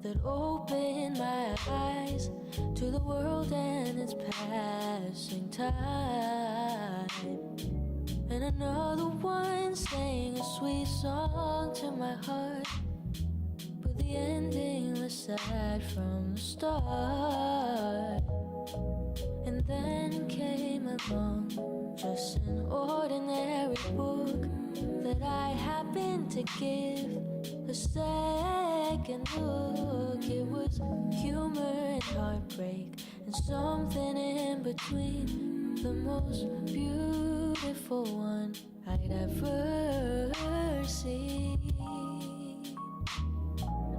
that opened my eyes to the world and its passing time. And another one sang a sweet song to my heart, but the ending was sad from the start. And then came along just an ordinary book that I happened to give a second look. It was humor and heartbreak and something in between, the most beautiful one I'd ever seen.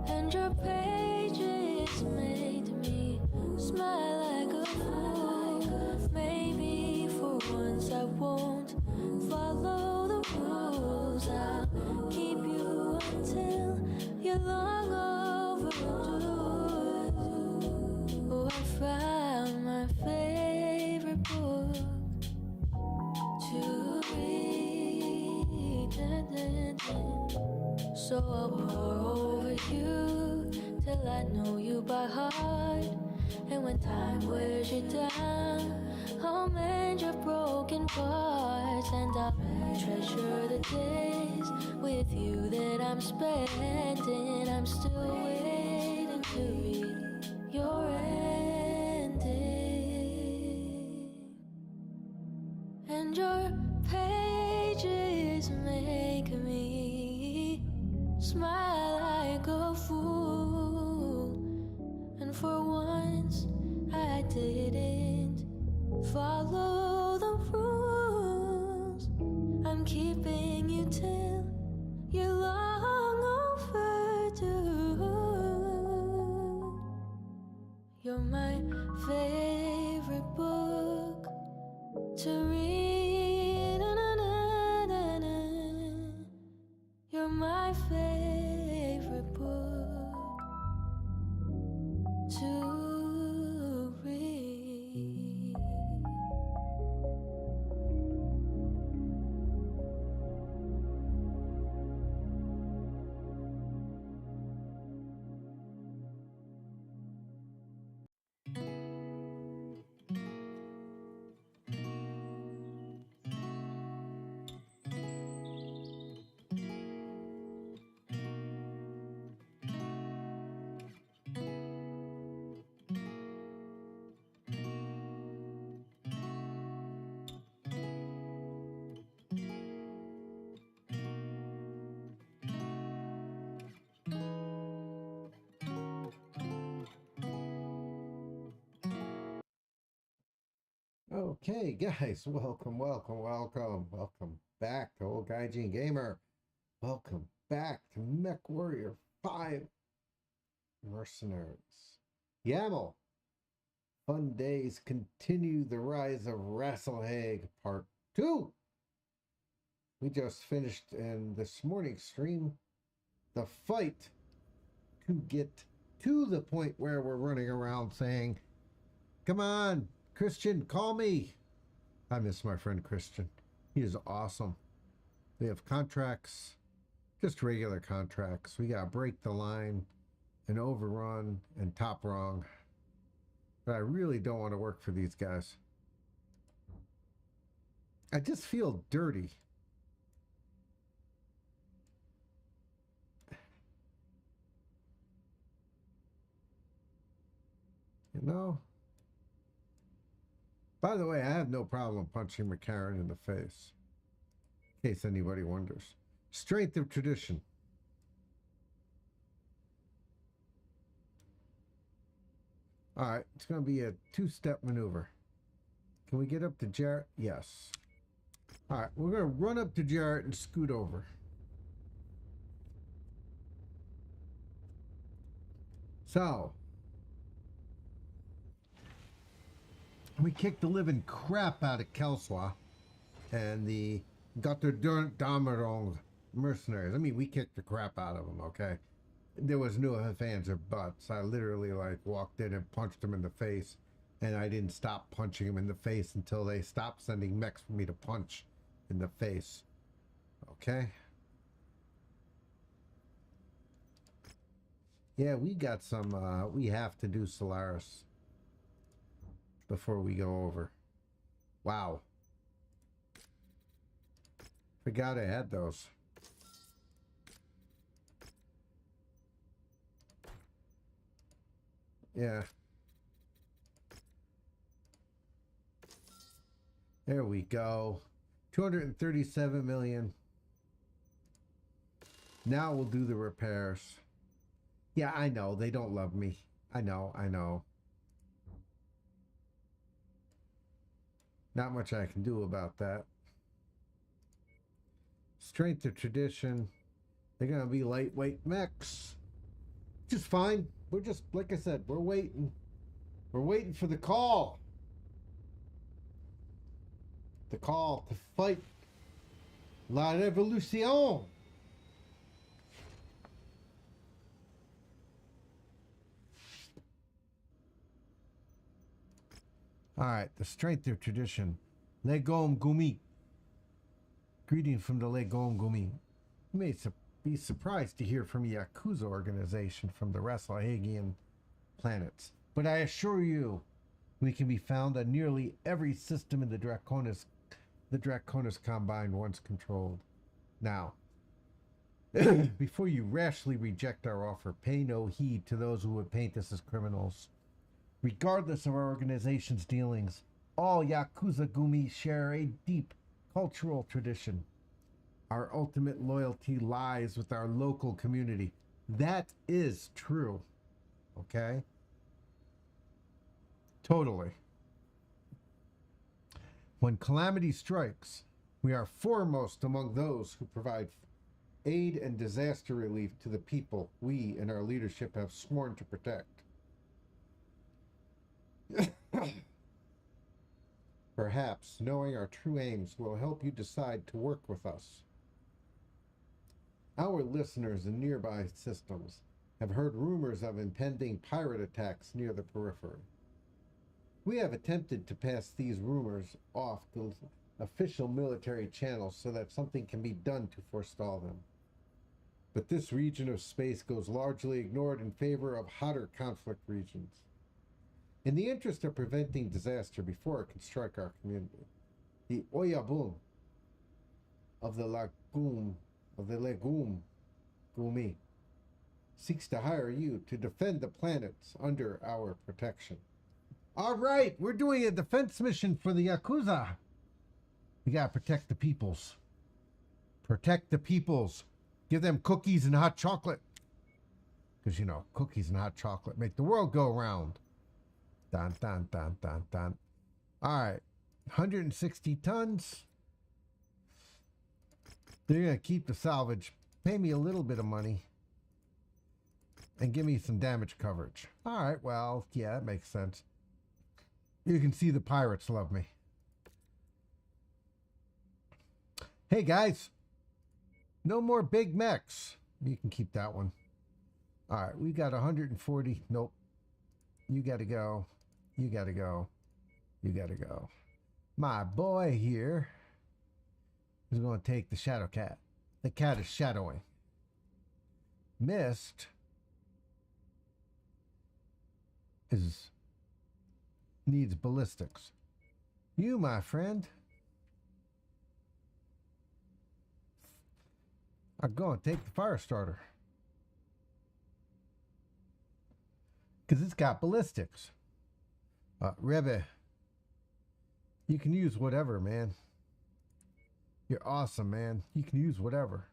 And your pages made me smile like a fool. Maybe for once I won't follow the rules. I'll keep you until you're long overdue. Oh, I found my favorite book to read. So I'll pour over you till I know you by heart. And when time wears you down, I'll mend your broken parts. And I'll treasure the days with you that I'm spending. I'm still waiting to read your ending. And your pages make me smile like a fool. And for once I didn't follow the rules. I'm keeping you till you're long overdue. You're my favorite book to read. You're my favorite book to read. Okay, guys, welcome back to Old Gaijin Gamer. Welcome back to Mechwarrior 5 Mercenaries. Yaml, fun days continue. The rise of Rassalhague Part 2. We just finished in this morning's stream the fight to get to the point where we're running around saying, come on, Christian, call me. I miss my friend Christian. He is awesome. We have contracts, just regular contracts. We got to break the line and overrun and top wrong. But I really don't want to work for these guys. I just feel dirty. You know? By the way, I have no problem punching McCarran in the face, in case anybody wonders. Strength of tradition. All right, it's going to be a two-step maneuver. Can we get up to Jarrett? Yes. All right, we're going to run up to Jarrett and scoot over. So, we kicked the living crap out of Kelswa and the Götterdammerung mercenaries. I mean, we kicked the crap out of them, okay? There was no ifs, ands, or buts. I literally, like, walked in and punched them in the face, and I didn't stop punching them in the face until they stopped sending mechs for me to punch in the face. Okay? Yeah, we got some, we have to do Solaris before we go over. Wow. Forgot I had those. Yeah. There we go. 237 million. Now we'll do the repairs. Yeah, I know. They don't love me. I know. Not much I can do about that. Strength of tradition. They're going to be lightweight mechs. Which is fine. We're just, like I said, we're waiting. We're waiting for the call. The call to fight La Revolution. All right, the strength of tradition. Legom Gumi. Greetings from the Legom Gumi. You may be surprised to hear from a Yakuza organization from the Rassalhagian planets. But I assure you, we can be found on nearly every system in the Draconis Combine once controlled. Now, before you rashly reject our offer, pay no heed to those who would paint us as criminals. Regardless of our organization's dealings, all Yakuza Gumi share a deep cultural tradition. Our ultimate loyalty lies with our local community. That is true. Okay? Totally. When calamity strikes, we are foremost among those who provide aid and disaster relief to the people we and our leadership have sworn to protect. Perhaps knowing our true aims will help you decide to work with us. Our listeners in nearby systems have heard rumors of impending pirate attacks near the periphery. We have attempted to pass these rumors off to official military channels so that something can be done to forestall them. But this region of space goes largely ignored in favor of hotter conflict regions. In the interest of preventing disaster before it can strike our community, the Oyabun of the Legum Gumi seeks to hire you to defend the planets under our protection. All right, we're doing a defense mission for the Yakuza. We gotta protect the peoples. Protect the peoples. Give them cookies and hot chocolate. Because, you know, cookies and hot chocolate make the world go round. Dun, dun, dun, dun, dun. All right. 160 tons. They're going to keep the salvage. Pay me a little bit of money. And give me some damage coverage. All right. Well, yeah, that makes sense. You can see the pirates love me. Hey, guys. No more big mechs. You can keep that one. All right. We got 140. Nope. You got to go. You got to go. You got to go. My boy here is going to take the shadow cat. The cat is shadowing. Mist needs ballistics. You, my friend, are going to take the fire starter. Because it's got ballistics. Rebbe, you can use whatever, man. You're awesome, man. You can use whatever.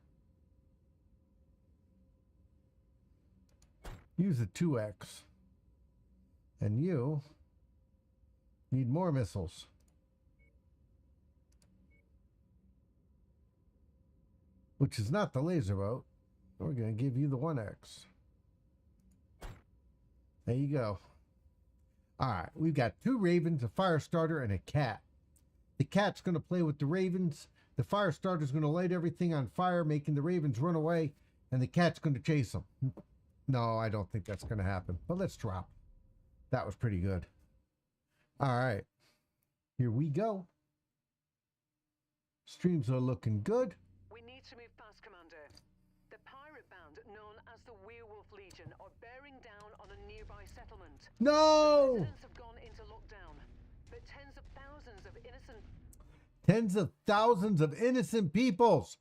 Use a 2X. And you need more missiles. Which is not the laser boat. We're going to give you the 1X. There you go. All right, we've got 2 ravens, a fire starter, and a cat. The cat's going to play with the ravens. The fire starter's going to light everything on fire, making the ravens run away, and the cat's going to chase them. No, I don't think that's going to happen, but let's drop. That was pretty good. All right, here we go. Streams are looking good. We need to move fast, Commander. The pirate band known as the Werewolf Legion are bearing down on a nearby settlement. No! Residents have gone into lockdown, but tens of thousands of innocent peoples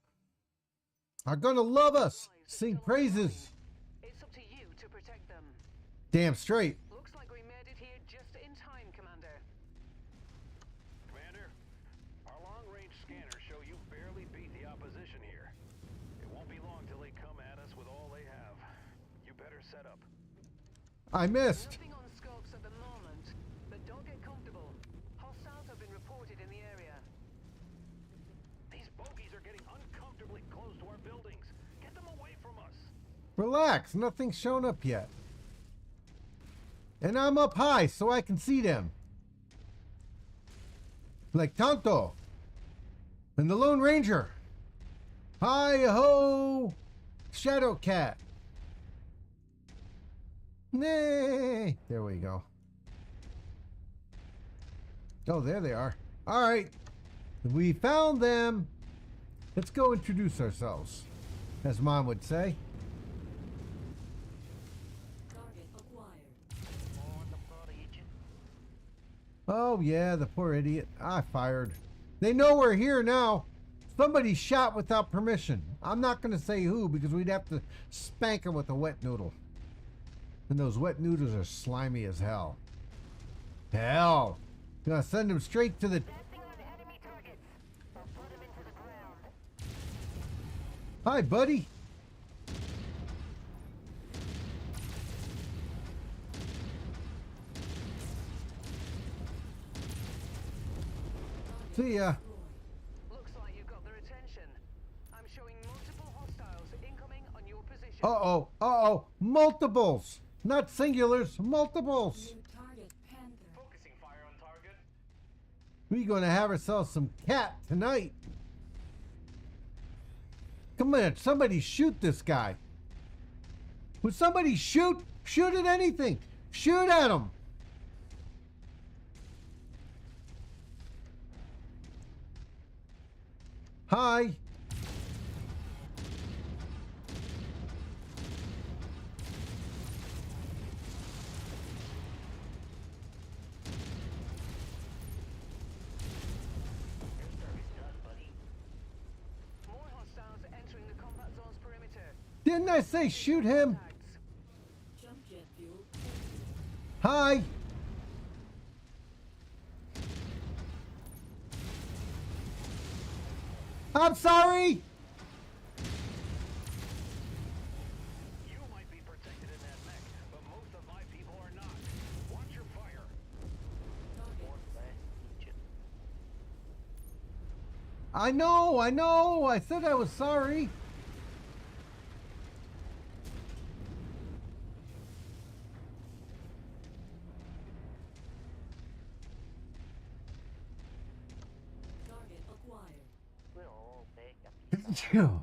are gonna love us, sing praises. It's up to you to protect them. Damn straight. Looks like we made it here just in time, Commander. Commander, our long-range scanners show you barely beat the opposition here. It won't be long till they come at us with all they have. You better set up. I missed. Nothing on scopes at the moment, but don't get comfortable. Hostiles have been reported in the area. These bogies are getting uncomfortably close to our buildings. Get them away from us. Relax, nothing's shown up yet. And I'm up high so I can see them. Like Tonto and the Lone Ranger. Hi-ho, Shadow Cat. Nay. There we go. Oh, there they are. All right. We found them. Let's go introduce ourselves, as Mom would say. Oh, yeah, the poor idiot. I fired. They know we're here now. Somebody shot without permission. I'm not going to say who because we'd have to spank him with a wet noodle. And those wet noodles are slimy as hell. Hell. Gonna send him straight to the... Hi, buddy. See ya. Looks like you got their attention. I'm showing multiple hostiles incoming on your position. Uh-oh. Uh-oh. Multiples. Not singulars. Multiples. Focusing fire on target. We're gonna have ourselves some cat tonight. Come on, somebody shoot this guy. Would somebody shoot? Shoot at anything. Shoot at him. Hi. More hostiles entering the combat zone's perimeter. Didn't I say shoot him? Hi. I'm sorry. You might be protected in that mech, but most of my people are not. Watch your fire. I know. I said I was sorry. Phew.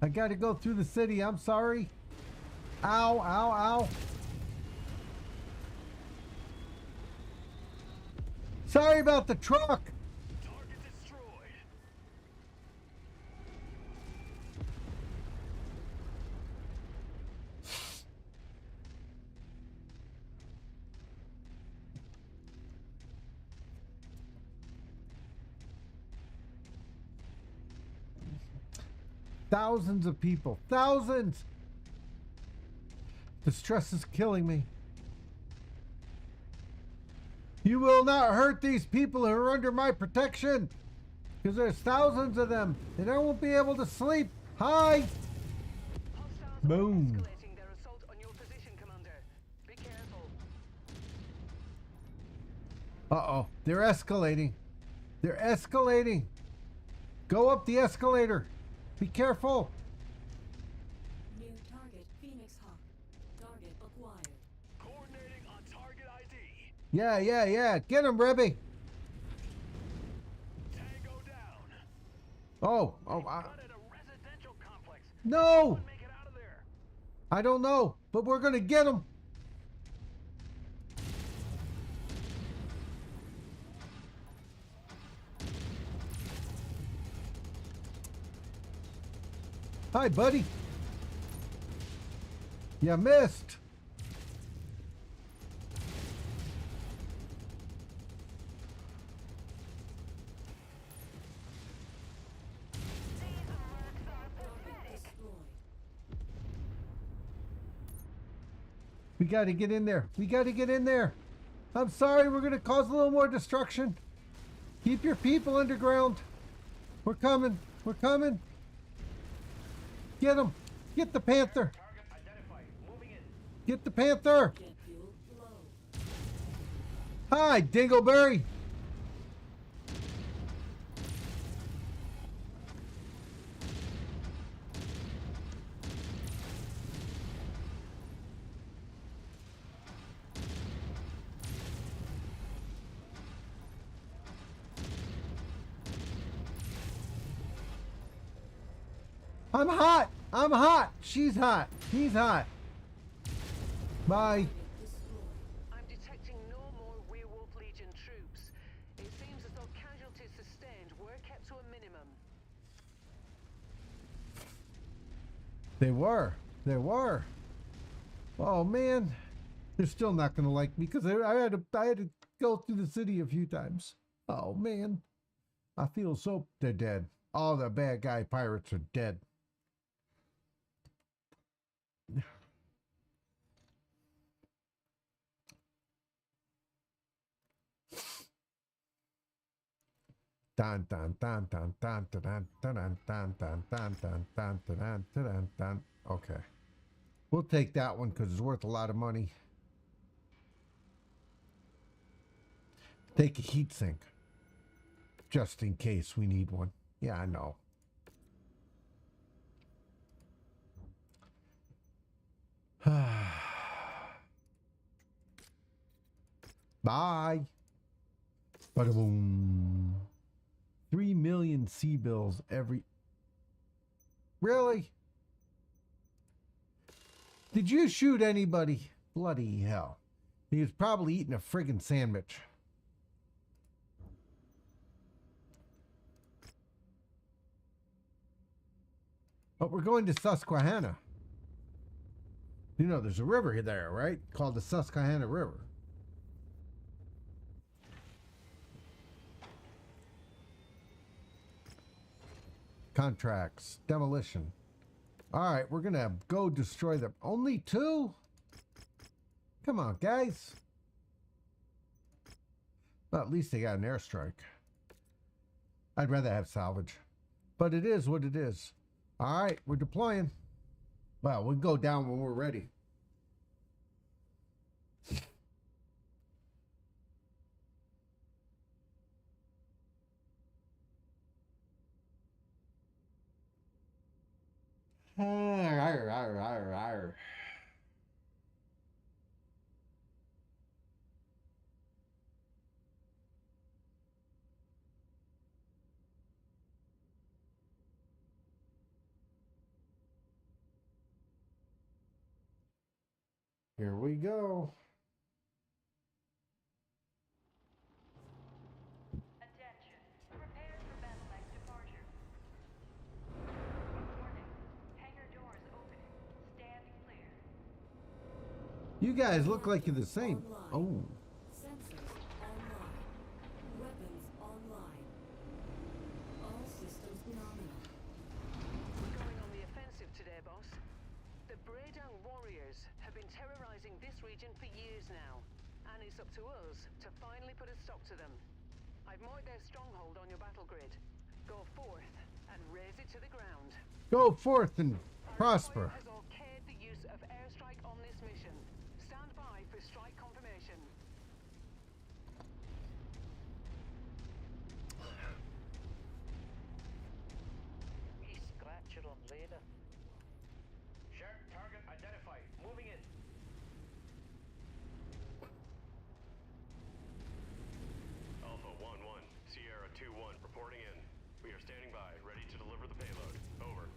I gotta go through the city. I'm sorry. Ow, ow, ow. Sorry about the truck. Target destroyed. Thousands of people. Thousands. The stress is killing me. You will not hurt these people who are under my protection. Because there's thousands of them. And I won't be able to sleep. Hi. Hostiles Boom. are escalating their assault on your position, Commander. Be careful. Uh-oh. They're escalating. They're escalating. Go up the escalator. Be careful. New target, Phoenix Hawk. Target acquired. Coordinating on target ID. Yeah. Get him, Rebby. Tango down. Oh. Got at a residential complex. No. Someone make it out of there. I don't know, but we're going to get him. Hi, buddy. You missed. We got to get in there. We got to get in there. I'm sorry, we're going to cause a little more destruction. Keep your people underground. We're coming. We're coming. Get him. Get the panther. Target identified. Moving in. Get the panther. Jet fuel low. Hi, Dingleberry. I'm hot. I'm hot. She's hot. He's hot. Bye. I'm detecting no more Werewolf Legion troops. It seems as though casualties sustained were kept to a minimum. They were. They were. Oh man, they're still not going to like me because I had to go through the city a few times. Oh man, I feel so. They're dead. All the bad guy pirates are dead. Dun dun dun dun dun dun dun dun dun dun dun dun dun dun dun. Okay, we'll take that one because it's worth a lot of money. Take a heat sink, just in case we need one. Yeah, I know. Bye. Bada boom. 3 million sea bills every. Really? Did you shoot anybody? Bloody hell. He was probably eating a friggin' sandwich. But we're going to Susquehanna. You know, there's a river there, right? Called the Susquehanna River. Contracts. Demolition. All right, we're going to go destroy them. Only 2? Come on, guys. Well, at least they got an airstrike. I'd rather have salvage. But it is what it is. All right, we're deploying. Well, we'll go down when we're ready. Arr, arr, arr, arr. Here we go. Attention. Prepare for battle-like departure. Warning. Hangar doors open. Stand clear. You guys look like you're the same. Oh. Sensors online. Weapons online. All systems nominal. We're going on the offensive today, boss. The Bredown warriors have been terrorizing this region for years now, and it's up to us to finally put a stop to them. I've marked their stronghold on your battle grid. Go forth and raze it to the ground. Go forth and Our prosper. employer has okayed the use of airstrike on this mission. Stand by for strike confirmation. We scratch it on later. Sharp target identified. Moving in. Alpha 1-1, Sierra 2-1, reporting in. We are standing by, ready to deliver the payload. Over.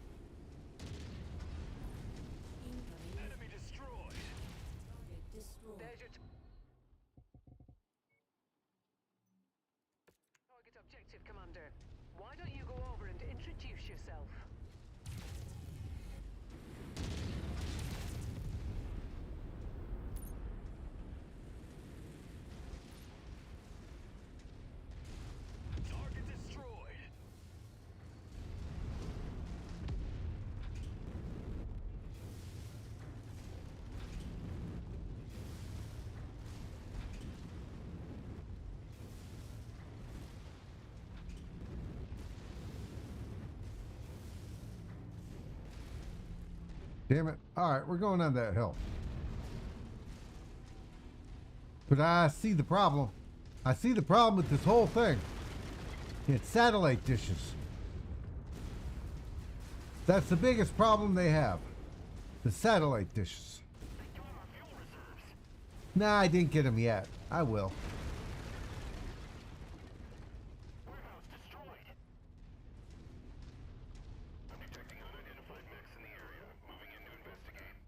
Damn it. Alright, we're going on that hill. But I see the problem. I see the problem with this whole thing. It's satellite dishes. That's the biggest problem they have. The satellite dishes. Nah, I didn't get them yet. I will. Warehouse destroyed. I'm detecting unidentified mechs in the area. Moving in to investigate.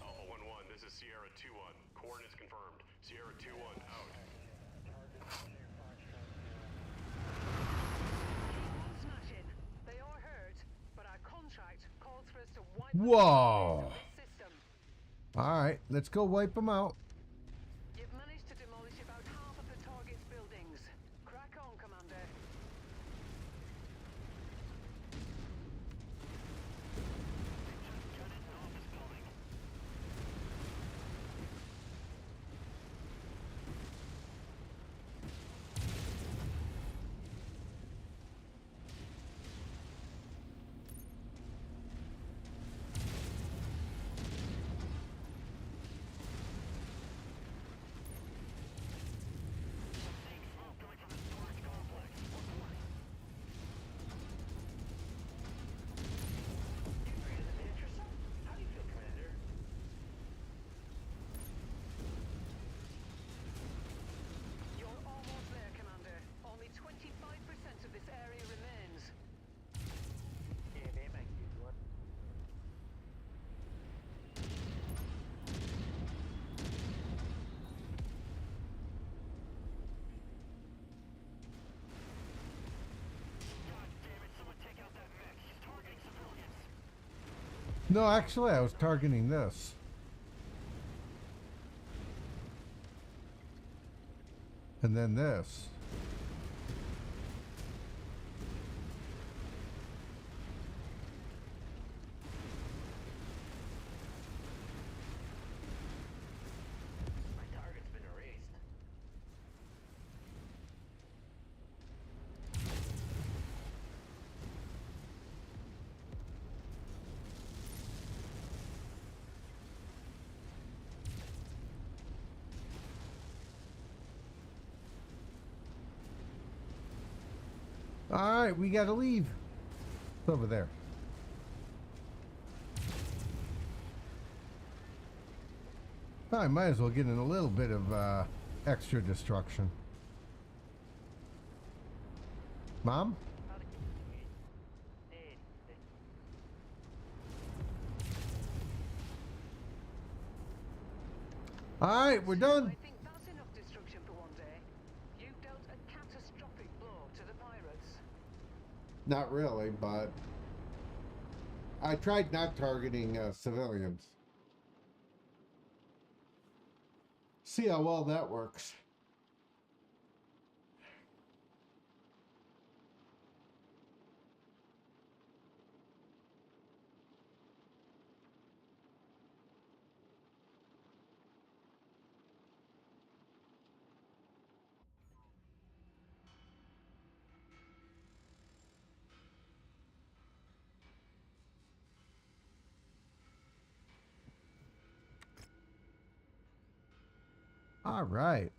Alpha 1-1, this is Sierra 2-1. Coordinates confirmed. Sierra 2-1 out. Smashing. They are hurt, but our contract calls for us to wipe Whoa. out this system. Alright, let's go wipe them out. You've managed to demolish about half of the target's buildings. Crack on, Commander. You're almost there, Commander. Only 25% of this area remains. Yeah, they make you one. God damn it, someone take out that mech. He's targeting civilians. No, actually, I was targeting this. And then this. My target's been erased. Alright, we gotta leave. It's over there. I might as well get in a little bit of extra destruction. Mom? Alright, we're done. I think that's enough destruction for one day. You've dealt a catastrophic blow to the pirates. Not really, but I tried not targeting civilians. See how well that works. All right.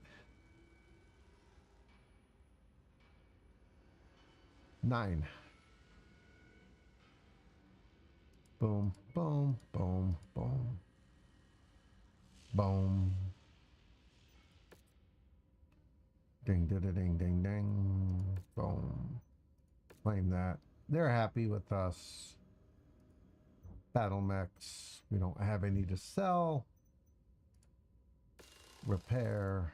9. Boom, boom, boom, boom. Boom. Ding, ding, ding, ding, ding. Boom. Claim that. They're happy with us. Battle mechs. We don't have any to sell. Repair.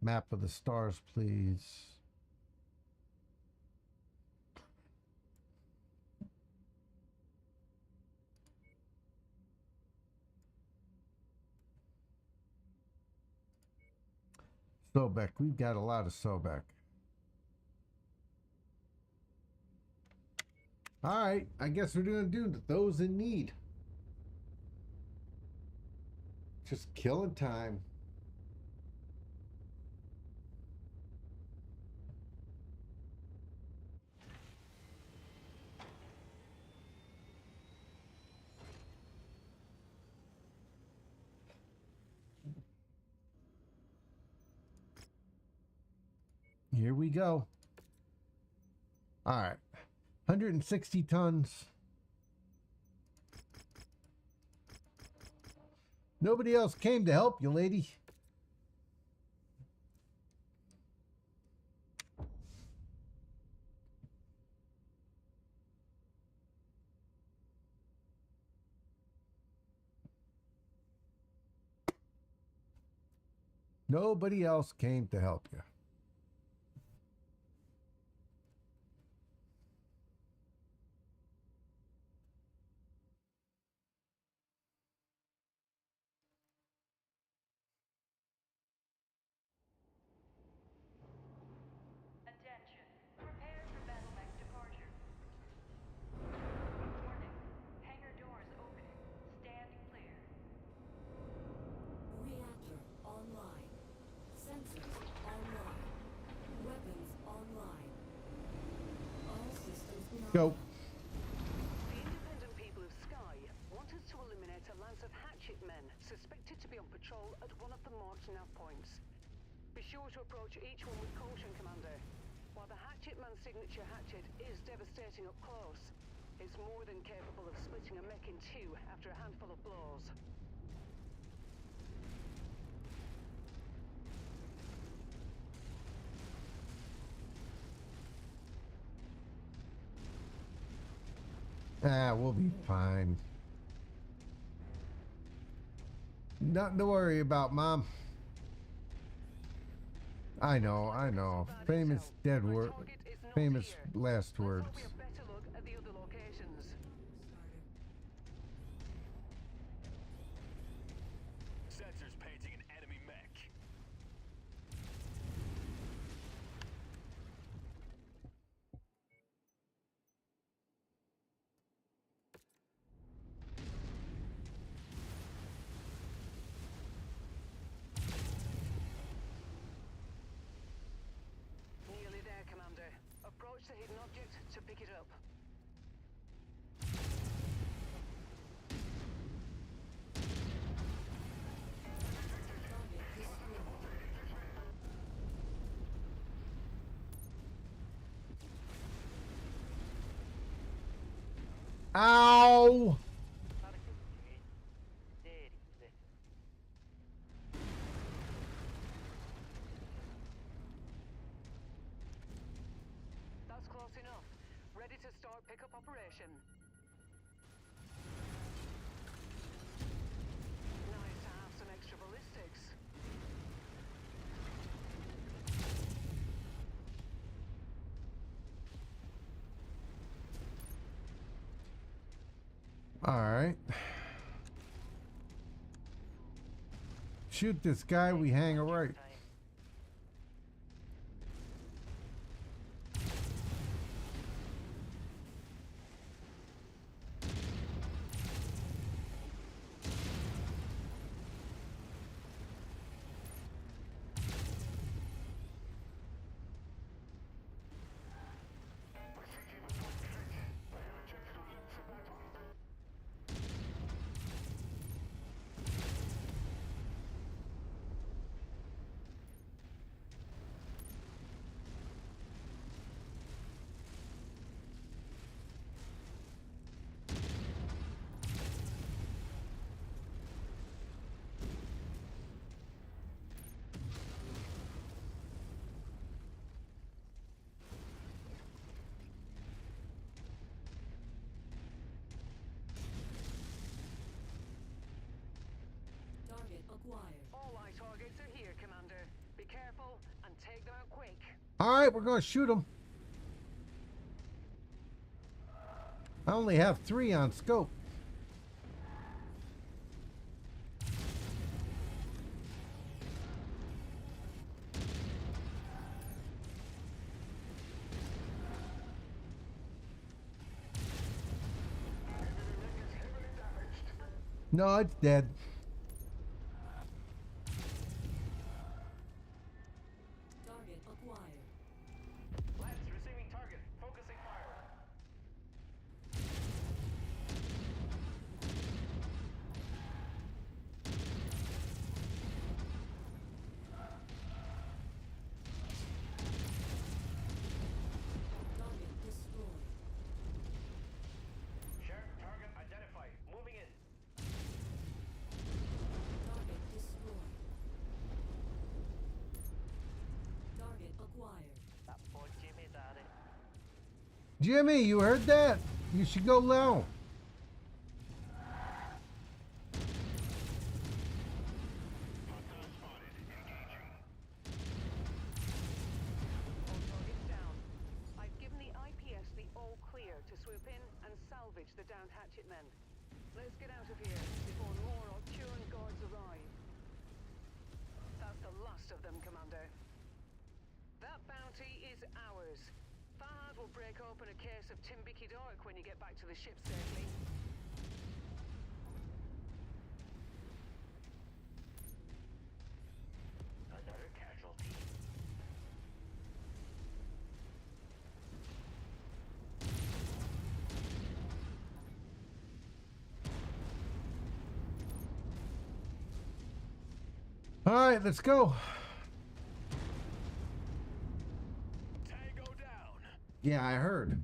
Map of the stars, please. Sobek. We've got a lot of Sobek. All right. I guess we're doing those in need. Just killing time. Here we go. All right. 160 tons. Nobody else came to help you, lady. Nobody else came to help you. Attention. Prepare for battle mech departure. Warning. Hangar doors opening. Stand clear. Reactor online. Sensors online. Weapons online. All systems Go. nominal. The independent people of Skye want us to eliminate a lance of hatchet men suspected to be on patrol at one of the marked nav points. Be sure to approach each one with caution, Commander. While the hatchet man's signature hatchet is devastating up close, it's more than capable of splitting a mech in two after a handful of blows. Ah, we'll be fine. Nothing to worry about, Mom. I know. Famous dead word. Target is not Famous here. last Let's words. hope we have better look at the other locations. Sensors painting an enemy mech. Nearly there, Commander. Approach the hidden object to pick it up. Target destroyed. Ow! That's close enough. Ready to start pickup operation. Nice to have some extra ballistics. All right. Shoot this guy, we hang a right. Target acquired. All eye targets are here, Commander. Be careful and take them out quick. All right, we're going to shoot him. I only have 3 on scope. No, it's dead. acquired. That poor Jimmy Daddy. Jimmy, you heard that? You should go low. All targets down. I've given the IPS the all clear to swoop in and salvage the downed hatchet men. Let's get out of here before more Arcturan guards arrive. That's the last of them, Commander. That bounty is ours. Fahad will break open a case of Timbicky Dark when you get back to the ship safely. Another casualty. All right, let's go. Tango down. Yeah, I heard.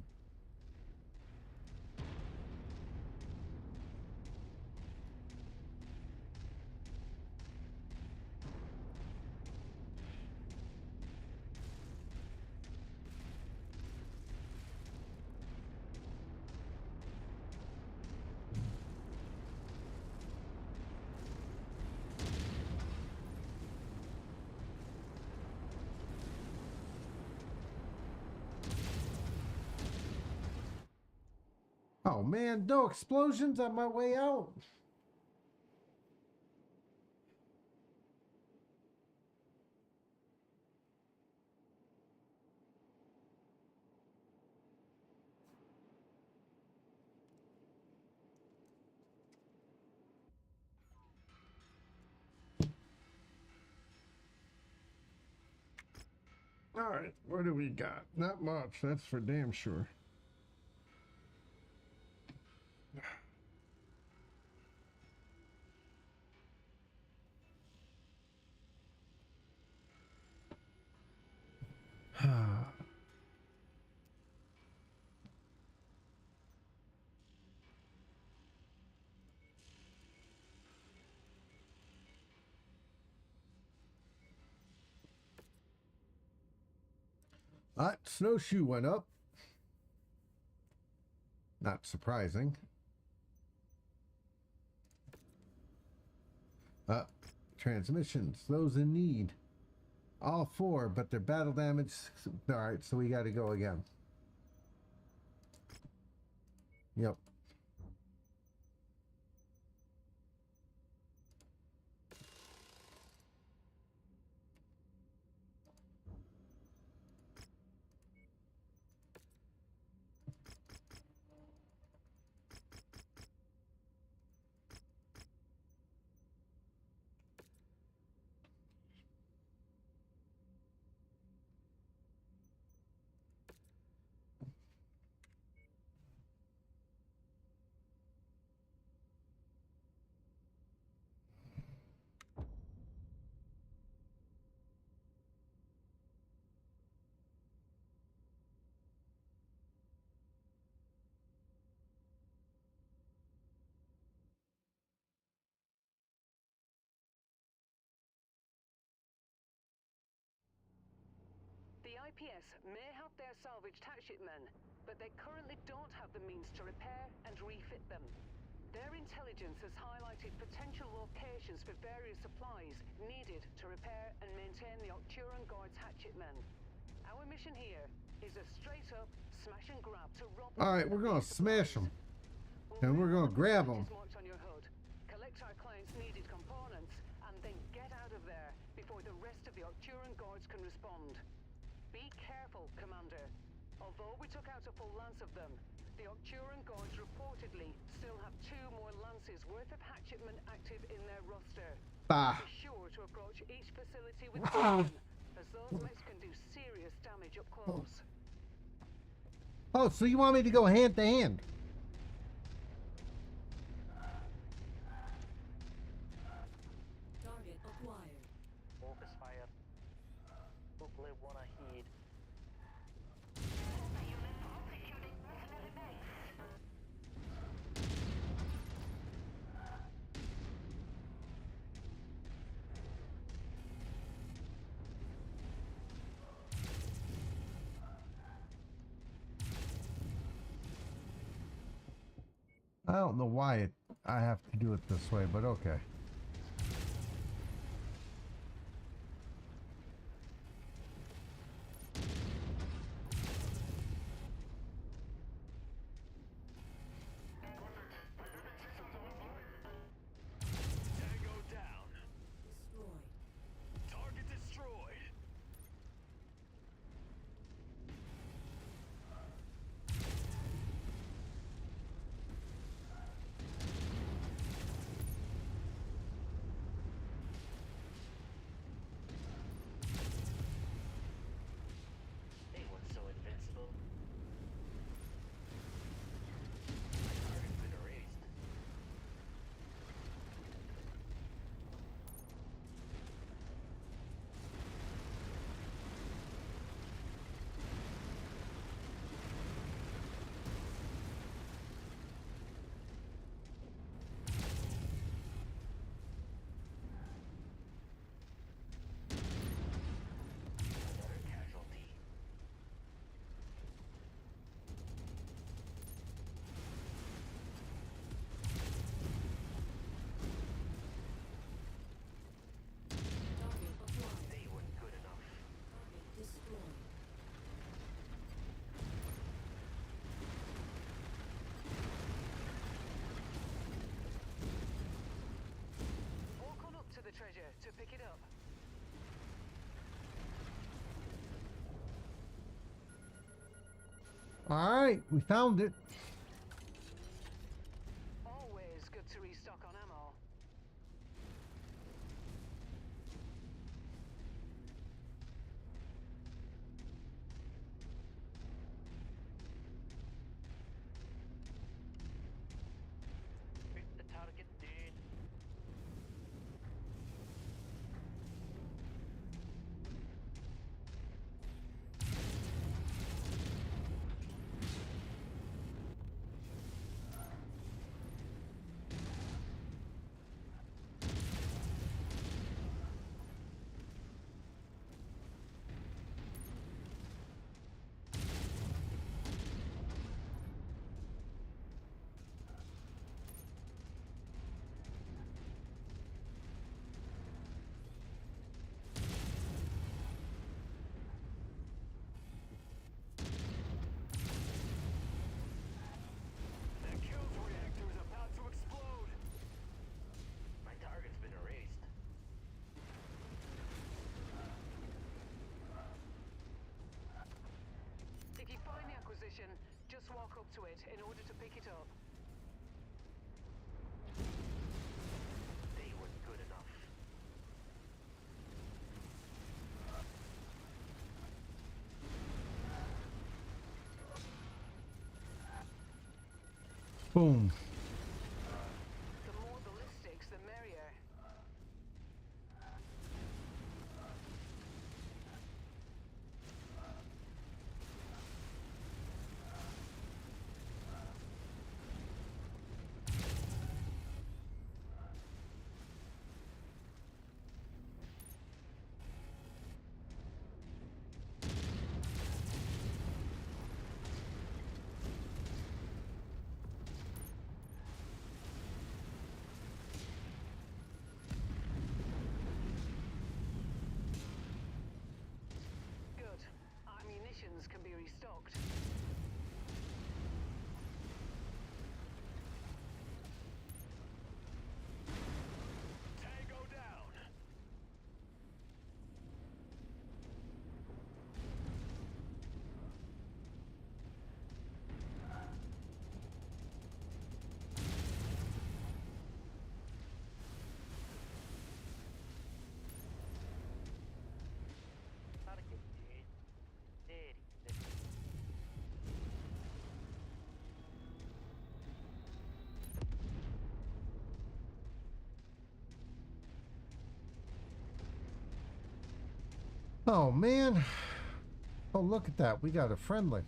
Oh man, no explosions on my way out. All right, what do we got? Not much, that's for damn sure. Snowshoe went up. Not surprising. Transmissions, those in need. All 4, but their battle damage. All right, so we got to go again. Yep. The IPS may have their salvaged hatchet men, but they currently don't have the means to repair and refit them. Their intelligence has highlighted potential locations for various supplies needed to repair and maintain the Arcturan Guard's hatchet men. Our mission here is a straight-up smash and grab to rob them. All right, we're gonna smash them, and we're gonna grab them. Marked on your hood, collect our clients' needed components, and then get out of there before the rest of the Arcturan Guards can respond. Be careful, Commander. Although we took out a full lance of them, the Arcturan Guards reportedly still have 2 more lances worth of hatchetmen active in their roster. Bah. Be sure to approach each facility with caution, as those mechs can do serious damage up close. Oh, so you want me to go hand to hand? Target acquired. Focus fire. Hopefully wanna heed. I don't know why I have to do it this way, but okay. Tango down. Destroyed. Target destroyed. Anyone's so invincible. Target's been erased. Another casualty. Target acquired. They weren't good enough. Target destroyed. Walk on up to the treasure to pick it up. All right, we found it. Always good to restock on ammo. Pick the target, dude. That kills reactor is about to explode. My target's been erased. If you find the acquisition, just walk up to it in order to pick it up. They weren't good enough. Boom. The more ballistics, the merrier. Good. Ammunitions can be restocked. Tango down. Target, dude. There he is. Oh man. Oh, look at that. We got a friendly.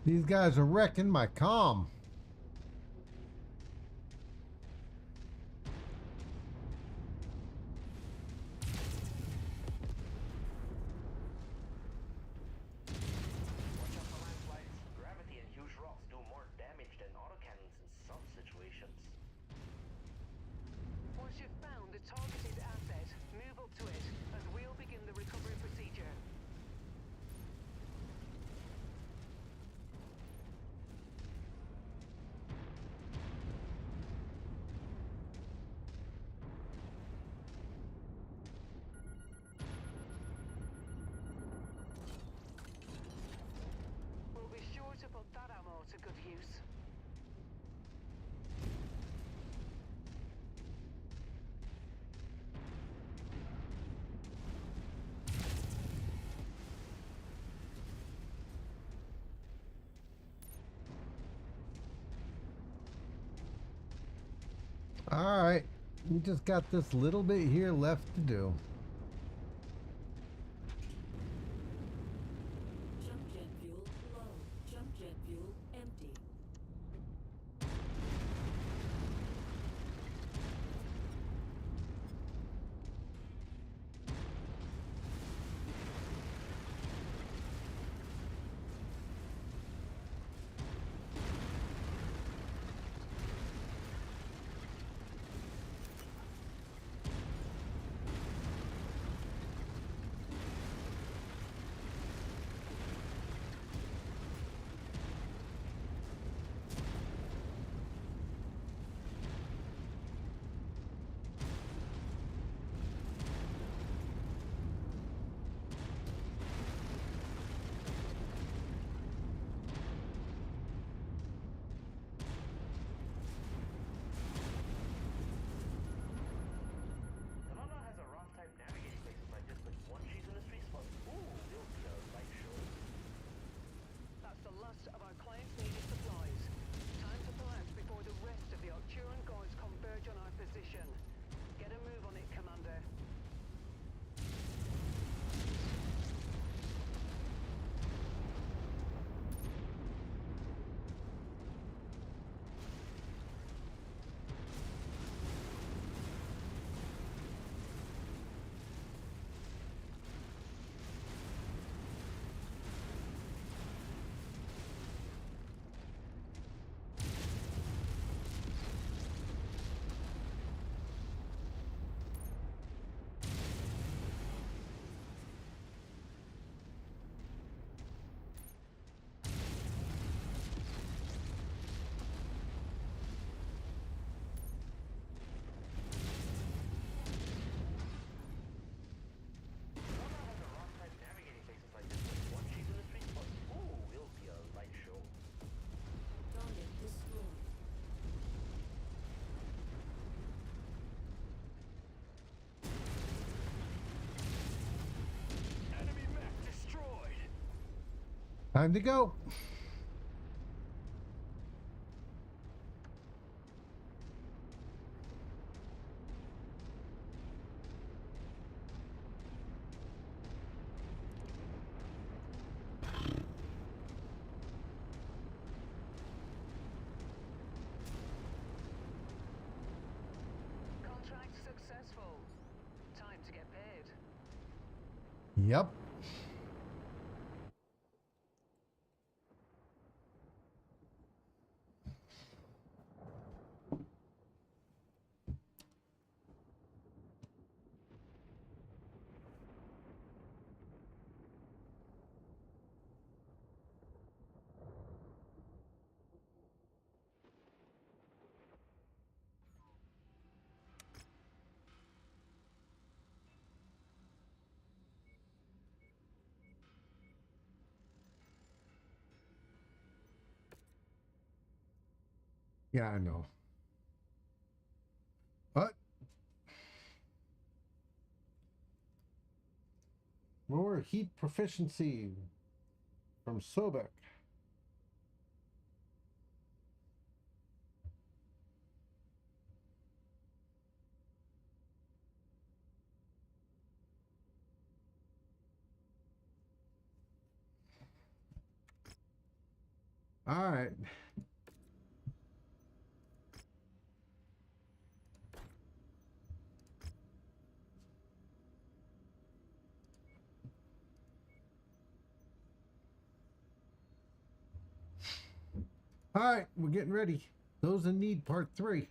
These guys are wrecking my comm. Watch out for landslides. Gravity and huge rocks do more damage than autocannons in some situations. Once you've found the targeted asset, move up to it, as we'll begin the recovery procedure. We'll be sure to put that ammo to good use. All right, we just got this little bit here left to do. Jump jet fuel low. Jump jet fuel empty. Sonoma has a rough time navigating places like this, but once she's in the sweet spot, ooh, it'll be a light show. That's the last of our client's needed supplies. Time to pull out before the rest of the Arcturan guards converge on our position. Get a move on it, Commander. Sonoma has a rough time navigating places like this, but once she's in the sweet spot, ooh, it'll be a light show. Target destroyed. Enemy mech destroyed. Time to go. Contract successful. Time to get paid. Yep. Yeah, I know. But more heat proficiency from Sobek. All right. All right, we're getting ready. Those in need, part 3.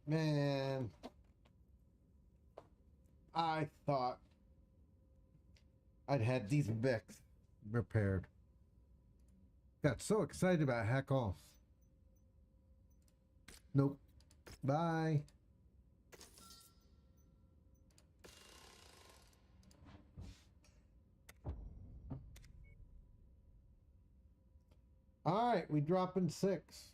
Man, I thought I'd had these mechs repaired. Got so excited about hack off. Nope. Bye. All right, we dropping 6.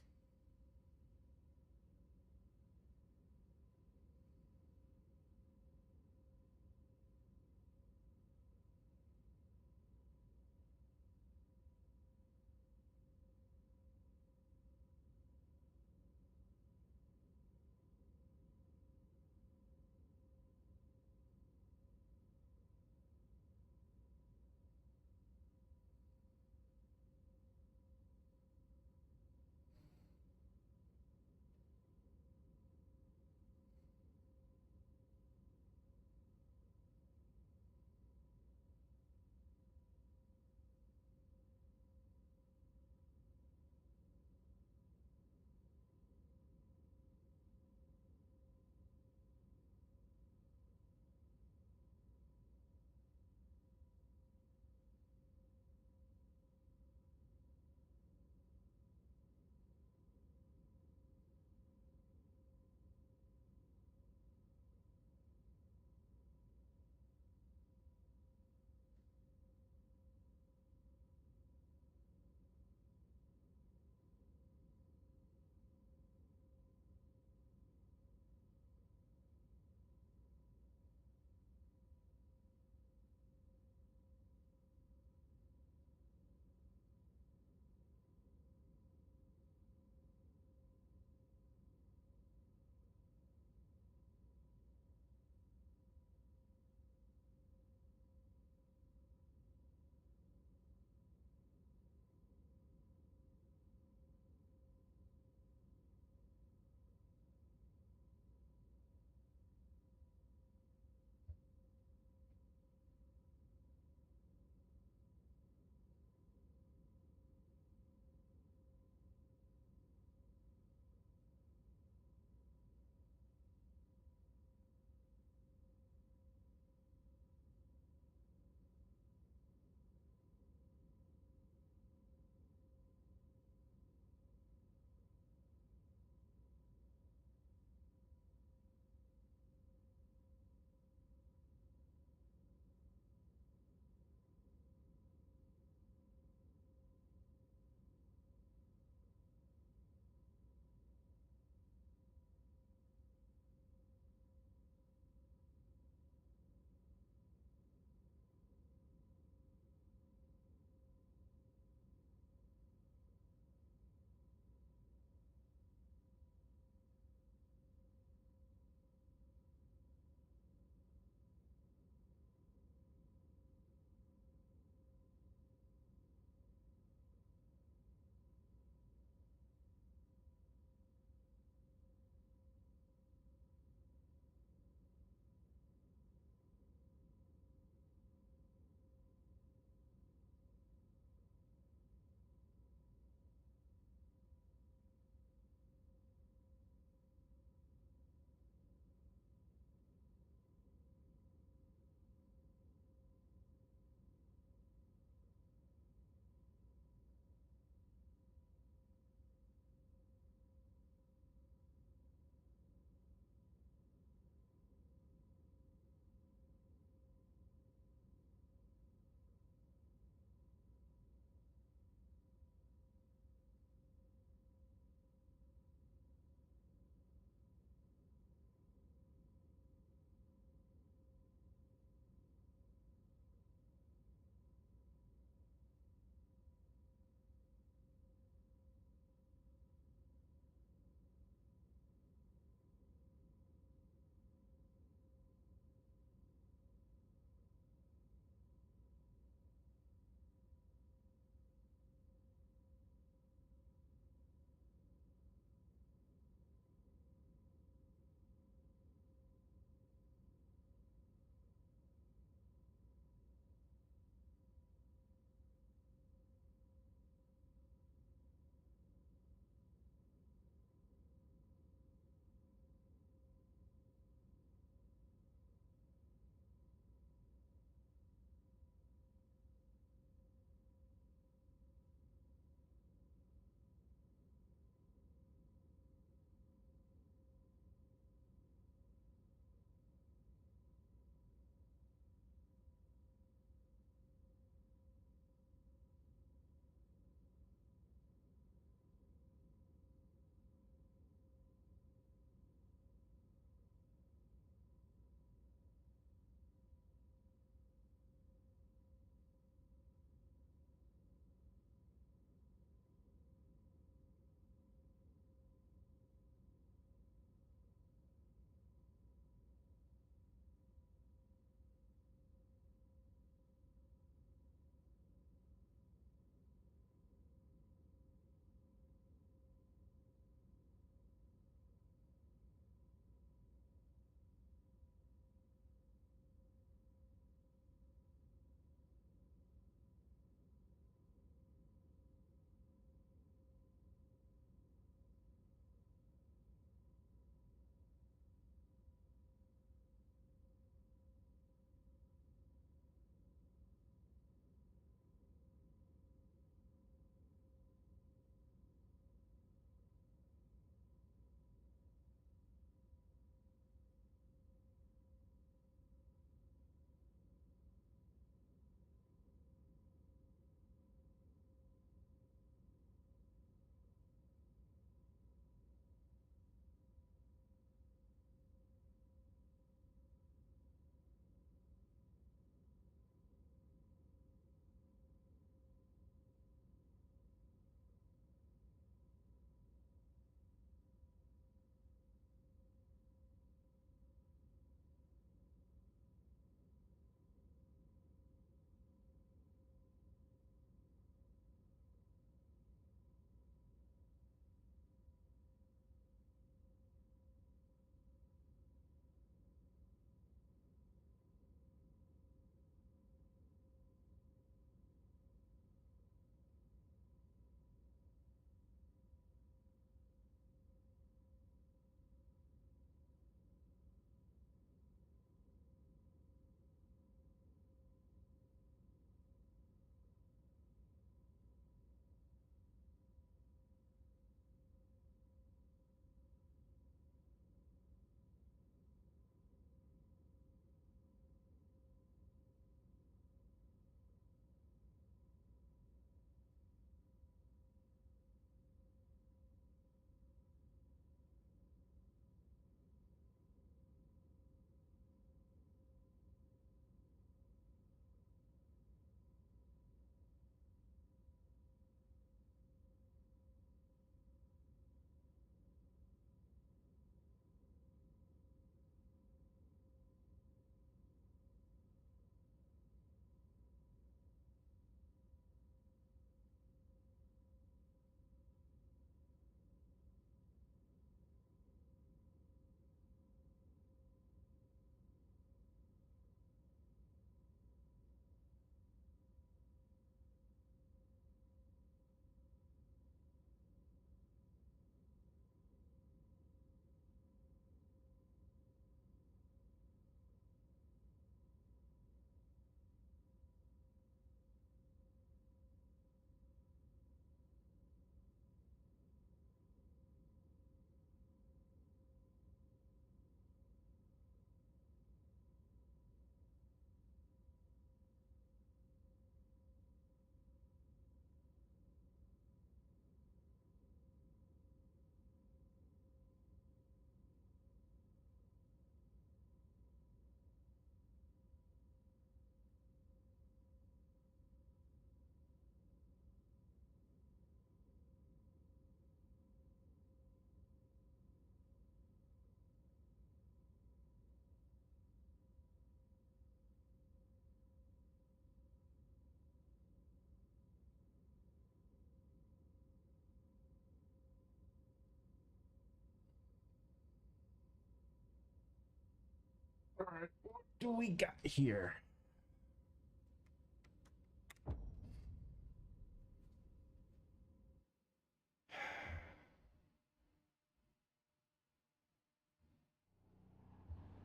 Alright, what do we got here?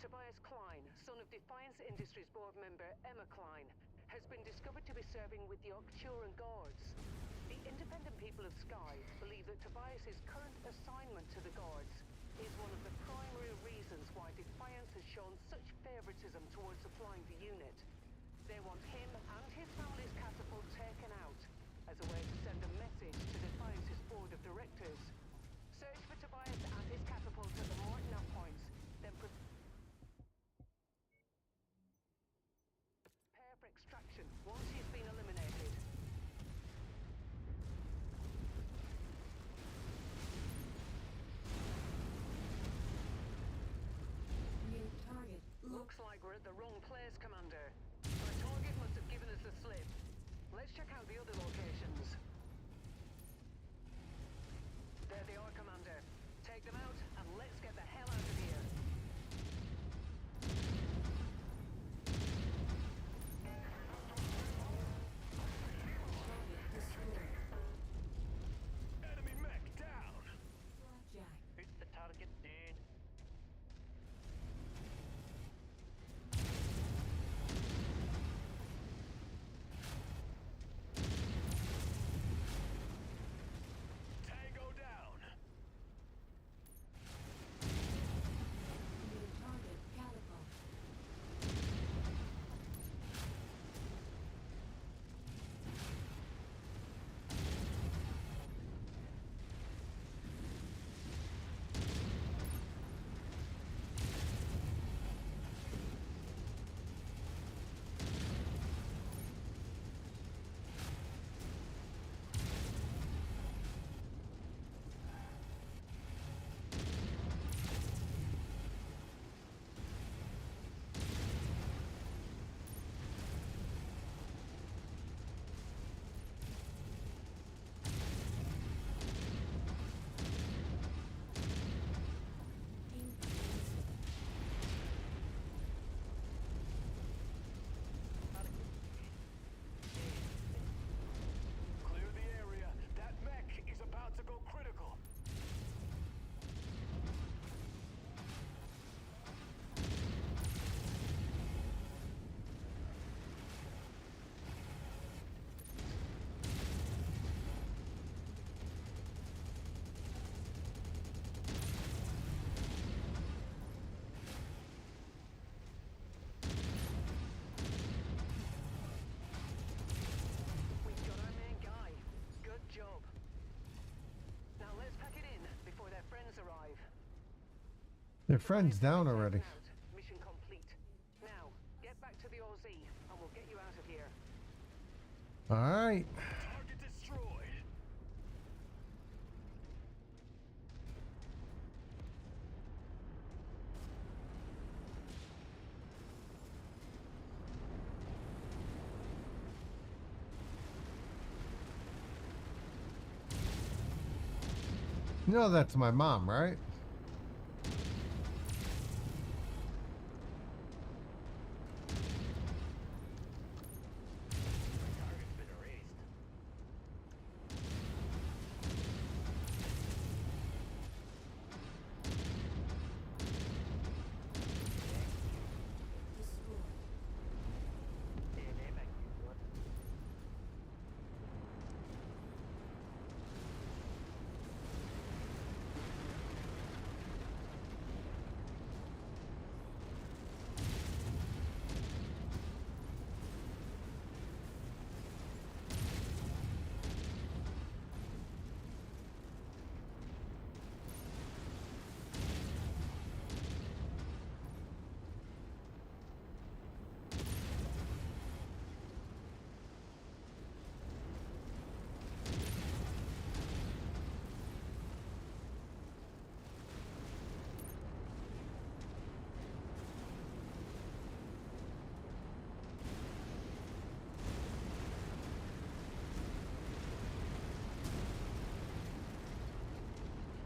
Tobias Klein, son of Defiance Industries board member Emma Klein, has been discovered to be serving with the Arcturan Guards. The independent people of Sky believe that Tobias's current assignment to the Guards is one of the primary reasons why Defiance has shown such favoritism towards supplying the unit. They want him and his family's catapult taken out as a way to send a message to Defiance's board of directors. Search for Tobias and his catapult at the marked nav points, then prepare for extraction once he's been eliminated. New target. Looks like we're at the wrong place, Commander. Our target must have given us the slip. Let's check out the other locations. There they are, Commander. Take them out and let's get the hell out of here. Target destroyed. Enemy mech down! Blackjack. Hit the target, dude. Tango down! New target catapult. Clear the area. That mech is about to go critical. We've got our main guy. Good job. Now let's pack it in before their friends arrive. Their friend's down Taken already. out. Mission complete. Now, get back to the OZ and we'll get you out of here. Alright. Target destroyed. You know that's my mom, right? Target's been erased. Destroyed. DNA mech. What?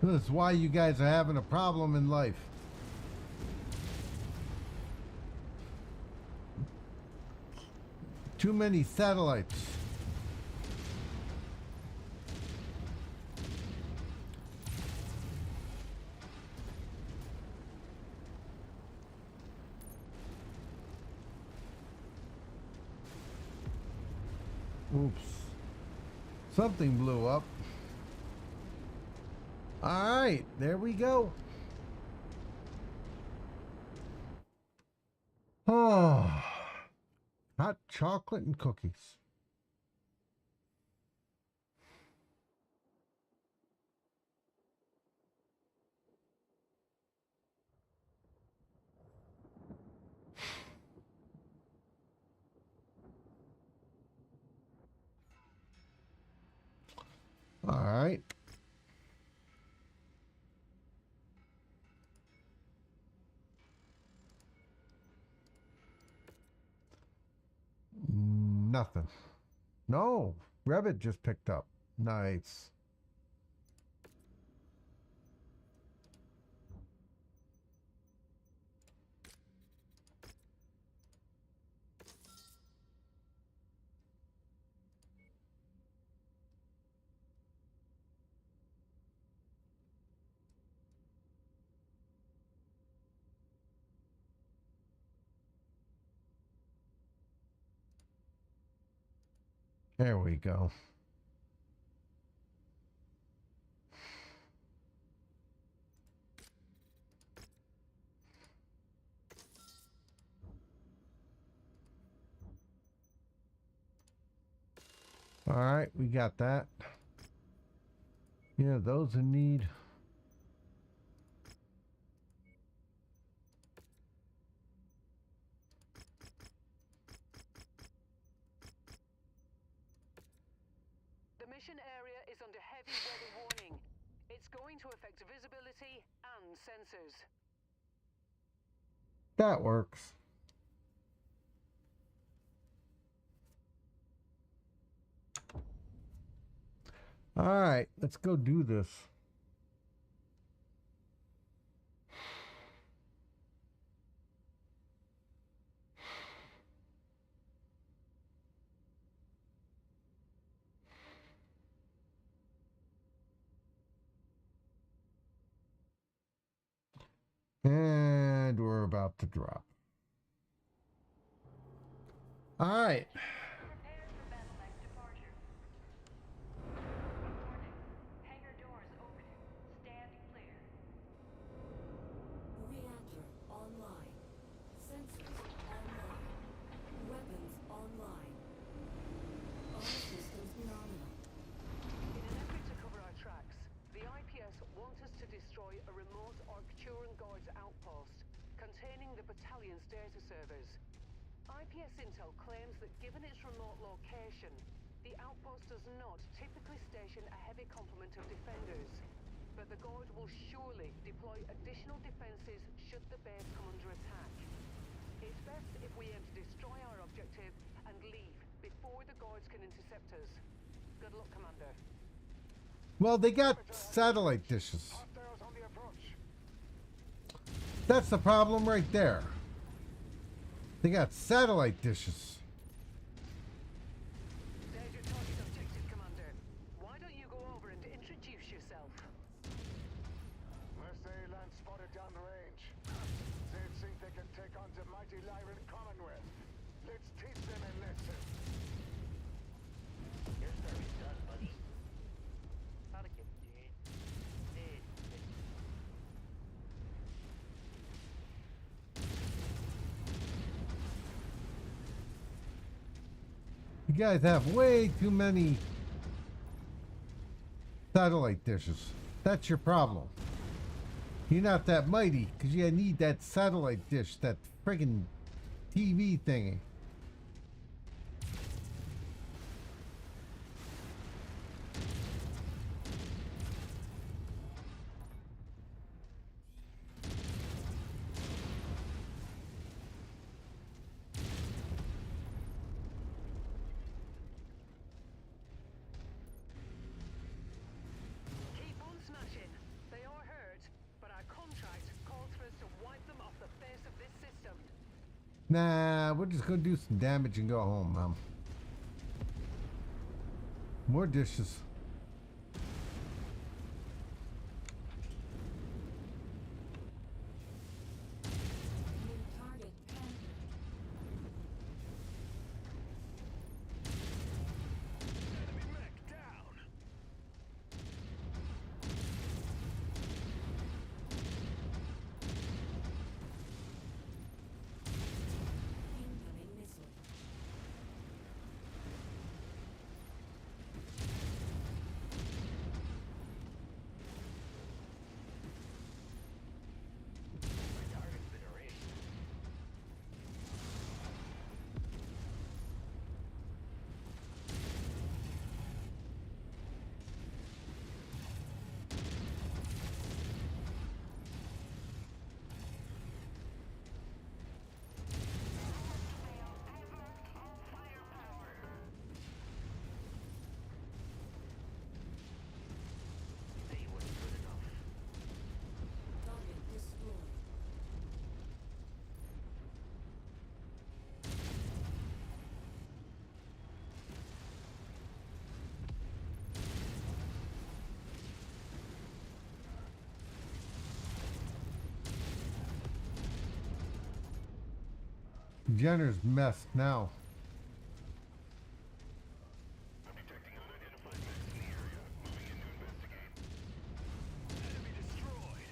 This is why you guys are having a problem in life. too many satellites. Oops. Something blew up. All right, there we go. Oh, hot chocolate and cookies. All right. Nothing. No, Revit just picked up. Nice. There we go. All right, we got that. Yeah, those in need. The mission area is under heavy weather warning. It's going to affect visibility and sensors. That works. All right, let's go do this. And we're about to drop. All right. Prepare for battle-like departure. Warning. Hangar doors opening. Stand clear. Reactor online. Sensors online. Weapons online. All systems nominal. In an effort to cover our tracks, the IPS want us to destroy a remote Arcturan Guards outpost containing the battalion's data servers. IPS intel claims that given its remote location, the outpost does not typically station a heavy complement of defenders, but the Guard will surely deploy additional defenses should the base come under attack. It's best if we aim to destroy our objective and leave before the Guards can intercept us. Good luck, Commander. Well, they got satellite dishes. Hostiles on the approach. That's the problem right there. They got satellite dishes. There's your target objective, Commander. Why don't you go over and introduce yourself? Mercenary land spotted down the range. They think they can take on the mighty Lyran Commonwealth. Let's teach them a lesson. Your story's done, buddy. Gotta get dead. Dead. You guys have way too many satellite dishes. That's your problem. You're not that mighty because you need that satellite dish, that friggin' TV thingy. Keep on smashing. They are hurt, but our contract calls for us to wipe them off the face of this system. Nah, we're just gonna do some damage and go home, Mom. More dishes. New target Panther. Enemy mech down. Incoming missile. My target's been erased. They wasn't good enough. Target destroyed. Jenner's messed now. Enemy destroyed.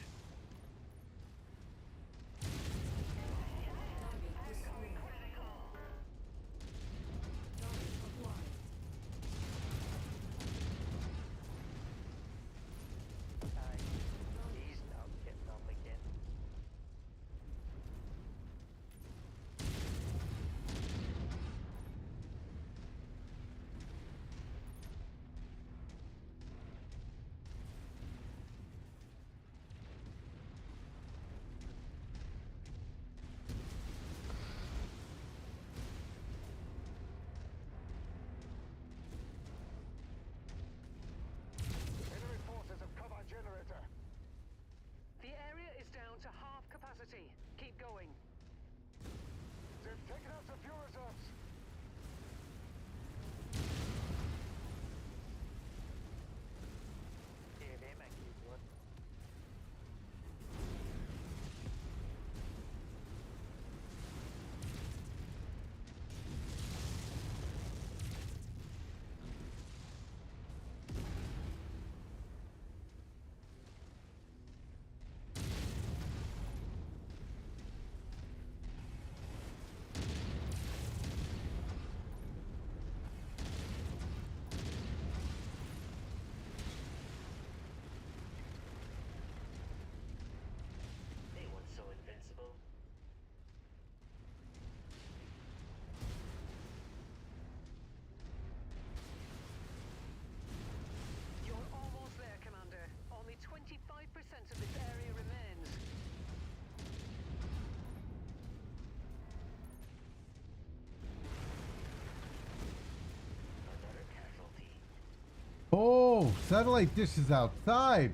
Target destroyed. Target acquired. He's now getting up again. Enemy forces have cut our generator. The area is down to half capacity. Keep going. They've taken out the fuel reserves. Yeah, they might keep one. They weren't so invincible. You're almost there, Commander. Only 25% of this area remains. Another casualty. Oh, satellite dishes outside.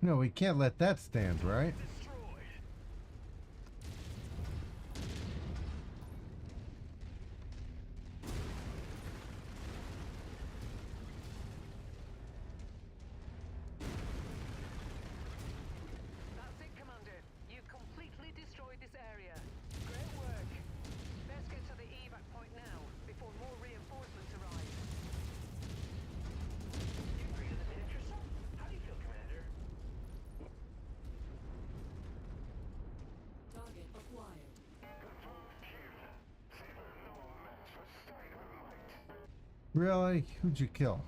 No, we can't let that stand, right? Destroyed. That's it, Commander. You've completely destroyed this area. Great work. Best get to the evac point now, before more reinforcements arrive. You agree to the miniature sub? How do you feel, Commander? Target acquired. Really? Who'd you kill?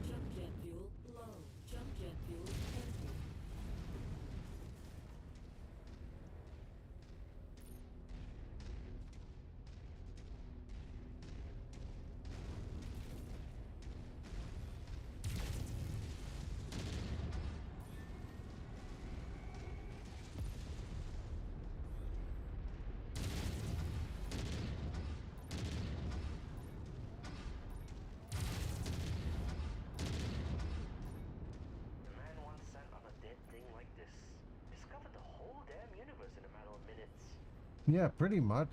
Jump jet fuel low. Jump jet fuel empty. Yeah, pretty much.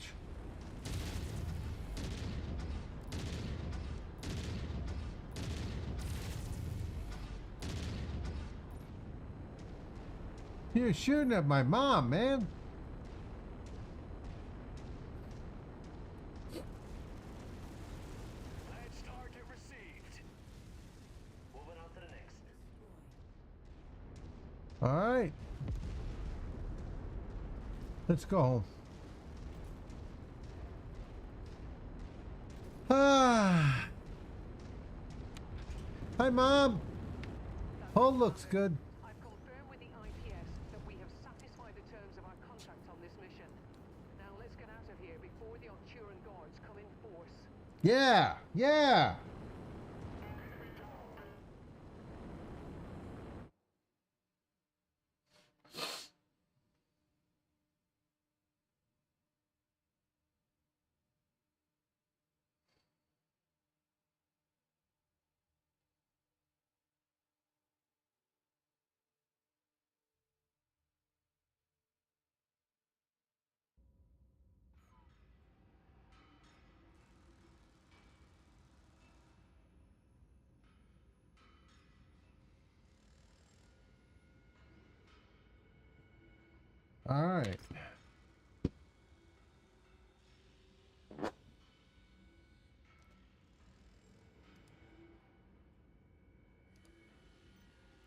You're shooting at my mom, man. Ledge target received. Moving on to the next. All right. Let's go home. Ah. Hi, Mom. Hull looks good. I've confirmed with the IPS that we have satisfied the terms of our contract on this mission. Now let's get out of here before the Arcturan guards come in force. Yeah, yeah. All right.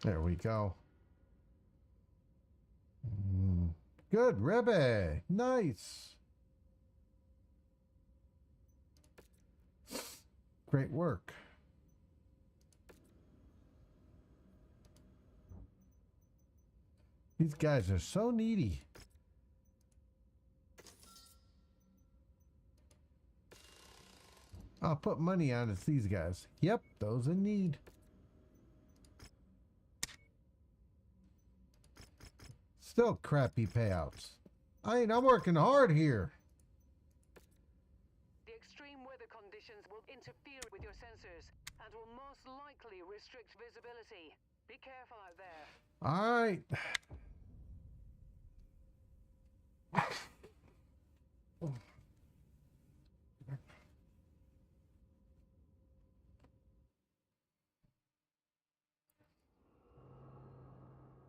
There we go. Good, Rebbe. Nice. Great work. These guys are so needy. I'll put money on it's these guys. Yep, those in need. Still crappy payouts. I'm working hard here. The extreme weather conditions will interfere with your sensors and will most likely restrict visibility. Be careful out there. All right.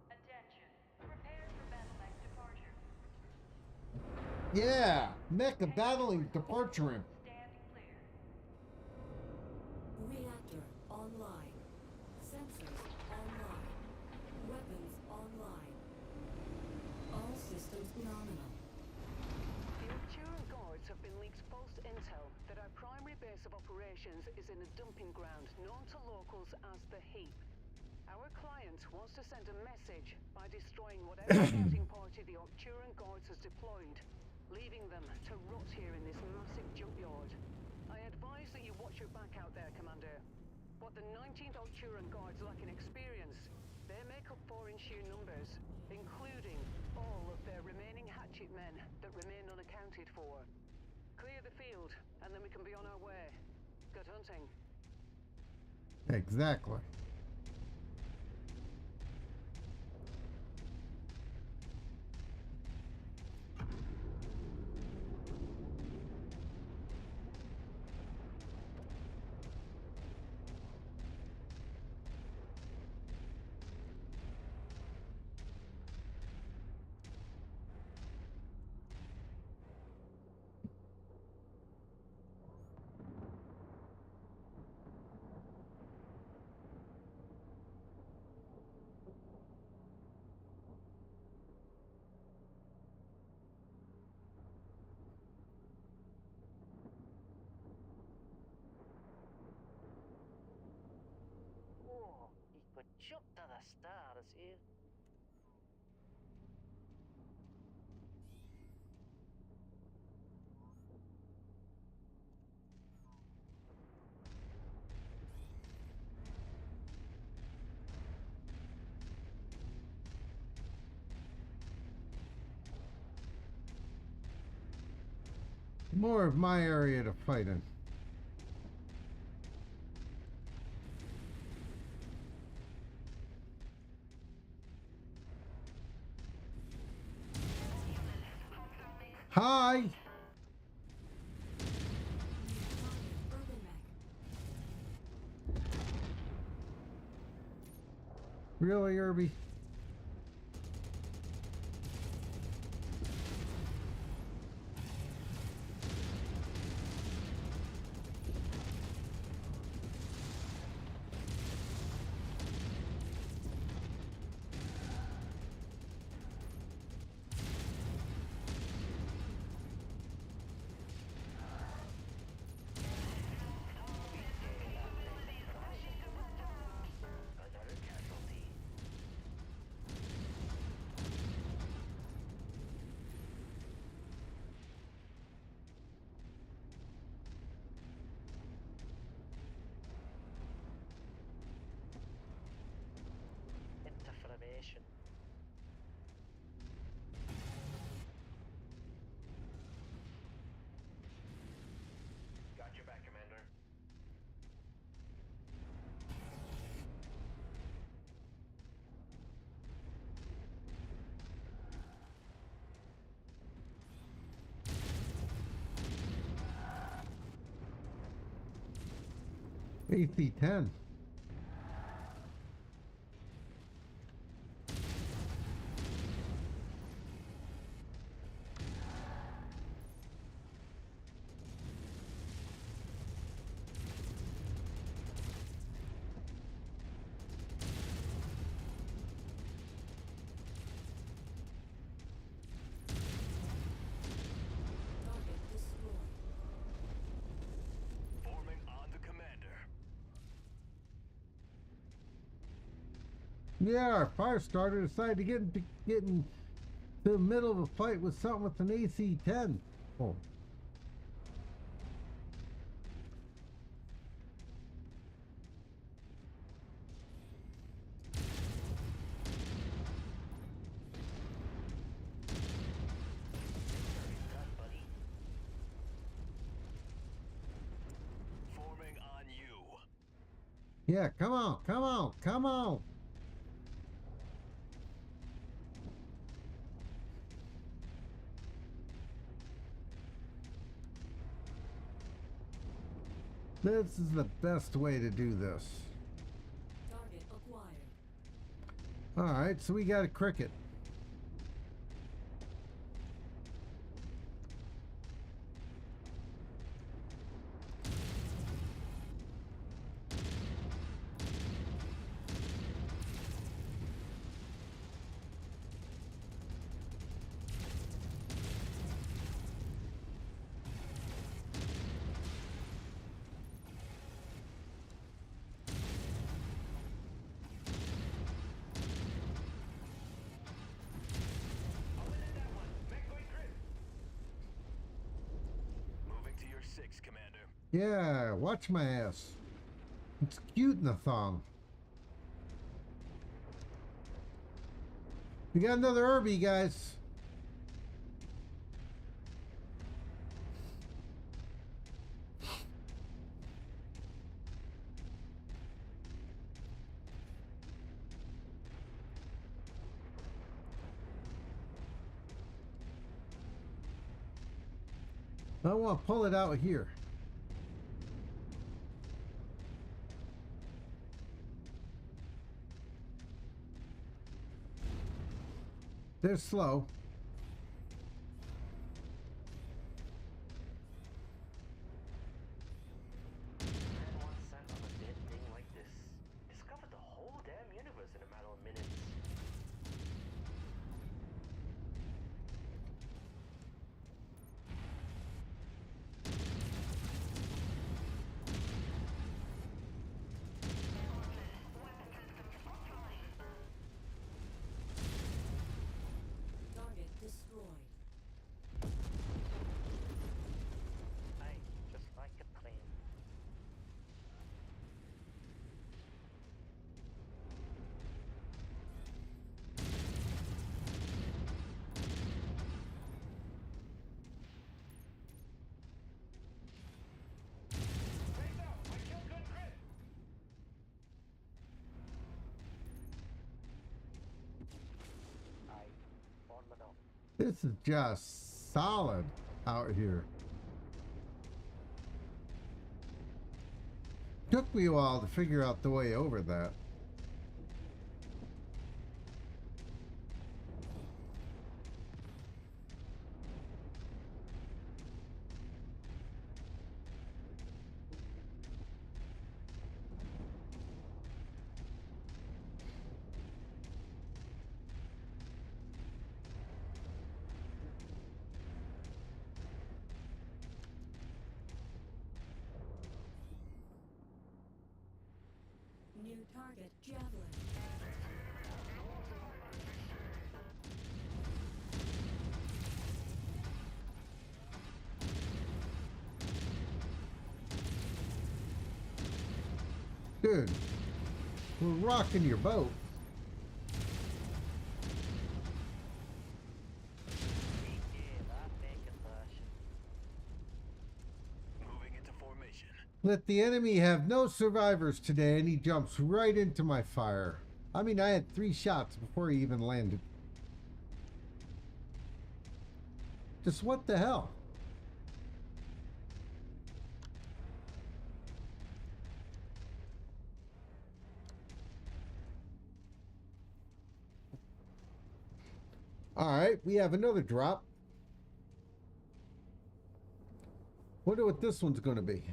Attention. Prepare for battle departure. Yeah, mecha battling departure him. Stand clear. Reactor online. Sensors online. Weapons online. All systems nominal. The Arcturan guards have been leaked false intel that our primary base of operations is in a dumping ground known to locals as the Heap. Our client wants to send a message by destroying whatever scouting party the Arcturan guards has deployed, leaving them to rot here in this massive junkyard. I advise that you watch your back out there, Commander. What the 19th Arcturan guards lack in experience, they make up for in sheer numbers, including all of their remaining hatchet men that remain unaccounted for. Clear the field, and then we can be on our way. Good hunting. Exactly. Whoa, he could jump to the stars here. More of my area to fight in. Hi. Urban mech. Really, Irby? Another casualty. Interflammation. Got your back, Commander. AC-10. Target destroyed. Forming on the commander. Yeah, our fire starter decided to get in the middle of a fight with something with an AC-10. Oh. Mercenaries done, buddy. Forming on you. Yeah, come on, come on, come on. This is the best way to do this. Target acquired. Alright, so we got a cricket. I'll win at that one. Mech going crit. Moving to your 6, Commander. Yeah, watch my ass. It's cute in the thong. We got another Irby, guys. I want to pull it out here. They're slow. Man once sent on a dead thing like this. Discovered the whole damn universe in a matter of minutes. Target destroyed. Aye, just like a plane. Face out! My kill gun crit! Aye, on the knob. This is just solid out here. Took me a while to figure out the way over that. New target, Javelin. Dude, we're rocking your boat. Moving into formation. Let the enemy have no survivors today, and he jumps right into my fire. I mean, I had 3 shots before he even landed. Just what the hell? All right, we have another drop. Wonder what this one's going to be.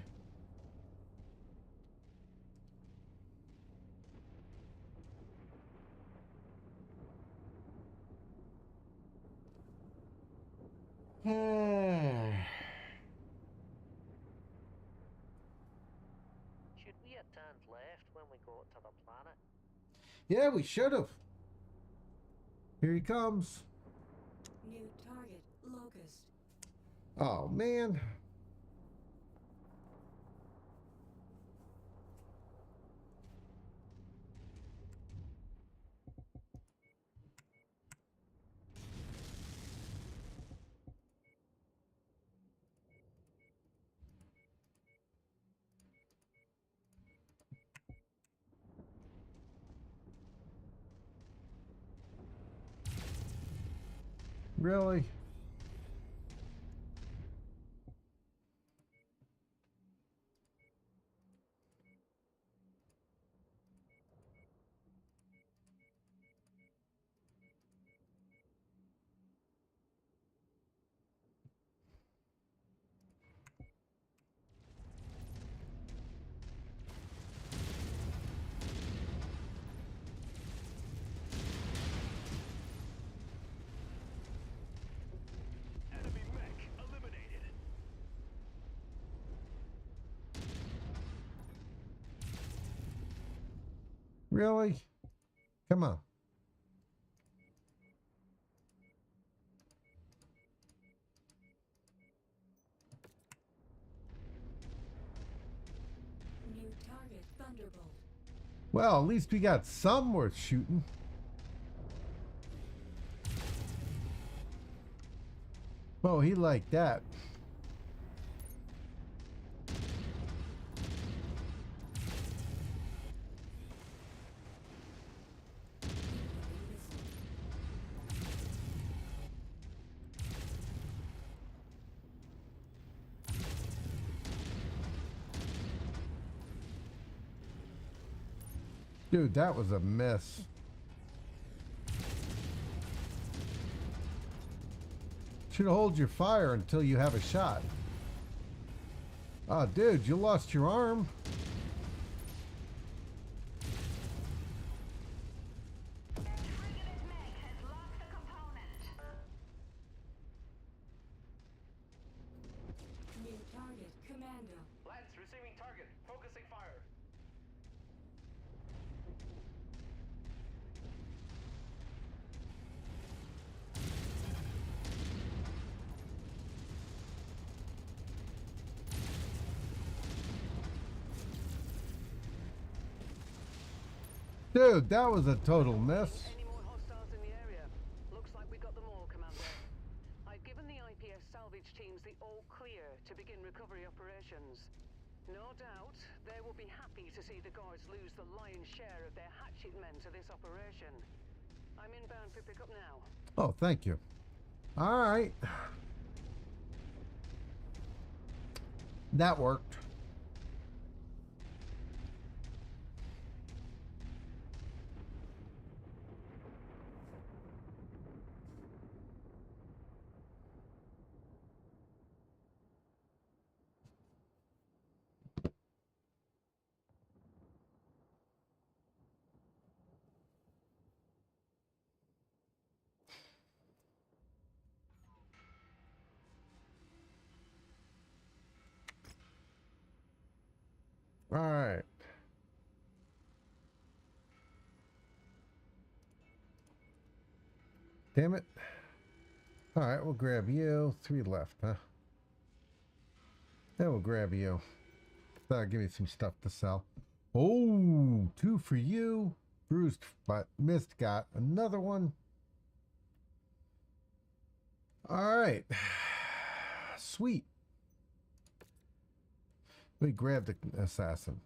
Should we have turned left when we got to the planet? Yeah, we should have. Here he comes. New target, Locust. Oh, man. Really? Enemy mech eliminated. Really? Come on. New target, Thunderbolt. Well, at least we got some worth shooting. Oh, he liked that. Dude, that was a miss. Should hold your fire until you have a shot. Oh, dude, you lost your arm. New target, Commando. Lance, receiving target. Focusing fire. Dude, that was a total miss. Any more hostiles in the area? Looks like we got them all, Commander. I've given the IPS salvage teams the all clear to begin recovery operations. No doubt, they will be happy to see the guards lose the lion's share of their hatchet men to this operation. I'm inbound for pickup now. Oh, thank you. All right. That worked. All right. Damn it. All right, we'll grab you. 3 left, huh? Then we'll grab you. That'll give me some stuff to sell. Oh, 2 for you. Bruised but missed got another one. All right. Sweet. We grab the assassin.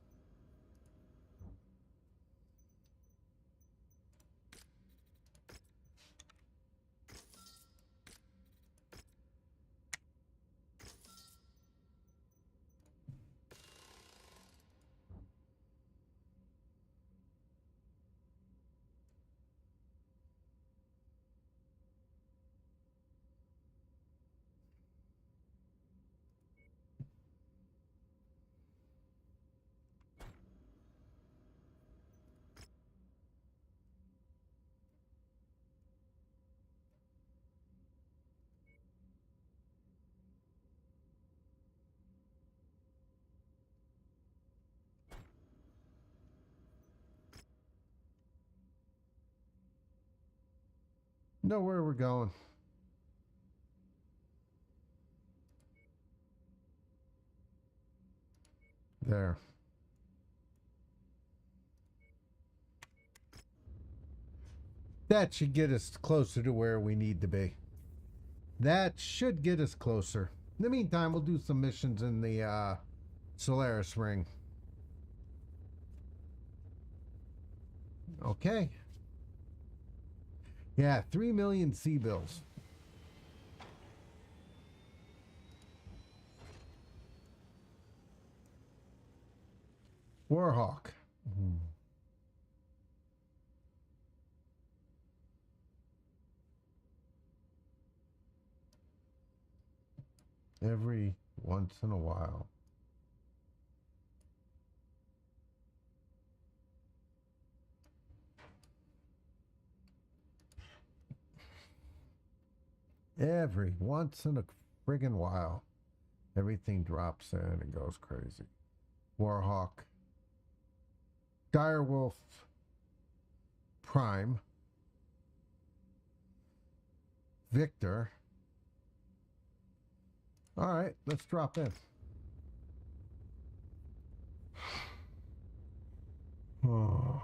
Know where we're going. There. That should get us closer to where we need to be. That should get us closer. In the meantime, we'll do some missions in the Solaris ring. Okay. Yeah, 3 million sea bills. Warhawk. Every once in a while. Every once in a friggin' while. Everything drops in and goes crazy. Warhawk. Direwolf. Prime. Victor. All right, let's drop in. Oh.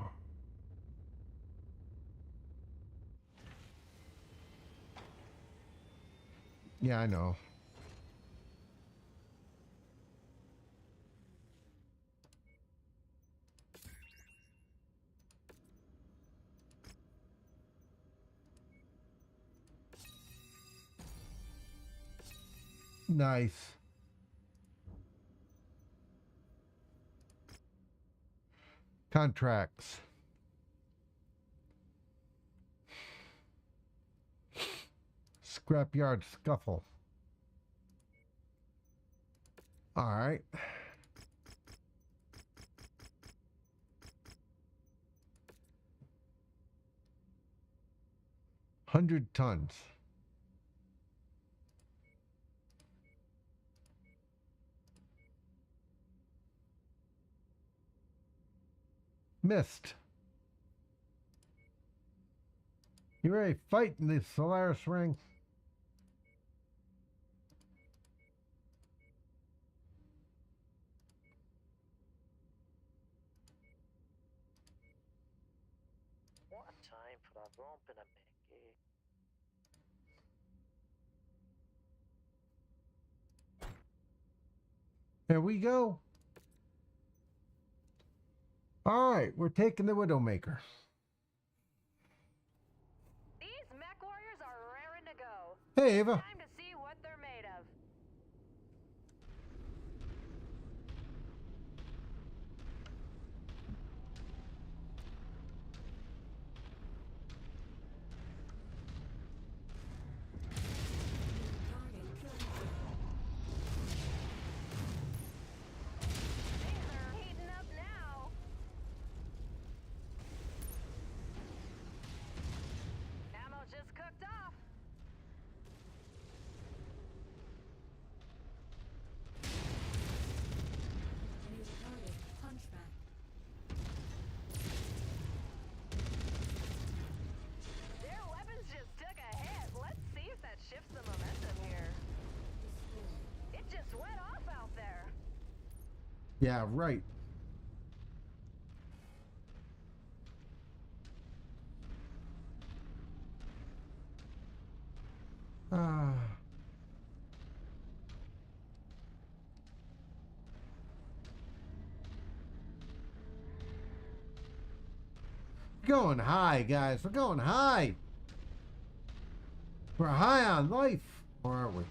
Yeah, I know. Nice. Contracts. Scrapyard scuffle. All right. $100 tons. Missed. You ready to fight in the Solaris ring? What a time for a romp in a mech, eh? Here we go. All right, we're taking the Widowmaker. These Mechwarriors are raring to go. Hey, Ava. Time to see what they're made of. Yeah, right. Ah. Going high, guys. We're going high. We're high on life. Or are we?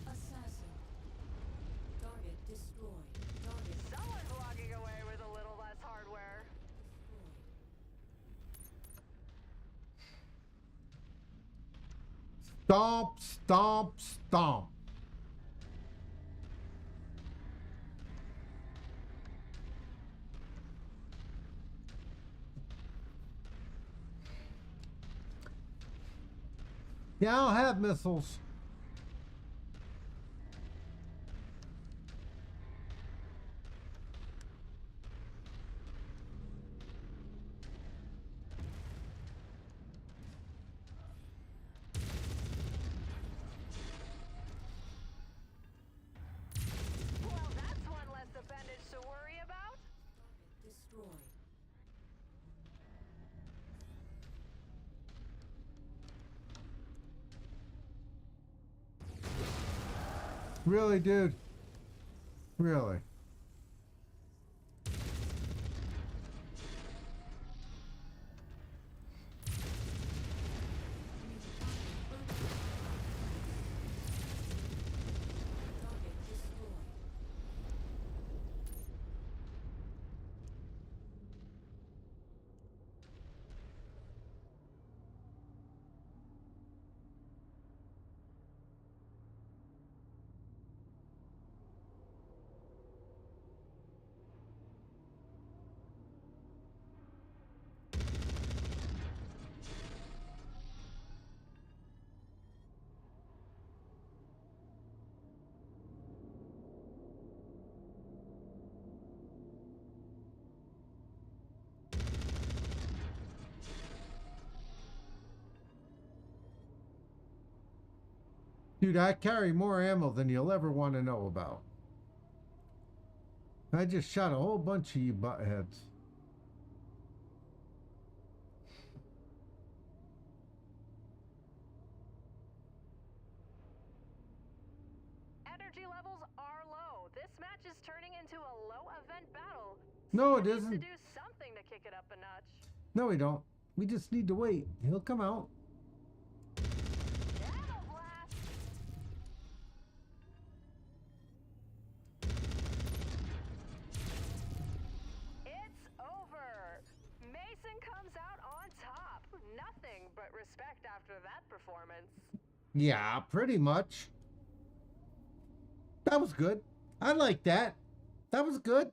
Assassin. Target destroyed. Target Someone's walking away with a little less hardware. destroyed. Stomp, stomp, stomp. Yeah, I'll have missiles. Well, that's one less appendage to worry about. Target destroyed. Really, dude? Really? Target destroyed. Dude, I carry more ammo than you'll ever want to know about. I just shot a whole bunch of you buttheads. Energy levels are low. This match is turning into a low event battle. No, it Someone needs isn't. to do something to kick it up a notch. No, we don't. We just need to wait. He'll come out. Ammo blast! It's over. Mason comes out on top. Nothing but respect after that performance. Yeah, pretty much. That was good. I like that. That was good.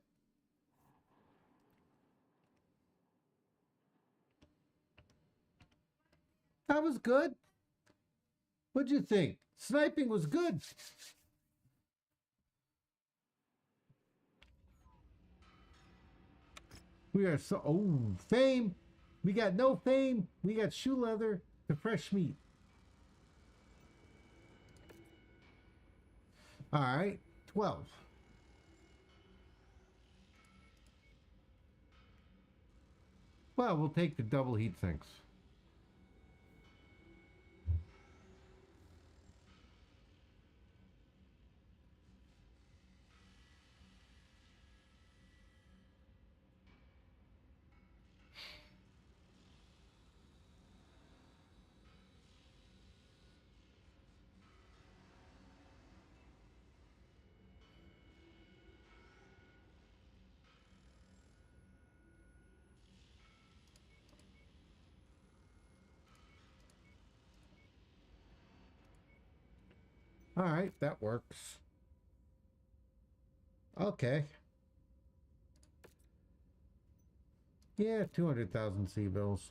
That was good. What'd you think? Sniping was good. We are so... Oh, fame. We got no fame. We got shoe leather, the fresh meat. All right, 12. Well, we'll take the double heat sinks. All right, that works. Okay. Yeah, 200,000 C-bills.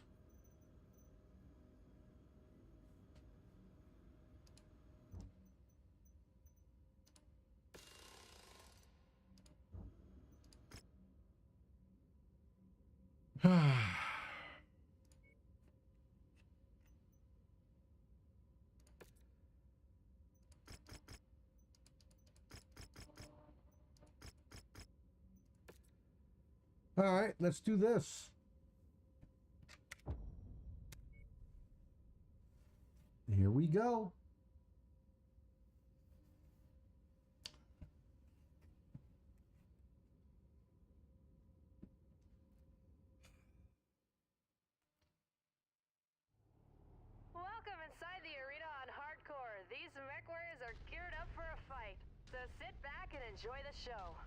All right, let's do this. Here we go. Welcome inside the arena on Hardcore. These Mechwarriors are geared up for a fight. So sit back and enjoy the show.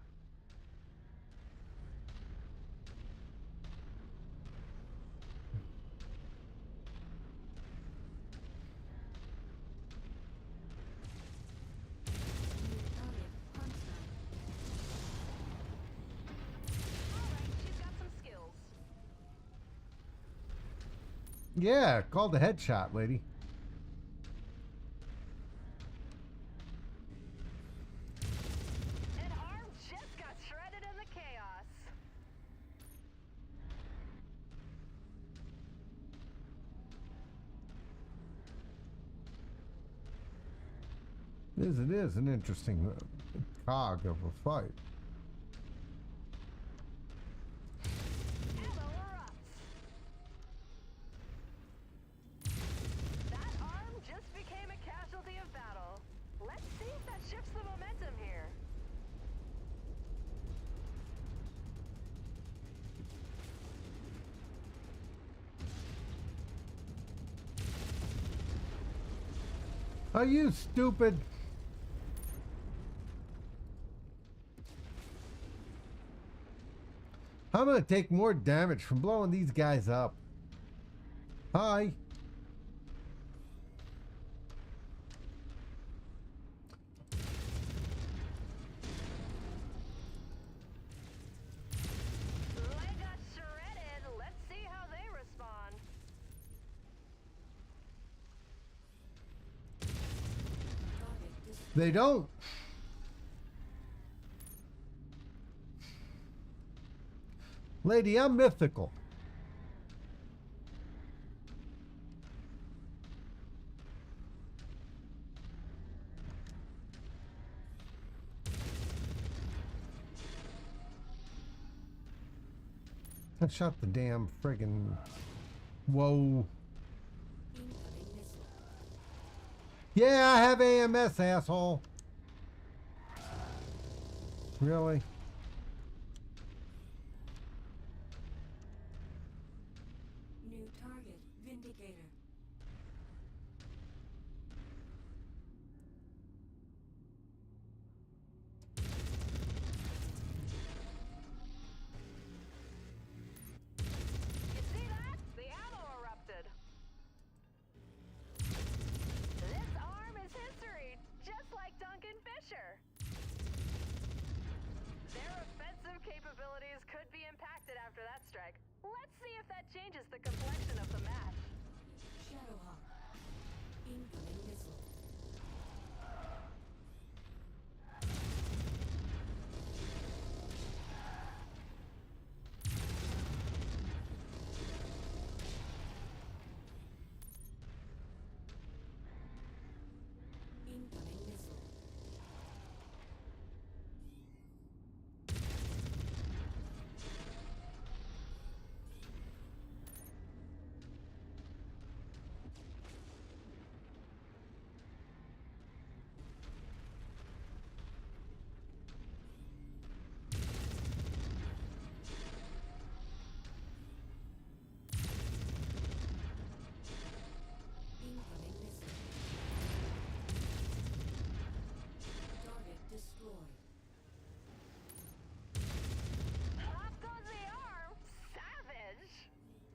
Alright, she's got some skills. Yeah, called the headshot, lady. An arm just got shredded in the chaos. It is an interesting cog of a fight. Ammo erupts. That arm just became a casualty of battle. Let's see if that shifts the momentum here. Are you stupid? I'm gonna take more damage from blowing these guys up. Hi. Leg got shredded. Let's see how they respond. They don't. Lady, I'm mythical. I shot the damn friggin'. Whoa. Incoming missile. Yeah, I have AMS, asshole. Really? New target. Vindicator. You see that? The ammo erupted. This arm is history, just like Duncan Fisher. Their offensive capabilities could be impacted after that strike. Let's see if that changes the complexion of the match. Shadowhawk. Incoming missile. Incoming missile. Incoming missile. Target destroyed. Off goes the arm. Savage.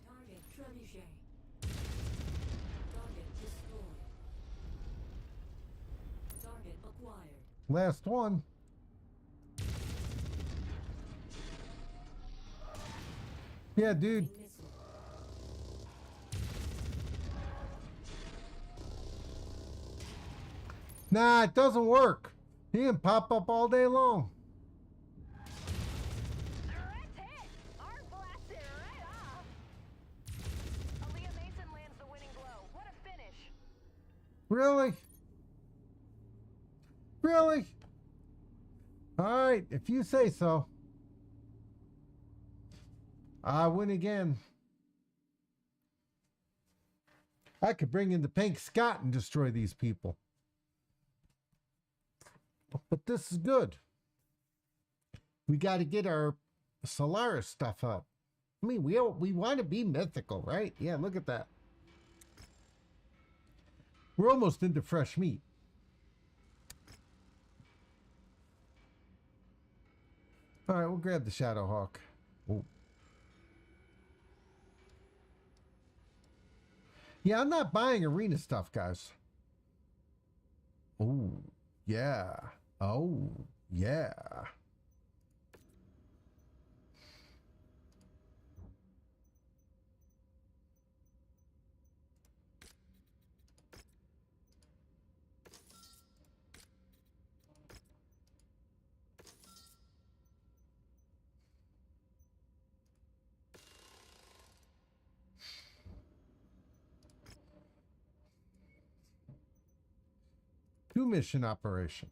Target trebuchet. Target destroyed. Target acquired. Last one. Yeah, dude. Incoming missile. Nah, it doesn't work. He can pop up all day long. Direct hit. Arm blasted right off. Aaliyah Mason lands the winning blow. What a finish. Really? Really? All right, if you say so. I win again. I could bring in the Pink Scott and destroy these people. But this is good. We got to get our Solaris stuff up. I mean, we want to be mythical, right? Yeah, look at that. We're almost into fresh meat. All right, we'll grab the Shadowhawk. Oh. Yeah, I'm not buying arena stuff, guys. Oh, yeah. Oh, yeah. Two-mission operation.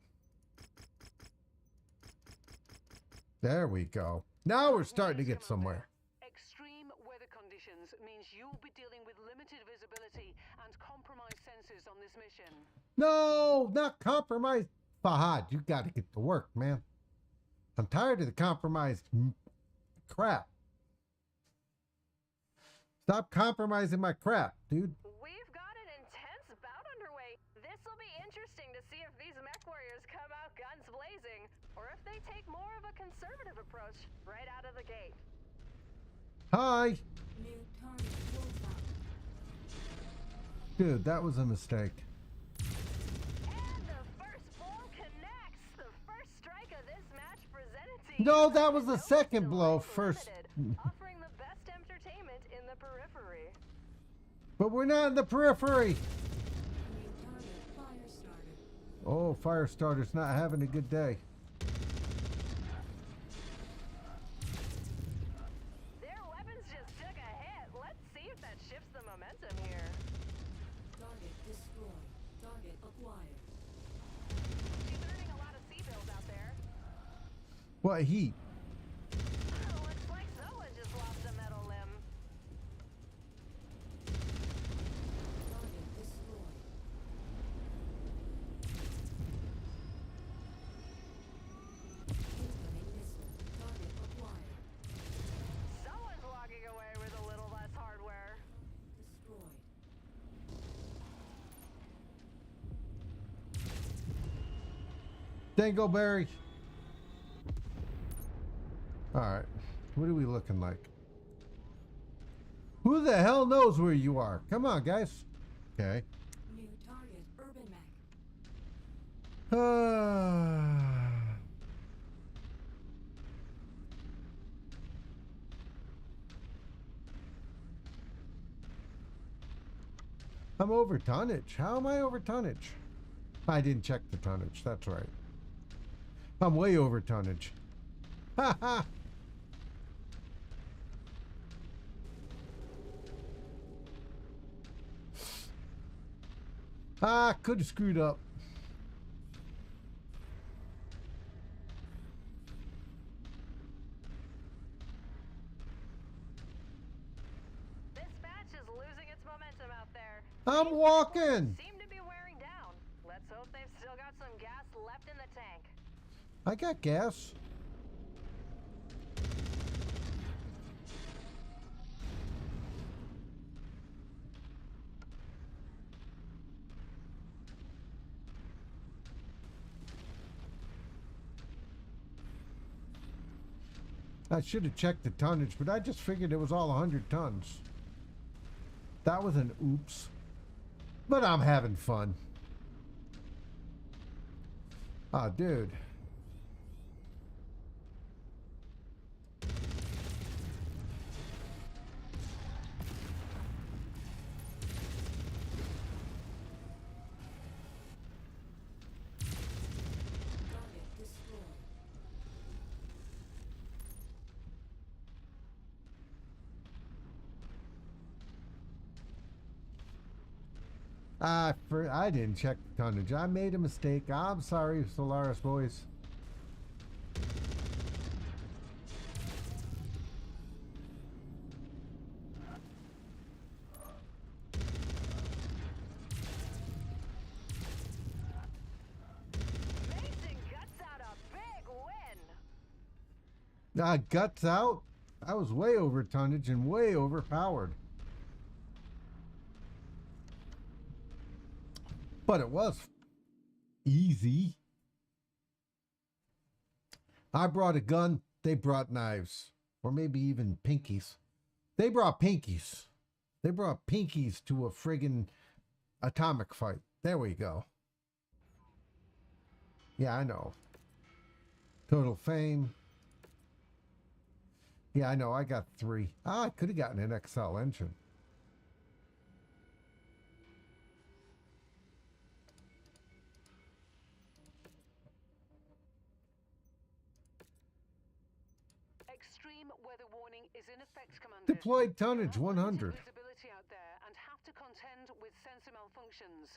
There we go. Now we're starting to get somewhere. Extreme weather conditions means you'll be dealing with limited visibility and compromised sensors on this mission. No, not compromised. Fahad, you got to get to work, man. I'm tired of the compromised crap. Stop compromising my crap, dude. We've got an intense bout underway. This will be interesting to see if these Mechwarriors come out guns blazing, or if they take more of a conservative approach right out of the gate. Hi. New target profile. Dude, that was a mistake. And the first blow connects. The first strike of this match presented to No, you that by was the No second Delay blow first. Limited, offering the best entertainment in the periphery. But we're not in the periphery. New target Firestarter. Oh, Firestarter's not having a good day. Their weapons just took a hit. Let's see if that shifts the momentum here. Target destroyed. Target acquired. She's earning a lot of C-bills out there. What heat? Looks like someone just lost a metal limb. Target destroyed. Incoming missile. Target acquired. Someone's walking away with a little less hardware. Destroyed. Dangleberry. All right. What are we looking like? Who the hell knows where you are? Come on, guys. Okay. New target Urban Mech. I'm over tonnage. How am I over tonnage? I didn't check the tonnage. That's right. I'm way over tonnage. Ha ha. Ah, could have screwed up. This match is losing its momentum out there. I'm These walking. seem to be wearing down. Let's hope they've still got some gas left in the tank. I got gas. I should have checked the tonnage, but I just figured it was all 100 tons. That was an oops. But I'm having fun. Ah, dude. Target destroyed. I didn't check the tonnage. I made a mistake. I'm sorry, Solaris boys. Guts out. I was way over tonnage and way overpowered. But it was easy. I brought a gun. They brought knives. Or maybe even pinkies. They brought pinkies. They brought pinkies to a friggin' atomic fight. There we go. Yeah, I know. Total fame. Yeah, I know. I got 3. I could have gotten an XL engine. Extreme weather warning is in effect, Commander. Deployed tonnage There are 100. limited visibility out there and have to contend with sensor malfunctions.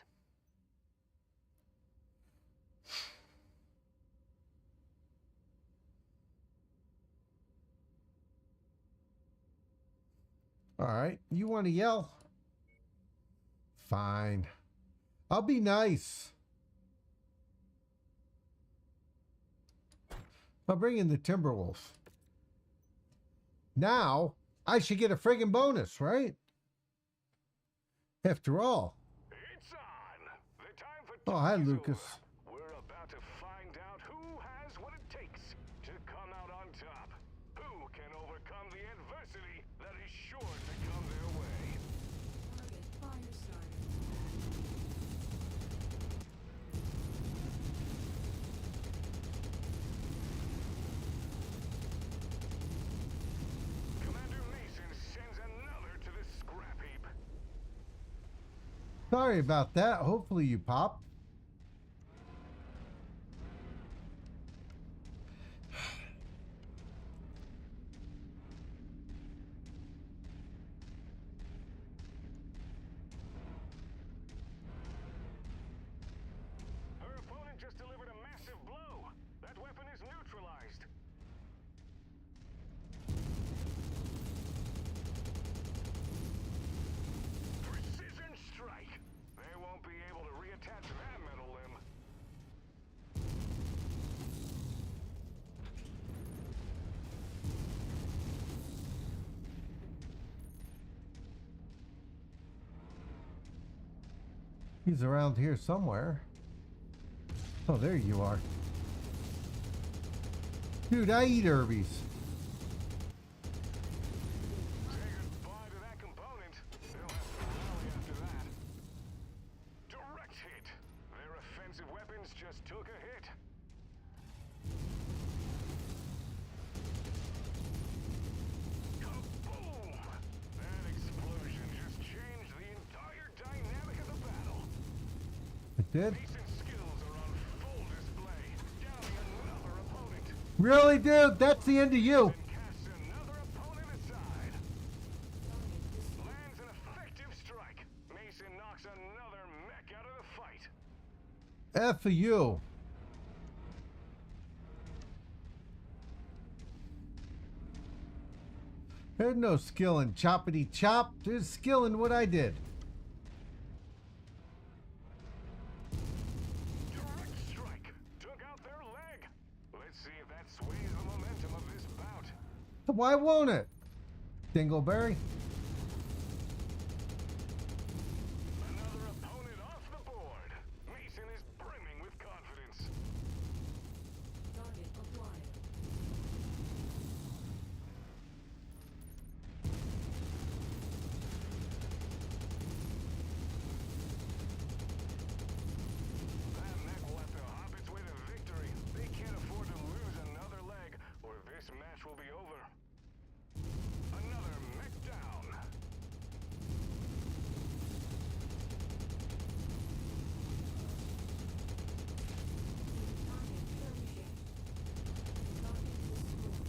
All right. You want to yell? Fine. I'll be nice. I'll bring in the Timberwolf. Now, I should get a friggin' bonus, right? After all. It's on! The time for Oh, hi, talk is Lucas. over. We're about to find out who has what it takes to come out on top. Who can overcome the adversity that is sure to come their way. Target fire starter. Commander Mason sends another to the scrap heap. Sorry about that. Hopefully you popped. Her opponent just delivered a massive blow. That weapon is neutralized. Precision strike. They won't be able to reattach that metal limb. He's around here somewhere. Oh, there you are. Dude, I eat Herbies. Say goodbye to that component. They'll have to rally after that. Direct hit. Their offensive weapons just took a hit. Kaboom! That explosion just changed the entire dynamic of the battle. It did? Mason's skills are on full display, downing another opponent. Really, dude? That's the end of you. And casts another opponent aside. Lands an effective strike. Mason knocks another mech out of the fight. F for you. There's no skill in choppity chop. There's skill in what I did. Direct strike. Took out their leg. Let's see if that sways the momentum of this bout. Why won't it? Dingleberry. Another opponent off the board. Mason is brimming with confidence. Target acquired. That mech will have to hop its way to victory. They can't afford to lose another leg, or this match will be over. Another mech down. Target Pershing. Target destroyed.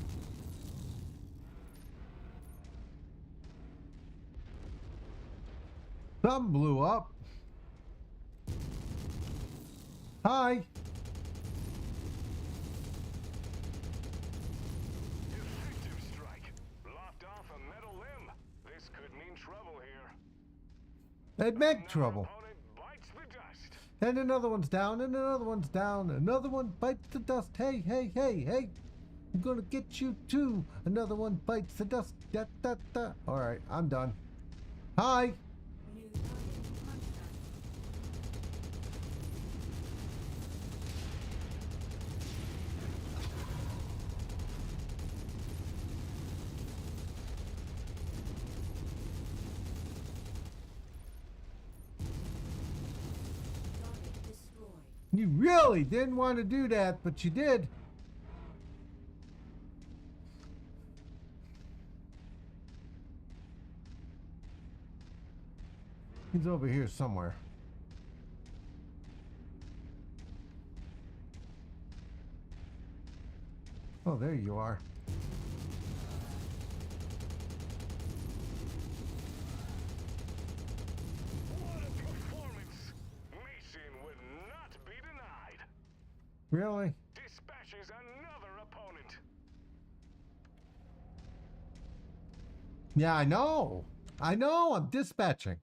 Something blew up. Hi. Effective strike. Lopped off a metal limb. This could mean trouble here. It meant Another trouble. opponent bites the dust. And another one's down, and another one's down. Another one bites the dust. Hey, hey, hey, hey. I'm gonna get you too. Another one bites the dust. Da, da, da. All right, I'm done. Hi. New target contact. Target destroyed. You really didn't want to do that, but you did. He's over here somewhere. Oh, there you are. What a performance! Mission would not be denied. Really? Dispatches another opponent. Yeah, I know. I know. I'm dispatching.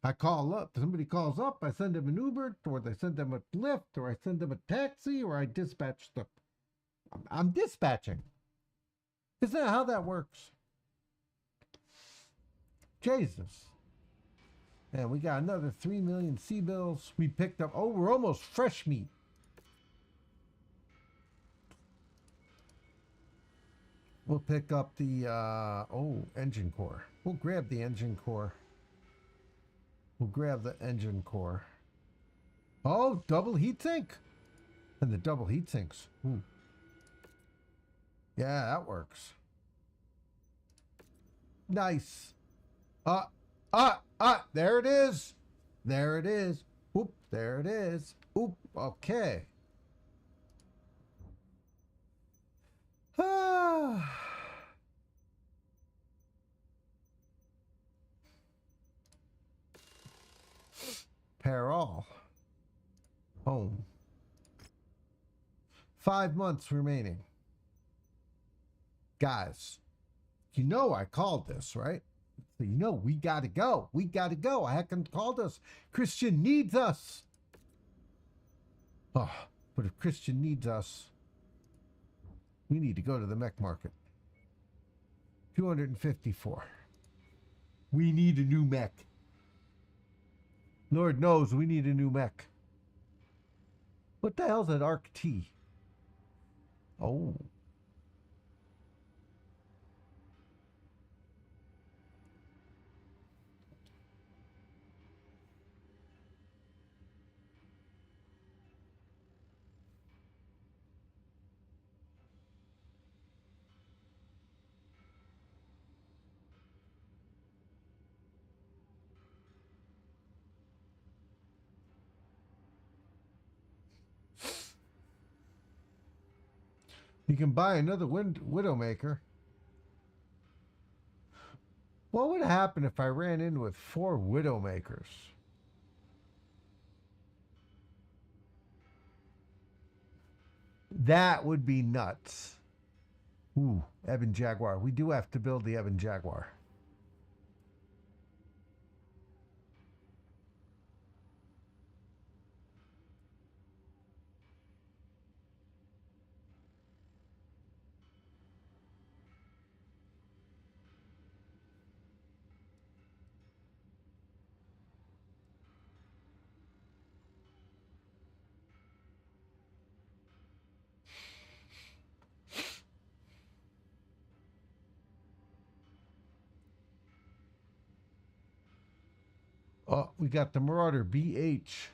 I call up. Somebody calls up. I send them an Uber, or they send them a Lyft, or I send them a taxi, or I dispatch them. I'm dispatching. Isn't that how that works? Jesus. And we got another 3 million sea bills. We picked up. Oh, we're almost fresh meat. We'll pick up the engine core. We'll grab the engine core. We'll grab the engine core. Oh, double heat sink. And the double heat sinks. Ooh. Yeah, that works. Nice. There it is. There it is. Oop, there it is. Oop, okay. Ah. Pair all. Home. 5 months remaining. Guys, you know I called this, right? So you know we gotta go. We gotta go. I haven't called us. Christian needs us. Oh, but if Christian needs us, we need to go to the mech market. 254. We need a new mech. Lord knows we need a new mech. What the hell's that Arc T? Oh. You can buy another Widowmaker. What would happen if I ran in with 4 Widowmakers? That would be nuts. Ooh, Ebon Jaguar. We do have to build the Ebon Jaguar. Oh, we got the Marauder BH.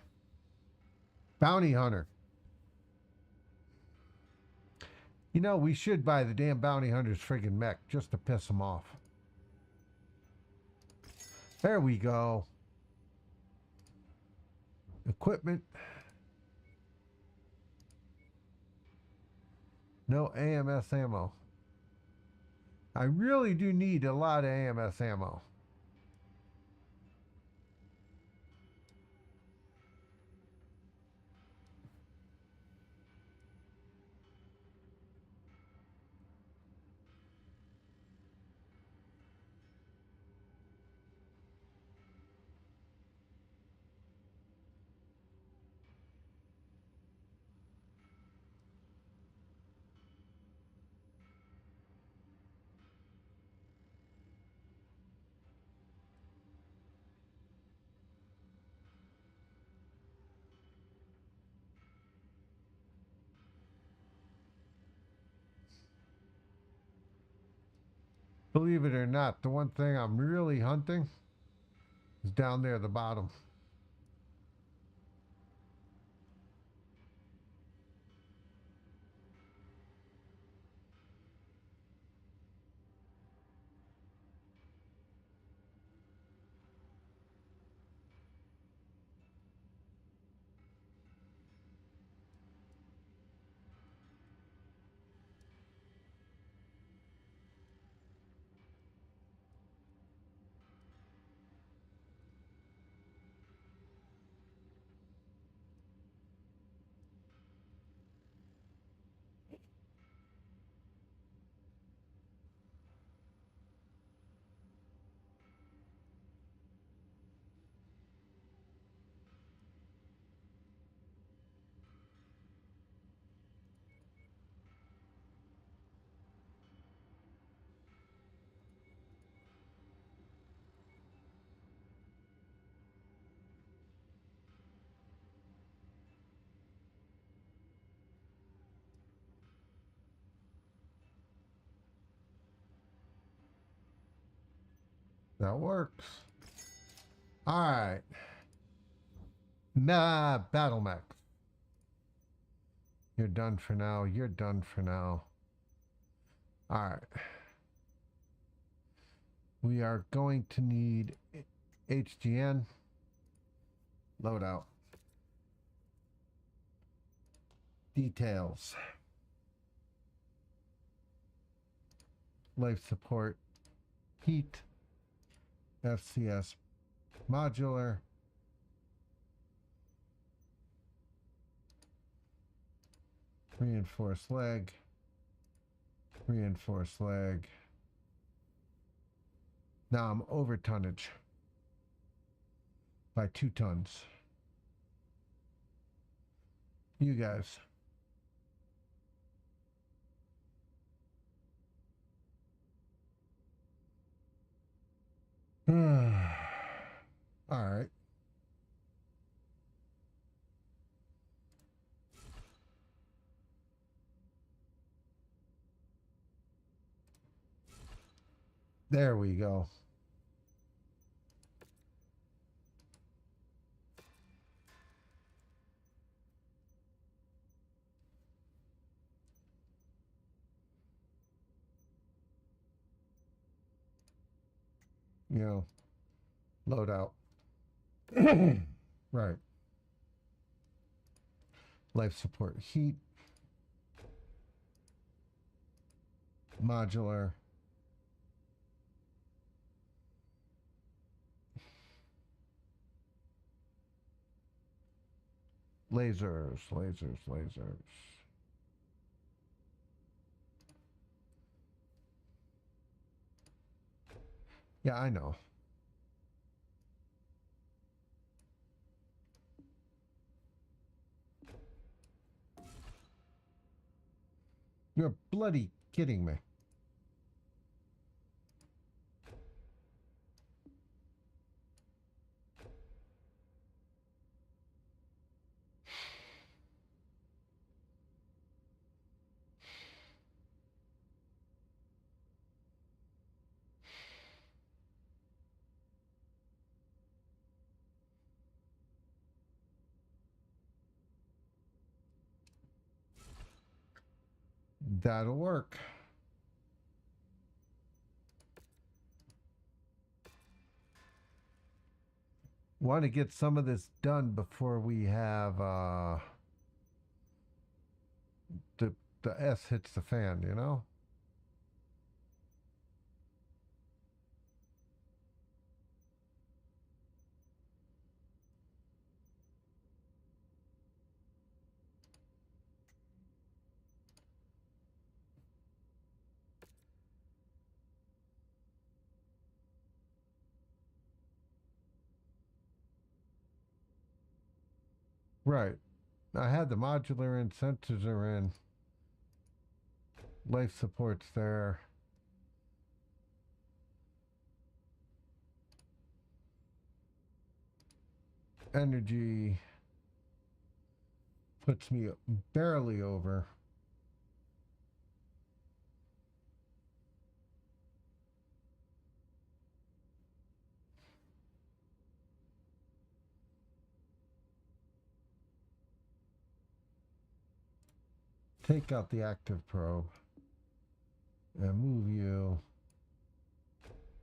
Bounty Hunter. You know, we should buy the damn Bounty Hunter's friggin' mech just to piss them off. There we go. Equipment. No AMS ammo. I really do need a lot of AMS ammo. Believe it or not, the one thing I'm really hunting is down there at the bottom. That works. All right. Battle mech. You're done for now. You're done for now. All right. We are going to need HGN. Loadout. Details. Life support. Heat. FCS modular. Reinforced leg. Reinforced leg. Now I'm over tonnage by 2 tons. You guys. All right. There we go. You know, load out. Right. Life support heat. Modular. Lasers, lasers, lasers. Yeah, I know. You're bloody kidding me. That'll work. Want to get some of this done before we have the S hits the fan, you know? Right. I had the modular in, sensors are in. Life support's there. Energy puts me barely over. take out the active probe and move you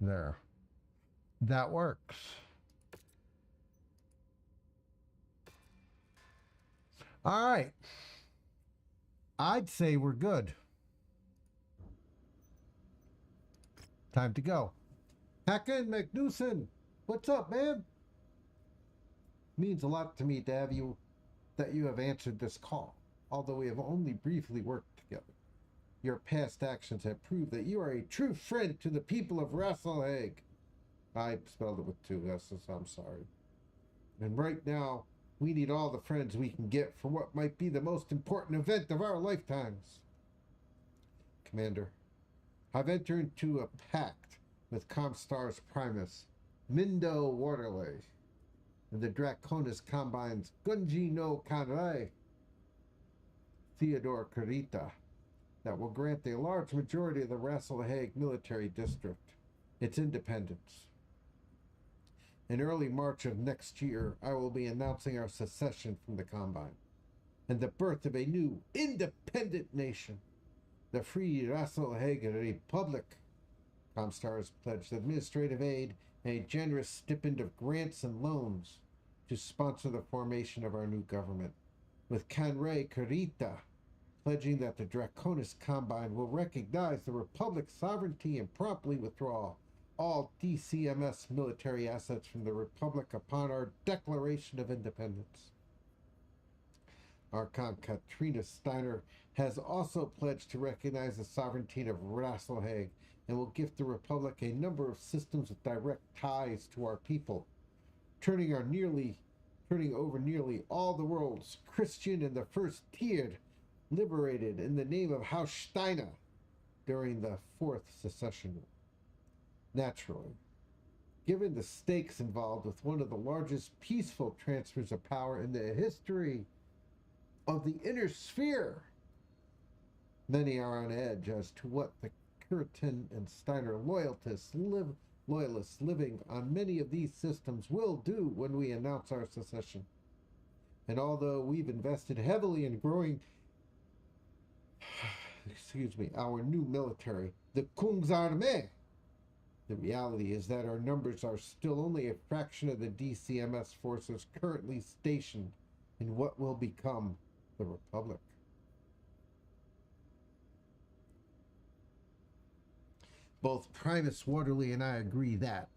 there. That works. All right. I'd say we're good. Time to go. Hacken McNewson, what's up, man? Means a lot to me to have you, that you have answered this call, although we have only briefly worked together. Your past actions have proved that you are a true friend to the people of Rassalhague. I spelled it with two S's, I'm sorry. And right now, we need all the friends we can get for what might be the most important event of our lifetimes. Commander, I've entered into a pact with Comstar's Primus, Mechwarrior, and the Draconis Combines Gunji no Kanrei, Theodore Kurita, that will grant a large majority of the Rassalhague military district its independence. In early March of next year, I will be announcing our secession from the Combine and the birth of a new independent nation, the Free Rassalhague Republic. Comstar has pledged administrative aid and a generous stipend of grants and loans to sponsor the formation of our new government, with Kanrei Kurita pledging that the Draconis Combine will recognize the Republic's sovereignty and promptly withdraw all DCMS military assets from the Republic upon our Declaration of Independence. Archon Katrina Steiner has also pledged to recognize the sovereignty of Rassalhague and will gift the Republic a number of systems with direct ties to our people, turning over nearly all the world's Christian and the first tiered liberated in the name of House Steiner during the Fourth Secession War. Naturally, given the stakes involved with one of the largest peaceful transfers of power in the history of the inner sphere, many are on edge as to what the Curtin and Steiner loyalists living on many of these systems will do when we announce our secession. And although we've invested heavily in growing our new military, the Kungsarmee, the reality is that our numbers are still only a fraction of the DCMS forces currently stationed in what will become the Republic. Both Primus Waterley and I agree that,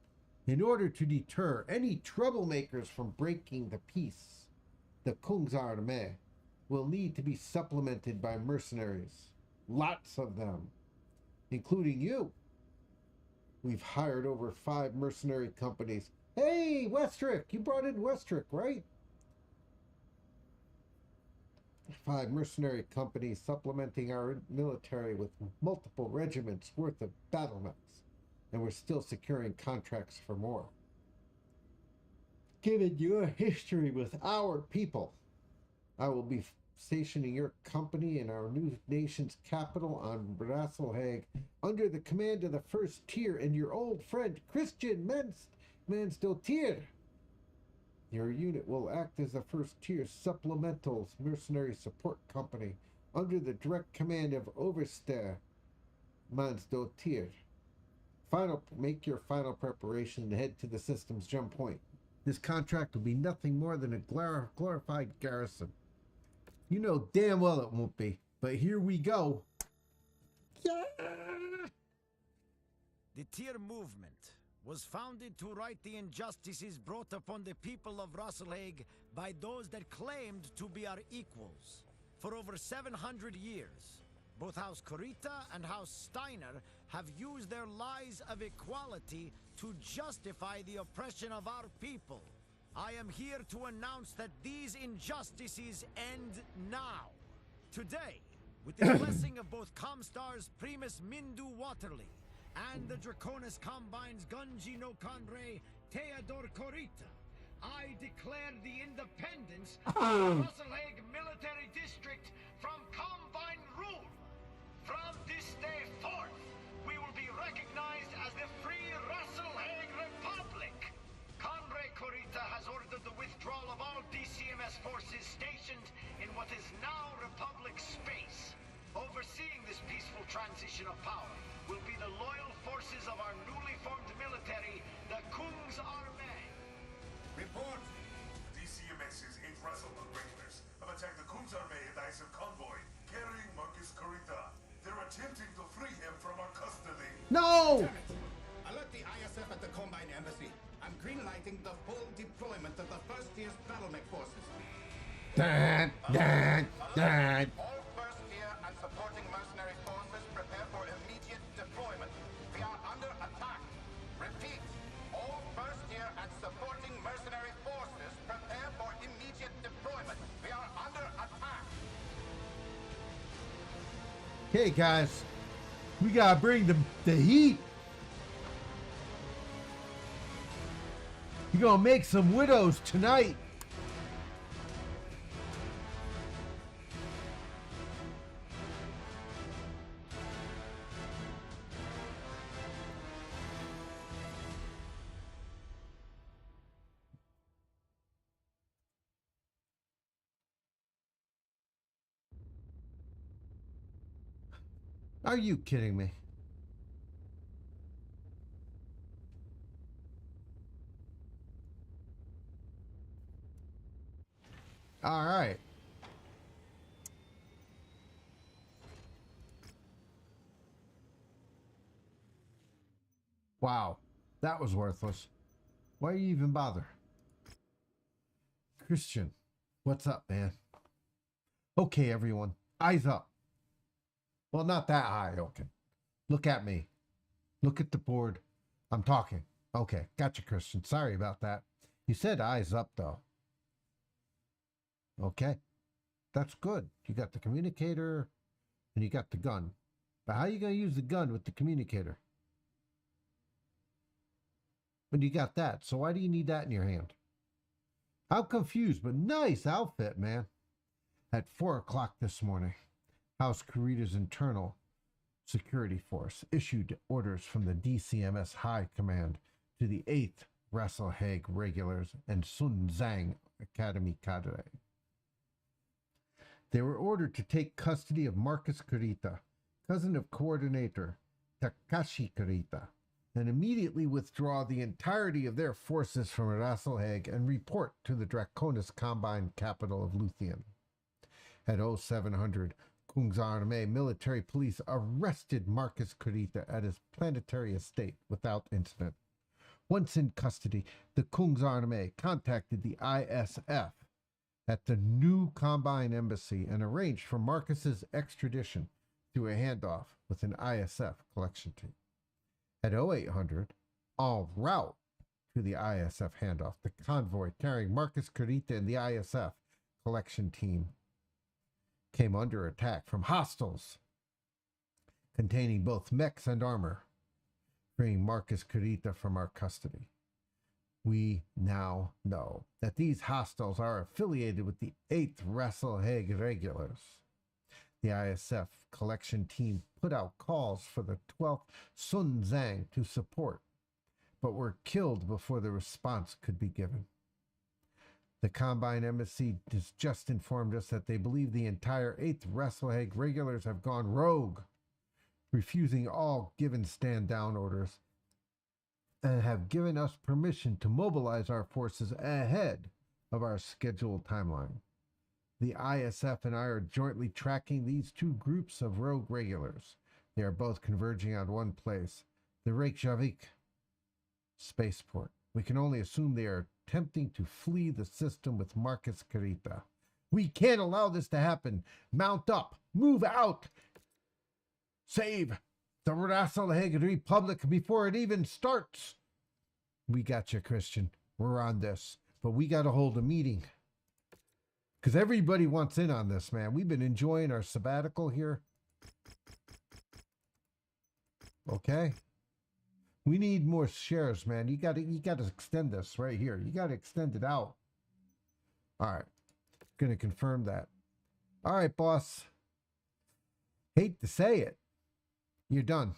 in order to deter any troublemakers from breaking the peace, the Kungsarmee will need to be supplemented by mercenaries. Lots of them, including you. We've hired over 5 mercenary companies. Hey, Westrick, you brought in Westrick, right? 5 mercenary companies supplementing our military with multiple regiments worth of battlements, and we're still securing contracts for more. Given your history with our people, I will be stationing your company in our new nation's capital on Rassalhague under the command of the first tier and your old friend Christian Mansdottir. Your unit will act as a first tier supplemental mercenary support company under the direct command of Oversteer Mansdottir. Make your final preparation and head to the system's jump point. This contract will be nothing more than a glorified garrison. You know damn well it won't be, but here we go. Yeah! The Tier movement was founded to right the injustices brought upon the people of Rassalhague by those that claimed to be our equals. For over 700 years, both House Kurita and House Steiner have used their lies of equality to justify the oppression of our people. I am here to announce that these injustices end now. Today, with the blessing of both Comstar's Primus Mindu Waterley and the Draconis Combine's Gunji no Kanrei Theodore Kurita, I declare the independence of the Rassalhague Military District from Combine rule. From this day forth, we will be recognized as the Free Rassalhague Republic. Kanrei Kurita has ordered the withdrawal of all DCMS forces stationed in what is now Republic space. position of power will be the loyal forces of our newly formed military, the Kung's Armée. Report! The DCMS's 8 Rassalhague regulars have attacked the Kung's Armée and ISF convoy, carrying Marcus Carita. They're attempting to free him from our custody. No! Damn it! Alert the ISF at the Combine Embassy. I'm greenlighting the full deployment of the first tier's battle mech forces. Dad. All first tier and supporting mercenary forces prepare for immediate deployment. We are under attack. Repeat. All first tier and supporting mercenary forces prepare for immediate deployment. We are under attack. Okay, guys. We gotta bring the heat. You're gonna make some widows tonight. Are you kidding me? All right. Wow, that was worthless. Why you even bother? Christian, what's up, man? Okay, everyone, eyes up. Well, not that high, okay. Look at me. Look at the board. I'm talking. Okay, gotcha, Christian. Sorry about that. You said eyes up, though. Okay, that's good. You got the communicator and you got the gun. But how are you going to use the gun with the communicator? But you got that, so why do you need that in your hand? I'm confused, but nice outfit, man. At 4 o'clock this morning, House Carita's internal security force issued orders from the DCMS High Command to the 8th Rassalhague regulars and Sun Zhang Academy cadre. They were ordered to take custody of Marcus Carita, cousin of coordinator Takashi Carita, and immediately withdraw the entirety of their forces from Rassalhague and report to the Draconis Combine capital of Luthien. At 0700, Kung's Armée military police arrested Marcus Carita at his planetary estate without incident. Once in custody, the Kung's Armée contacted the ISF at the new Combine Embassy and arranged for Marcus's extradition through a handoff with an ISF collection team. At 0800, en route to the ISF handoff, the convoy carrying Marcus Carita and the ISF collection team came under attack from hostiles containing both mechs and armor, freeing Marcus Carita from our custody. We now know that these hostiles are affiliated with the 8th Rassalhague regulars. The ISF collection team put out calls for the 12th Sun Zhang to support, but were killed before the response could be given. The Combine Embassy has just informed us that they believe the entire 8th Rassalhague regulars have gone rogue, refusing all given stand-down orders, and have given us permission to mobilize our forces ahead of our scheduled timeline. The ISF and I are jointly tracking these two groups of rogue regulars. They are both converging on one place, the Reykjavik spaceport. We can only assume they are attempting to flee the system with Marcus Carita. We can't allow this to happen. Mount up. Move out. Save the Rassalhague Republic before it even starts. We got you, Christian. We're on this. But we got to hold a meeting. Because everybody wants in on this, man. We've been enjoying our sabbatical here. Okay. We need more shares, man. You got to extend this right here. You got to extend it out. All right. Going to confirm that. All right, boss. Hate to say it. You're done.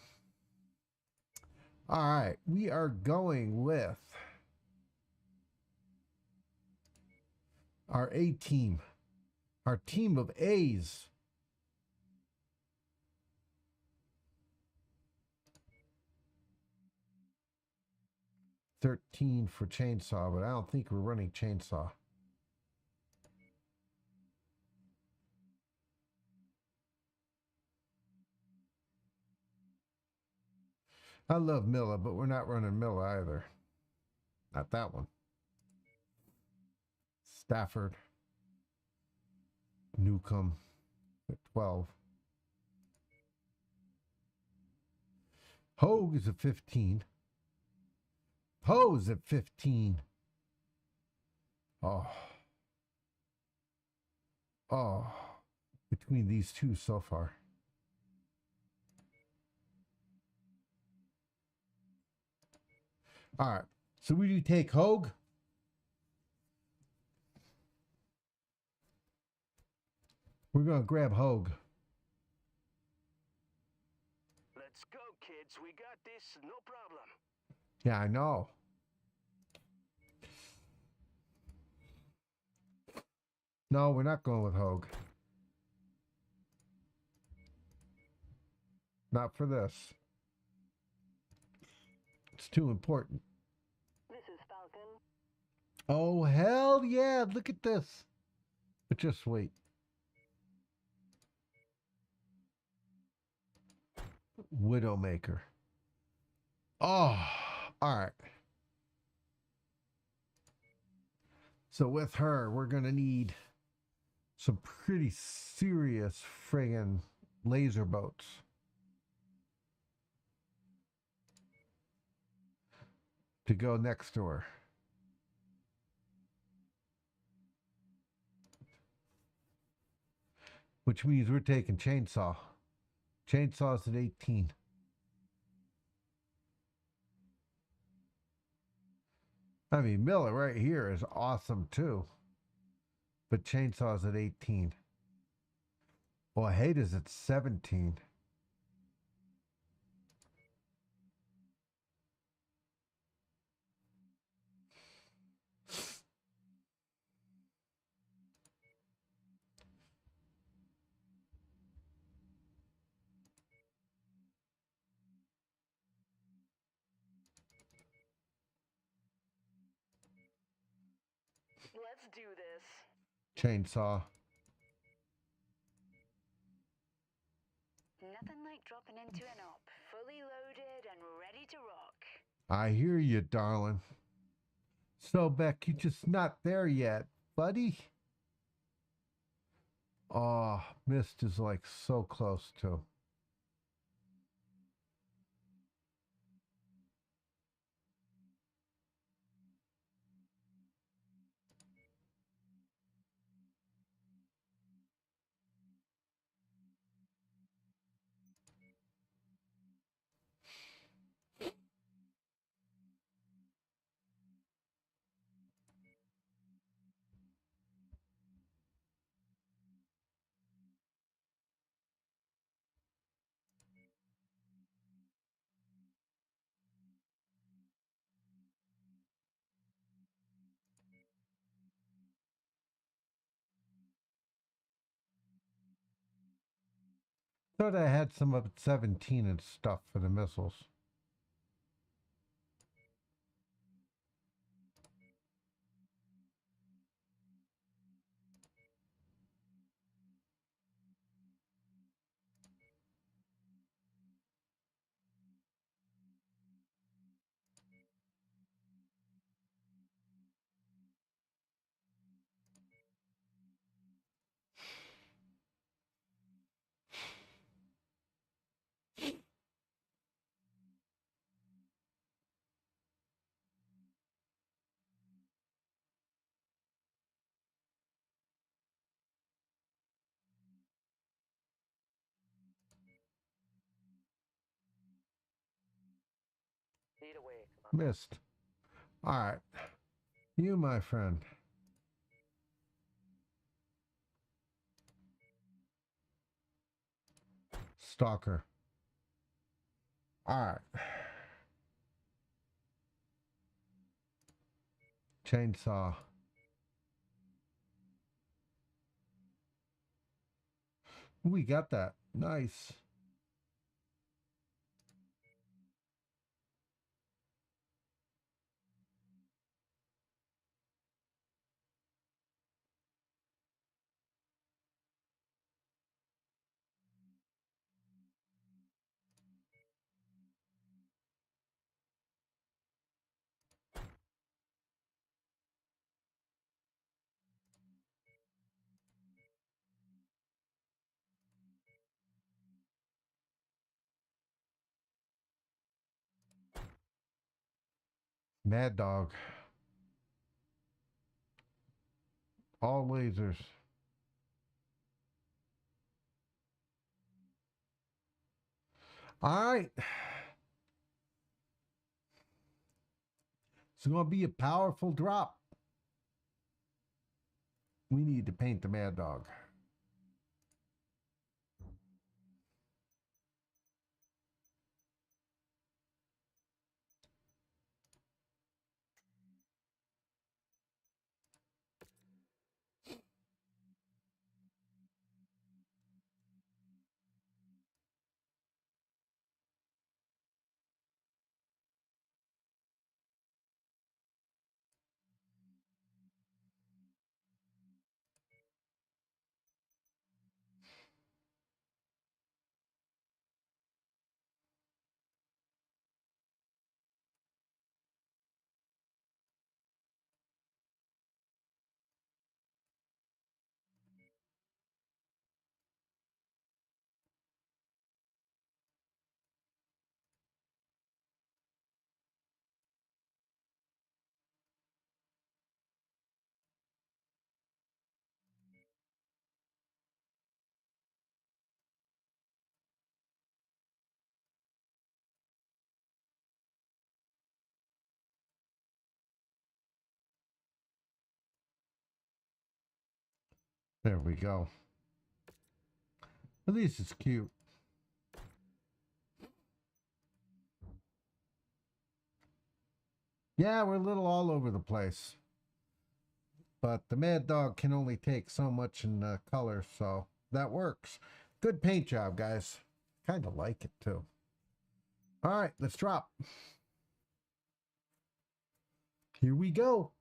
All right. We are going with our A team. Our team of A's. 13 for chainsaw, but I don't think we're running chainsaw. I love Milla, but we're not running Milla either. Not that one. Stafford. Newcomb at 12. Hogue is at 15. Poe's at 15. Oh. Oh. Between these two so far. All right. So we do take Hogue. We're going to grab Hogue. Let's go, kids. We got this. No problem. Yeah, I know. No, we're not going with Hogue. Not for this. It's too important. This is Falcon. Oh, hell yeah. Look at this. But just wait. Widowmaker. Oh, all right. So with her, we're going to need some pretty serious friggin' laser boats. To go next to her. Which means we're taking chainsaw. Chainsaw's at 18. I mean, Miller right here is awesome too. But chainsaw's at 18. Well, Hada's at 17. Let's do this. Chainsaw. Nothing like dropping into an op, fully loaded and ready to rock. I hear you, darling. So, Beck, you're just not there yet, buddy. Oh, Mist is like so close too. Thought I had some of 17 and stuff for the missiles. Lead away, come on. Missed. All right. You, my friend. Stalker. All right. Chainsaw. We got that. Nice. Mad Dog. All lasers. All right. It's going to be a powerful drop. We need to paint the Mad Dog. There we go. At least it's cute. Yeah, we're a little all over the place. But the Mad Dog can only take so much in color, so that works. Good paint job, guys. Kind of like it, too. All right, let's drop. Here we go.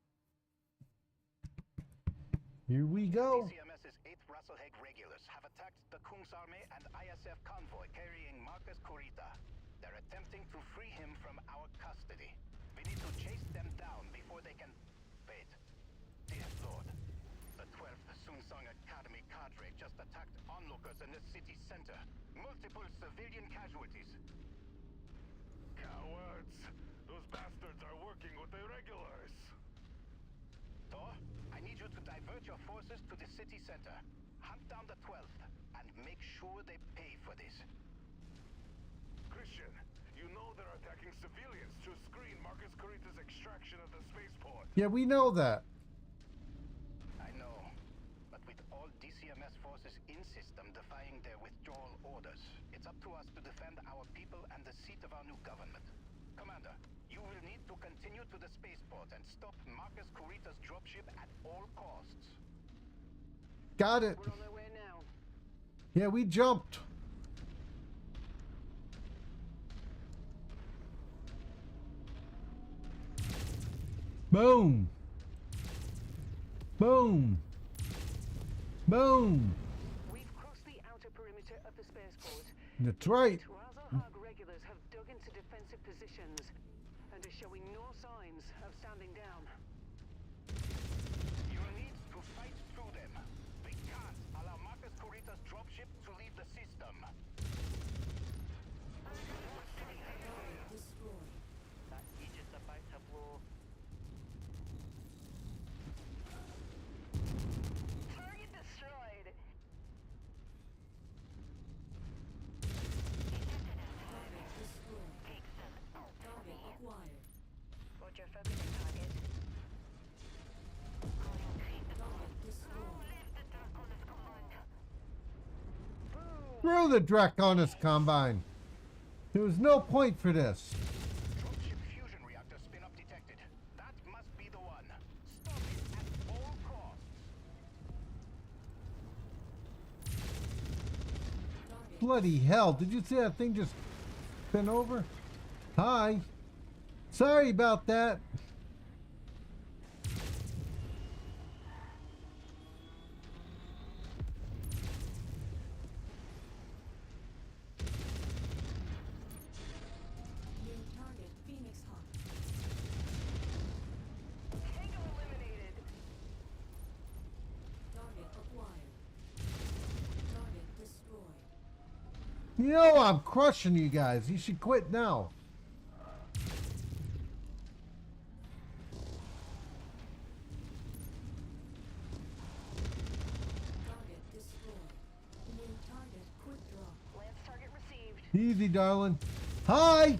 Here we go. DCMS's 8th Rassalhague regulars have attacked the Kung's army and ISF convoy carrying Marcus Kurita. They're attempting to free him from our custody. We need to chase them down before they can... Wait. Dear Lord. The 12th Sunsong Academy cadre just attacked onlookers in the city center. Multiple civilian casualties. Cowards! Those bastards are working with the regulars! Thor, I need you to divert your forces to the city center. Hunt down the 12th and make sure they pay for this. Christian, you know they're attacking civilians to screen Marcus Kurita's extraction at the spaceport. Yeah, we know that. I know, but with all DCMS forces in system defying their withdrawal orders, it's up to us to defend our people and the seat of our new government. Commander, you will need to continue to the spaceport and stop Marcus Kurita's dropship at all costs. Got it. We're on our way now. Yeah, we jumped. Boom. Boom. Boom. We've crossed the outer perimeter of the spaceport. That's right. Rassalhague regulars have dug into defensive positions and are showing no signs of standing down. You need to fight through them. We can't allow Marcus Kurita's dropship to leave the system. Destroyed. Target destroyed. Target destroyed. Target acquired. Roger, focusing target. Target destroyed. Through the Draconis Combine. There was no point for this. Dropship fusion reactor spin-up detected. That must be the one. Stop it at all costs. Bloody hell. Did you see that thing just spin over? Hi. Sorry about that. New target Phoenix Hawk. Tango eliminated. Target acquired. Target destroyed. You know I'm crushing you guys. You should quit now. Easy, darling. Hi!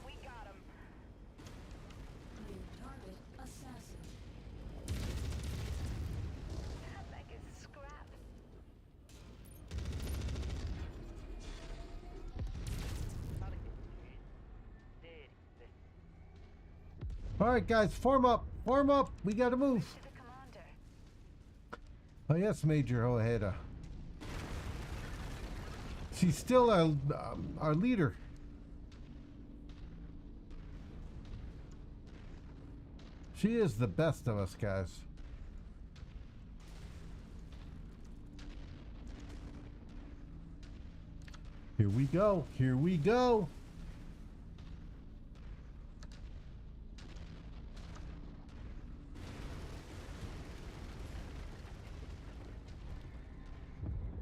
We got him. New target assassin. That is scrap. Alright, guys, form up. Form up. We gotta move. To the commander. Oh, yes, Major Ojeda. She's still our leader. She is the best of us, guys. Here we go. Here we go.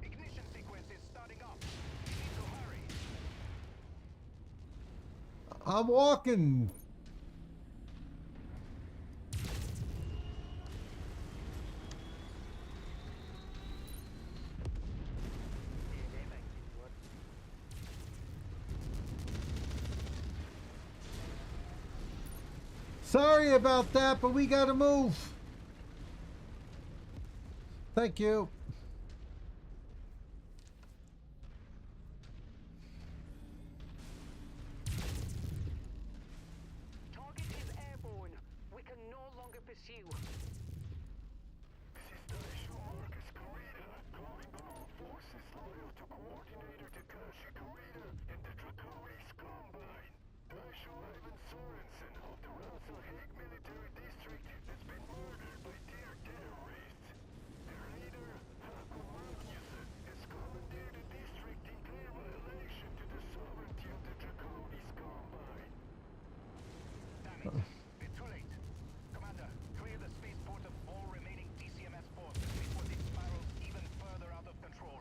Ignition sequence is starting up. You need to hurry. I'm walking. Sorry about that, but we gotta move. Thank you. Target is airborne. We can no longer pursue. This is Daisho Marcus Kurita, calling on all forces loyal to Coordinator Takashi Kurita and the Draconis Combine. Daisho Ivan Sorensen of the Rassalhague Military District has been murdered by dear terrorists. Their leader, Haku Magnuson, has commandeered the district in clear violation to the sovereignty of the Draconis Combine. Damn it. It's too late. Commander, clear the spaceport of all remaining DCMS forces before this spirals even further out of control.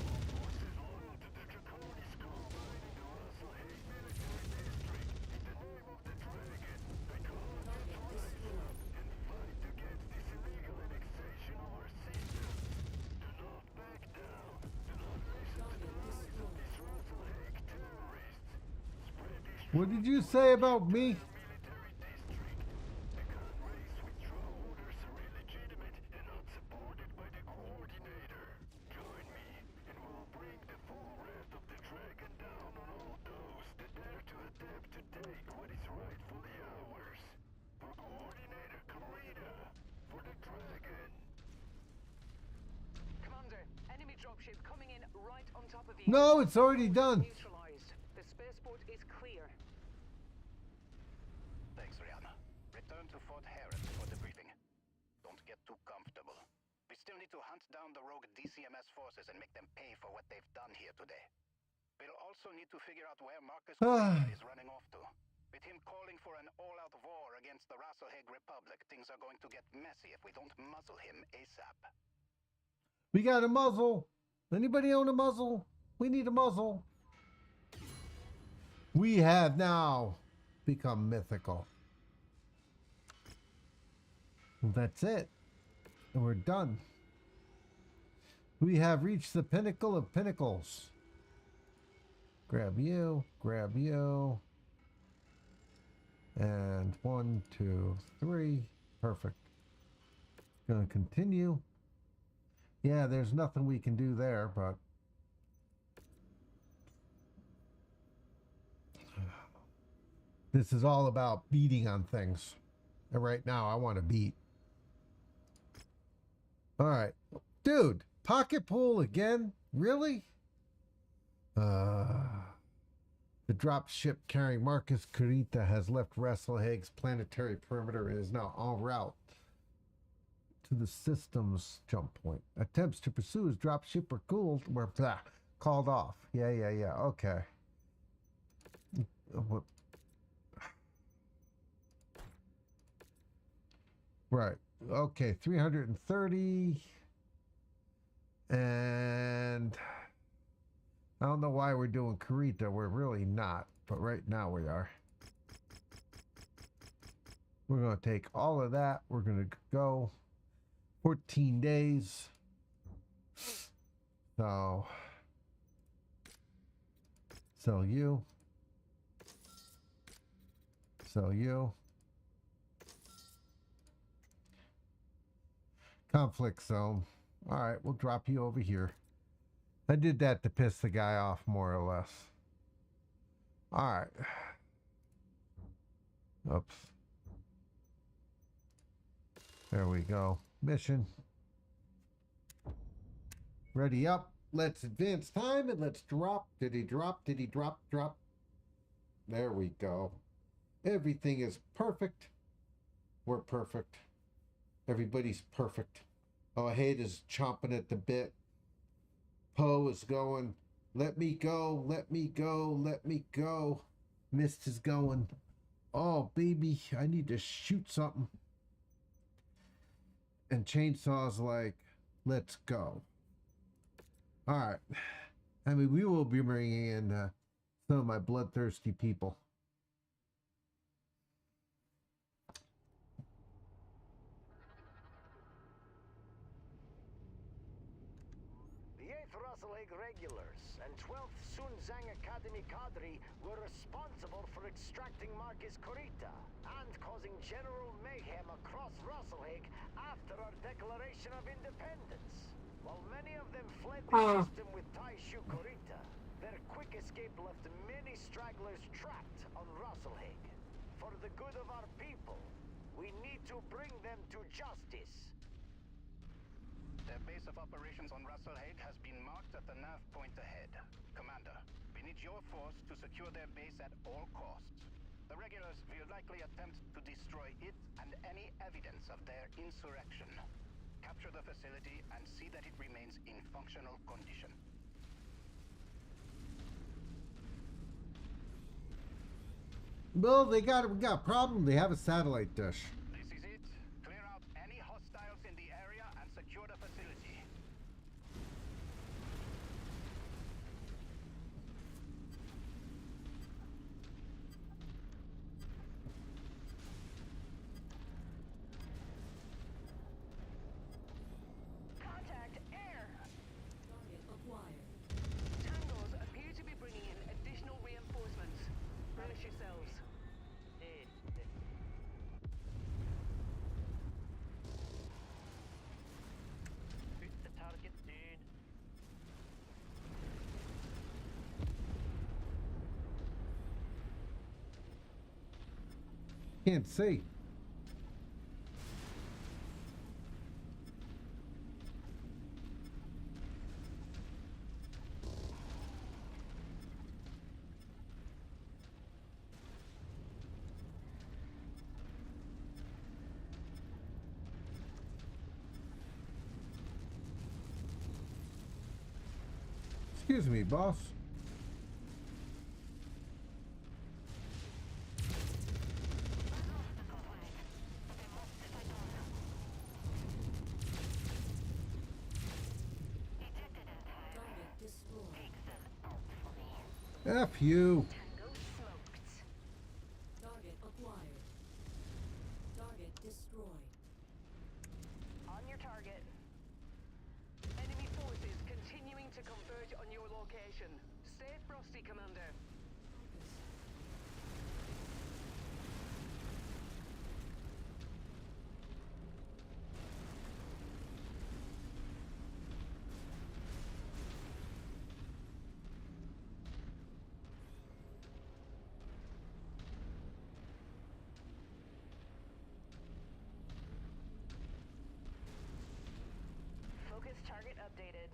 All forces loyal to the Draconis Combine in the Rassalhague Military District, in the name of the Dragon, I call on you to rise up and fight against this illegal annexation of our system. Do not back down. Do not listen to the lies of these Rassalhague terrorists. Spread this What did you say about me? military district. The gun race withdraw orders are illegitimate and not supported by the coordinator. Join me, and we'll bring the full wrath of the dragon down on all those that dare to attempt to take what is rightfully ours. For Coordinator Kurita, for the dragon. Commander, enemy dropship coming in right on top of you. No, it's already done. Neutralized. The spaceport is clear. Thanks, Rihanna. Return to Fort Harris for debriefing. Don't get too comfortable. We still need to hunt down the rogue DCMS forces and make them pay for what they've done here today. We'll also need to figure out where Marcus Kurita is running off to. With him calling for an all-out war against the Rassalhague Republic, things are going to get messy if we don't muzzle him ASAP. We got a muzzle. Anybody own a muzzle? We need a muzzle. We have now become mythical. That's it. And we're done. We have reached the pinnacle of pinnacles. Grab you, grab you. And 1, 2, 3. Perfect. Gonna continue. Yeah, there's nothing we can do there, but this is all about beating on things. And right now I want to beat. All right. Dude, pocket pool again? Really? The drop ship carrying Marcus Kurita has left Rassalhague's planetary perimeter and is now en route to the system's jump point. Attempts to pursue his drop ship were called off. Yeah. Okay. What? Right. Okay, 330. And I don't know why we're doing Kurita. We're really not, but right now we are. We're going to take all of that. We're going to go 14 days. So, sell you. Sell you. Conflict zone. All right, we'll drop you over here. I did that to piss the guy off, more or less. All right. Oops. There we go. Mission. Ready up. Let's advance time and let's drop. Did he drop? Did he drop? Drop. There we go. Everything is perfect. We're perfect. Everybody's perfect. Oh, Hade is chomping at the bit. Poe is going, let me go, let me go, let me go. Mist is going, oh, baby, I need to shoot something. And Chainsaw's like, let's go. All right. I mean, we will be bringing in some of my bloodthirsty people. The 8th Rassalhague regulars and 12th Sunzang Academy cadre were responsible for extracting Marcus Corita and causing general mayhem across Rassalhague after our declaration of independence. While many of them fled the system with Taishu Corita, their quick escape left many stragglers trapped on Rassalhague. For the good of our people, we need to bring them to justice. Their base of operations on Rassalhague has been marked at the nav point ahead. Commander, we need your force to secure their base at all costs. The regulars will likely attempt to destroy it and any evidence of their insurrection. Capture the facility and see that it remains in functional condition. Well, we got a problem. They have a satellite dish. This is it. Clear out any hostiles in the area and secure the facility. Contact air! Target acquired. Tangos appear to be bringing in additional reinforcements. Brace yourselves. Hit the target, dude. Can't see. Excuse me, boss. Target destroyed. F you. Tango smoked. Target acquired. Target destroyed. On your target. Enemy forces continuing to converge on your location. Stay frosty, Commander. Focus target updated.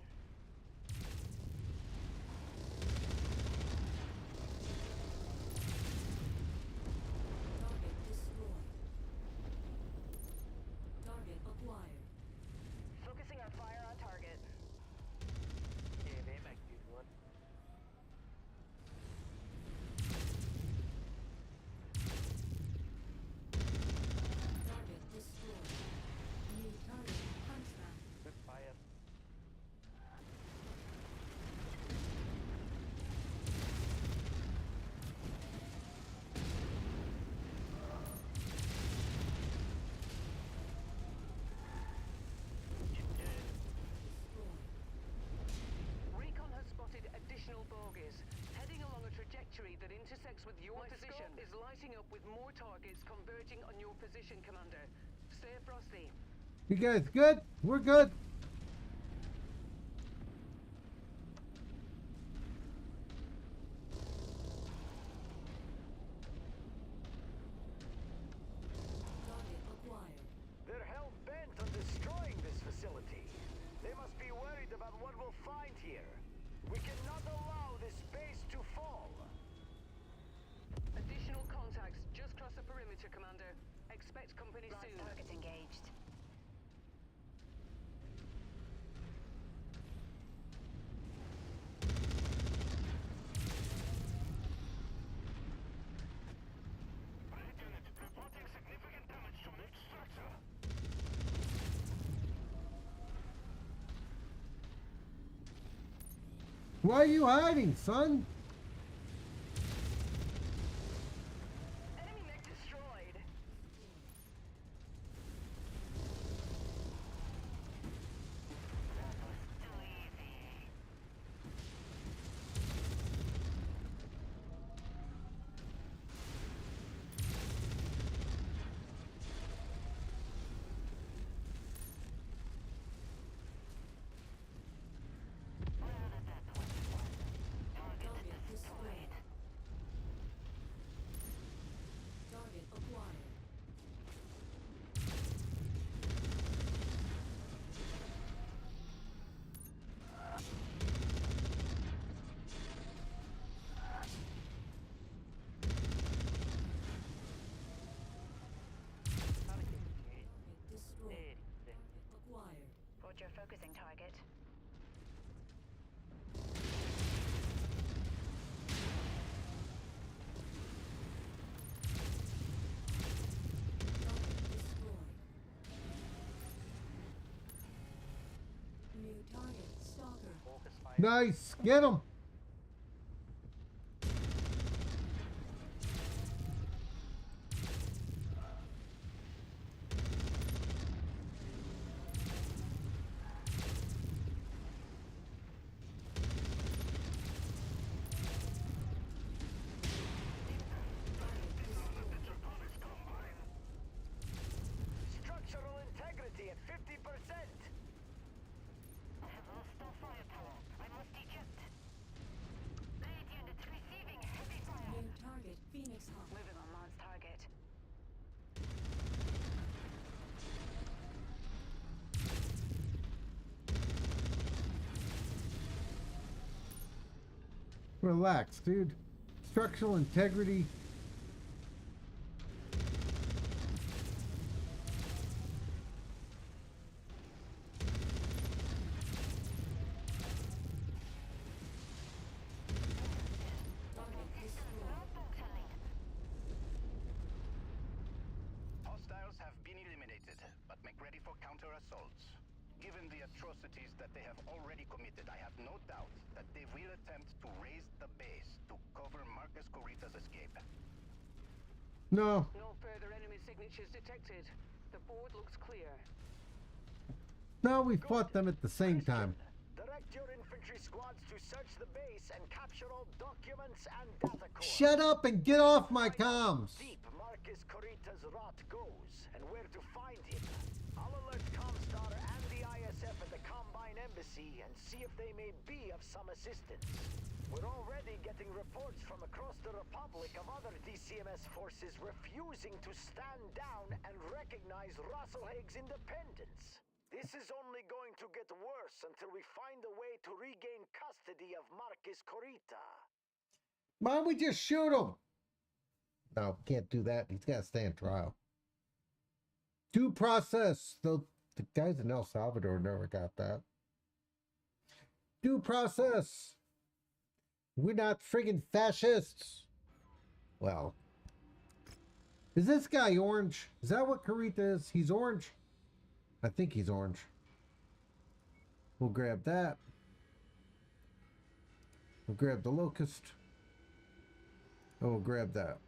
that intersects with your position is lighting up with more targets converging on your position, Commander. Stay frosty. You guys good? We're good. Target acquired. They're hell-bent on destroying this facility. They must be worried about what we'll find here. We cannot allow this base to fall. Additional contacts just cross the perimeter, Commander. Expect company soon. Target engaged. Raid unit reporting significant damage to lift structure. Why are you hiding, son? Enemy mech destroyed. Target destroyed. Target acquired. Target destroyed. Target acquired. Roger, focusing target. Target destroyed. New target, Stalker. Focus fire. Nice. Get him. Structural integrity at 50%. I have lost all firepower. I must eject. Raid units receiving heavy fire. New target, Phoenix Hawk. Moving on launch target. Relax, dude. Structural integrity. Target destroyed. Hostiles have been eliminated, but make ready for counter-assaults. Given the atrocities that they have already committed, I have no doubt that they will attempt to raise the base to cover Marcus Corita's escape. No. No further enemy signatures detected. The board looks clear. No, we fought them at the same time. Direct your infantry squads to search the base and capture all documents and data cores. Shut up and get off my comms. Deep Marcus Corita's rot goes and where to find him. I'll alert Comstar and the ISF at the Combine Embassy and see if they may be of some assistance. We're already getting reports from across the Republic of other DCMS forces refusing to stand down and recognize Rassalhague's independence. This is only going to get worse until we find a way to regain custody of Marcus Corita. Why don't we just shoot him? No, can't do that. He's got to stand trial. Due process. The guys in El Salvador never got that. Due process. We're not friggin' fascists. Well. Is this guy orange? Is that what Corita is? He's orange? I think he's orange. We'll grab that. We'll grab the locust. And we'll grab that.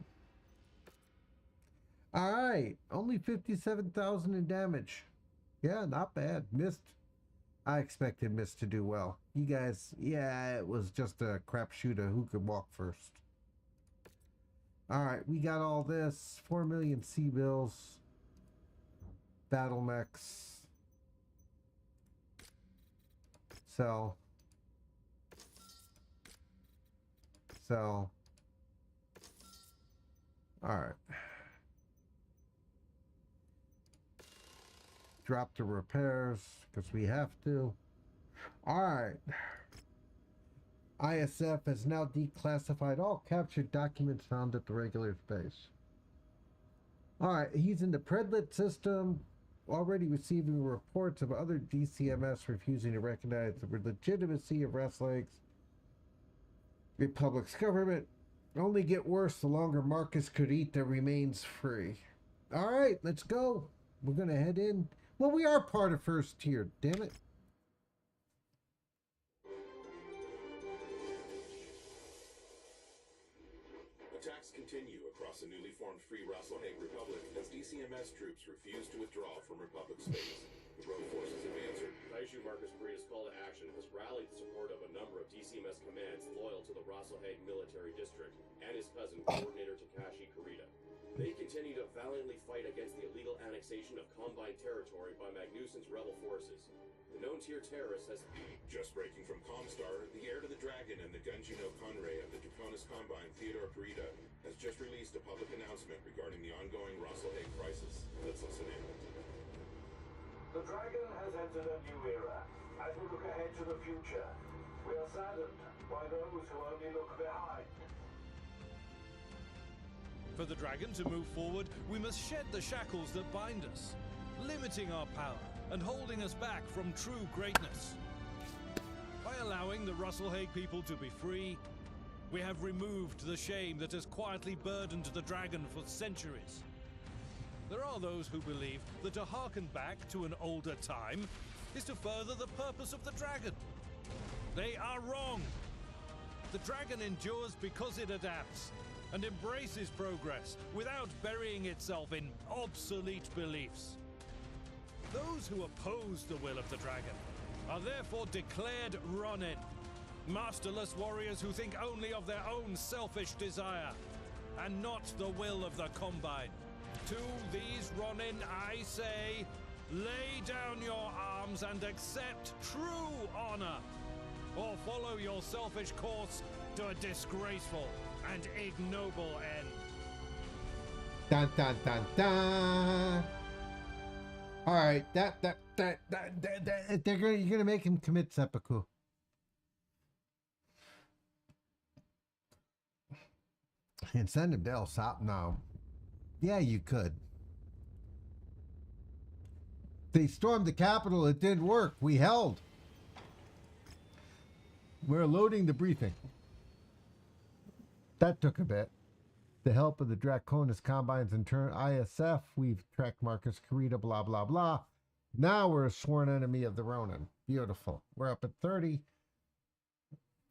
Alright. Only 57,000 in damage. Yeah, not bad. Mist. I expected Mist to do well. You guys, yeah, it was just a crapshoot of who could walk first. All right, we got all this. 4 million sea bills. Battle mechs. Sell. Sell. All right. Drop the repairs because we have to. All right. ISF has now declassified all captured documents found at the regular base. All right, he's in the Predlit system, already receiving reports of other DCMS refusing to recognize the legitimacy of Rassalhague's Republic's government. Only get worse the longer Marcus Kurita remains free. All right, let's go. We're going to head in. Well, we are part of first tier, damn it. Attacks continue across the newly formed Free Rassalhague Republic as DCMS troops refuse to withdraw from Republic space. The rogue forces have answered. Taishu Marcus Kurita's call to action has rallied the support of a number of DCMS commands loyal to the Rassalhague military district and his cousin, Coordinator Takashi Kurita. They continue to valiantly fight against the illegal annexation of Combine territory by Magnuson's rebel forces. The known tier terrorist has... Just breaking from Comstar, the heir to the Dragon and the Gunji no Conrei of the Draconis Combine, Theodore Kurita, has just released a public announcement regarding the ongoing Rassalhague crisis. Let's listen in. The Dragon has entered a new era. As we look ahead to the future, we are saddened by those who only look behind. For the Dragon to move forward, we must shed the shackles that bind us, limiting our power and holding us back from true greatness. By allowing the Rassalhague people to be free, we have removed the shame that has quietly burdened the Dragon for centuries. There are those who believe that to harken back to an older time is to further the purpose of the Dragon. They are wrong. The Dragon endures because it adapts and embraces progress without burying itself in obsolete beliefs. Those who oppose the will of the Dragon are therefore declared Ronin, masterless warriors who think only of their own selfish desire and not the will of the Combine. To these Ronin I say, lay down your arms and accept true honor, or follow your selfish course to a disgraceful and ignoble end. Dun dun dun dun. All right, you're gonna make him commit seppuku. And send him to El Sop now. Yeah, you could. They stormed the Capitol. It didn't work. We held. We're loading the briefing. That took a bit. The help of the Draconis Combines and turn ISF, we've tracked Marcus Kurita, blah, blah, blah. Now we're a sworn enemy of the Ronin. Beautiful. We're up at 30.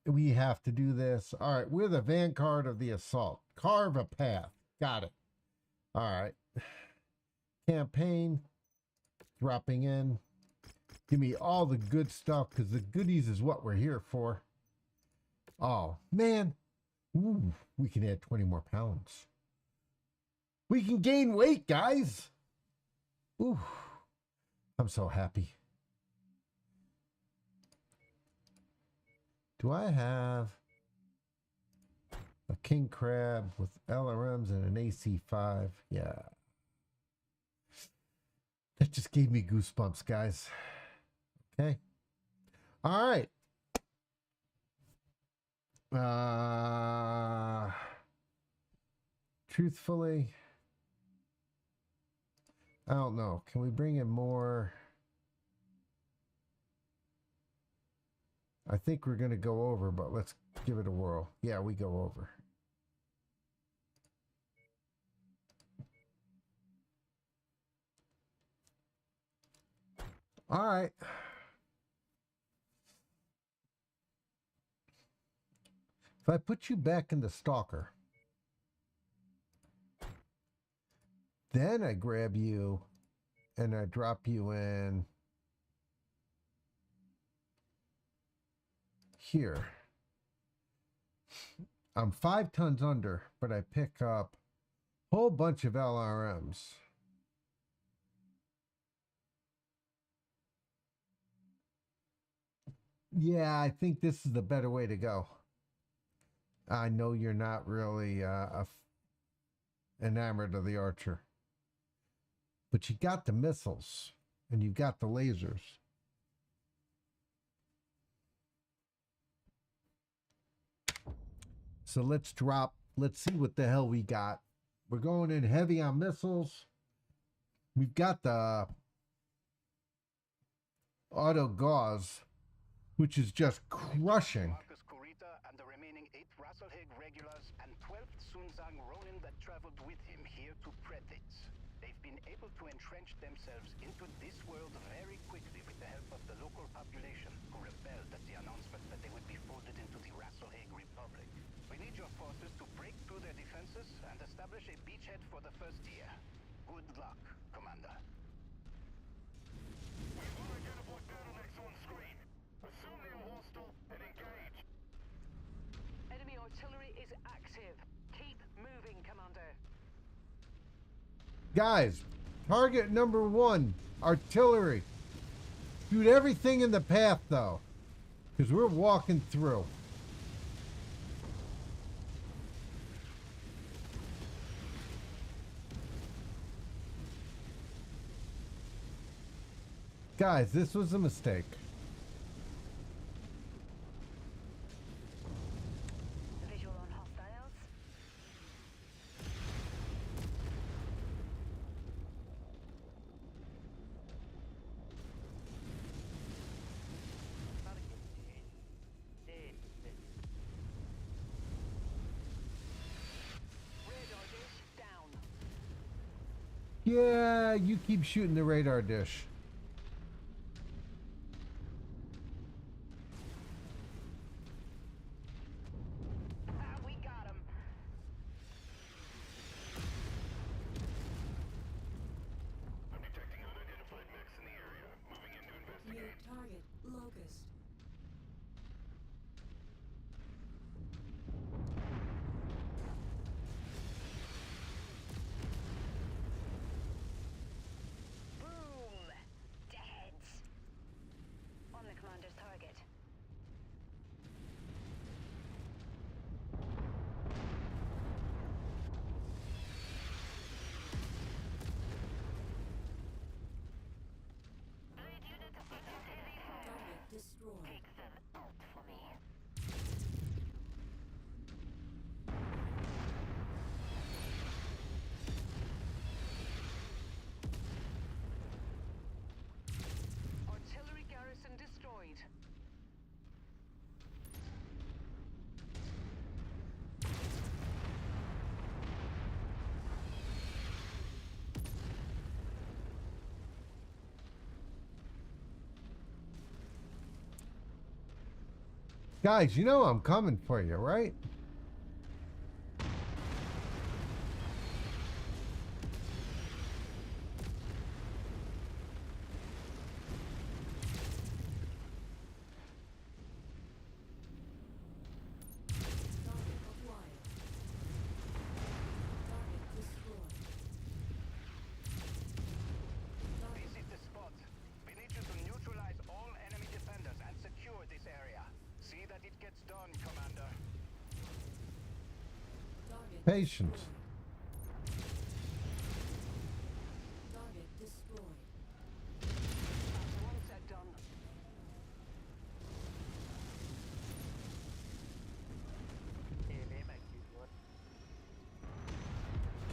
We have to do this. All right, we're the vanguard of the assault. Carve a path. Got it. All right. Campaign. Dropping in. Give me all the good stuff, because the goodies is what we're here for. Oh, man. Ooh, we can add 20 more pounds. We can gain weight, guys. Ooh, I'm so happy. Do I have a king crab with LRMs and an AC5? Yeah. That just gave me goosebumps, guys. Okay. All right. Truthfully, I don't know. Can we bring in more? I think we're going to go over, but let's give it a whirl. Yeah, we go over. All right. If I put you back in the Stalker, then I grab you and I drop you in here. I'm 5 tons under, but I pick up a whole bunch of LRMs. Yeah, I think this is the better way to go. I know you're not really enamored of the Archer. But you got the missiles, and you got the lasers. So let's see what the hell we got. We're going in heavy on missiles. We've got the auto gauze, which is just crushing. Marcus Kurita and the remaining 8 Rassalhague regulars and 12th Sunzang Ronin that traveled with him here to Predate. They've been able to entrench themselves into this world very quickly with the help of the local population, who rebelled at the announcement that they would be folded into the Rassalhague Republic. We need your forces to break through their defenses and establish a beachhead for the first year. Good luck, Commander. We've identified bottlenecks on screen. Assume they're hostile and engage. Enemy artillery is active. Keep moving, Commander. Guys, target number 1, artillery. Shoot everything in the path, though, because we're walking through. Guys, this was a mistake. Visual on hostiles. Radar dish down. Yeah, you keep shooting the radar dish. We got him. I'm detecting unidentified mechs in the area. Moving in to New investigate. target, Locust. Boom! Dead. On the commander's target. Target destroyed. Artillery garrison destroyed. Guys, you know I'm coming for you, right? Target acquired. Target destroyed. This is the spot. We need you to neutralize all enemy defenders and secure this area. See that it gets done, Commander. Target Patience. destroyed. Target destroyed. That's one set done.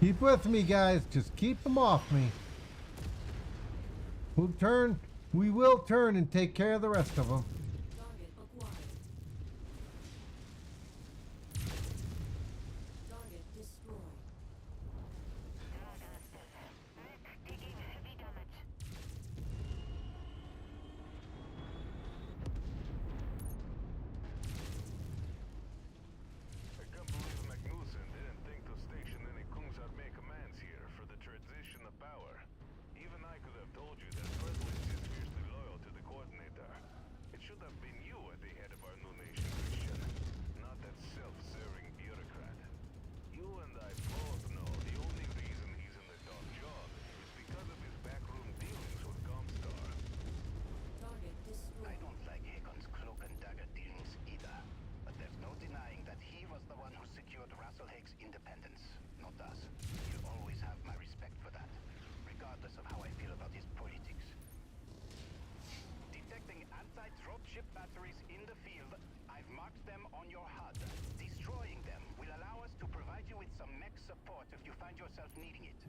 Keep with me, guys. Just keep them off me. We will turn and take care of the rest of them. Target acquired. Target destroyed. Taking heavy damage. I can't believe Magnussen didn't think to station any Kungsarmé commands here for the transition of power. Even I could have told you that Presley is fiercely loyal to the coordinator. It should find yourself needing it.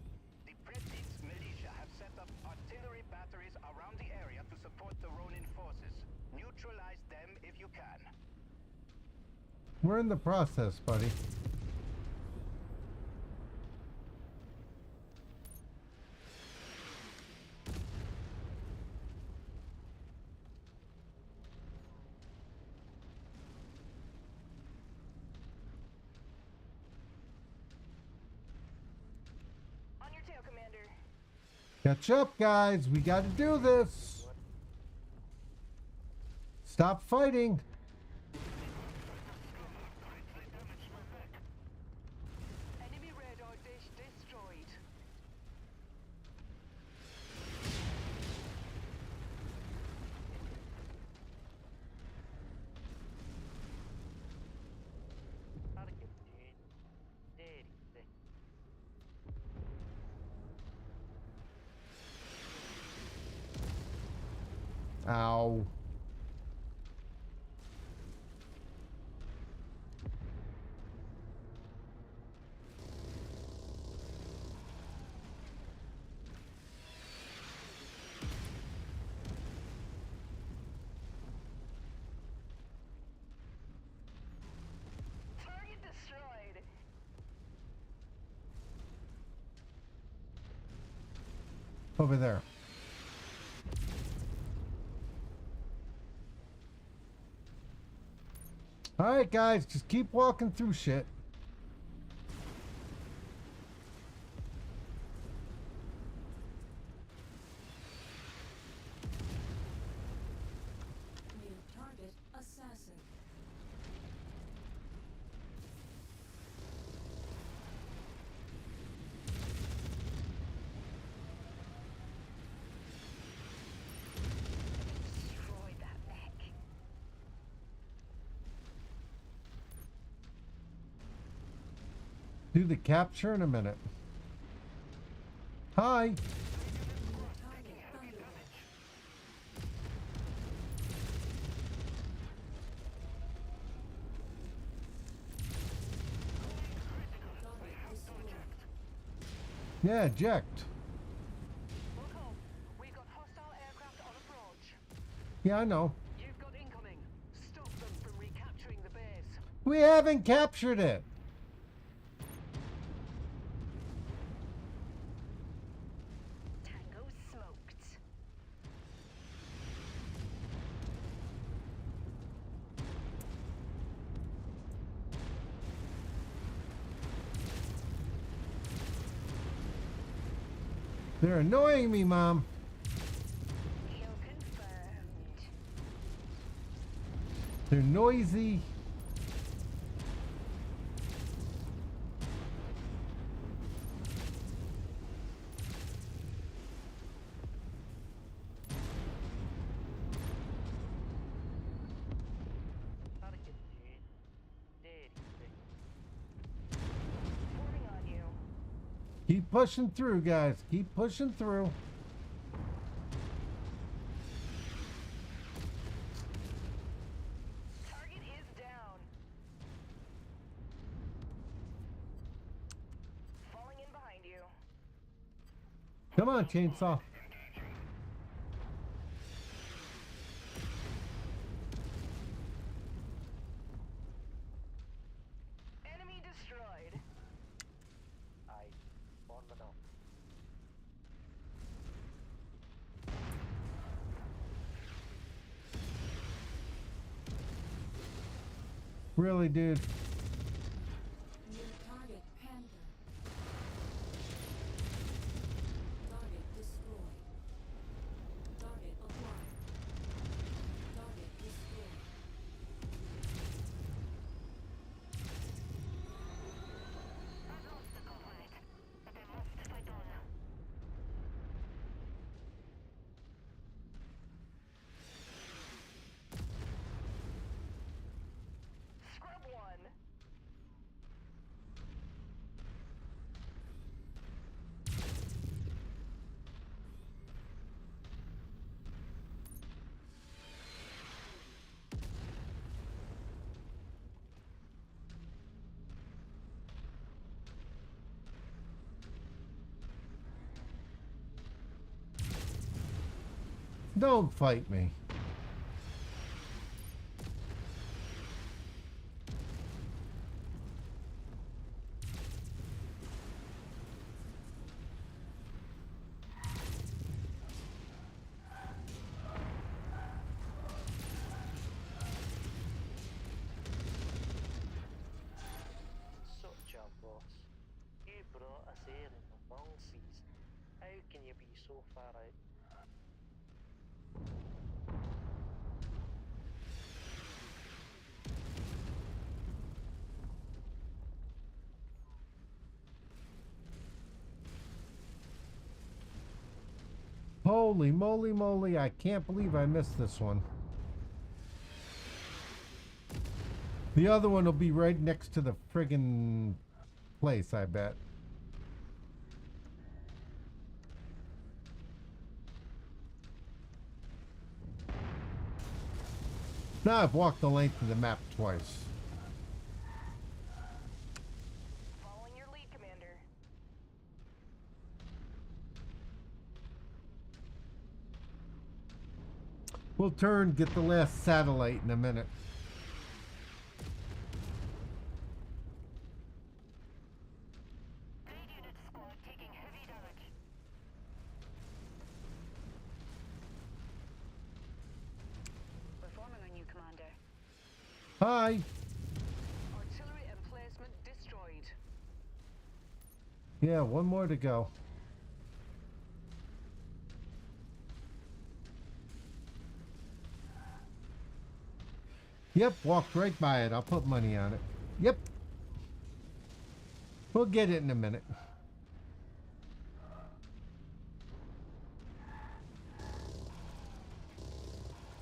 The Pretit's militia have set up artillery batteries around the area to support the Ronin forces. Neutralize them if you can. We're in the process, buddy. On your tail, Commander. Catch up, guys. We got to do this. Stop fighting. Enemy radar dish destroyed. Ow. Target destroyed. Over there. All right, guys, just keep walking through shit. New target assassin. Destroy that mech. Do the capture in a minute. Hi. New target Thunderbolt. Target destroyed. Yeah, eject. Look home. We've got hostile aircraft on approach. Yeah, I know. You've got incoming. Stop them from recapturing the base. We haven't captured it. Tango smoked. They're annoying me, Mom. Kill confirmed. They're noisy. Forming on you. Keep pushing through, guys. Keep pushing through. Target is down. Falling in behind you. Come on, chainsaw. Enemy destroyed. Really, dude. New target Panther. Target destroyed. Target acquired. Target destroyed. Scrub one. Don't fight me. Such a boss. You brought us here in the long seas. How can you be so far out? Holy moly moly, I can't believe I missed this one. The other one will be right next to the friggin' place, I bet. Now I've walked the length of the map twice. Following your lead, Commander. We'll turn, get the last satellite in a minute. Performing on you, Commander. Hi. Artillery emplacement destroyed. Yeah, one more to go. Yep, walked right by it. I'll put money on it. Yep. We'll get it in a minute.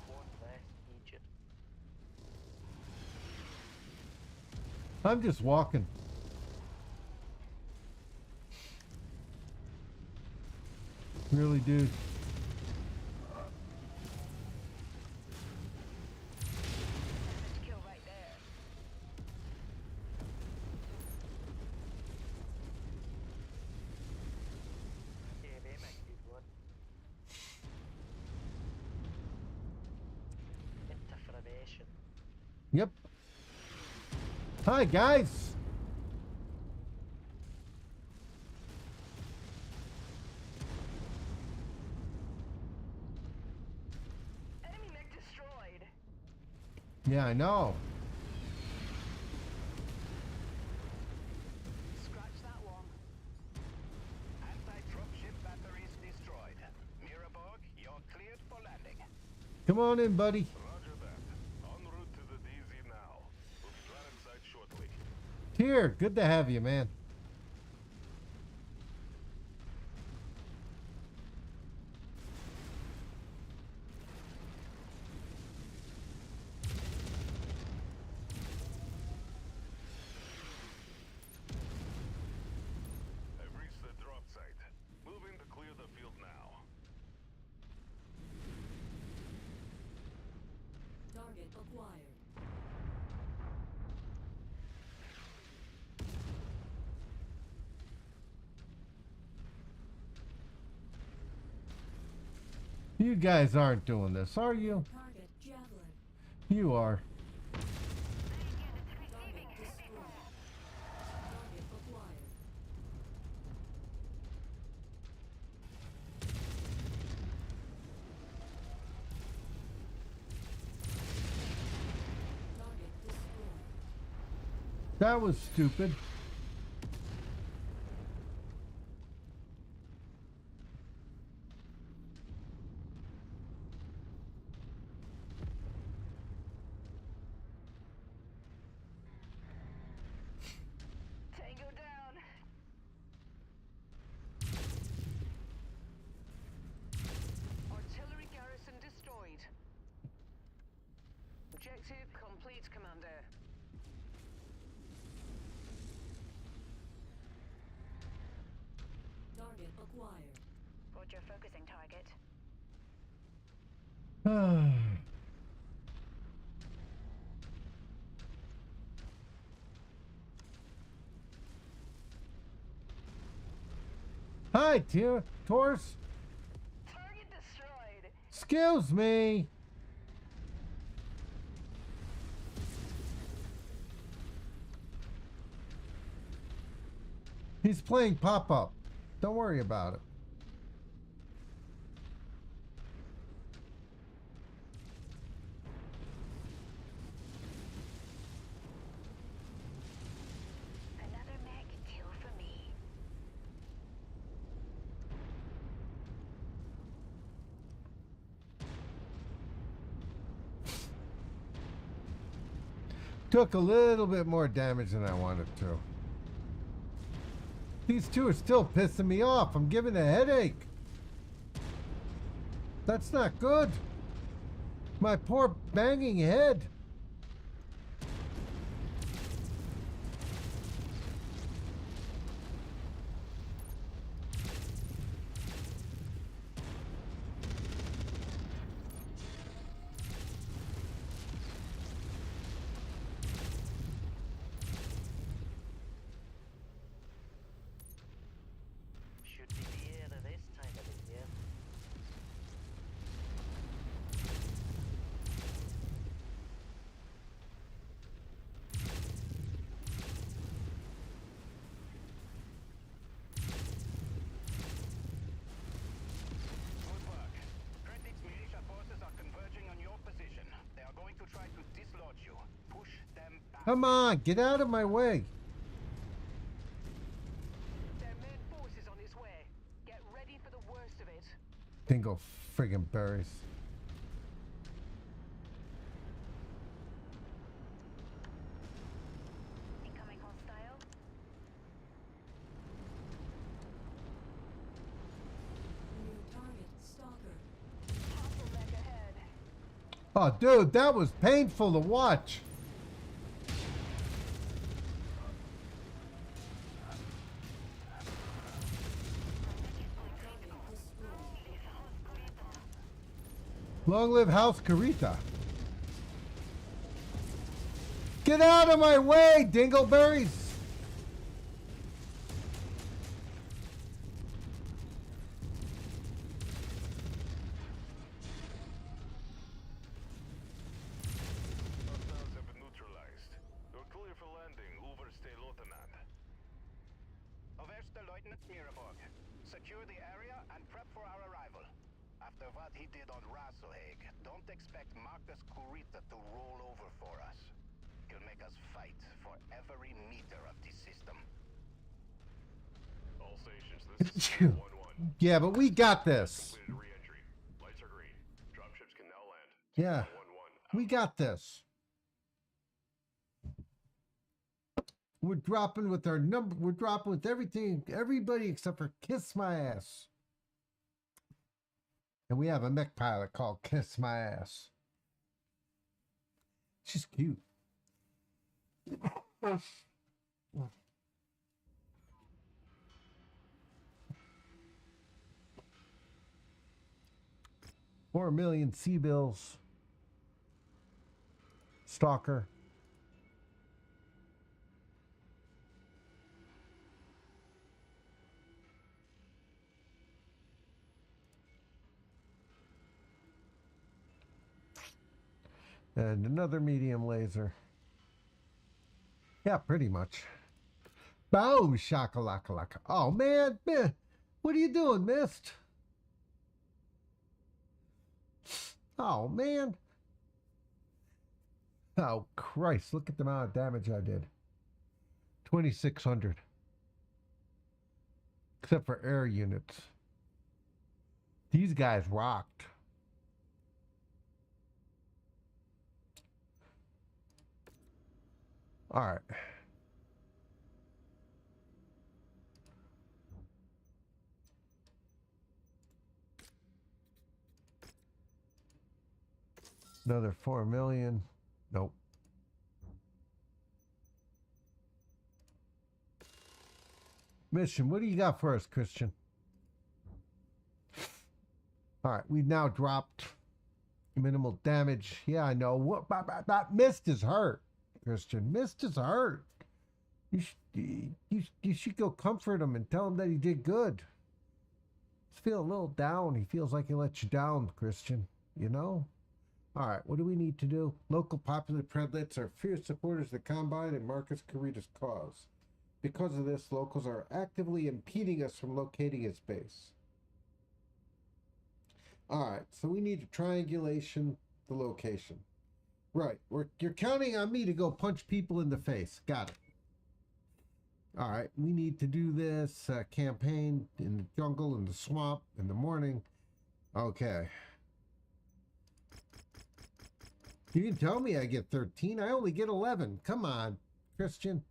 One less Egypt. I'm just walking. Really, dude. Kill right there. Yeah, they make good one. Into formation. Yep. Hi, guys. Enemy mech destroyed. Yeah, I know. Scratch that one. Anti-dropship batteries destroyed. Miraborg, you're cleared for landing. Come on in, buddy. Roger that. En route to the DZ now. We'll be inside shortly. Here, good to have you, man. I've reached the drop site. Moving to clear the field now. Target acquired. You guys aren't doing this, are you? Target javelin. You are. Target destroyed. Target acquired. Target destroyed. That was stupid. Tango down. Artillery garrison destroyed. Objective complete, Commander. Target acquired. Roger, focusing target. Hi, Taurus. Target destroyed. Excuse me. He's playing pop-up. Don't worry about it. Another mech kill for me. Took a little bit more damage than I wanted to. These two are still pissing me off. I'm giving a headache. That's not good. My poor banging head. Should be the air of this time of the year. Good work. Krennic's militia forces are converging on your position. They are going to try to dislodge you. Push them back. Come on, get out of my way. Their main force is on its way. Get ready for the worst of it. Dingo friggin' berries. Incoming hostile. New target, Stalker. Hostile mech ahead. Oh, dude, that was painful to watch. Long live House Carita. Get out of my way, dingleberries. Hostiles have been neutralized. You're clear for landing, Overstay Lieutenant. Overste Lieutenant Miraborg. Secure the area and prep for our arrival. After what he did on Rassalhague, don't expect Marcus Kurita to roll over for us. He'll make us fight for every meter of the system. All stations, this is 1-1. Yeah, but we got this. Completed re-entry. Lights are green. Dropships can now land. Yeah, 1-1. we got this. We're dropping with our number. We're dropping with everything, everybody except for Kiss My Ass. And we have a mech pilot called Kiss My Ass. She's cute. $4 million sea bills. Stalker. And another medium laser. Yeah, pretty much. Boom, shakalaka. Oh, man. What are you doing, Mist? Oh, man. Oh, Christ. Look at the amount of damage I did. 2,600. Except for air units. These guys rocked. All right. Another 4 million. Nope. Mission, what do you got for us, Christian? All right, we've now dropped minimal damage. Yeah, I know. What? Mist is hurt, Christian. Mist is hurt. You should go comfort him and tell him that he did good. He's feeling a little down. He feels like he let you down, Christian. You know? All right, what do we need to do? Local popular predlets are fierce supporters of the Combine and Marcus Carita's cause. Because of this, locals are actively impeding us from locating his base. All right, so we need a triangulation, the location. Right, you're counting on me to go punch people in the face. Got it. All right, we need to do this campaign in the jungle, in the swamp, in the morning. Okay. You can tell me I get 13. I only get 11. Come on, Christian.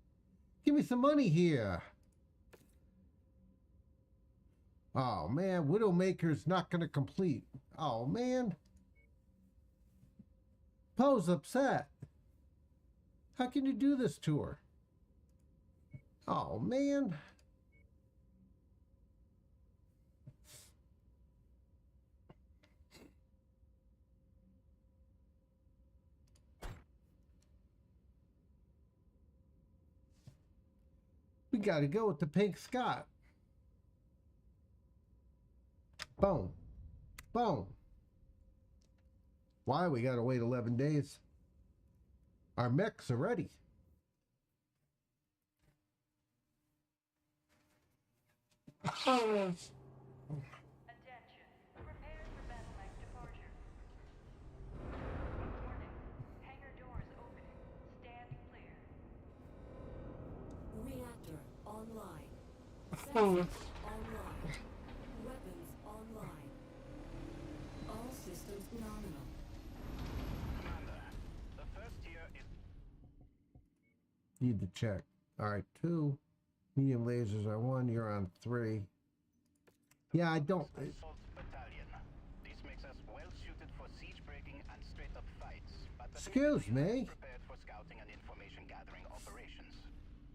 Give me some money here. Oh, man. Widowmaker's not going to complete. Oh, man. Poe's upset. How can you do this to her? Oh, man. We got to go with the pink Scott. Boom. Boom. Why? We got to wait 11 days. Our mechs are ready. Attention. Prepare for battle-like departure. Warning. Hangar doors opening. Stand clear. Reactor online. Sensors online. Weapons online. All systems nominal. Commander, the first tier is... Need to check. All right, 2. Medium lasers are 1. You're on 3. Yeah, I don't... Assault Battalion. This makes us well suited for siege breaking and straight up fights. But Excuse me. Prepared for scouting and information gathering operations.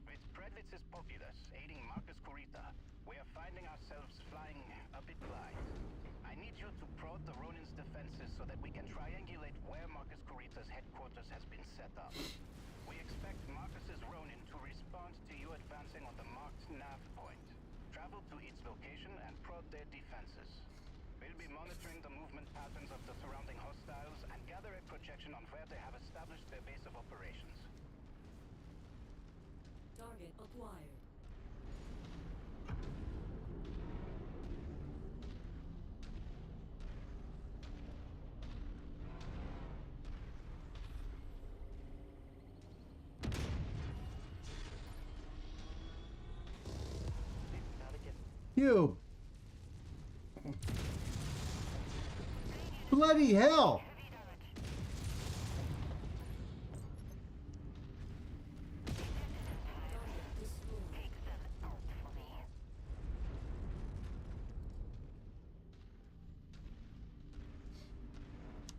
With Predlitz's populace aiding Marcus Carita, we are finding ourselves flying a bit blind. I need you to prod the Ronin's defenses so that we can triangulate where Marcus Carita's headquarters has been set up. We expect Marcus's Ronin to respond to you advancing on the marked nav point. Travel to its location and prod their defenses. We'll be monitoring the movement patterns of the surrounding hostiles and gather a projection on where they have established their base of operations. Target acquired. You. Bloody hell.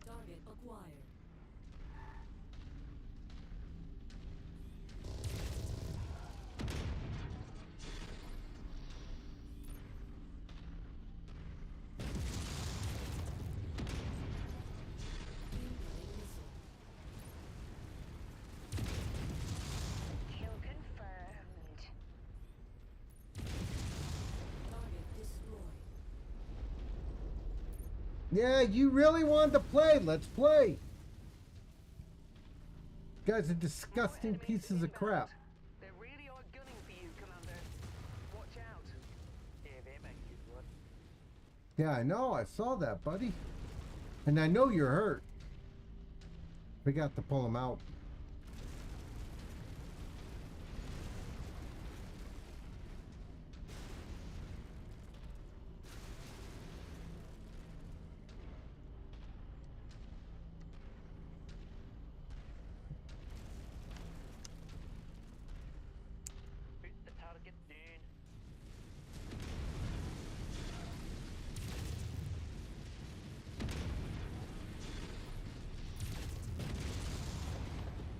Target acquired. Kill confirmed. Target destroyed. Yeah, you really wanted to play. Let's play. You guys are disgusting pieces of crap. They really are gunning for you, Commander. Watch out. Yeah, they make you good. Yeah, I know. I saw that, buddy. And I know you're hurt. We got to pull him out. Put the target down.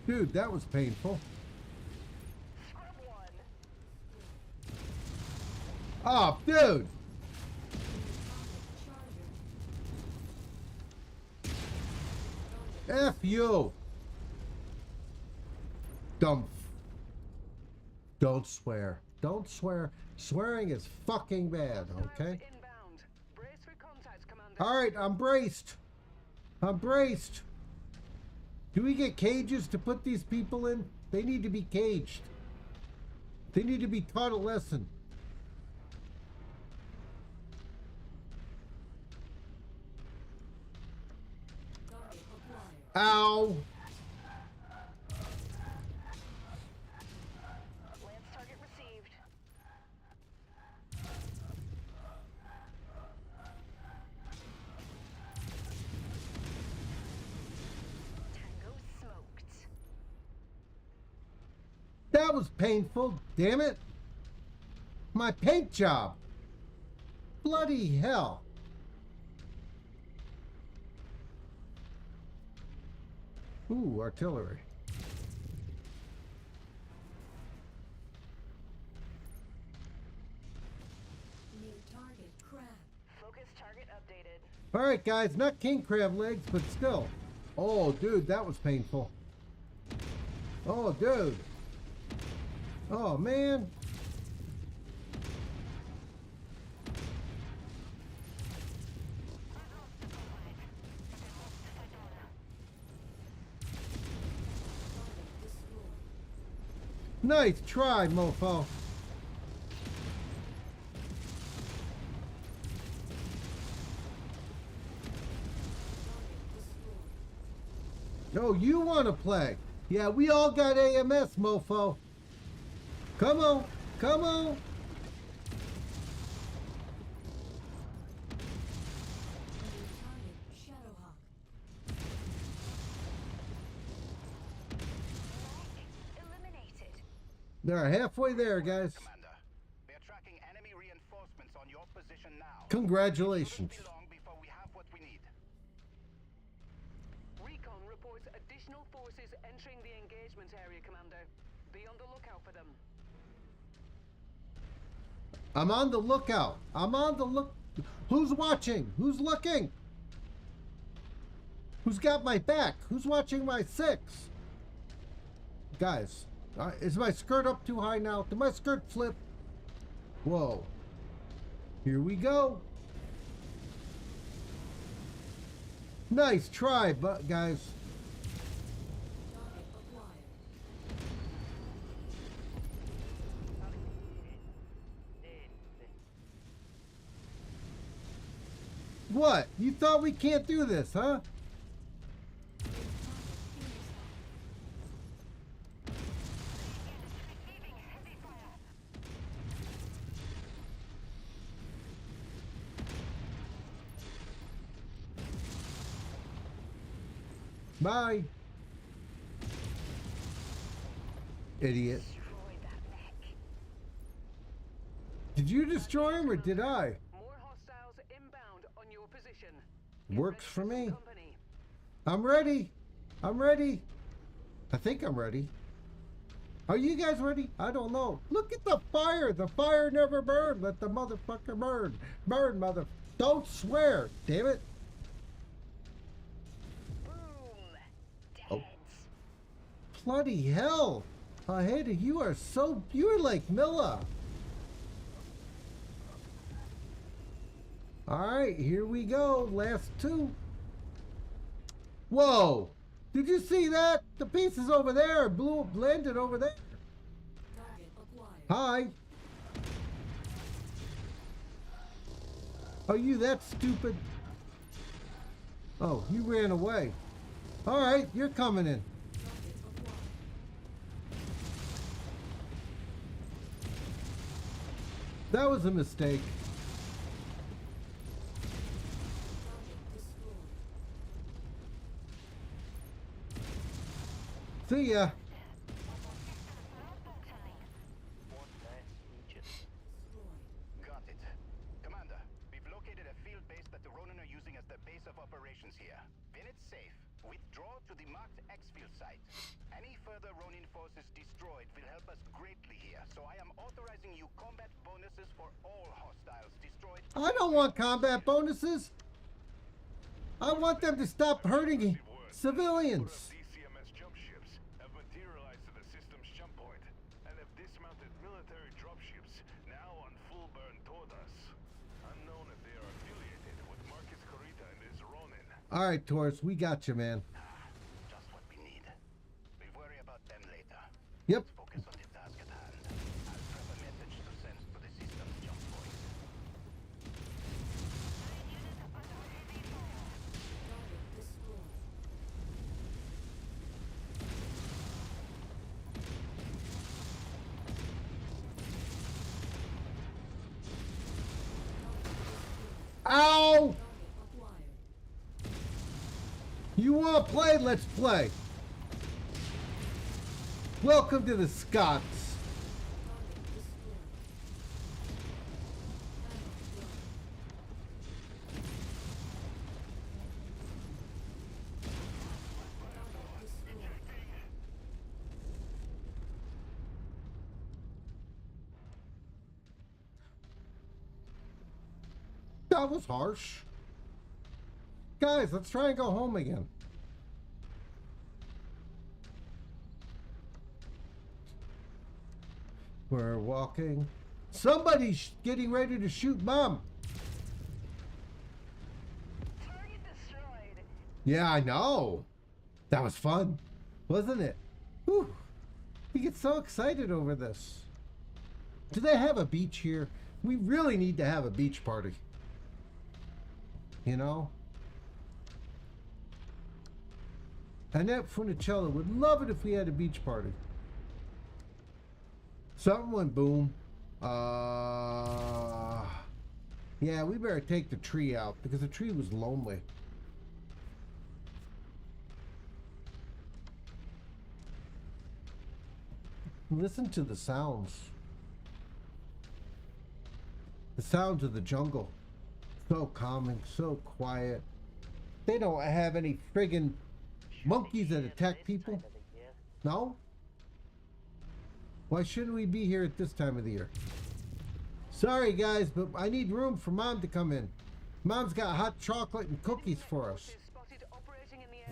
Dude, that was painful. Scrub one. Oh, dude. F you. Dumb. Don't swear. Don't swear. Swearing is fucking bad, okay? Inbound. All right, I'm braced. I'm braced. Do we get cages to put these people in? They need to be caged. They need to be taught a lesson. Ow! Lance target received. Tango smoked. That was painful, damn it. My paint job. Bloody hell. Ooh, artillery. New target crab. Focus target updated. All right, guys, not king crab legs, but still. Oh, dude, that was painful. Oh, dude. Oh, man. Nice try, mofo. No, you want to play. Yeah, we all got AMS, mofo. Come on. Come on. They're halfway there, guys. Commander, we are tracking enemy reinforcements on your position now. Congratulations. It shouldn't be long before we have what we need. Recon reports additional forces entering the engagement area, Commander. Be on the lookout for them. I'm on the lookout. I'm on the look. Who's watching? Who's looking? Who's got my back? Who's watching my 6? Guys, is my skirt up too high now? Did my skirt flip? Whoa. Here we go. Nice try, guys. What? You thought we can't do this, huh? Bye. Idiot. Did you destroy him or did I? More hostiles inbound on your position. Works for me. I'm ready. I'm ready. I think I'm ready. Are you guys ready? I don't know. Look at the fire. The fire never burned. Let the motherfucker burn. Burn, mother. Don't swear. Damn it. Oh. Bloody hell. Heda, you are so... You're like Milla. Alright, here we go. Last 2. Whoa! Did you see that? The pieces over there blended over there. Hi. Are you that stupid? Oh, you ran away. Alright, you're coming in. That was a mistake. See ya. Got it. Commander, we've located a field base that the Ronin are using as their base of operations here. When it's safe, withdraw to the marked X-field site. Any further Ronin forces destroyed will help us greatly here, so I am authorizing you combat bonuses for all hostiles destroyed. I don't want combat bonuses. I want them to stop hurting civilians. DCMS jump ships have materialized to the system's jump point and have dismounted military dropships now on full burn toward us. Unknown if they are affiliated with Marcus Corita All right, Taurus, we got you, man. Just what we need. We'll worry about them later. Yep. Let's focus on the task at hand. I'll prep a message to send to the system's jump point. Ow! You want to play? Let's play. Welcome to the Scots. That was harsh. Guys, let's try and go home again. We're walking. Somebody's getting ready to shoot Mom. Target destroyed. Yeah, I know. That was fun, wasn't it? Whew. We get so excited over this. Do they have a beach here? We really need to have a beach party. You know? Annette Funicello would love it if we had a beach party. Something went boom. Yeah, we better take the tree out because the tree was lonely. Listen to the sounds. The sounds of the jungle. So calming, so quiet. They don't have any friggin' monkeys that attack people. No? Why shouldn't we be here at this time of the year? Sorry guys, but I need room for Mom to come in. Mom's got hot chocolate and cookies for us.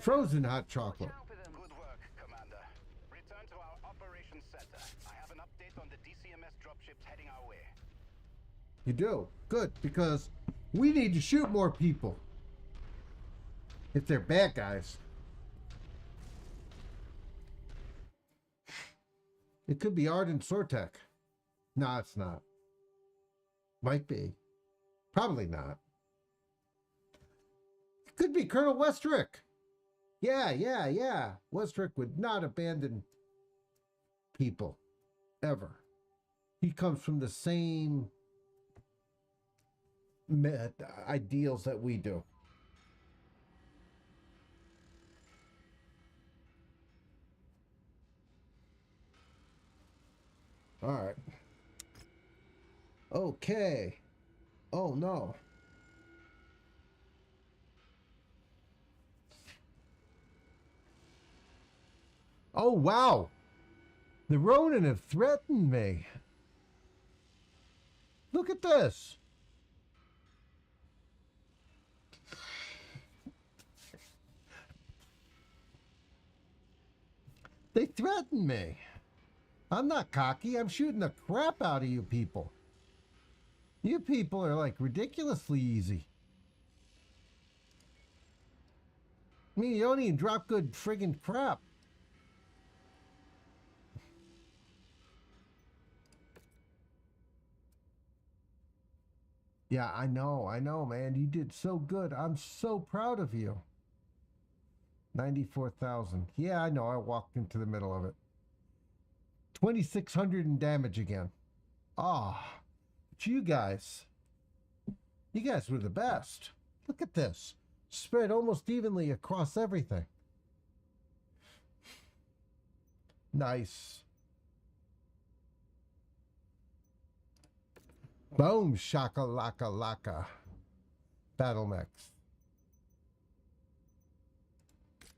Frozen hot chocolate. Good work, Commander. Return to our operations center. I have an update on the DCMS dropships heading our way. You do? Good, because we need to shoot more people. If they're bad guys. It could be Arden Sortek. No, it's not. Might be. Probably not. It could be Colonel Westrick. Yeah. Westrick would not abandon people. Ever. He comes from the same ideals that we do. All right. Okay. Oh no. Oh wow. The Ronin have threatened me. Look at this. They threatened me. I'm not cocky. I'm shooting the crap out of you people. You people are like ridiculously easy. I mean, you don't even drop good friggin' crap. Yeah, I know, man. You did so good. I'm so proud of you. 94,000. Yeah, I know. I walked into the middle of it. 2,600 in damage again. Ah, but you guys were the best. Look at this. Spread almost evenly across everything. Nice. Boom, shaka-laka laka. Battle mechs.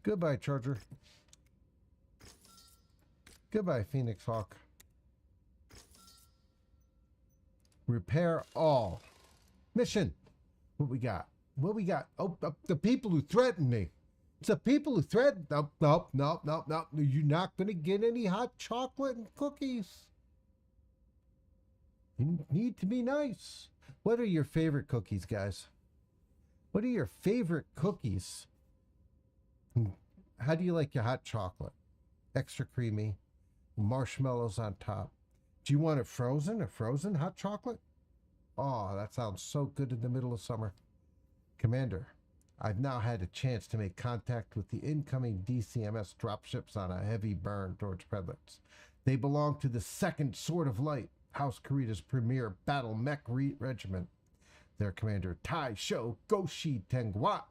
Goodbye, Charger. Goodbye, Phoenix Hawk. Repair all. Mission. What we got? What we got? Oh, the people who threatened me. It's the people who threatened. Nope. You're not going to get any hot chocolate and cookies. You need to be nice. What are your favorite cookies, guys? What are your favorite cookies? How do you like your hot chocolate? Extra creamy, marshmallows on top. Do you want it frozen? A frozen hot chocolate? Oh, that sounds so good in the middle of summer. Commander, I've now had a chance to make contact with the incoming DCMS dropships on a heavy burn towards Predlets. They belong to the 2nd Sword of Light, House Kurita's premier battle mech regiment. Their commander, Tai Sho Goshi Tengwa,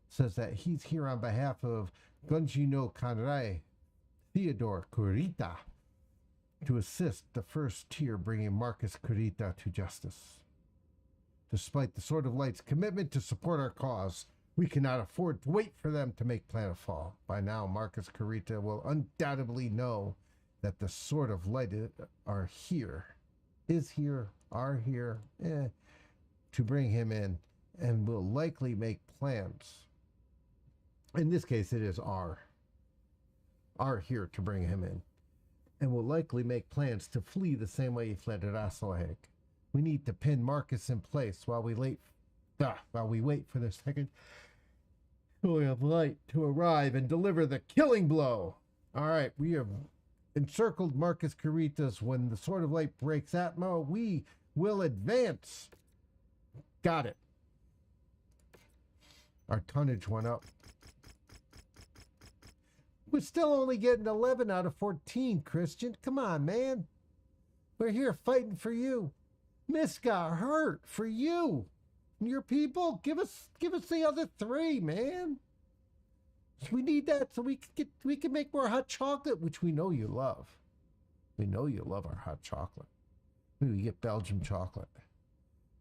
says that he's here on behalf of Gunji no Kanrai, Theodore Kurita, to assist the first tier bringing Marcus Kurita to justice. Despite the Sword of Light's commitment to support our cause, we cannot afford to wait for them to make Planetfall. By now, Marcus Kurita will undoubtedly know that the Sword of Light are here to bring him in, and will likely make plans. In this case, it is are here to bring him in, and will likely make plans to flee the same way he fled at Rassalhague. We need to pin Marcus in place while we wait for the second Sword of Light to arrive and deliver the killing blow. All right, we have encircled Marcus Kurita's. When the Sword of Light breaks Atmo, we will advance. Got it. Our tonnage went up. We're still only getting 11 out of 14, Christian. Come on, man. We're here fighting for you. Miss got hurt for you and your people. Give us the other 3, man. We need that so we can make more hot chocolate, which we know you love. We know you love our hot chocolate. Maybe we get Belgian chocolate.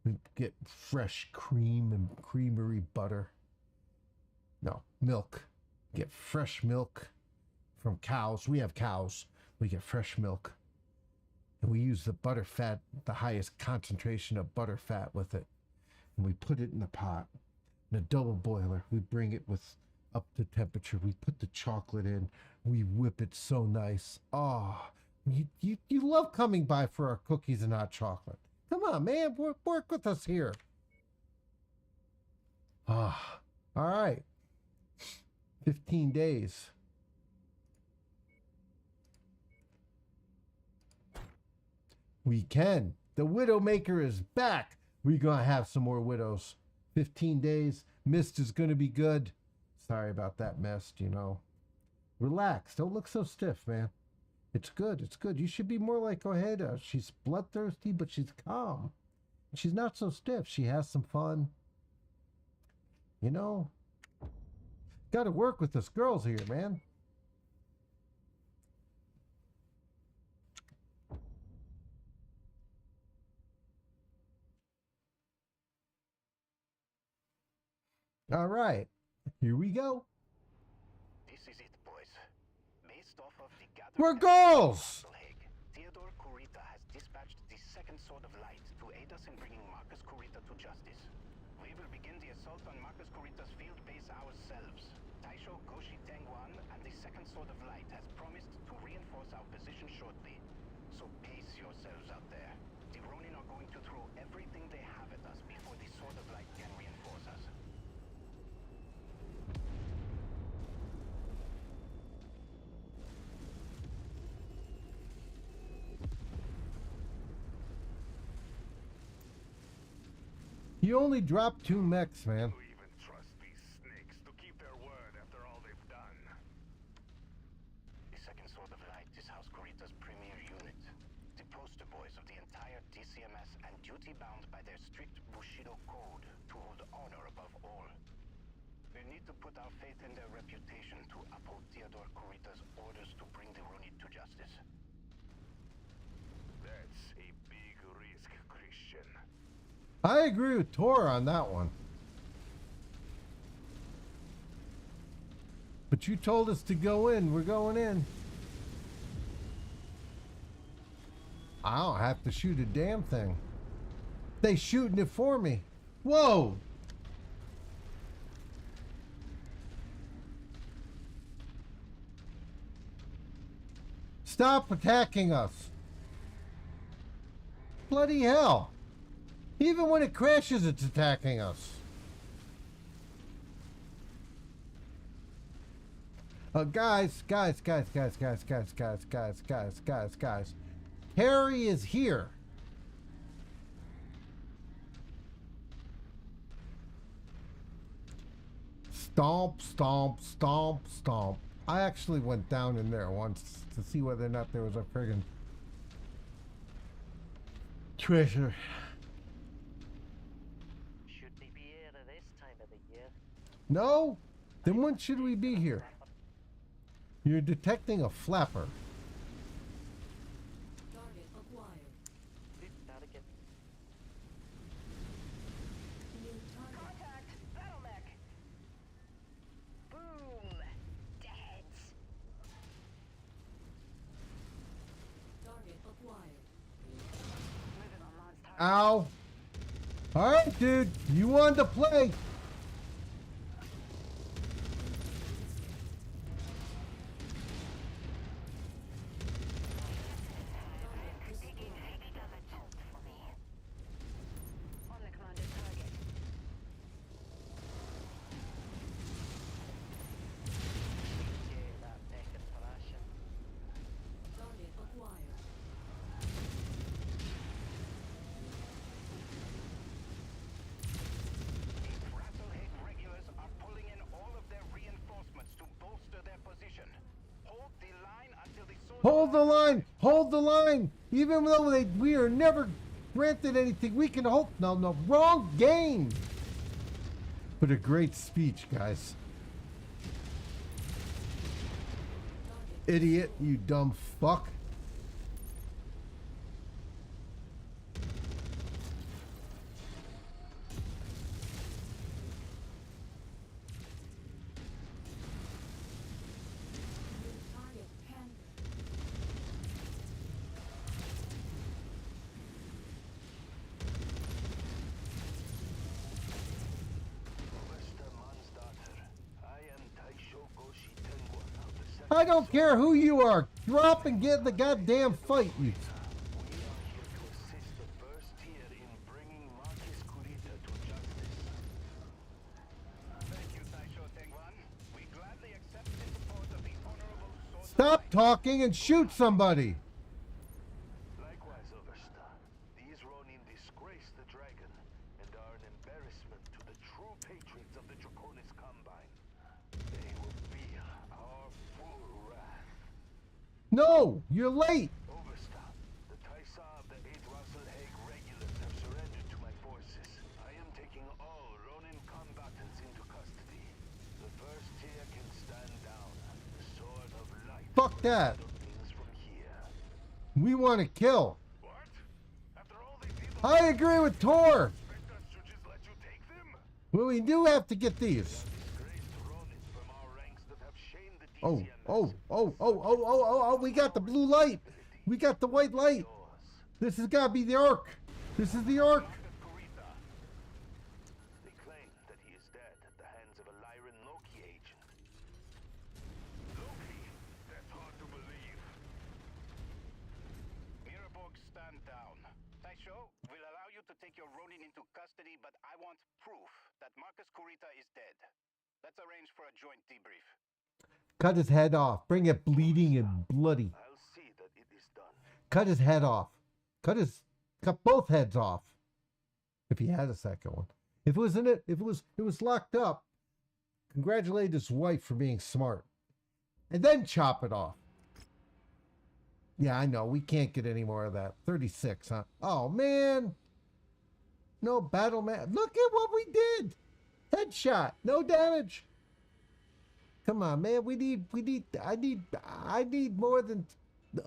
We get fresh cream and creamery butter. No, milk. Get fresh milk from cows. We have cows. We get fresh milk. And we use the butter fat, the highest concentration of butter fat with it. And we put it in the pot. In a double boiler. We bring it with up to temperature. We put the chocolate in. We whip it so nice. Oh, you love coming by for our cookies and hot chocolate. Come on, man. Work with us here. Ah, all right. 15 days. We can. The Widowmaker is back. We're going to have some more widows. 15 days. Mist is going to be good. Sorry about that, Mist, you know. Relax. Don't look so stiff, man. It's good. It's good. You should be more like Ojeda. She's bloodthirsty, but she's calm. She's not so stiff. She has some fun. You know, got to work with us girls here, man. All right, here we go. This is it, boys. Based off of the We're goals! Theodore Kurita has dispatched the 2nd Sword of Light to aid us in bringing Marcus Kurita to justice. We will begin the assault on Marcus Kurita's field base ourselves. Taisho Goshi Tengwan and the 2nd Sword of Light has promised to reinforce our position shortly. So pace yourselves out there. The Ronin are going to throw everything they have at us before the Sword of Light can reinforce us. You only dropped 2 mechs, man. Who even trust these snakes to keep their word after all they've done? The 2nd Sword of Light is House Kurita's premier unit. The poster boys of the entire DCMS and duty-bound by their strict Bushido code to hold honor above all. We need to put our faith in their reputation to uphold Theodore Kurita's orders to bring the Ronin to justice. That's a big risk, Christian. I agree with Tor on that one. But you told us to go in. We're going in. I don't have to shoot a damn thing. They shooting it for me. Whoa! Stop attacking us. Bloody hell. Even when it crashes, it's attacking us. Guys. Harry is here. Stomp, stomp, stomp, stomp. I actually went down in there once to see whether or not there was a friggin' treasure. Should they be here at this time of the year? No? Then when should we be here? You're detecting a flapper. Target acquired. Target. New target. Contact! Battle mech! Boom! Dead! Target acquired. Moving on Lance target. Ow. Alright, dude. You wanted to play. On the commander's target. Yeah, that mech is thrashing. Target acquired. Rassalhague regulars are pulling in all of their reinforcements to bolster their position. Hold the line until the soldiers... Hold the line. Hold the line. Even though we are never granted anything, we can hope. No, wrong game. But a great speech, guys. Idiot, you dumb fuck. New target Panther. I don't care who you are. Drop and get in the goddamn fight, you. Stop talking and shoot somebody. Likewise, Overstar. These Ronin disgrace the dragon and are an embarrassment to the true patriots of the Draconis Combine. They will feel our full wrath. No, you're late. Overstar, the Taisa of the 8th Rassalhague regulars have surrendered to my forces. I am taking all Ronin combatants into custody. The first tier can stand down. The sword of light. Fuck that. Things from here. We want to kill. What? After all they did, I agree with Tor. expect us to just let you take them? Well, we do have to get these. Disgraced Ronin from our ranks that have shamed the Oh, DCMS. we got the blue light. We got the white light. This has got to be the Ark. This is the Ark. They claim that he is dead at the hands of a Lyran Loki agent. Loki? That's hard to believe. Miraborg, stand down. Taisho, we'll allow you to take your Ronin into custody, but I want proof that Marcus Kurita is dead. Let's arrange for a joint debrief. Cut his head off. Bring it bleeding and bloody. I'll see that it is done. Cut his head off. Cut both heads off. If he had a second one. If it was locked up, congratulate his wife for being smart. And then chop it off. Yeah, I know. We can't get any more of that. 36, huh? Oh, man. No battle man. Look at what we did. Headshot. No damage. Come on, man. I need more than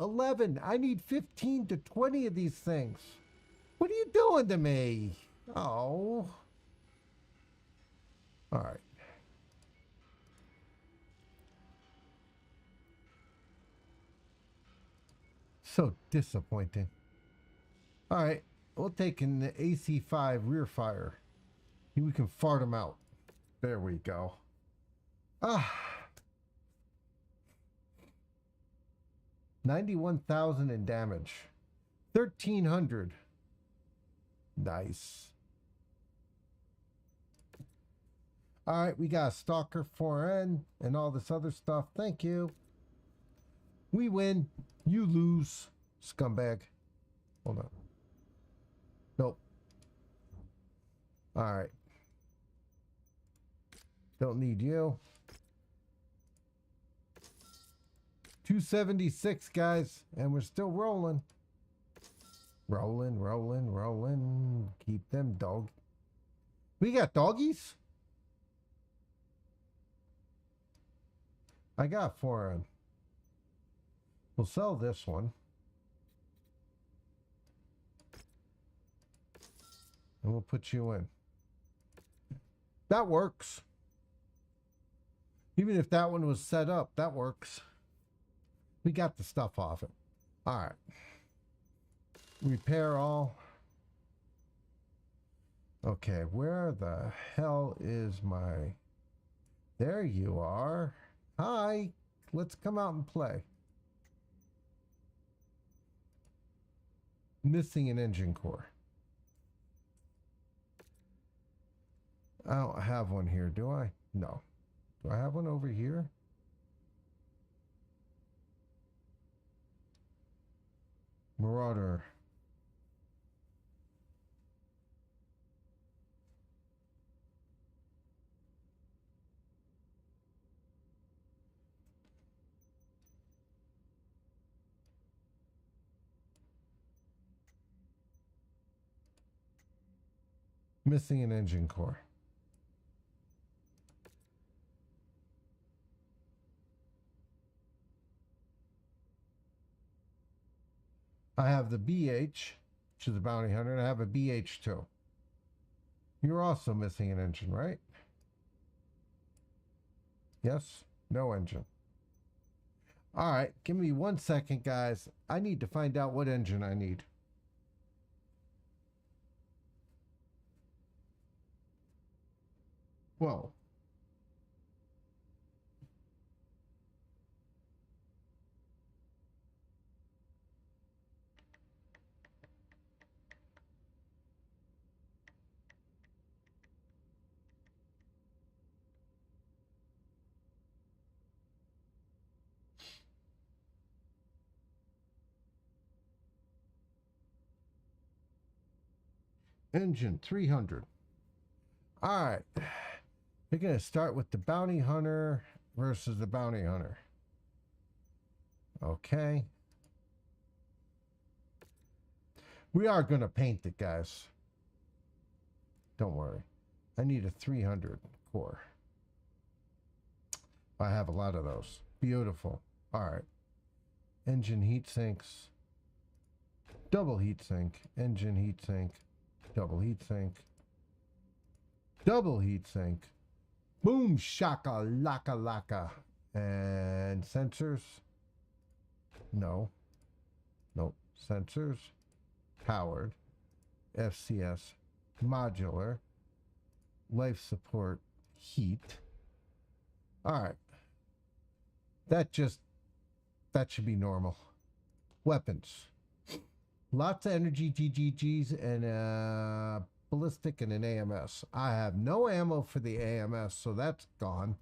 11. I need 15 to 20 of these things. What are you doing to me? Oh. All right. So disappointing. All right. We'll take an AC-5 rear fire. We can fart them out. There we go. 91,000 in damage. 1,300. Nice. All right, we got a stalker 4N and all this other stuff. Thank you. We win. You lose, scumbag. Hold on. Nope. All right. Don't need you. 276, guys, and we're still rolling. Rolling, rolling, rolling. Keep them dog. We got doggies? I got 4N. We'll sell this one. And we'll put you in. That works. Even if that one was set up, that works. We got the stuff off it. All right. Repair all. Okay, where the hell is my... There you are. Hi. Let's come out and play. Missing an engine core. I don't have one here, do I? No. Do I have one over here? Marauder. Missing an engine core. I have the BH, which is the bounty hunter, and I have a BH2. You're also missing an engine, right? Yes? No engine. All right, give me 1 second, guys. I need to find out what engine I need. Whoa. Engine 300. All right. We're going to start with the bounty hunter versus the bounty hunter. Okay. We are going to paint it, guys. Don't worry. I need a 300 core. I have a lot of those. Beautiful. All right. Engine heat sinks. Double heat sink. Engine heat sink. Double heat sink. Double heat sink. Boom shaka laka laka. And sensors. No. Nope. Sensors. Powered. FCS. Modular. Life support. Heat. Alright. That should be normal. Weapons. Lots of energy GGGs and ballistic and an AMS. I have no ammo for the AMS, so that's gone.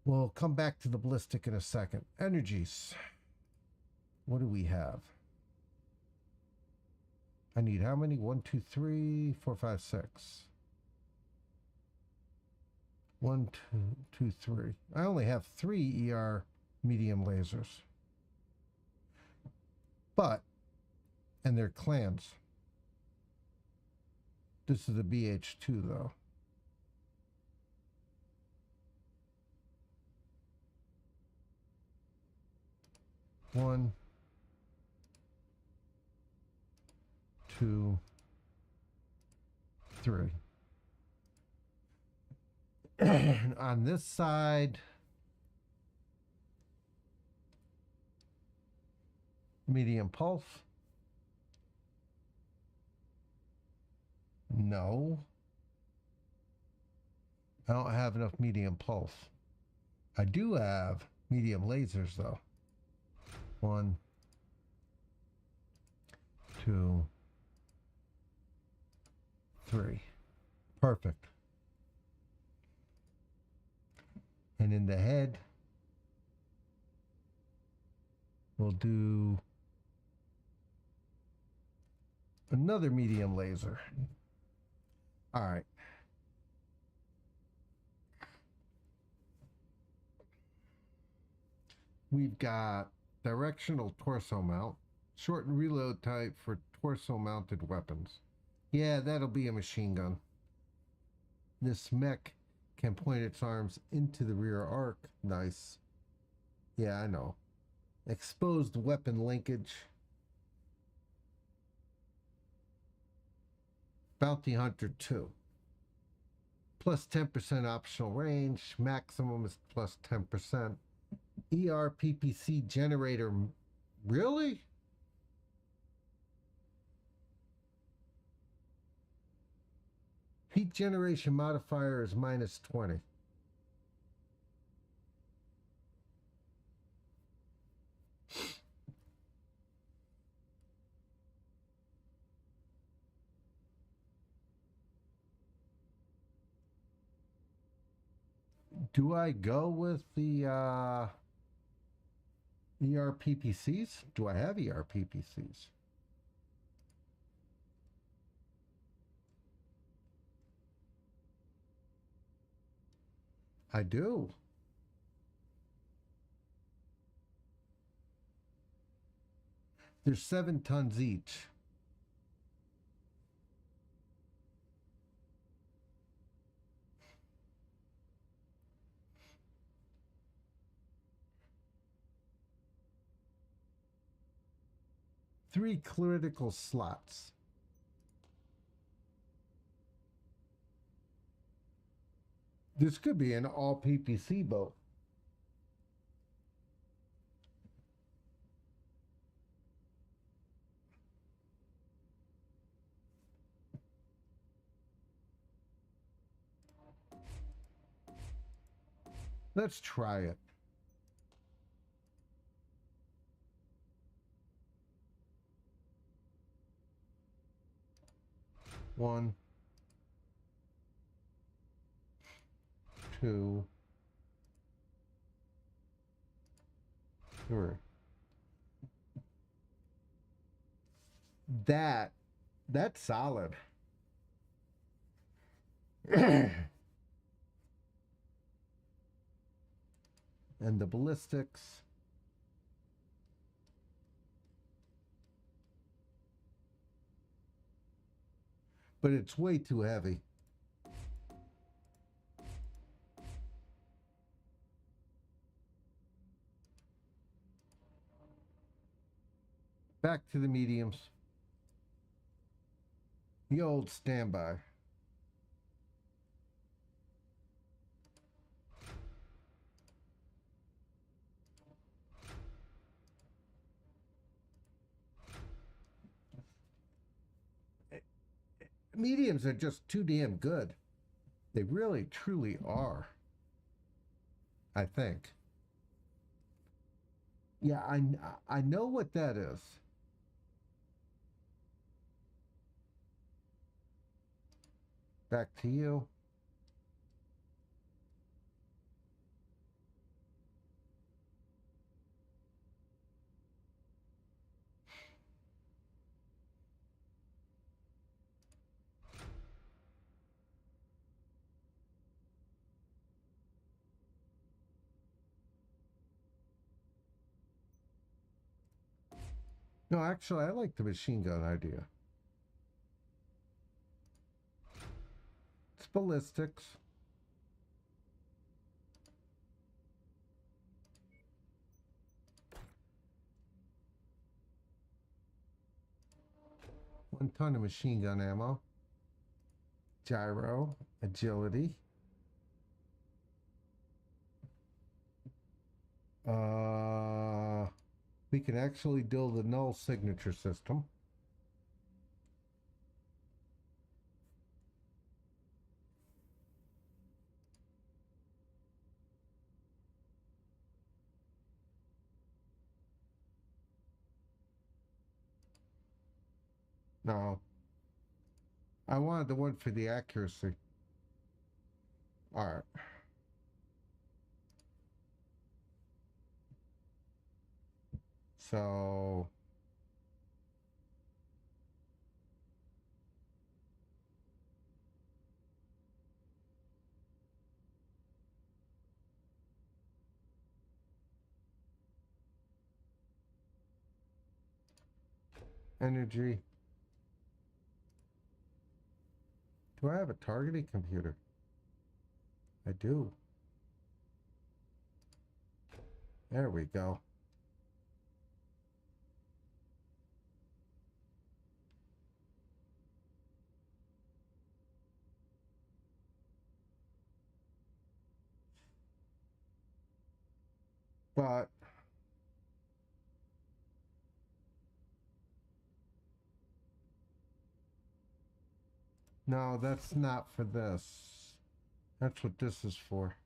We'll come back to the ballistic in a second. Energies. What do we have? I need how many? 1, 2, 3, 4, 5, 6. 1, 2, 2, 3. I only have 3 ER medium lasers. But, and they're clans. This is a BH2 though. One, 2, 3. On this side, medium pulse. No. I don't have enough medium pulse. I do have medium lasers though. 1, 2, 3. Perfect. And in the head, we'll do another medium laser. All right. We've got directional torso mount, shortened reload type for torso mounted weapons. Yeah, that'll be a machine gun. This mech can point its arms into the rear arc. Nice. Yeah, I know. Exposed weapon linkage. Bounty Hunter 2. Plus 10% optional range. Maximum is plus 10%. ERPPC generator. Really? Heat generation modifier is minus 20. Do I go with the ERPPCs? Do I have ERPPCs? I do. There's 7 tons each. Three critical slots. This could be an all PPC boat. Let's try it. One, two, three. That's solid. And the ballistics. But it's way too heavy. Back to the mediums. The old standby. Mediums are just too damn good. They really, truly are. I think. Yeah, I know what that is. Back to you. No, actually, I like the machine gun idea. It's ballistics. One ton of machine gun ammo. Gyro, agility. We can actually build a null signature system. No. I wanted the one for the accuracy. All right. So energy. Do I have a targeting computer? I do. There we go. But no, that's not for this. That's what this is for.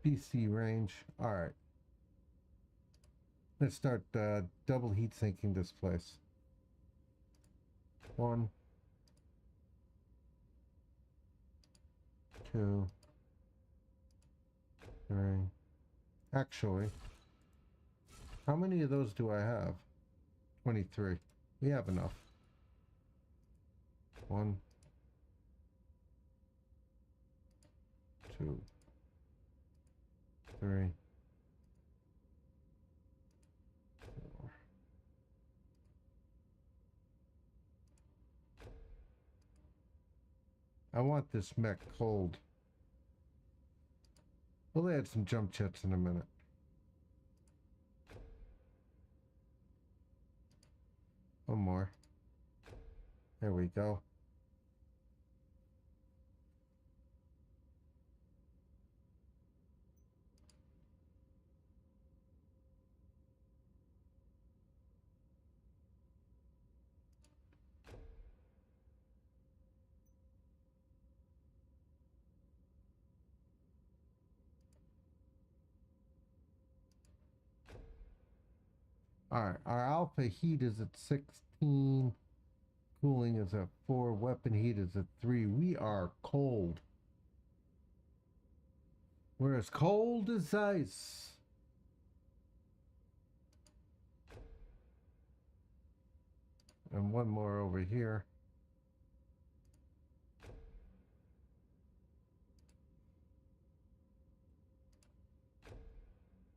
PC range. All right. Let's start double heat sinking this place. 1, 2, 3. Actually, how many of those do I have? 23. We have enough. 1, 2, 3, 4. I want this mech cold. We'll add some jump jets in a minute. One more. There we go. Alright, our alpha heat is at 16. Cooling is at 4. Weapon heat is at 3. We are cold. We're as cold as ice. And one more over here.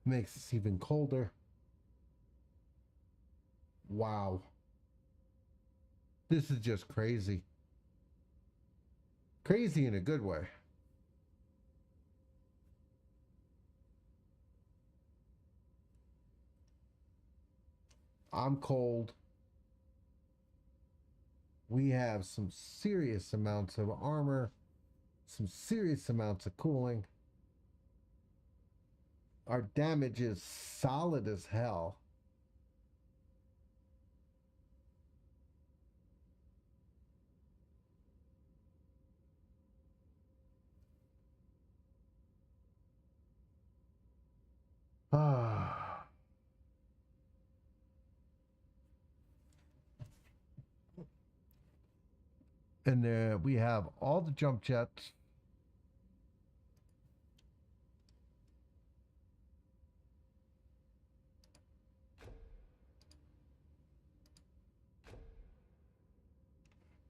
Makes us even colder. Wow. This is just crazy. Crazy in a good way. I'm cold. We have some serious amounts of armor, some serious amounts of cooling. Our damage is solid as hell. Ah. And there we have all the jump jets.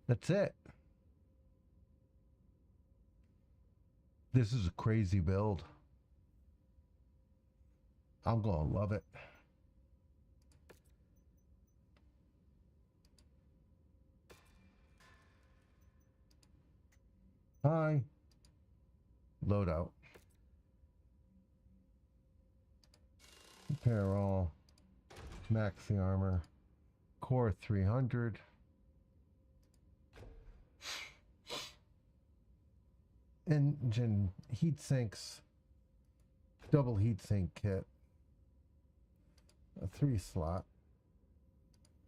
That's it. This is a crazy build. I'm gonna love it. Hi. Loadout. Repair all. Maxi armor. Core 300. Engine heat sinks. Double heat sink kit. A 3 slot.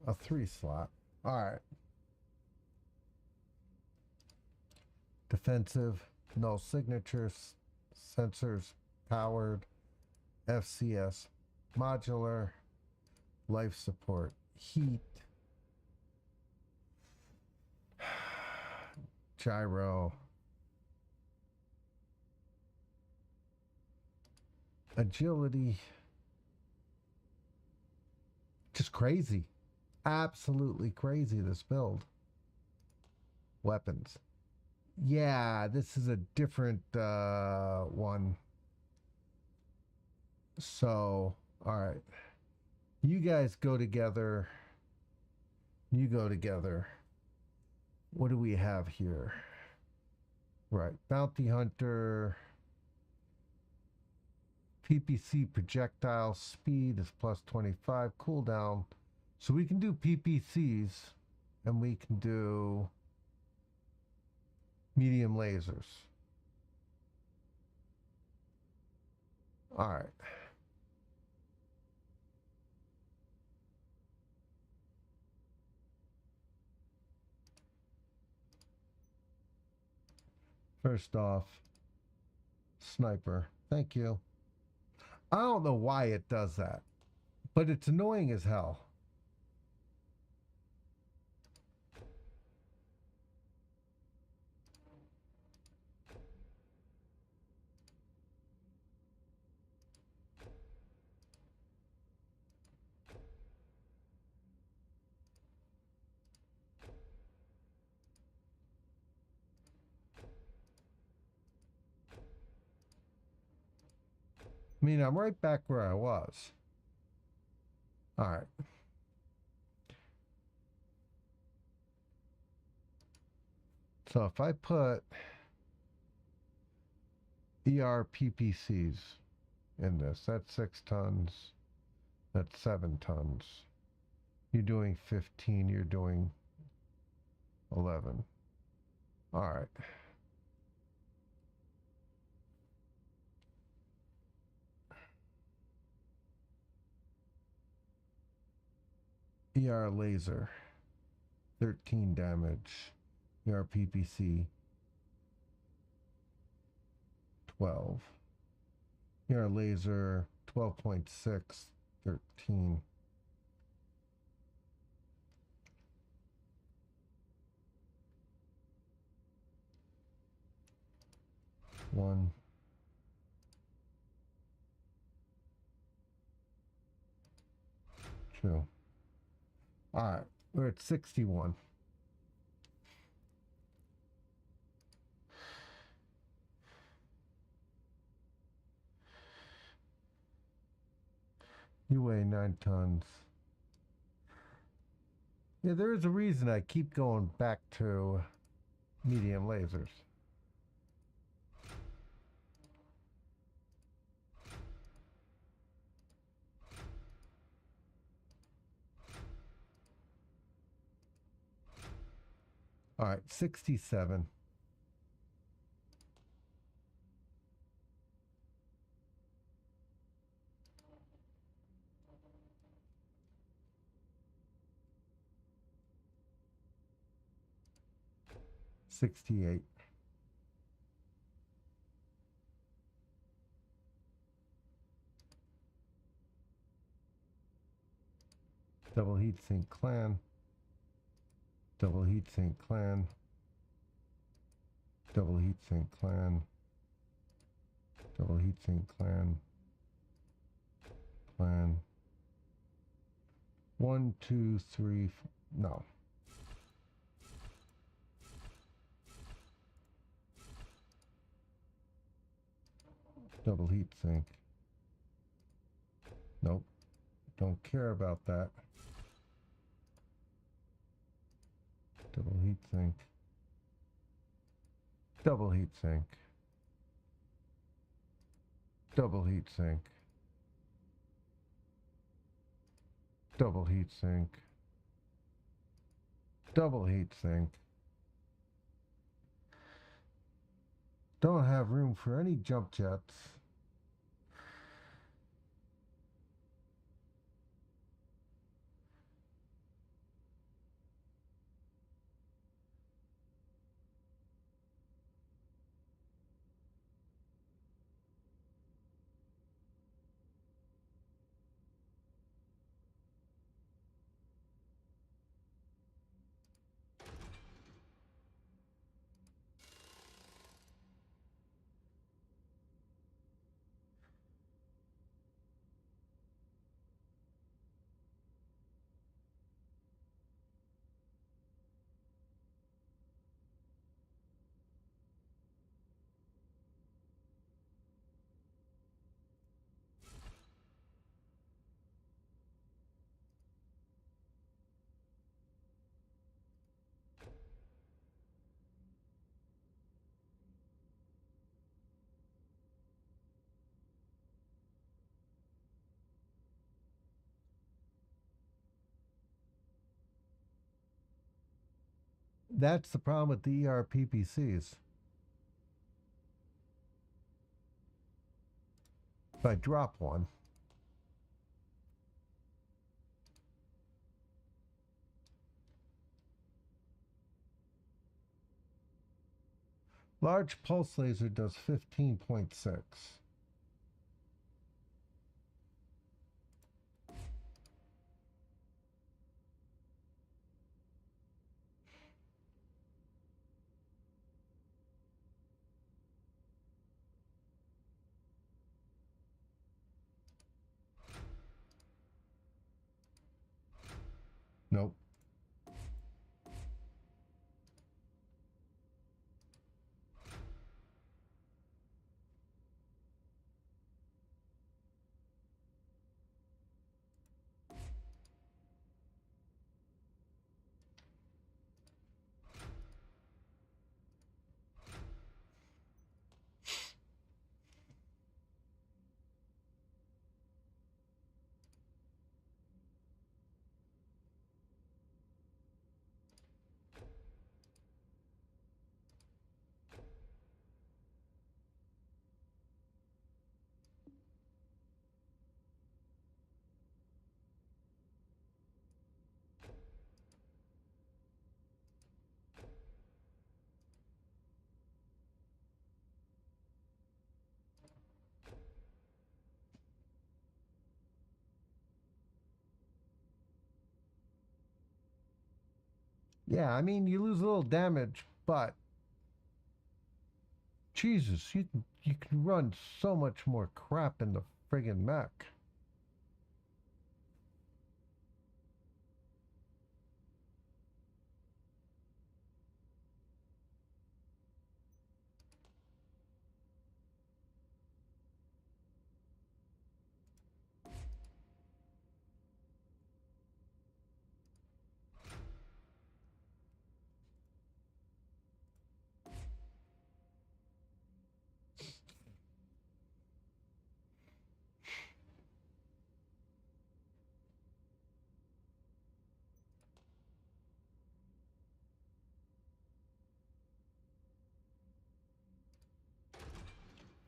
A 3 slot. Alright. Defensive. No signatures. Sensors. Powered. FCS. Modular. Life support. Heat. Gyro. Agility. Just crazy. Absolutely crazy, this build. Weapons. Yeah, this is a different one. So, alright. You guys go together. You go together. What do we have here? Right. Bounty Hunter. PPC projectile speed is plus 25. Cooldown. So we can do PPCs. And we can do medium lasers. Alright. First off, sniper. Thank you. I don't know why it does that, but it's annoying as hell. I mean, I'm right back where I was. All right. So if I put ERPPCs in this, that's 6 tons, that's 7 tons. You're doing 15, you're doing 11. All right. ER laser, 13 damage. ER PPC, 12. ER laser, 12.6, 13. One. Two. All right, we're at 61. You weigh 9 tons. Yeah, there is a reason I keep going back to medium lasers. All right, 67. $68. Double heatsink clan. Double heatsink clan. Double heatsink clan. Double heatsink clan. Clan. 1, 2, 3. No. Double heatsink. Nope. Don't care about that. Double heatsink. Double heatsink. Double heatsink. Double heatsink. Double heatsink. Don't have room for any jump jets. That's the problem with the ERPPCs. If I drop one, large pulse laser does 15.6. Nope. Yeah, I mean, you lose a little damage, but Jesus, you can run so much more crap in the friggin' mech.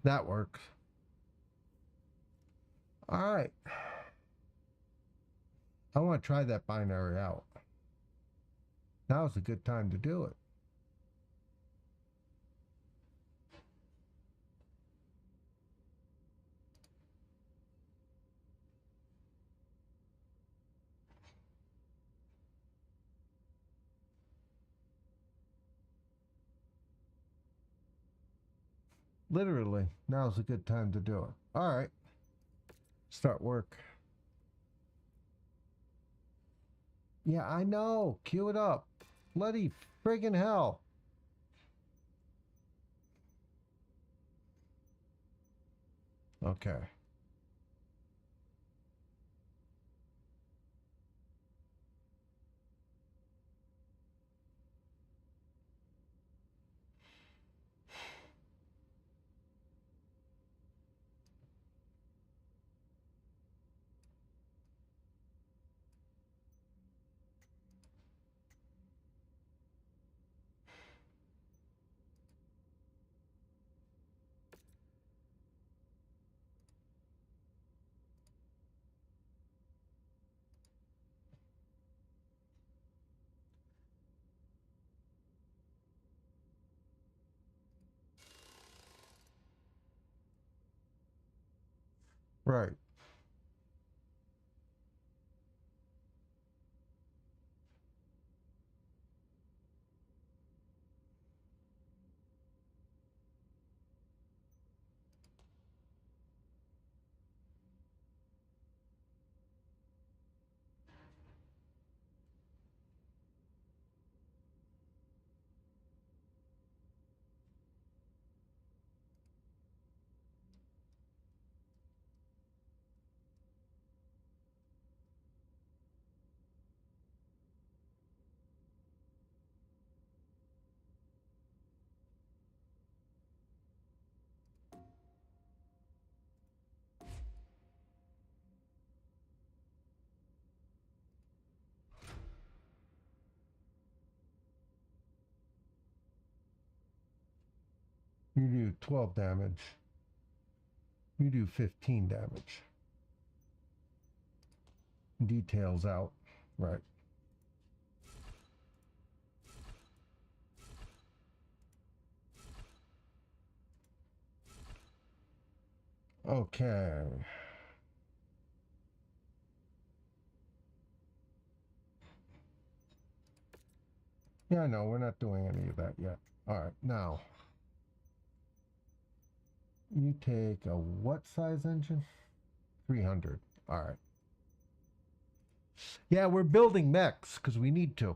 That works. All right. I want to try that binary out. Now's a good time to do it. Literally, now's a good time to do it. All right. Start work. Yeah, I know. Cue it up. Bloody friggin' hell. Okay. Right. do 12 damage. You do 15 damage. Details out. Right. Okay. Yeah, no, we're not doing any of that yet. All right, now. You take a what size engine? 300. All right. Yeah, we're building mechs because we need to.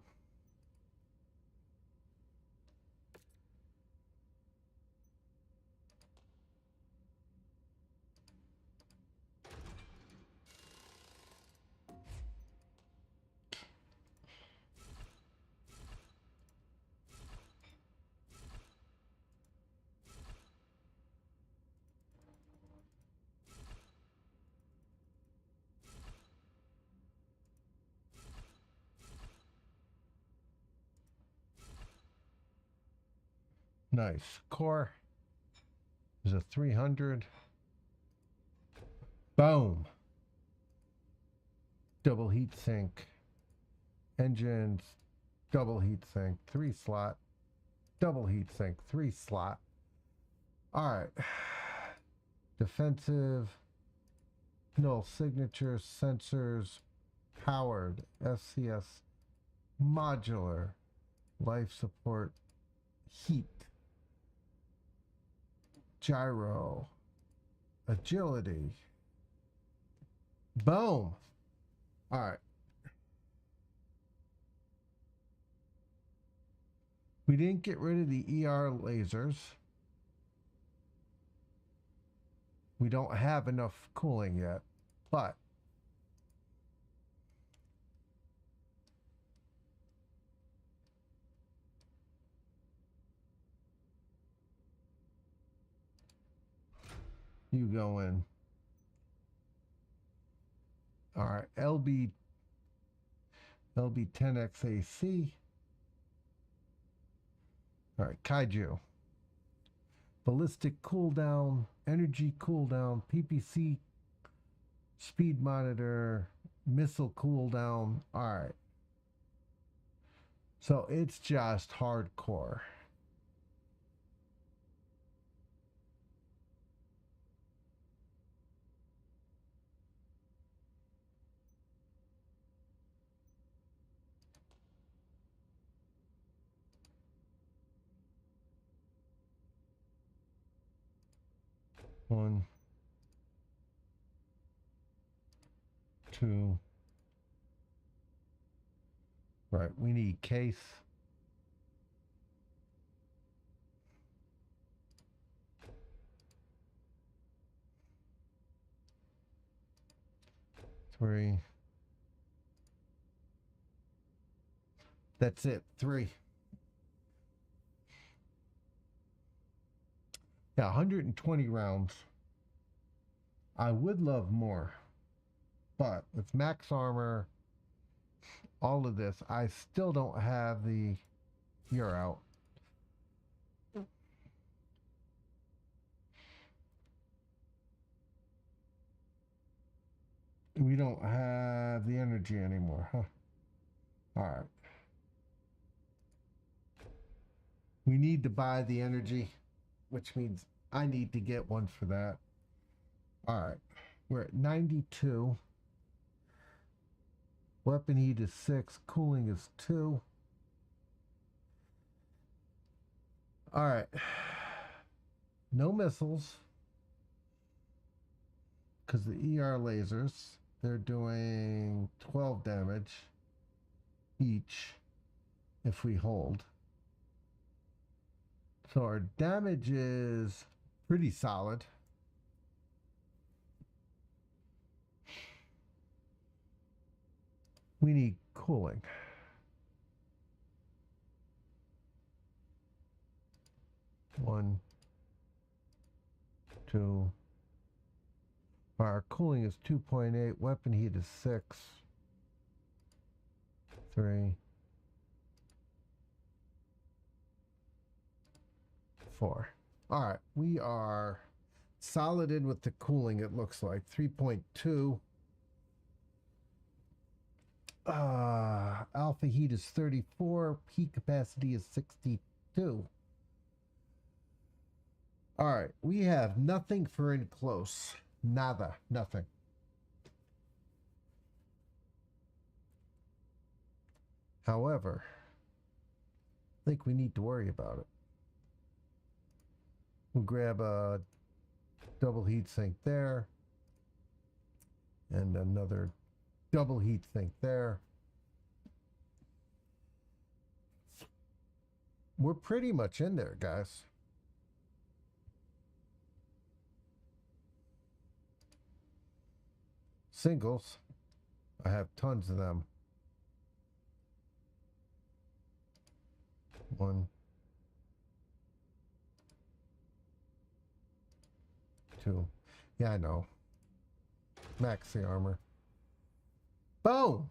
Nice. Core is a 300. Boom. Double heat sink. Engines, double heat sink, 3 slot. Double heat sink, 3 slot. All right. Defensive. Null signatures, sensors, powered, SCS, modular, life support, heat, gyro, agility. Boom. All right. We didn't get rid of the ER lasers. We don't have enough cooling yet, but you go in. All right, LB10XAC. All right, Kaiju. Ballistic cooldown, energy cooldown, PPC speed monitor, missile cooldown. All right. So it's just hardcore. One, two. Right, we need case. Three. That's it, 3. Yeah, 120 rounds. I would love more, but with max armor, all of this, I still don't have the year out. We don't have the energy anymore, huh? All right. We need to buy the energy, which means I need to get one for that. All right. We're at 92. Weapon heat is 6. Cooling is 2. All right. No missiles. Because the ER lasers, they're doing 12 damage each if we hold. So our damage is pretty solid. We need cooling. One, two. Our cooling is 2.8. Weapon heat is 6. 3. 4. All right, we are solid in with the cooling, it looks like. 3.2. Alpha heat is 34. Heat capacity is 62. All right, we have nothing for in close. Nada, nothing. However, I think we need to worry about it. We'll grab a double heat sink there. And another double heat sink there. We're pretty much in there, guys. Singles, I have tons of them. 1, 2. Yeah, I know. Maxi armor. Boom!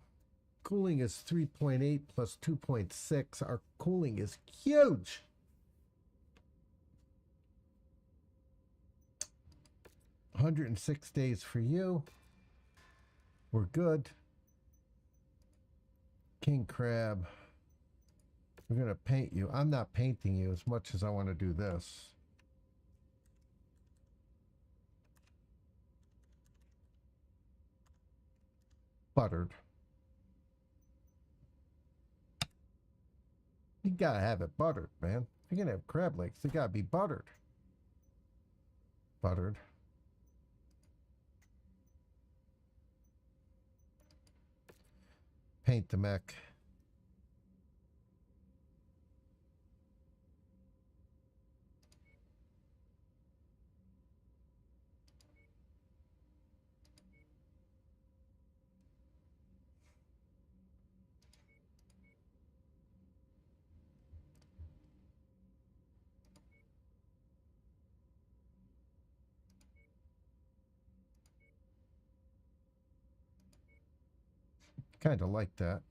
Cooling is 3.8 plus 2.6. Our cooling is huge. $106 days for you. We're good. King Crab. We're going to paint you. I'm not painting you as much as I want to do this. Buttered. You gotta have it buttered, man. If you're gonna have crab legs, they gotta be buttered. Buttered. Paint the mech. Kind of like that.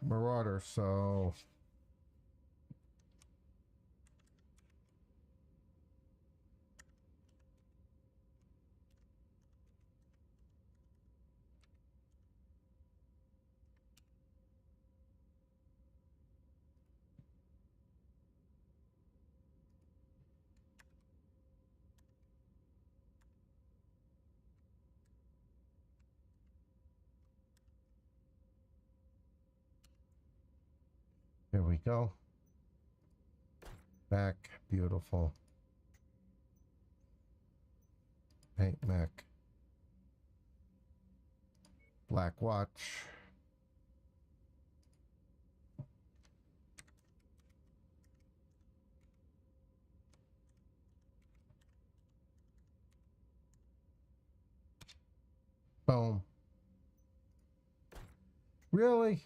Marauder, so here we go. Back, beautiful. Paint mech. Black watch. Boom. Really?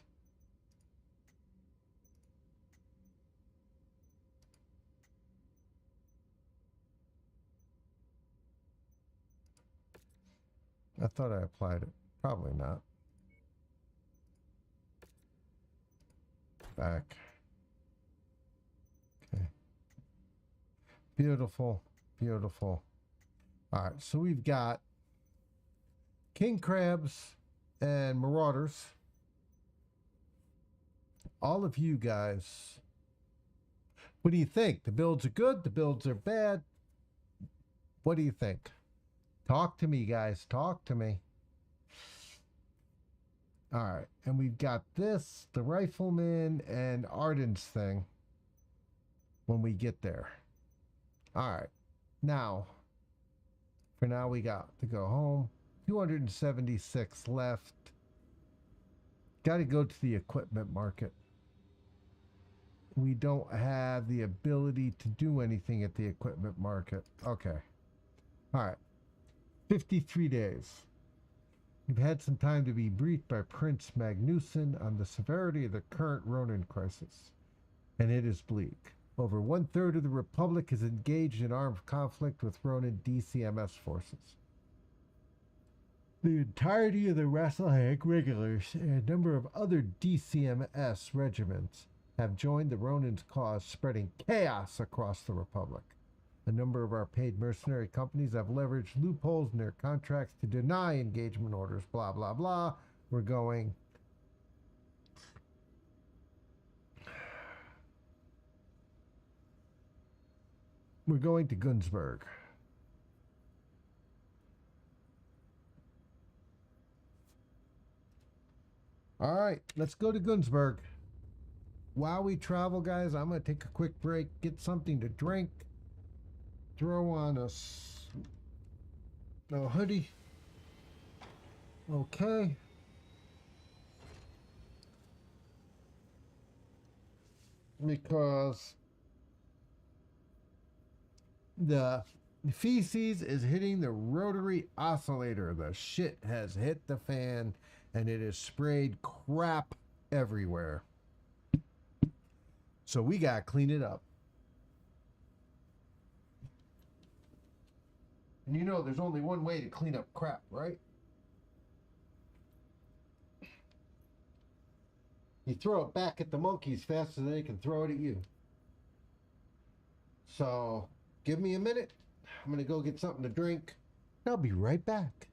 I thought I applied it. Probably not. Back. Okay. Beautiful. Beautiful. All right. So we've got king crabs and marauders. All of you guys. What do you think? The builds are good. The builds are bad. What do you think? Talk to me, guys. Talk to me. All right. And we've got this, the rifleman, and Arden's thing when we get there. All right. Now, for now, we got to go home. 276 left. Got to go to the equipment market. We don't have the ability to do anything at the equipment market. Okay. All right. 53 days. We've had some time to be briefed by Prince Magnuson on the severity of the current Ronin crisis. And it is bleak. Over 1/3 of the Republic is engaged in armed conflict with Ronin DCMS forces. The entirety of the Rassalhague regulars and a number of other DCMS regiments have joined the Ronin's cause, spreading chaos across the Republic. A number of our paid mercenary companies have leveraged loopholes in their contracts to deny engagement orders, blah, blah, blah. We're going to Gunzburg. All right, let's go to Gunzburg. While we travel, guys, I'm going to take a quick break, get something to drink, throw on a hoodie. Okay. Because the feces is hitting the rotary oscillator. The shit has hit the fan and it has sprayed crap everywhere. So we got to clean it up. And you know there's only one way to clean up crap, right? You throw it back at the monkeys faster than they can throw it at you. So give me a minute. I'm going to go get something to drink. I'll be right back.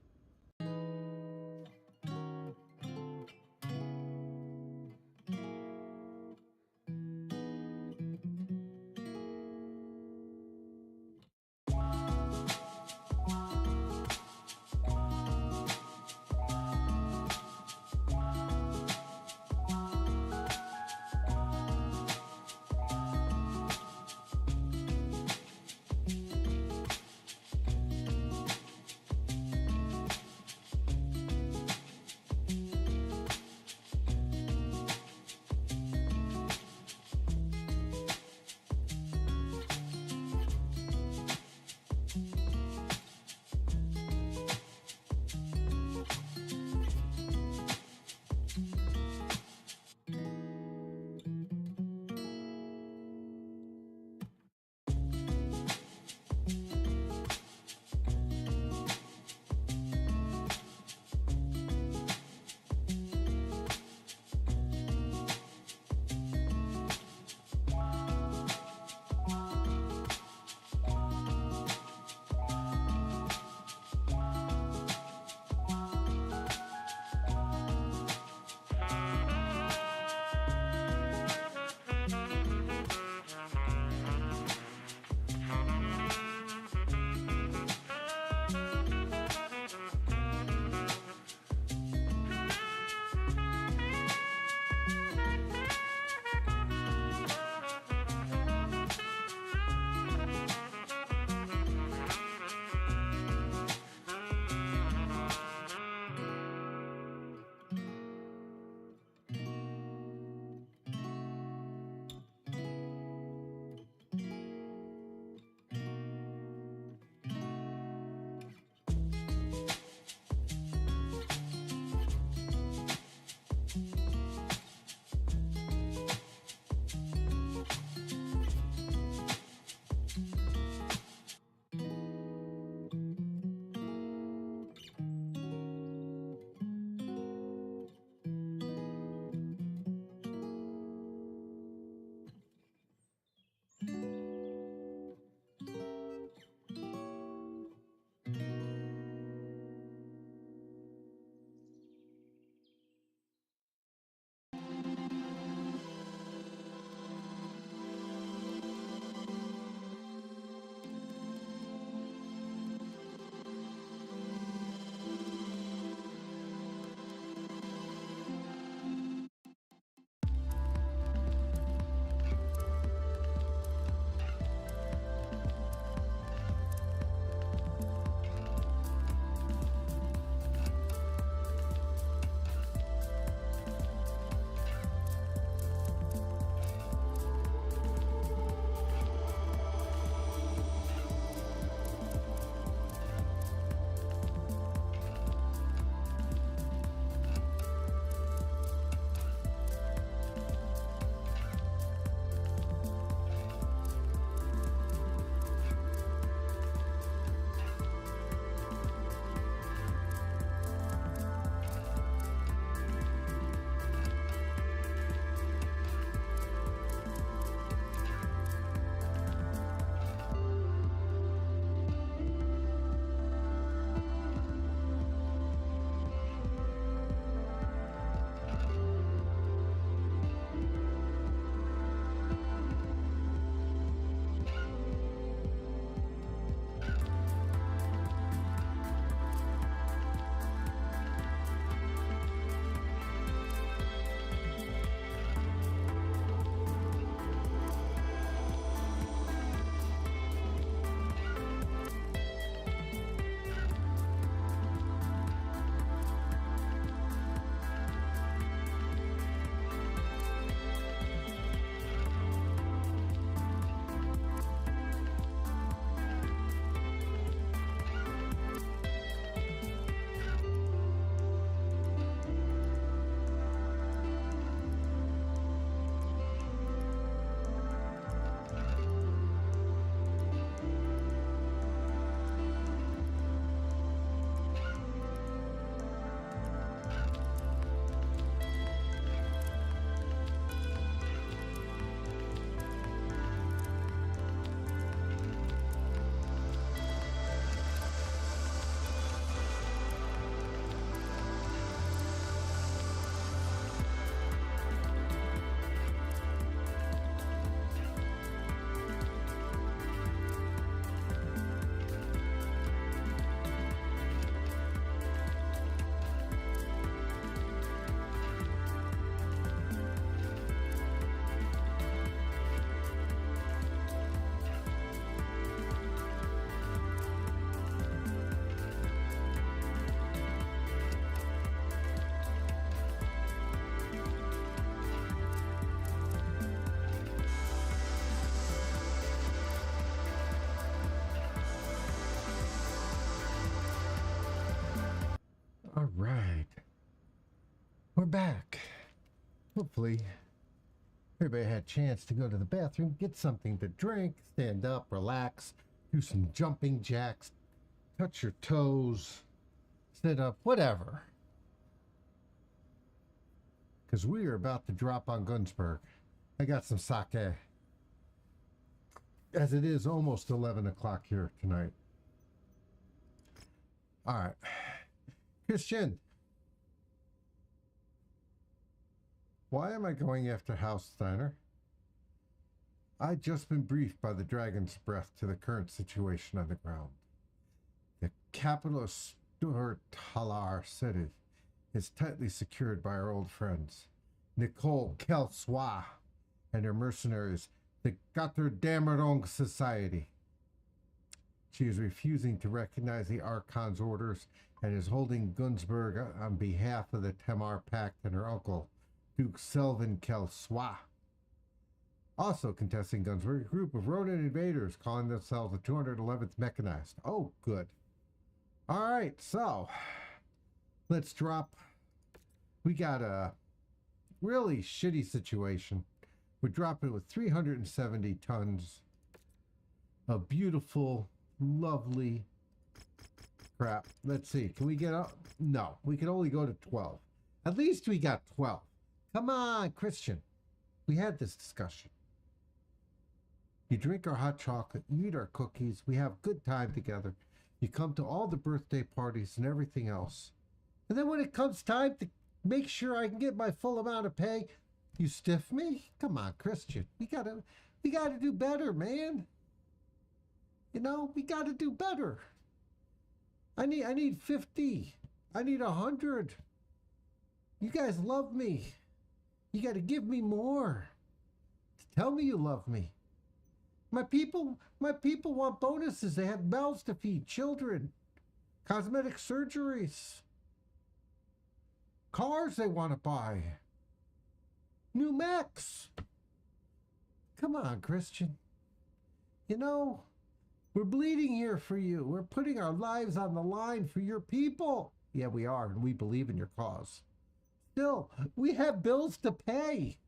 All right. We're back. Hopefully, everybody had a chance to go to the bathroom, get something to drink, stand up, relax, do some jumping jacks, touch your toes, sit up, whatever. Because we are about to drop on Gunsberg. I got some sake. As it is almost 11 o'clock here tonight. All right. Christian. Why am I going after House Steiner? I've just been briefed by the Dragon's Breath to the current situation on the ground. The capital of Talar City is tightly secured by our old friends, Nicole Kelsois and her mercenaries, the Gotterdamerong Society. She is refusing to recognize the Archon's orders and is holding Gunsberg on behalf of the Tamar Pact and her uncle, Duke Selvin Kelsois. Also contesting Gunsberg, a group of Ronin invaders calling themselves the 211th Mechanized. Oh, good. All right, so let's drop. We got a really shitty situation. We're dropping with 370 tons of beautiful, lovely crap. Let's see. Can we get up? No, we can only go to 12. At least we got 12. Come on, Christian. We had this discussion. You drink our hot chocolate, you eat our cookies, we have good time together. You come to all the birthday parties and everything else. And then when it comes time to make sure I can get my full amount of pay, you stiff me? Come on, Christian. We gotta do better, man. You know, we gotta do better. I need 50. I need 100. You guys love me. You gotta give me more. Tell me you love me. My people want bonuses. They have mouths to feed, children, cosmetic surgeries, cars they want to buy, new mechs. Come on, Christian. You know, we're bleeding here for you. We're putting our lives on the line for your people. Yeah, we are, and we believe in your cause. Still, we have bills to pay.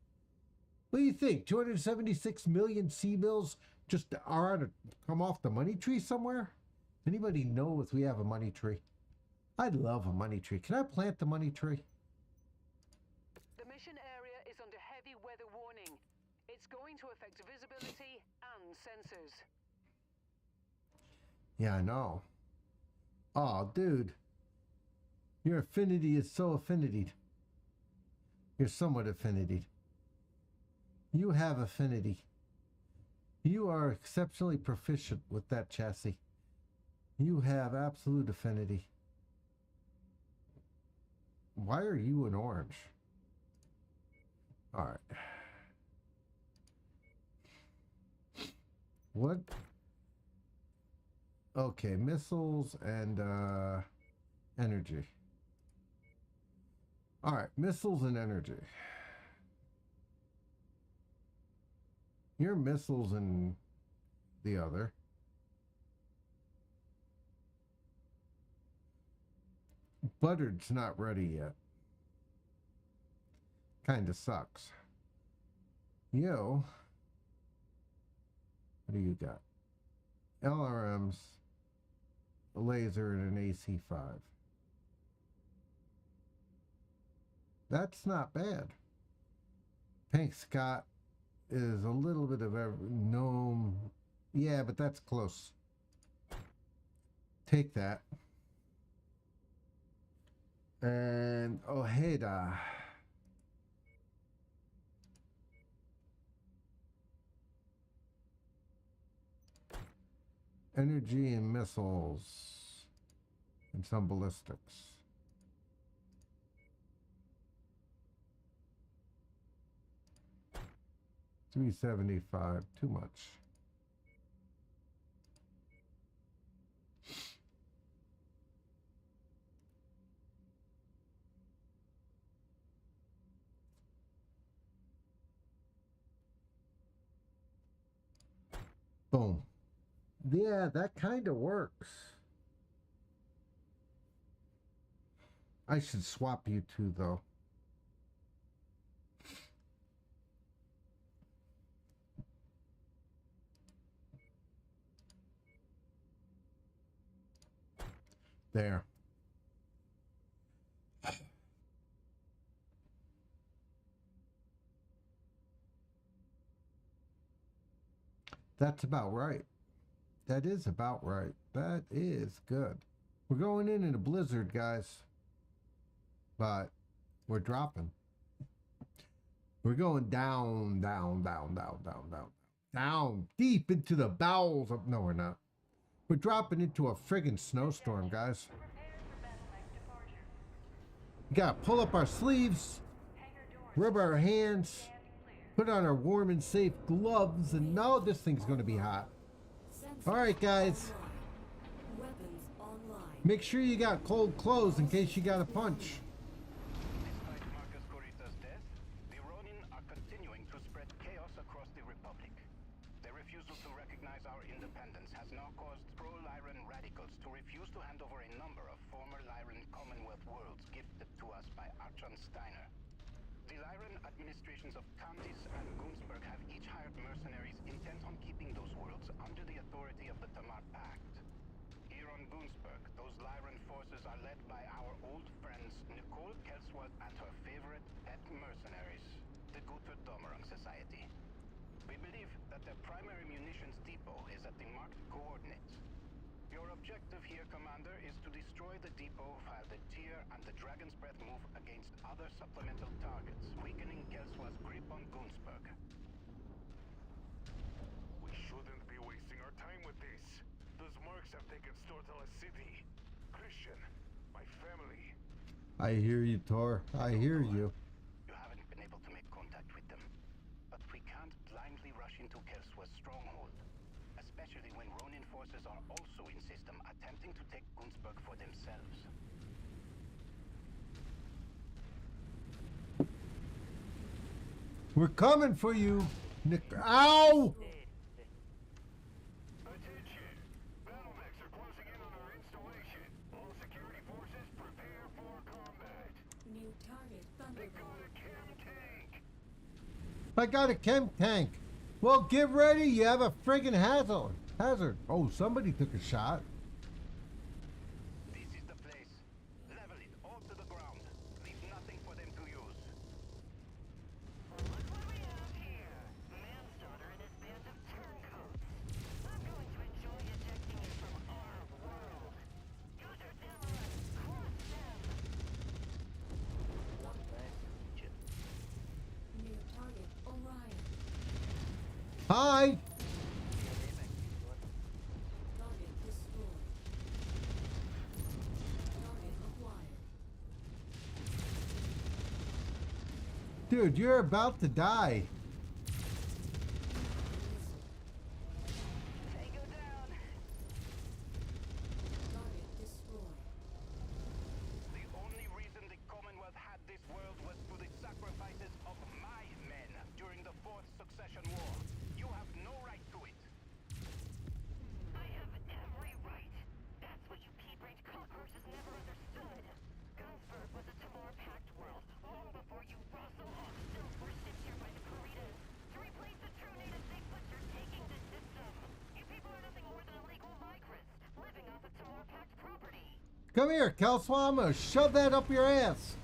What do you think? 276 million C-bills just are to come off the money tree somewhere? Anybody know if we have a money tree? I'd love a money tree. Can I plant the money tree? The mission area is under heavy weather warning. It's going to affect visibility and sensors. Yeah, I know. Oh, dude. Your affinity is so affinitied. You're somewhat affinitied. You have affinity. You are exceptionally proficient with that chassis. You have absolute affinity. Why are you an orange? All right. What? Okay, missiles and energy. All right, missiles and energy. Your missiles and the other. Buttered's not ready yet. Kinda sucks. You, what do you got? LRMs, a laser, and an AC-5. That's not bad. Pink Scott is a little bit of every gnome. Yeah, but that's close. Take that. And Ojeda. Energy and missiles. And some ballistics. $375, too much. Boom. Yeah, that kind of works. I should swap you two, though. There. That's about right. That is about right. That is good. We're going in a blizzard, guys. But we're dropping. We're going down, down, down, down, down, down. Down, deep into the bowels of... No, we're not. We're dropping into a friggin' snowstorm, guys. We gotta pull up our sleeves, rub our hands, put on our warm and safe gloves, and now this thing's gonna be hot. Alright, guys. Make sure you got cold clothes in case you got a punch. Despite Marcus Kurita's death, the Ronin are continuing to spread chaos across the Republic. Their refusal to recognize our independence has now caused pro-Lyran radicals to refuse to hand over a number of former Lyran Commonwealth worlds gifted to us by Archon Steiner. The Lyran administrations of Kandis and Goonsburg have each hired mercenaries intent on keeping those worlds under the authority of the Tamar Pact. Here on Goonsburg, those Lyran forces are led by our old friends Nicole Kelsworth and her favorite pet mercenaries, the Guter Domerung Society. We believe that their primary munitions depot is at the marked coordinates. Your objective here, Commander, is to destroy the depot while the Tyr and the Dragon's Breath move against other supplemental targets, weakening Kelsworth's grip on Goonsburg. We shouldn't be wasting our time with this. Those mercs have taken Stortala City. Christian, my family. I hear you, Tor. I hear you. You haven't been able to make contact with them. But we can't blindly rush into Kelsworth's stronghold. Especially when Ronin forces are also in system, attempting to take Goonsburg for themselves. We're coming for you, Nick. Ow! Attention! Battle mechs are closing in on our installation. All security forces prepare for combat. New target, They got a chem tank. I got a chem tank. Well, get ready. You have a friggin' hazard. Oh, somebody took a shot. This is the place. Level it all to the ground. Leave nothing for them to use. Look what we have here. Manslaughter and his band of turncoats. I'm going to enjoy ejecting you from our world. Guter Domerung, crush them. new target, Orion. Hi. Target destroyed. Target acquired. Dude, you're about to die. Tango down. Target destroyed. The only reason the Commonwealth had this world was through the sacrifices of my men during the Fourth Succession War. You have no right to it. I have every right. That's what you P-brained cockroaches never understood. Gunsburg was a Tamar Pact world, long before you Rassalhague still were sent here by the Kuritas. To replace the true native Bigfoots, you're taking the system. You people are nothing more than illegal migrants, living off of Tamar Pact property. Come here, Kelswa. I'm gonna shove that up your ass.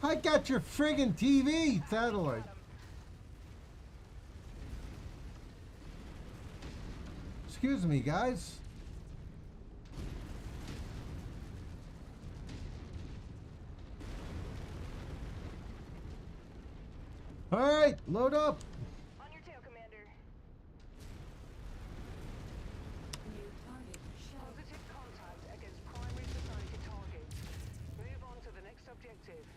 I got your friggin' TV satellite. Excuse me, guys. All right, load up. On your tail, Commander. New target, Shadow. Positive contact against primary society targets. Move on to the next objective.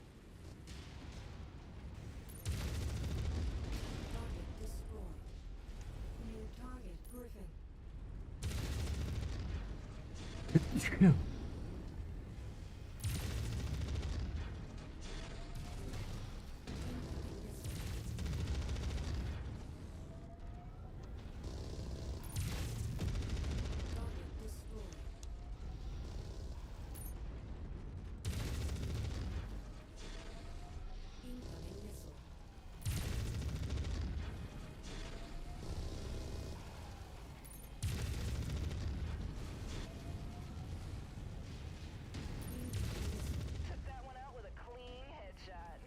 Target destroyed. New target, Griffin. Took that one out with a clean headshot.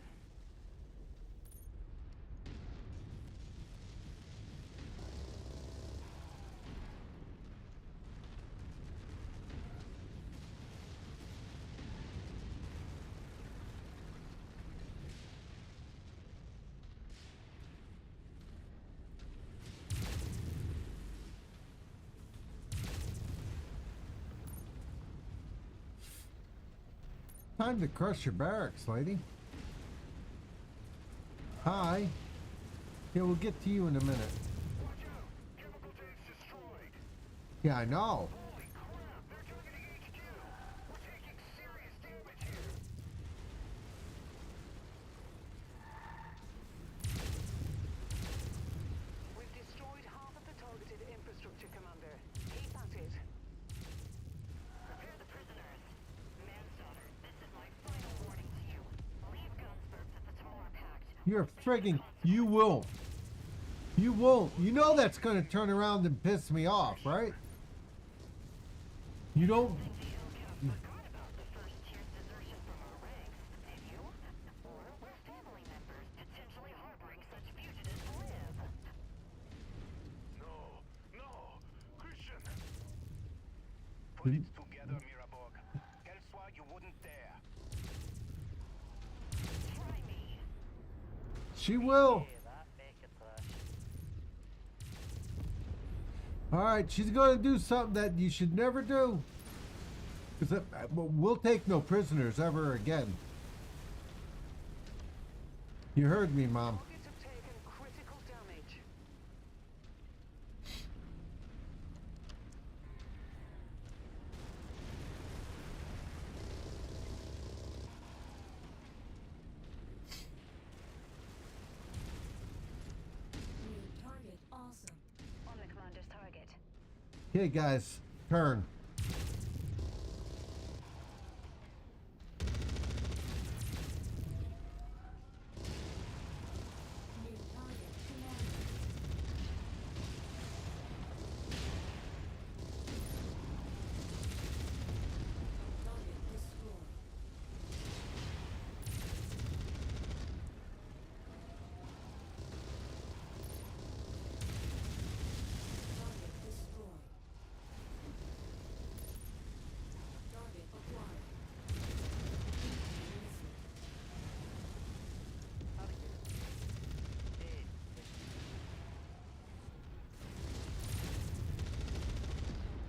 Time to crush your barracks, lady. Hi. Yeah, we'll get to you in a minute. Yeah, I know. We've destroyed half of the targeted infrastructure, Commander. Keep at it. Prepare the prisoners. Manslaughter, this is my final warning to you. Leave Gunsburg to the Tamar Pact. You're frigging. You won't. You won't. You know that's going to turn around and piss me off, right? You don't. Put it together, Miraborg. Elsewhere you wouldn't dare. Try me. She will. All right, she's going to do something that you should never do. Because we'll take no prisoners ever again. You heard me, Mom. Targets have taken critical damage. New target awesome. On the commander's target. Okay, guys, turn. New target commander. Target destroyed. Target destroyed. Target acquired.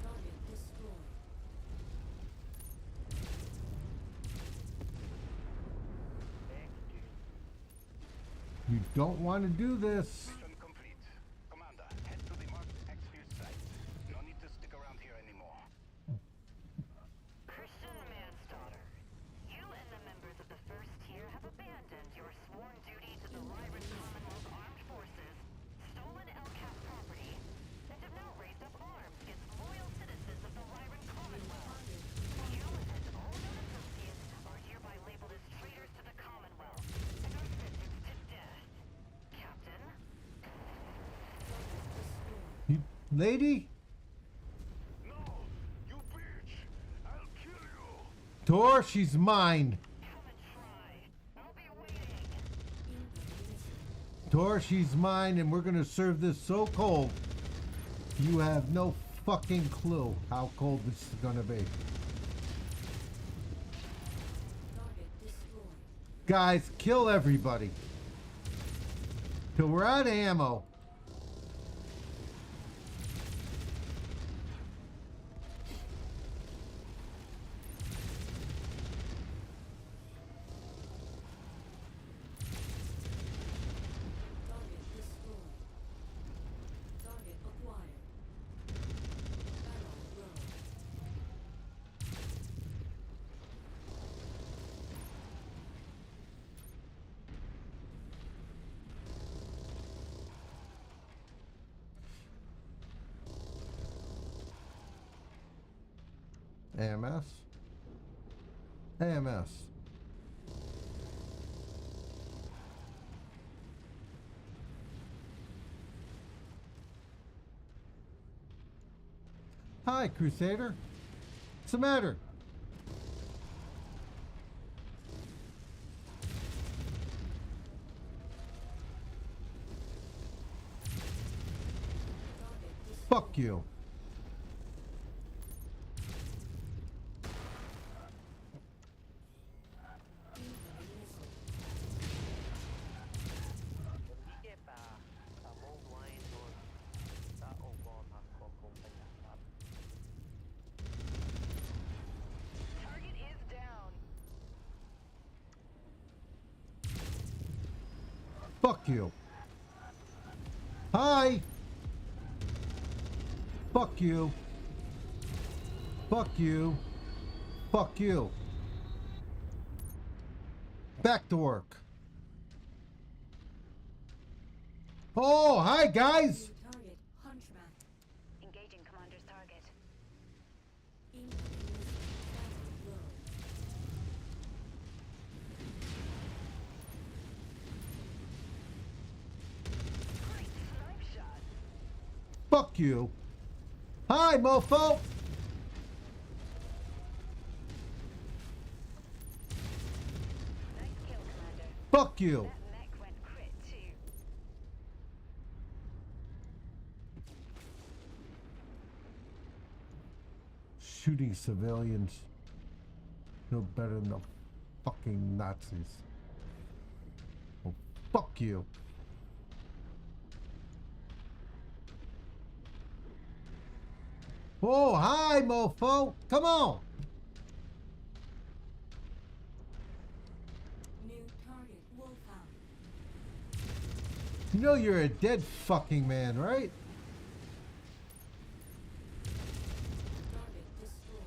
Target destroyed. You don't want to do this. Mission complete. Commander, head to the marked exfuse site. No need to stick around here anymore. Christian Manslaughter, you and the members of the first tier have abandoned your sworn duty to the Lyran Commonwealth Armed Forces, stolen LCAP property, and have now raised up arms against loyal citizens of the Lyran Commonwealth. You and all known associates are hereby labeled as traitors to the Commonwealth and are sentenced to death. Captain? You, lady? No, you bitch! I'll kill you! Tor, she's mine. Tor, she's mine, and we're going to serve this so cold. You have no fucking clue how cold this is going to be. Target destroyed. Guys, kill everybody. Till we're out of ammo. Target destroyed. Target acquired. Battle row. AMS. AMS. Hi, Crusader. What's the matter? Fuck you. Target is down. Fuck you. Hi. Fuck you. Fuck you. Fuck you. Back to work. Oh, hi guys. Target, Hunchback. Engaging commander's target. Incoming missile. Battle low. Great snipe shot. Fuck you. Hi, mofo. Nice kill, commander. Fuck you. That mech went crit too. Shooting civilians. No better than the fucking Nazis. Oh, fuck you. Oh, hi, mofo. Come on. New target, Wolfhound. You know you're a dead fucking man, right? Target destroyed.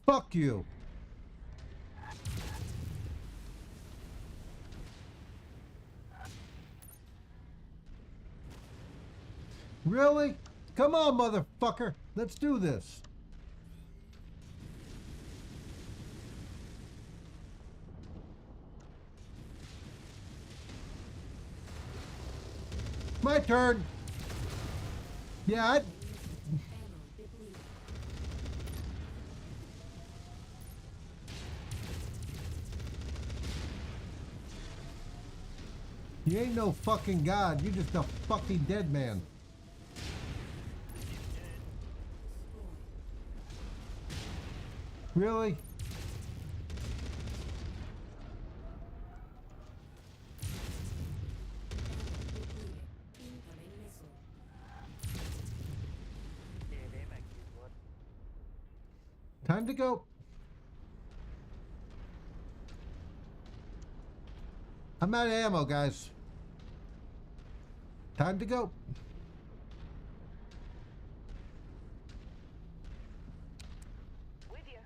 Fuck you. Really? Come on, motherfucker. Let's do this. My turn. Yeah, Ammo depleted. you ain't no fucking god. You're just a fucking dead man. Really? Incoming missile. Time to go. I'm out of ammo, guys. Time to go. With you.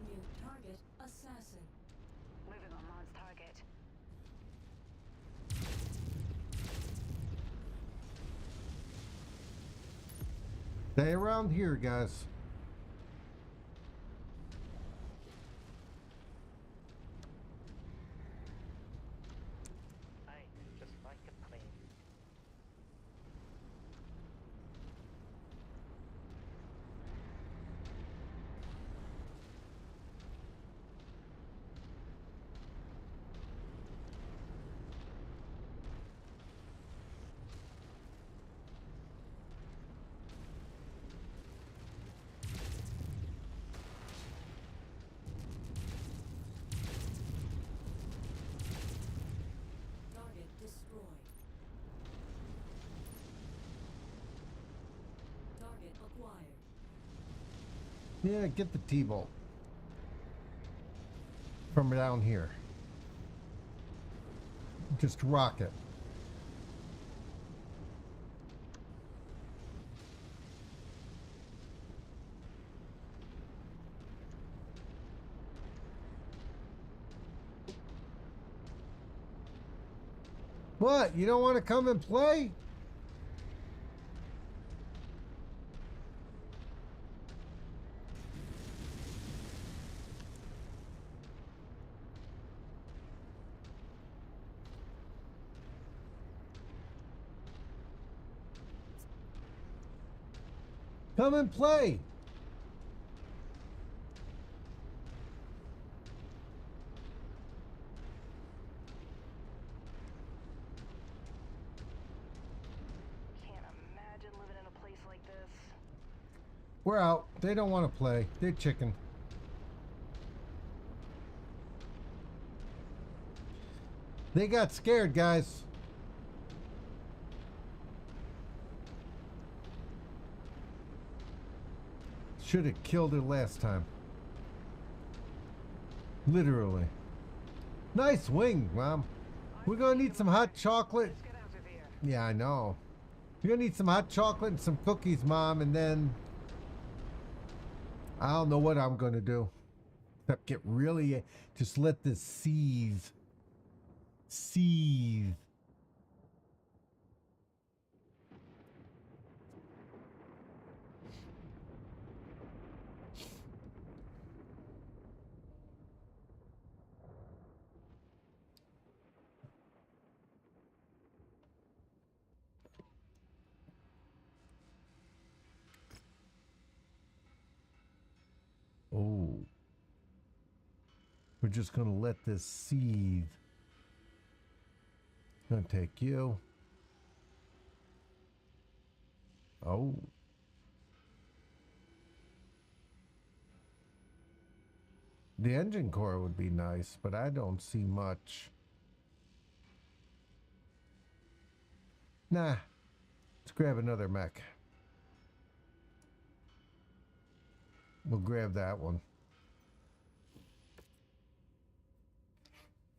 New target, Assassin. Moving on Mon's target. Stay around here, guys. Aye, just like a plane. Target acquired. Yeah, get the T-bolt from down here. Just rock it. What? You don't want to come and play? Come and play. Can't imagine living in a place like this. We're out. They don't want to play. They're chicken. They got scared, guys. Should have killed her last time. Literally. Nice wing, Mom. We're gonna need some hot chocolate. Yeah, I know. You're gonna need some hot chocolate and some cookies, Mom, and then I don't know what I'm gonna do. Except get really, just let this seethe. Seethe. Oh. We're just gonna let this seethe. Gonna take you. Oh. The engine core would be nice, but I don't see much. Nah. Let's grab another mech. We'll grab that one.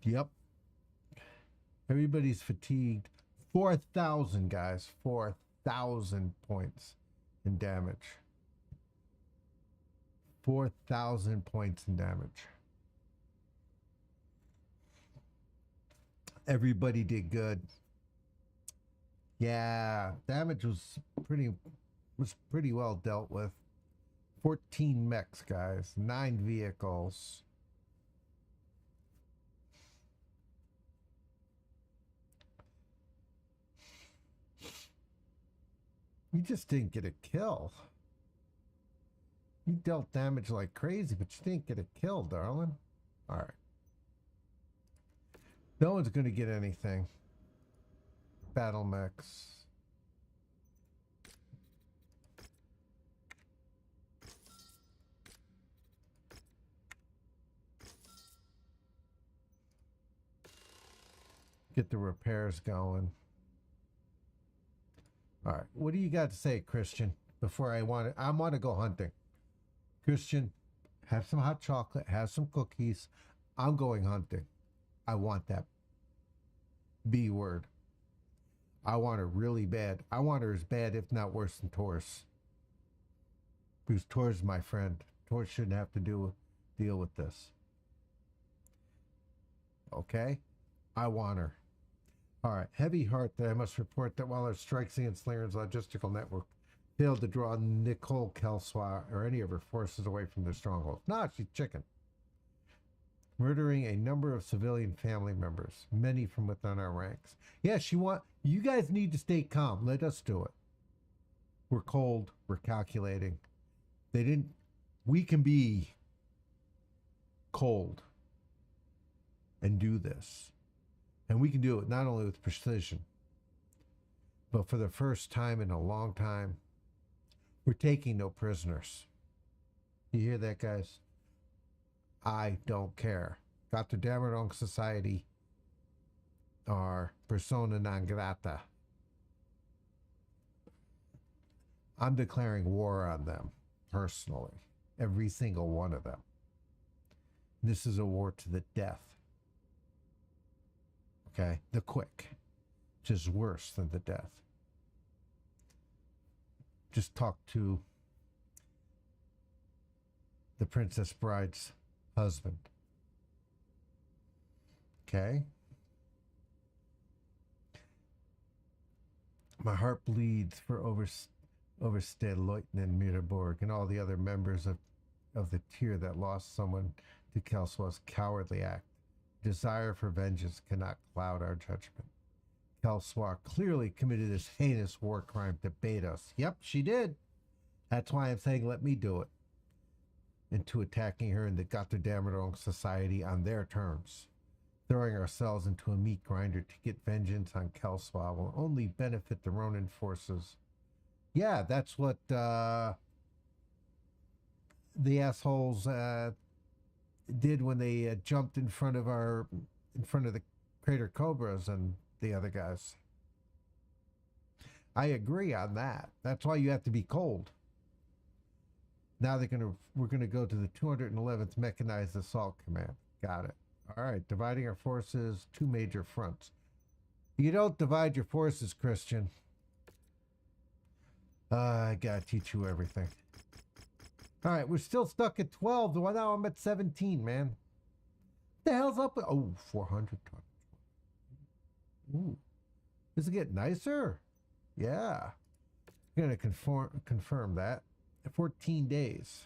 Yep. Everybody's fatigued. 4,000, guys. 4,000 points in damage. 4,000 points in damage. Everybody did good. Yeah, damage was pretty well dealt with. 14 mechs, guys. 9 vehicles. You just didn't get a kill. You dealt damage like crazy, but you didn't get a kill, darling. All right. No one's going to get anything. Battle mechs. Get the repairs going. All right. What do you got to say, Christian? Before I want to go hunting. Christian, have some hot chocolate, have some cookies. I'm going hunting. I want that B word. I want her really bad. I want her as bad, if not worse, than Taurus. Because Taurus is my friend. Taurus shouldn't have to deal with this. Okay? I want her. All right. Heavy heart that I must report that while our strikes against Lyran's logistical network failed to draw Nicole Kelsois or any of her forces away from their stronghold. Nah, she's chicken. Murdering a number of civilian family members, many from within our ranks. Yeah, you guys need to stay calm. Let us do it. We're cold. We're calculating. We can be cold and do this. And we can do it not only with precision, but for the first time in a long time, we're taking no prisoners. You hear that, guys? I don't care. Got the Dameron Society are persona non grata. I'm declaring war on them personally. Every single one of them. This is a war to the death. Okay? The quick. Which is worse than the death. Just talk to the Princess Bride's husband. Okay? My heart bleeds for Overstead Lieutenant Miraborg and all the other members of the tier that lost someone to Kelswa's cowardly act. Desire for vengeance cannot cloud our judgment. Kelswa clearly committed this heinous war crime to bait us. Yep, she did. That's why I'm saying let me do it. Into attacking her in the Gotterdammerung Society on their terms. Throwing ourselves into a meat grinder to get vengeance on Kelswa will only benefit the Ronin forces. Yeah, that's what the assholes did when they jumped in front of the Crater Cobras and the other guys. I agree on that. That's why you have to be cold. Now we're gonna go to the 211th Mechanized Assault Command. Got it. All right, dividing our forces, 2 major fronts. You don't divide your forces, Christian. I gotta teach you everything. All right, we're still stuck at 12. Well, now I'm at 17, man. What the hell's up with... Oh, 400 tons. Ooh. Does it get nicer? Yeah. I'm gonna confirm that. 14 days.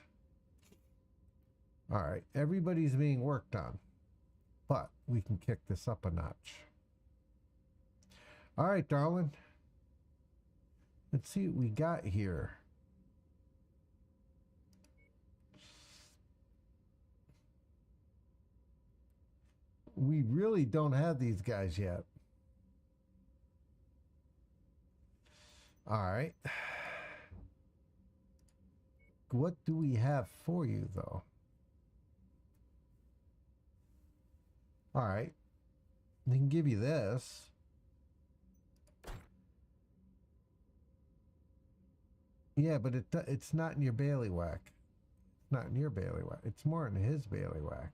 All right, everybody's being worked on. But we can kick this up a notch. All right, darling. Let's see what we got here. We really don't have these guys yet. All right. What do we have for you, though? All right. We can give you this. Yeah, but it's not in your bailiwick. It's not in your bailiwick. It's more in his bailiwick.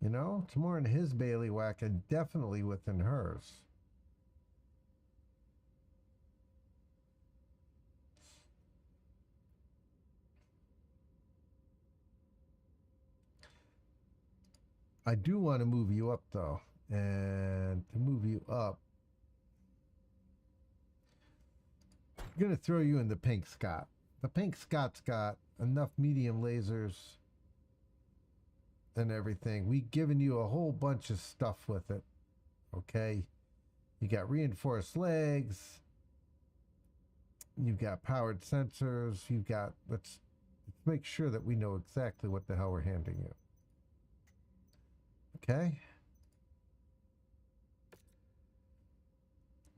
You know, it's more in his bailiwick and definitely within hers. I do want to move you up, though. And to move you up, I'm going to throw you in the Pink Scott. The Pink Scott's got enough medium lasers and everything. We've given you a whole bunch of stuff with it. Okay? You got reinforced legs. You've got powered sensors. You've got... Let's make sure that we know exactly what the hell we're handing you. Okay.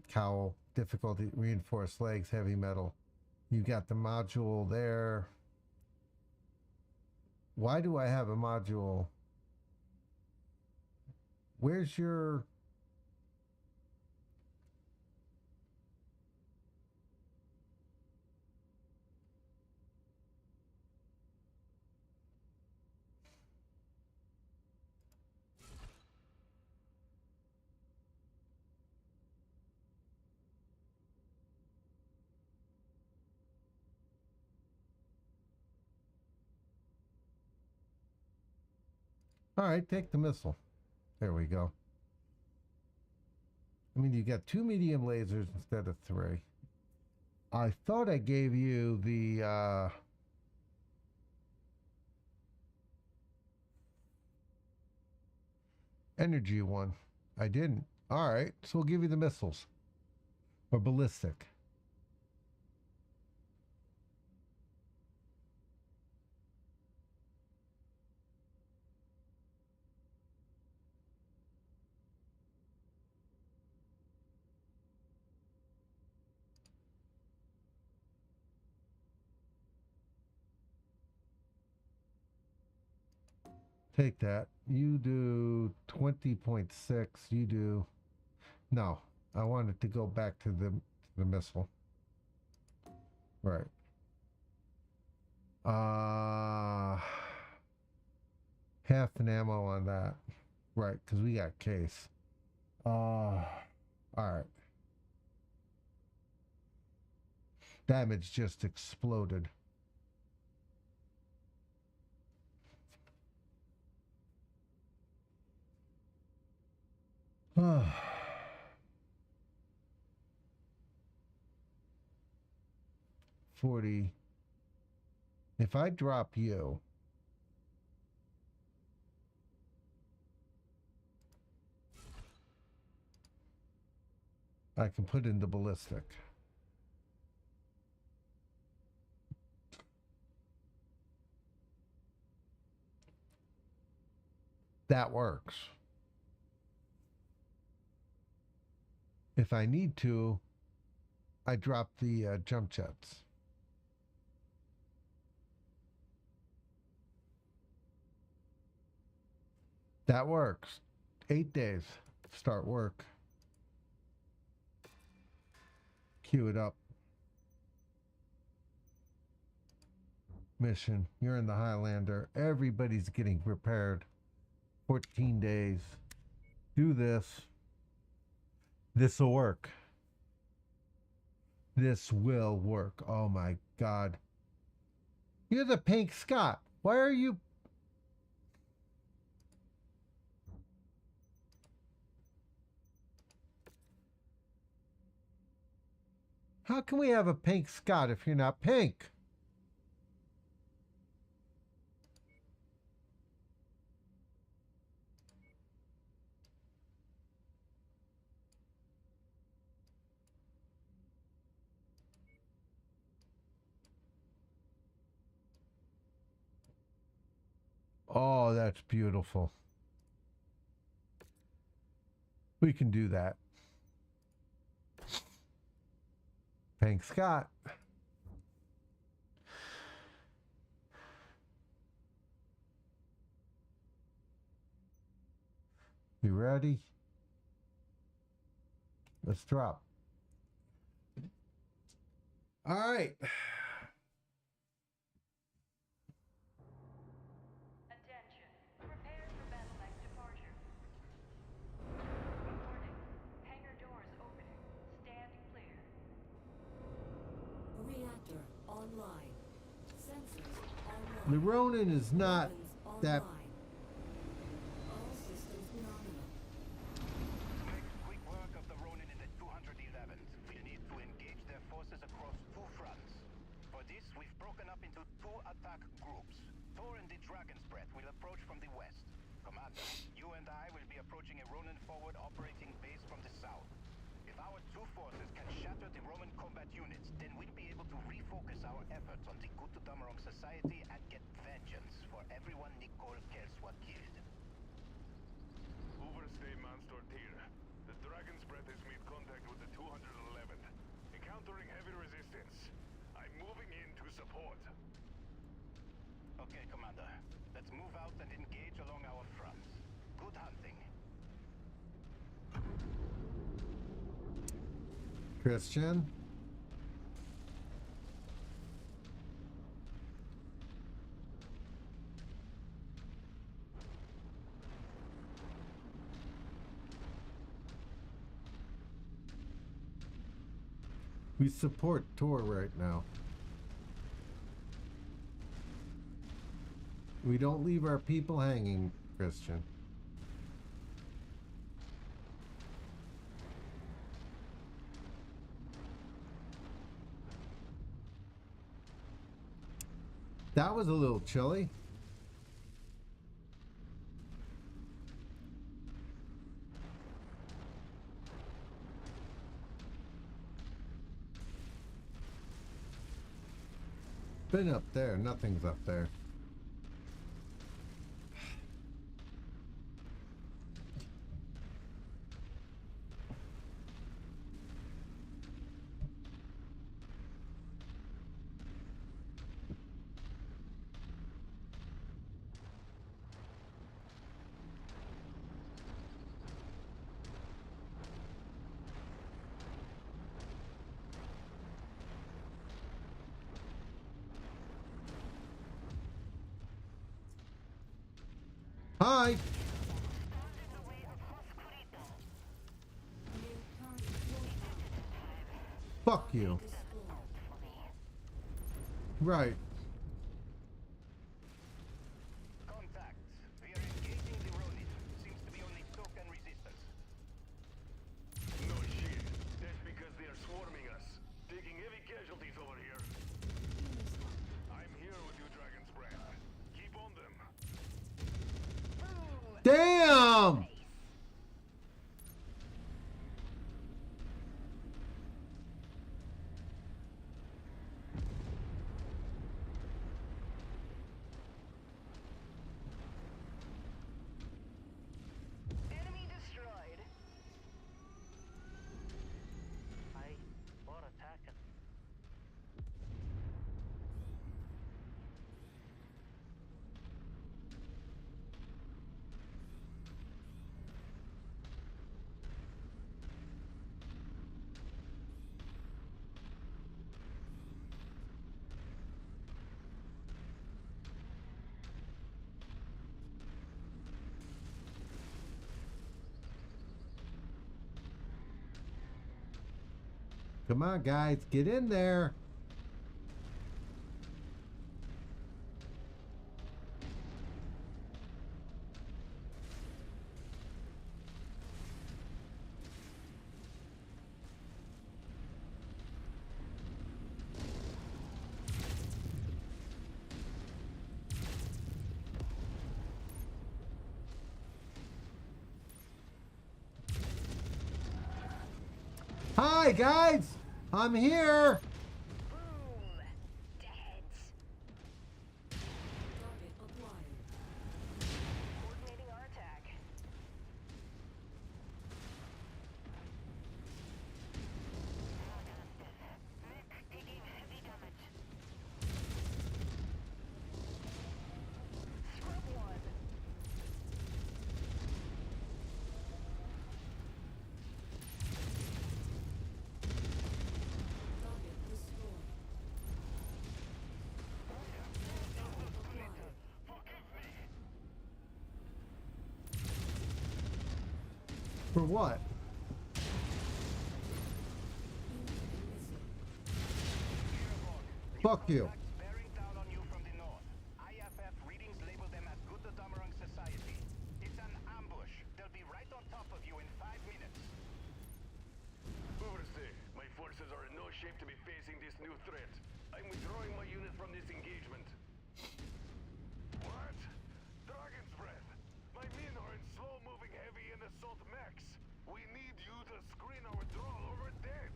Cowl, difficulty, reinforced legs, heavy metal. You got the module there. Why do I have a module? Where's your... All right, take the missile. There we go. I mean, you got 2 medium lasers instead of 3. I thought I gave you the energy one. I didn't. All right, so we'll give you the missiles. Or ballistic. Take that. You do 20.6. You do... No, I wanted to go back to the missile. Right. Half an ammo on that. Right, because we got case. Alright. Damage just exploded. Ah. 40. If I drop you, I can put in the ballistic. That works. If I need to, I drop the jump jets. That works. 8 days. Start work. Queue it up. Mission. You're in the Highlander. Everybody's getting prepared. 14 days. Do this. This will work. This will work. Oh my God. You're the Pink Scott. Why are you... How can we have a Pink Scott if you're not pink? Oh, that's beautiful. We can do that. Pink Scott. You ready? Let's drop. All right. Attention. Prepare for battle line departure. Warning. Hangar doors opening. Stand clear. Reactor online. Sensors online. The Ronin is not Weapons that... online. All systems nominal. To make quick work of the Ronin in the 211th, we'll need to engage their forces across two fronts. For this, we've broken up into two attack groups. Thor and the Dragon's Breath will approach from the west. Commander, you and I will be approaching a Ronin forward operating base from the south. If our two forces can shatter the Roman combat units, then we'll be able to refocus our efforts on the Gutamarong Society and get vengeance for everyone Nicole Kelswa killed. Overstay Manstortir. The Dragon's Breath has made contact with the 211th. Encountering heavy resistance. I'm moving in to support. Okay, Commander. Let's move out and engage along our fronts. Good hunting. Christian? We support Tor right now. We don't leave our people hanging, Christian. That was a little chilly. Been up there, nothing's up there. Hi. Fuck you. Right. Contact. We are engaging the Ronin. Seems to be only token resistance. No shit. That's because they are swarming us. Taking heavy casualties over here. I'm here with you, Dragon's Breath. Keep on them. Damn! Enemy destroyed. Aye, or attacking. Come on, guys, get in there. Hi, guys. I'm here. Boom. Dead. Target acquired. Coordinating our attack. Mech taking heavy damage. Scrub one. Target destroyed. Target acquired. For what? Fuck you. Bearing down on you from the north. IFF readings label them as good Damarang society. It's an ambush. They'll be right on top of you in 5 minutes. Overstay, my forces are in no shape to be facing this new threat. I'm withdrawing my unit from this engagement. What? Dragon's Breath! My men are in slow-moving heavy and assault mechs. We need you to screen our draw over dead.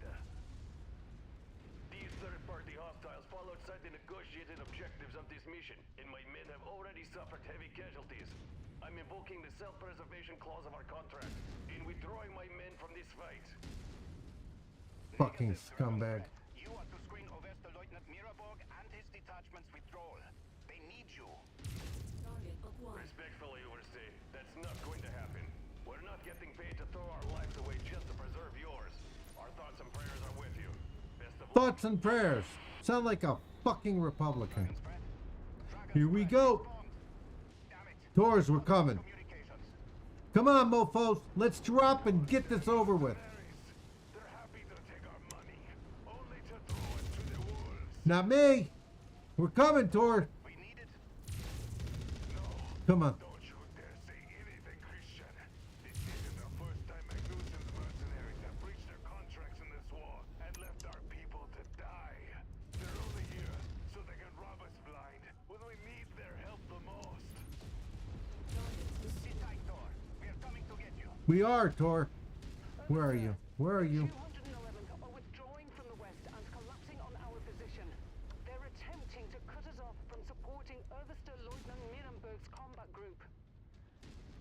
These third-party hostiles fall outside the negotiated objectives of this mission, and my men have already suffered heavy casualties. I'm invoking the self-preservation clause of our contract, in withdrawing my men from this fight. Fucking scumbag. You are to screen Overste Lieutenant Miraborg and his detachment's withdrawal. They need you. Target acquired. Respectfully, Overstay, that's not going to happen. We're not getting paid to throw our lives away just to preserve yours. Our thoughts and prayers are with you. Best of luck. Thoughts and prayers. Sound like a fucking Republican. Here we go. Tours, we're coming. Come on, mofos. Let's drop and get this over with. They're happy to take our money, only to throw it to the wolves. Not me. We're coming, Tor. We need it. Come on. Don't you dare say anything, Christian. This isn't the first time Magnusson's mercenaries have breached their contracts in this war and left our people to die. They're only here so they can rob us blind when we need their help the most. Sit tight, Thor. We are coming to get you. We are, Tor. Where are you? Where are you? 211th are withdrawing from the west and collapsing on our position. They're attempting to cut us off from supporting Overste Lieutenant Mirenberg's combat group.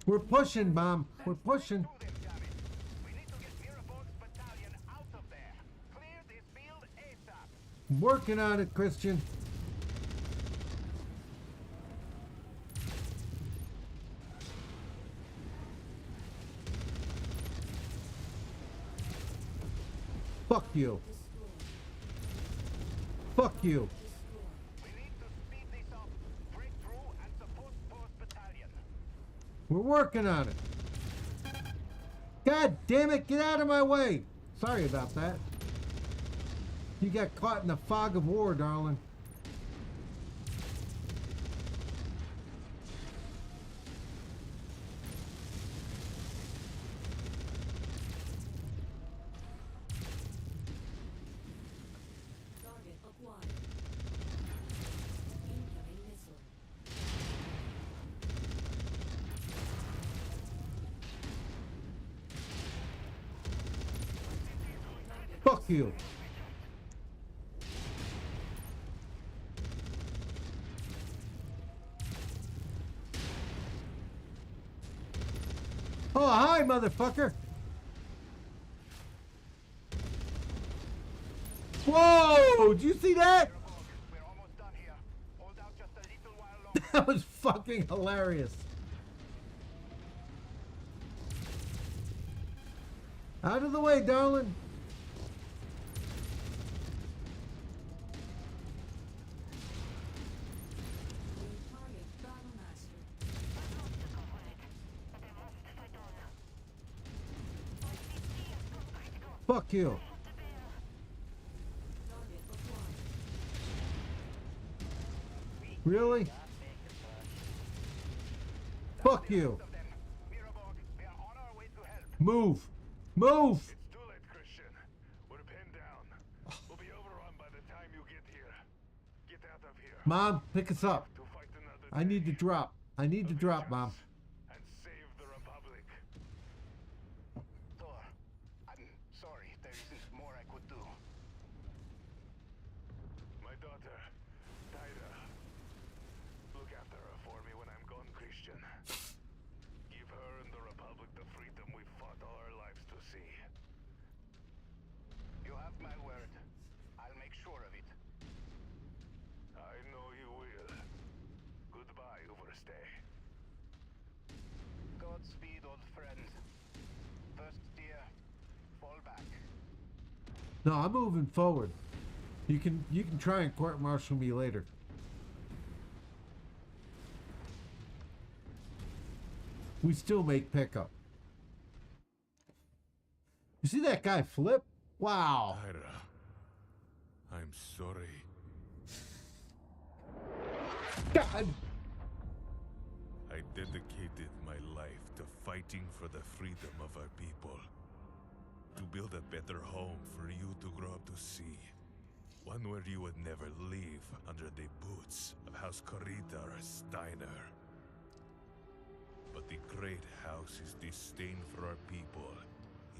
We're pushing, Mom. We're pushing. Do them, damn it. We need to get Miraborg's battalion out of there. Clear this field ASAP. Working on it, Christian. Fuck you. Fuck you. We need to speed this up. Break through and support Force Battalion. We're working on it. God damn it, get out of my way. Sorry about that. You got caught in the fog of war, darling. Target acquired. Incoming missile. Fuck you. Oh, hi, motherfucker. Whoa, did you see that? We're almost done here. Hold out just a little while longer. That was fucking hilarious. Out of the way, darling. Target Battlemaster. Fuck you. Target acquired. Really? Fuck you. Mirabog, we are on our way to help. Move. Move. It's too late, Christian. We're pinned down. We'll be overrun by the time you get here. Get out of here. Mom, pick us up. To fight another I need to day. drop. I need to drop, Mom. And save the Republic. Thor, I'm sorry. There isn't more I could do. My daughter, Tyra. Look after her for me when I'm gone, Christian. Give her and the Republic the freedom we fought all our lives to see. You have my word. I'll make sure of it. I know you will. Goodbye, Overstay. Godspeed, old friend. First dear, fall back. No, I'm moving forward. You can try and court martial me later. We still make pickup. You see that guy flip? Wow. Tyra, I'm sorry. God. I dedicated my life to fighting for the freedom of our people. To build a better home for you to grow up to see. One where you would never leave under the boots of House Corita or Steiner. But the great house's disdain for our people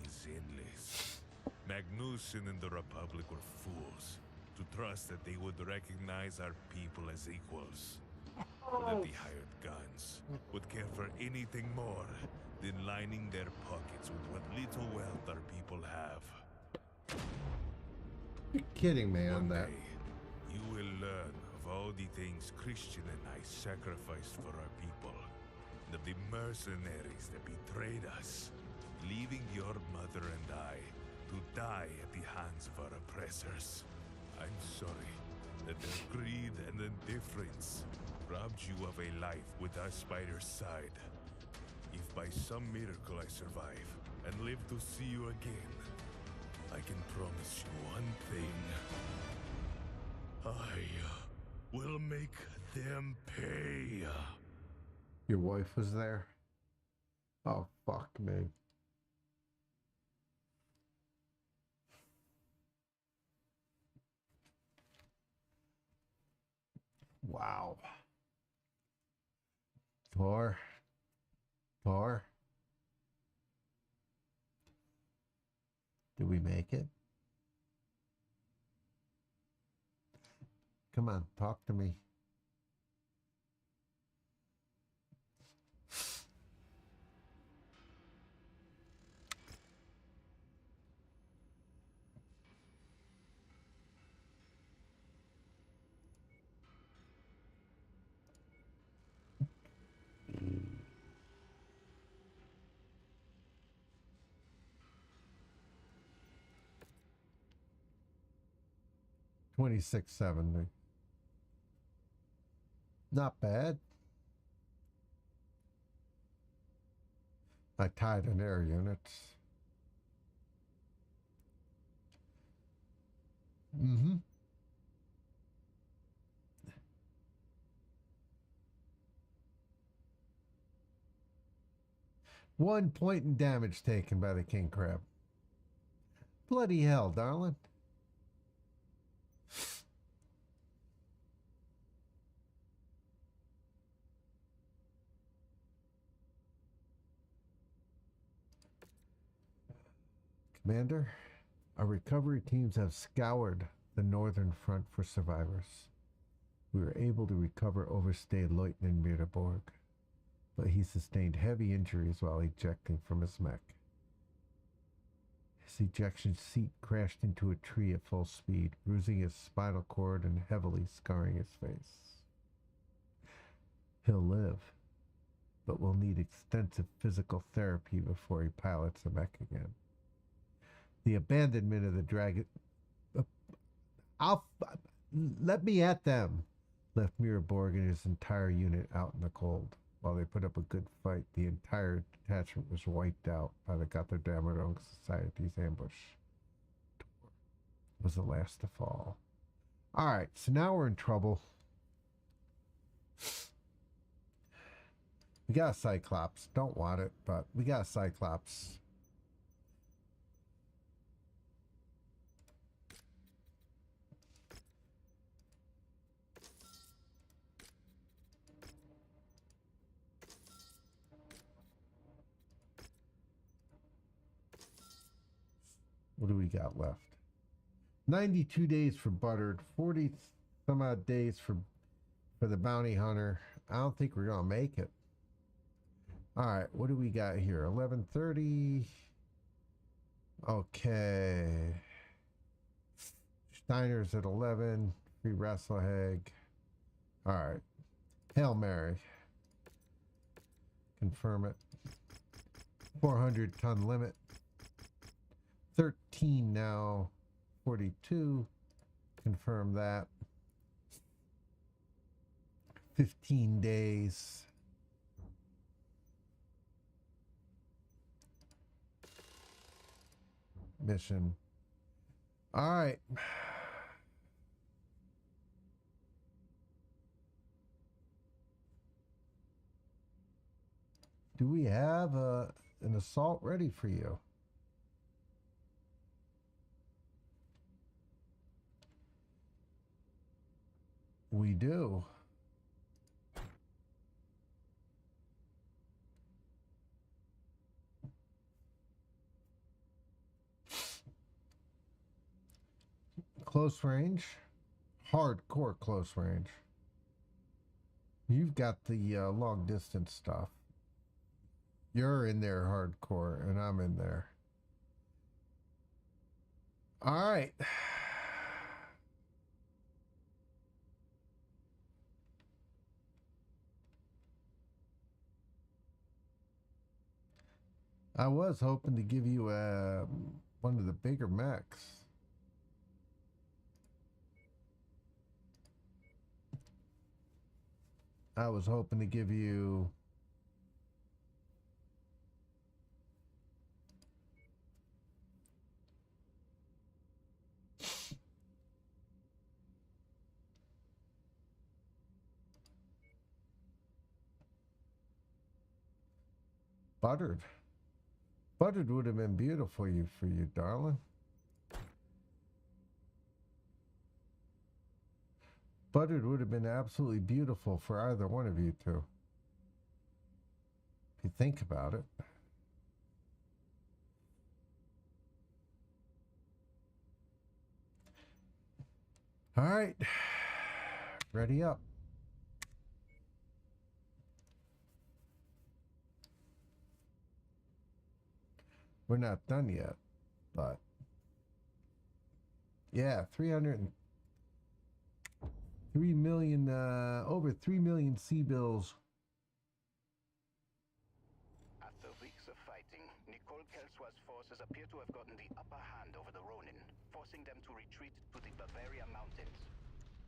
is endless. Magnuson and the Republic were fools to trust that they would recognize our people as equals. Or that the hired guns would care for anything more than lining their pockets with what little wealth our people have. You're kidding me on One that. day, you will learn of all the things Christian and I sacrificed for our people. And of the mercenaries that betrayed us, leaving your mother and I to die at the hands of our oppressors. I'm sorry that their greed and indifference robbed you of a life with us by your side. If by some miracle I survive and live to see you again, I can promise you one thing. I will make them pay. Your wife was there? Oh, fuck me. Wow. Thor. Did we make it? Come on, talk to me. $26.70. Not bad. I tied an air units. Mm-hmm. One point in damage taken by the king crab. Bloody hell, darling. Commander, our recovery teams have scoured the northern front for survivors. We were able to recover overstayed Lieutenant Mirborg, but he sustained heavy injuries while ejecting from his mech. His ejection seat crashed into a tree at full speed, bruising his spinal cord and heavily scarring his face. He'll live, but will need extensive physical therapy before he pilots a mech again. The abandonment of the dragon... let me at them! Left Mirborg and his entire unit out in the cold. While they put up a good fight, the entire detachment was wiped out by the Gotterdammerung Society's ambush. It was the last to fall. Alright, so now we're in trouble. We got a Cyclops. Don't want it, but we got a Cyclops. What do we got left? 92 days for Buttered, 40 some odd days for the Bounty Hunter. I don't think we're gonna make it. All right, what do we got here? 11:30. Okay. Steiner's at 11. Free Rassalhague. All right. Hail Mary. Confirm it. 400-ton limit. 13 now. 42. Confirm that. 15 days. Mission. All right. Do we have an assault ready for you? We do. Close range, hardcore close range. You've got the long distance stuff. You're in there hardcore, and I'm in there. All right. I was hoping to give you one of the bigger mechs. I was hoping to give you Buttered. Buttered would have been beautiful for you, darling. Buttered would have been absolutely beautiful for either one of you two. If you think about it. All right. Ready up. We're not done yet, but yeah, 303 million, over 3 million sea bills. After weeks of fighting, Nicole Kelsoir's forces appear to have gotten the upper hand over the Ronin, forcing them to retreat to the Bavaria Mountains.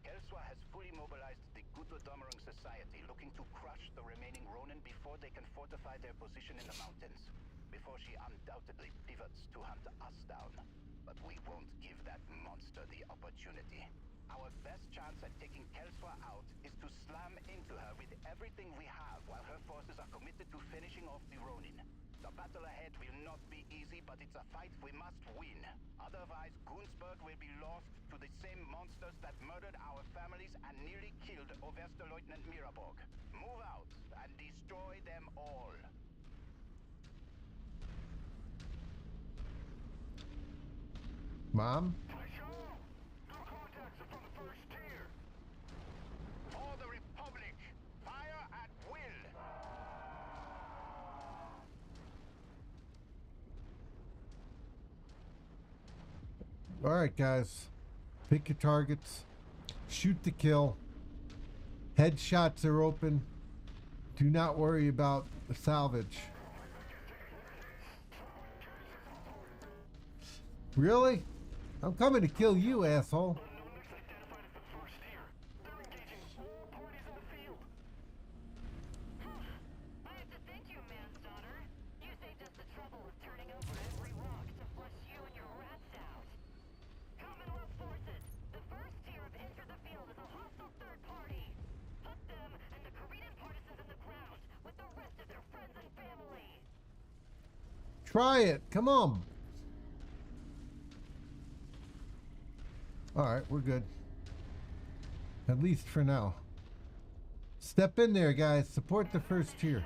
Kelswa has fully mobilized the Gutodommerung Society, looking to crush the remaining Ronin before they can fortify their position in the mountains. Before she undoubtedly pivots to hunt us down. But we won't give that monster the opportunity. Our best chance at taking Kelswa out is to slam into her with everything we have while her forces are committed to finishing off the Ronin. The battle ahead will not be easy, but it's a fight we must win. Otherwise, Gunsberg will be lost to the same monsters that murdered our families and nearly killed Oberstleutnant Miraborg. Move out and destroy them all. Mom? For the Republic, fire at will. All right, guys. Pick your targets. Shoot to kill. Headshots are open. Do not worry about the salvage. Really? I'm coming to kill you, asshole. I have to thank you, man's daughter. You saved us the trouble of turning over every rock to flush you and your rats out. Commonwealth forces, the first tier of enter the field is a hostile third party. Put them and the Korean partisans in the ground with the rest of their friends and family. Try it. Come on. All right, we're good. At least for now. Step in there, guys. Support the first tier.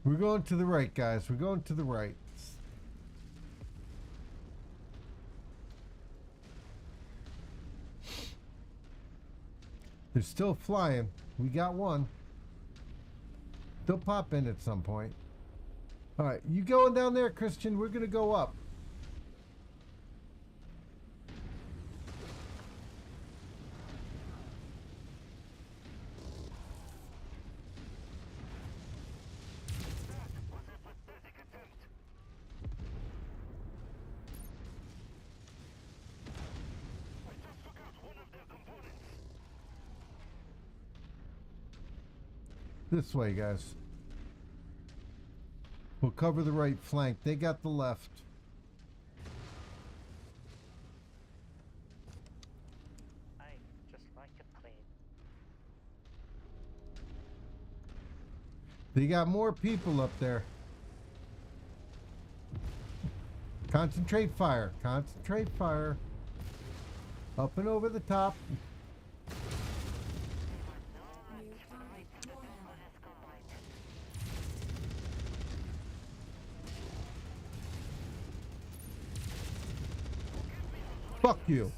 We're going to the right, guys. We're going to the right. They're still flying. We got one. They'll pop in at some point. All right, you going down there, Christian? We're going to go up. This way, guys. We'll cover the right flank. They got the left. Aye, just like a plane. They got more people up there. Concentrate fire. Concentrate fire. Up and over the top. Fuck you.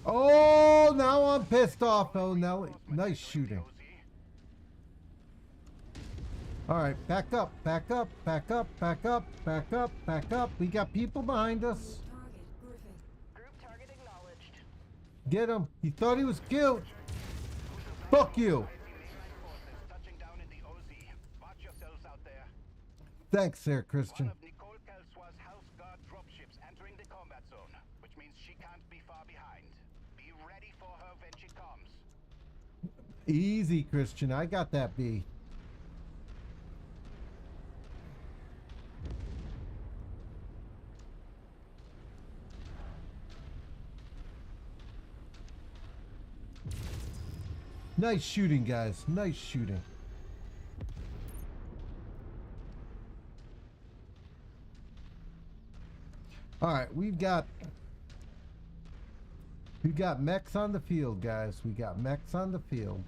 Oh, now I'm pissed off. Oh, Nelly. Nice shooting. All right, back up, back up, back up, back up, back up, back up. We got people behind us. Group target acknowledged. Get him. He thought he was cute. Fuck you. Thanks there, Christian. One of Nicole Kelswa's House Guard dropships entering the combat zone, which means she can't be far behind. Be ready for her when she comes. Easy, Christian. I got that B. Nice shooting, guys. Nice shooting. All right, we've got mechs on the field, guys. We got mechs on the field.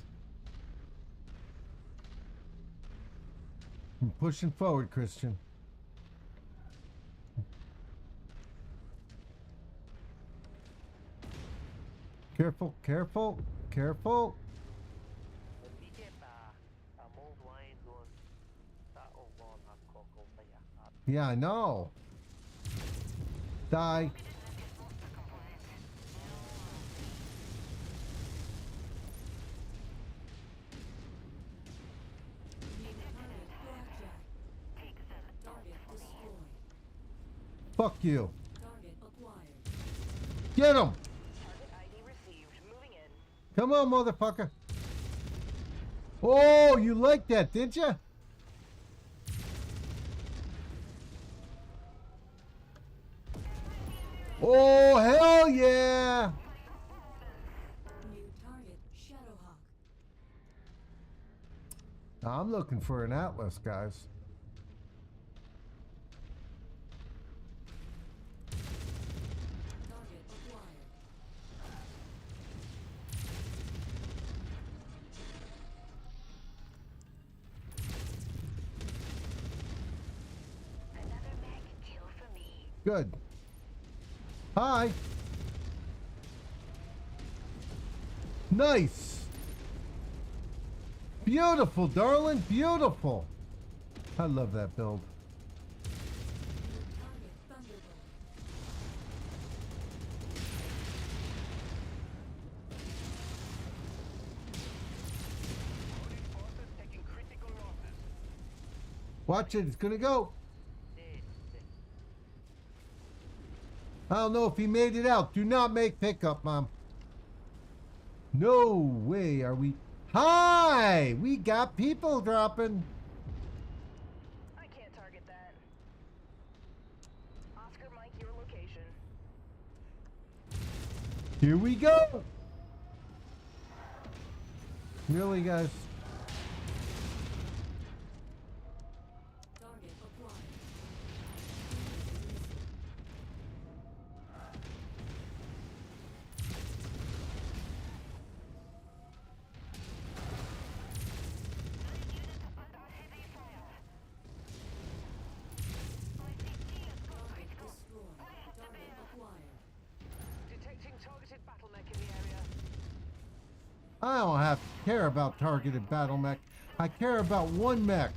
I'm pushing forward, Christian. Careful, careful, careful. Yeah, I know. Die. Fuck you. Target acquired. Get him. Target ID received. Moving in. Come on, motherfucker. Oh, you like that, didn't you? Oh, hell yeah. New target, Shadowhawk. Now, I'm looking for an Atlas, guys. Target acquired. Another mech kill for me. Good. Hi. Nice. Beautiful, darling. Beautiful. I love that build. New target, Thunderbolt. Forces taking critical losses. Watch it. It's going to go. I don't know if he made it out. Do not make pickup, Mom. No way are we... Hi! We got people dropping. I can't target that. Oscar Mike, your location. Here we go. Really, guys? Target acquired. Target destroyed. Target acquired. Detecting targeted battle mech in the area. I don't have to care about targeted battle mech. I care about one mech.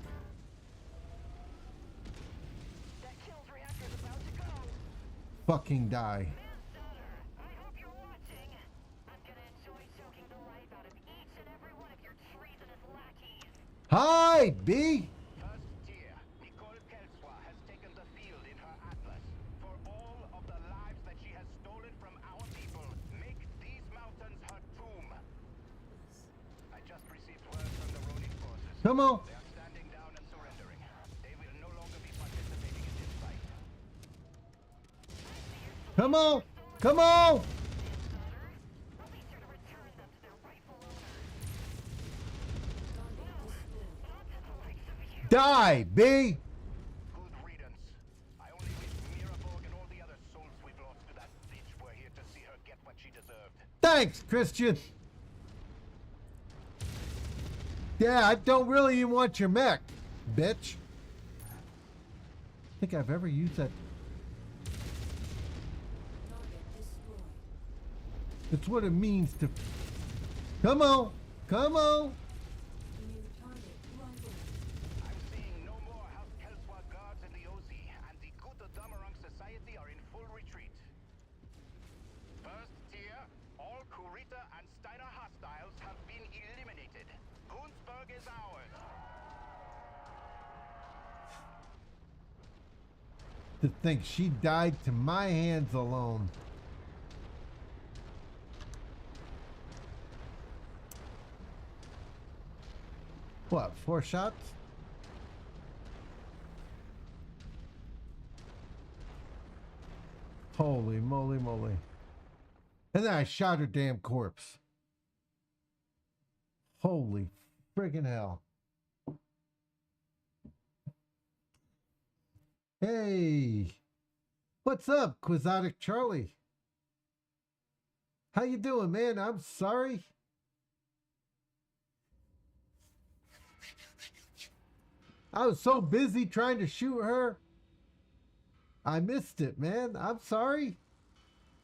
That kills reactor's about to go. Fucking die. I hope you're watching. I'm gonna enjoy choking the life out of each and every one of your treasonous lackeys. Hi, B. First tier, Nicole Kelswa has taken the field in her atlas. For all of the lives that she has stolen from our people, make these mountains her tomb. I just received word from the Ronin forces. Come on. They are standing down and surrendering. They will no longer be participating in this fight. Come on. Come on. I'll be sure to return them to their rightful owners. Target destroyed. Not to the likes of you. Die, B. Good riddance. I only wish Miraborg and all the other souls we've lost to that bitch were here to see her get what she deserved. Thanks, Christian. Yeah, I don't really even want your mech, bitch. Think I've ever used that. Target destroyed. It's what it means to... Come on. Come on. New target, Rifle. I'm seeing no more House Kelswa guards in the OZ, and the Kuta Damarang Society are in full retreat. First tier, all Kurita and Steiner hostiles have been eliminated. Koonsberg is ours. To think she died to my hands alone. What, 4 shots? Holy moly moly. And then I shot her damn corpse. Holy friggin' hell. Hey, what's up, Quixotic Charlie? How you doing, man? I'm sorry. I was so busy trying to shoot her. I missed it, man. I'm sorry.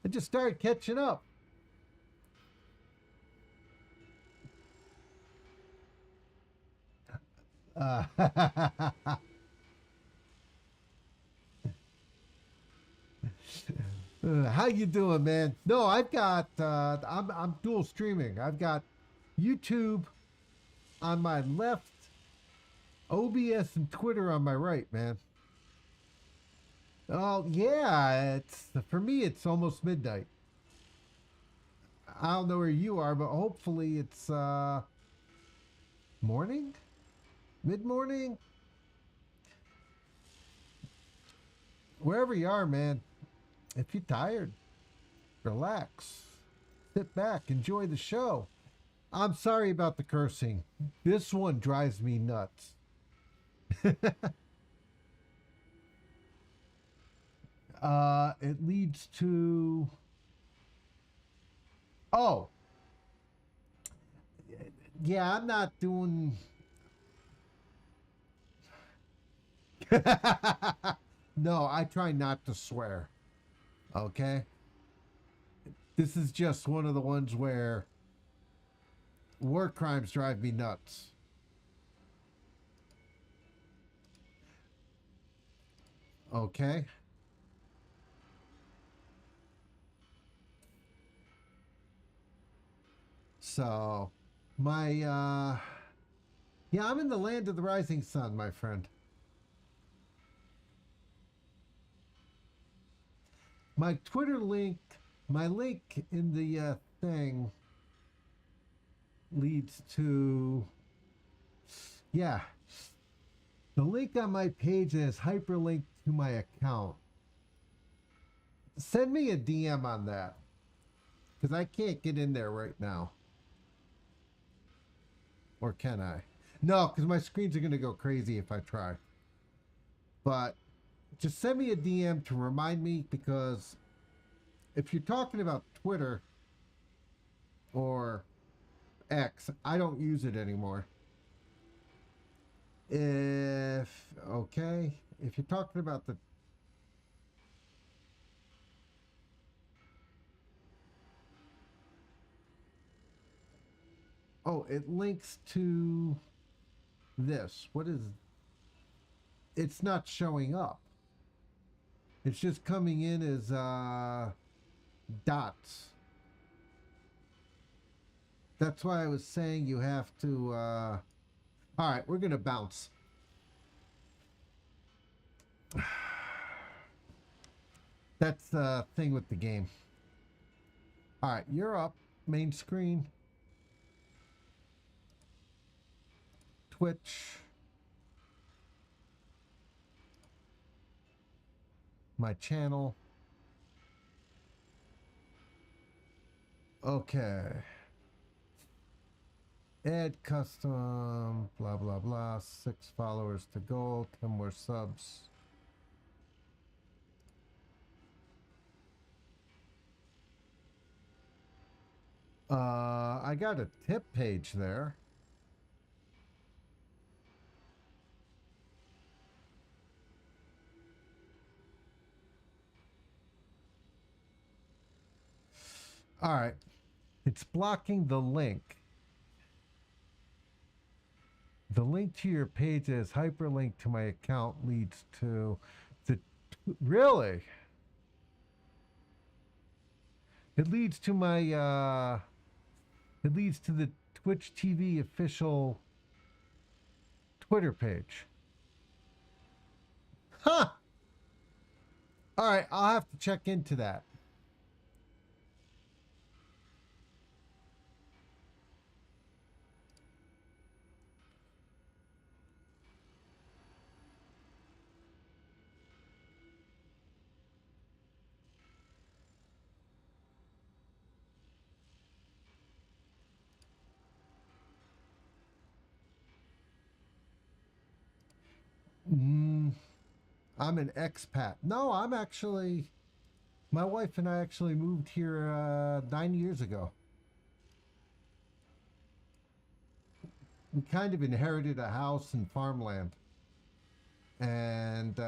I just started catching up. How you doing, man? No, I've got I'm dual streaming. I've got YouTube on my left, OBS and Twitter on my right, man. Oh, yeah, it's for me it's almost midnight. I don't know where you are, but hopefully it's morning? Mid-morning? Wherever you are, man. If you're tired, relax. Sit back, enjoy the show. I'm sorry about the cursing. This one drives me nuts. It leads to... Oh. Yeah, I'm not doing... No, I try not to swear. Okay? This is just one of the ones where war crimes drive me nuts. Okay? So, yeah, I'm in the land of the rising sun, my friend. My Twitter link, my link in the thing leads to, yeah, the link on my page is hyperlinked to my account. Send me a DM on that, because I can't get in there right now. Or can I? No, because my screens are going to go crazy if I try. But just send me a DM to remind me, because if you're talking about Twitter or X, I don't use it anymore. If you're talking about the... Oh, it links to this. What is... It's not showing up. It's just coming in as dots. That's why I was saying you have to... All right, we're going to bounce. That's the thing with the game. All right, you're up. Main screen. Twitch. My channel. Okay. Add custom, blah, blah, blah. 6 followers to goal, 10 more subs. I got a tip page there. All right. It's blocking the link. The link to your page as hyperlink to my account leads to the... Really? It leads to my... It leads to the Twitch TV official Twitter page. Huh! All right, I'll have to check into that. I'm an expat. No, I'm actually... My wife and I actually moved here 9 years ago. We kind of inherited a house and farmland. And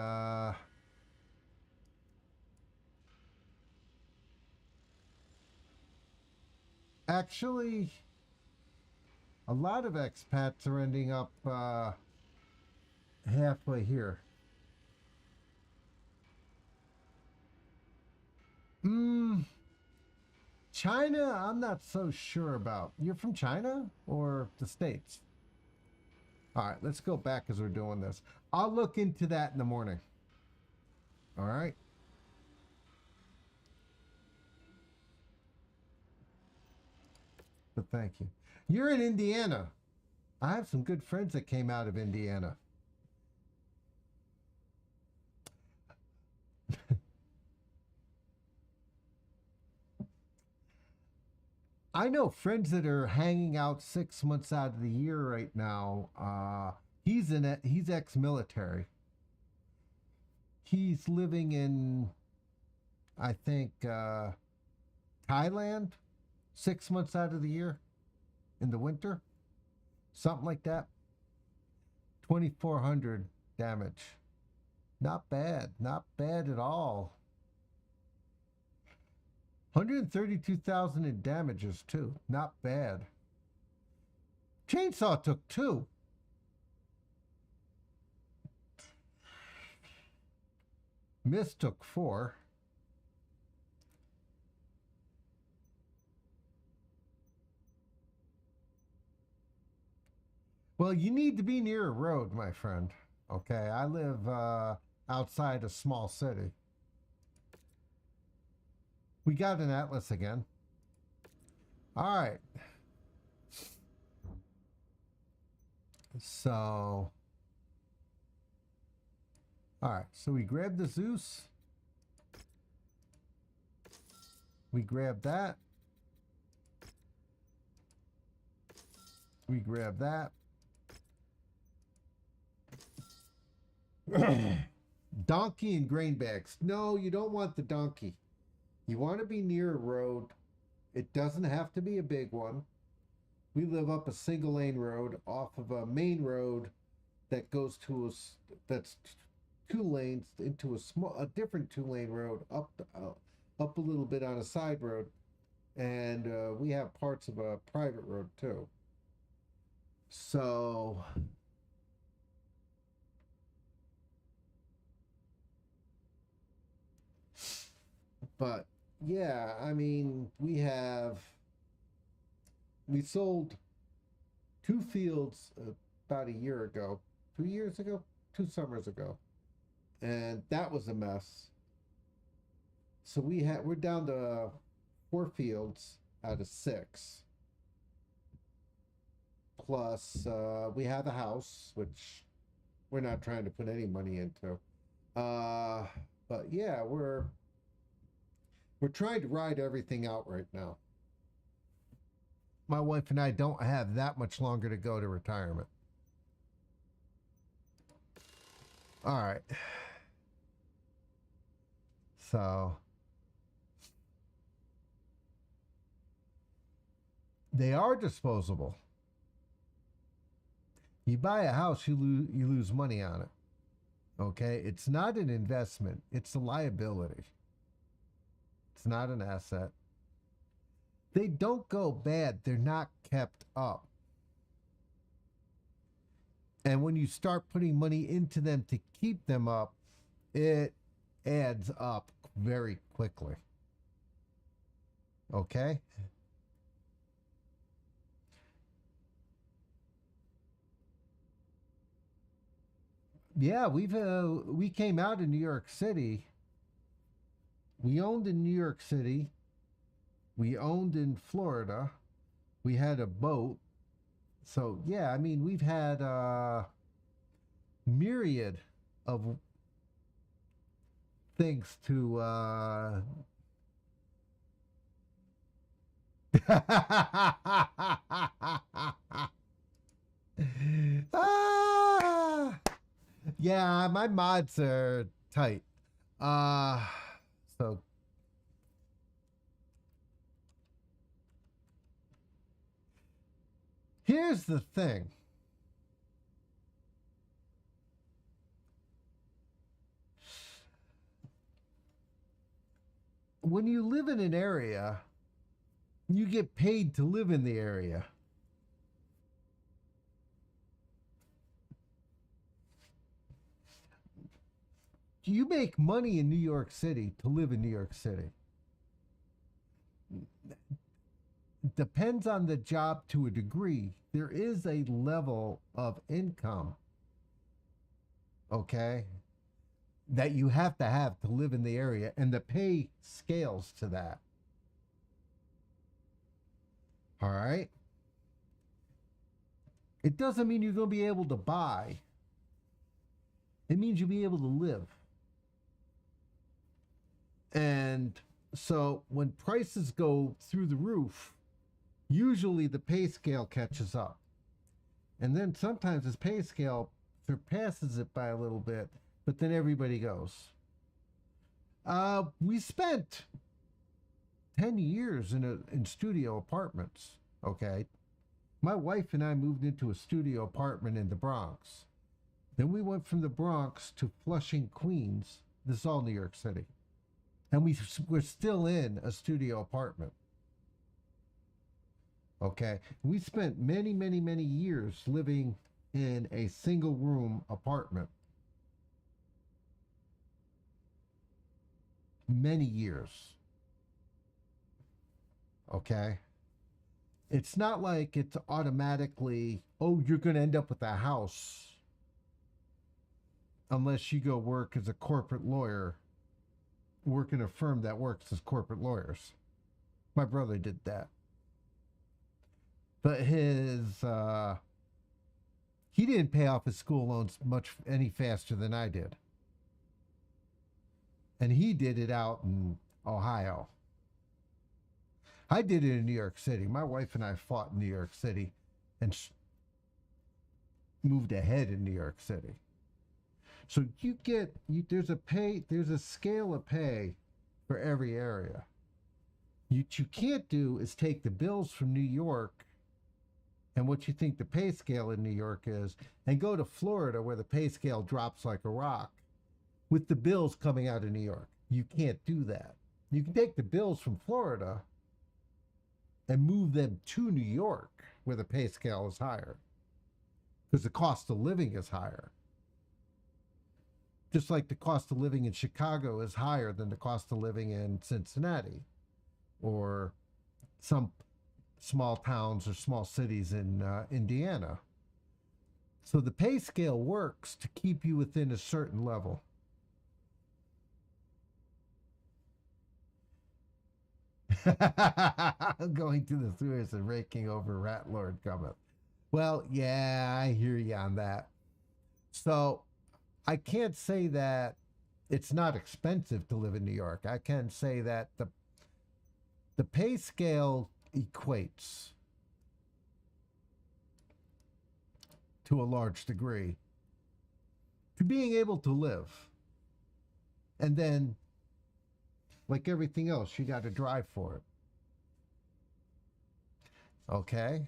actually, a lot of expats are ending up halfway here. China, I'm not so sure about. You're from China or the States? All right, let's go back as we're doing this. I'll look into that in the morning. All right. But thank you. You're in Indiana. I have some good friends that came out of Indiana. I know friends that are hanging out 6 months out of the year right now. He's ex-military. He's living in, I think, Thailand, 6 months out of the year in the winter, something like that. 2,400 damage. Not bad, not bad at all. 132,000 in damages too. Not bad. Chainsaw took 2. Miss took 4. Well, you need to be near a road, my friend. Okay, I live outside a small city. We got an atlas again. All right. So, all right. So we grab the Zeus. We grab that. We grab that. Donkey and grain bags. No, you don't want the donkey. You want to be near a road. It doesn't have to be a big one. We live up a single lane road off of a main road that goes to that's 2 lanes into a different 2-lane road up a little bit on a side road, and we have parts of a private road too. So. But yeah, I mean, we sold 2 fields about a year ago, 2 years ago, 2 summers ago, and that was a mess. So we're down to 4 fields out of 6. Plus, we have a house, which we're not trying to put any money into. But yeah, we're trying to ride everything out right now. My wife and I don't have that much longer to go to retirement. All right. So they are disposable. You buy a house, you lose money on it. Okay? It's not an investment. It's a liability. It's not an asset. They don't go bad. They're not kept up. And when you start putting money into them to keep them up, it adds up very quickly. Okay? Yeah, we came out in New York City. We owned in New York City. We owned in Florida. We had a boat. So, yeah, I mean, we've had a myriad of things to... Yeah, my mods are tight. So here's the thing. When you live in an area, you get paid to live in the area. You make money in New York City to live in New York City. Depends on the job to a degree. There is a level of income. Okay? that you have to live in the area, and the pay scales to that. All right? It doesn't mean you're going to be able to buy. It means you'll be able to live. And so when prices go through the roof, usually the pay scale catches up. And then sometimes this pay scale surpasses it by a little bit, but then everybody goes. We spent 10 years in studio apartments, okay? My wife and I moved into a studio apartment in the Bronx. Then we went from the Bronx to Flushing, Queens. This is all New York City. And we're still in a studio apartment. Okay? We spent many, many, many years living in a single room apartment. Many years. Okay? It's not like it's automatically, oh, you're going to end up with a house unless you go work as a corporate lawyer, work in a firm that works as corporate lawyers. My brother did that. But he didn't pay off his school loans much any faster than I did. And he did it out in Ohio. I did it in New York City. My wife and I fought in New York City and moved ahead in New York City. So there's a scale of pay for every area. What you can't do is take the bills from New York and what you think the pay scale in New York is and go to Florida where the pay scale drops like a rock with the bills coming out of New York. You can't do that. You can take the bills from Florida and move them to New York where the pay scale is higher because the cost of living is higher. Just like the cost of living in Chicago is higher than the cost of living in Cincinnati or some small towns or small cities in Indiana. So the pay scale works to keep you within a certain level. Going to the sewers and raking over Rat Lord cometh. Well, yeah, I hear you on that. So I can't say that it's not expensive to live in New York. I can say that the pay scale equates to a large degree to being able to live. And then, like everything else, you got to drive for it. Okay?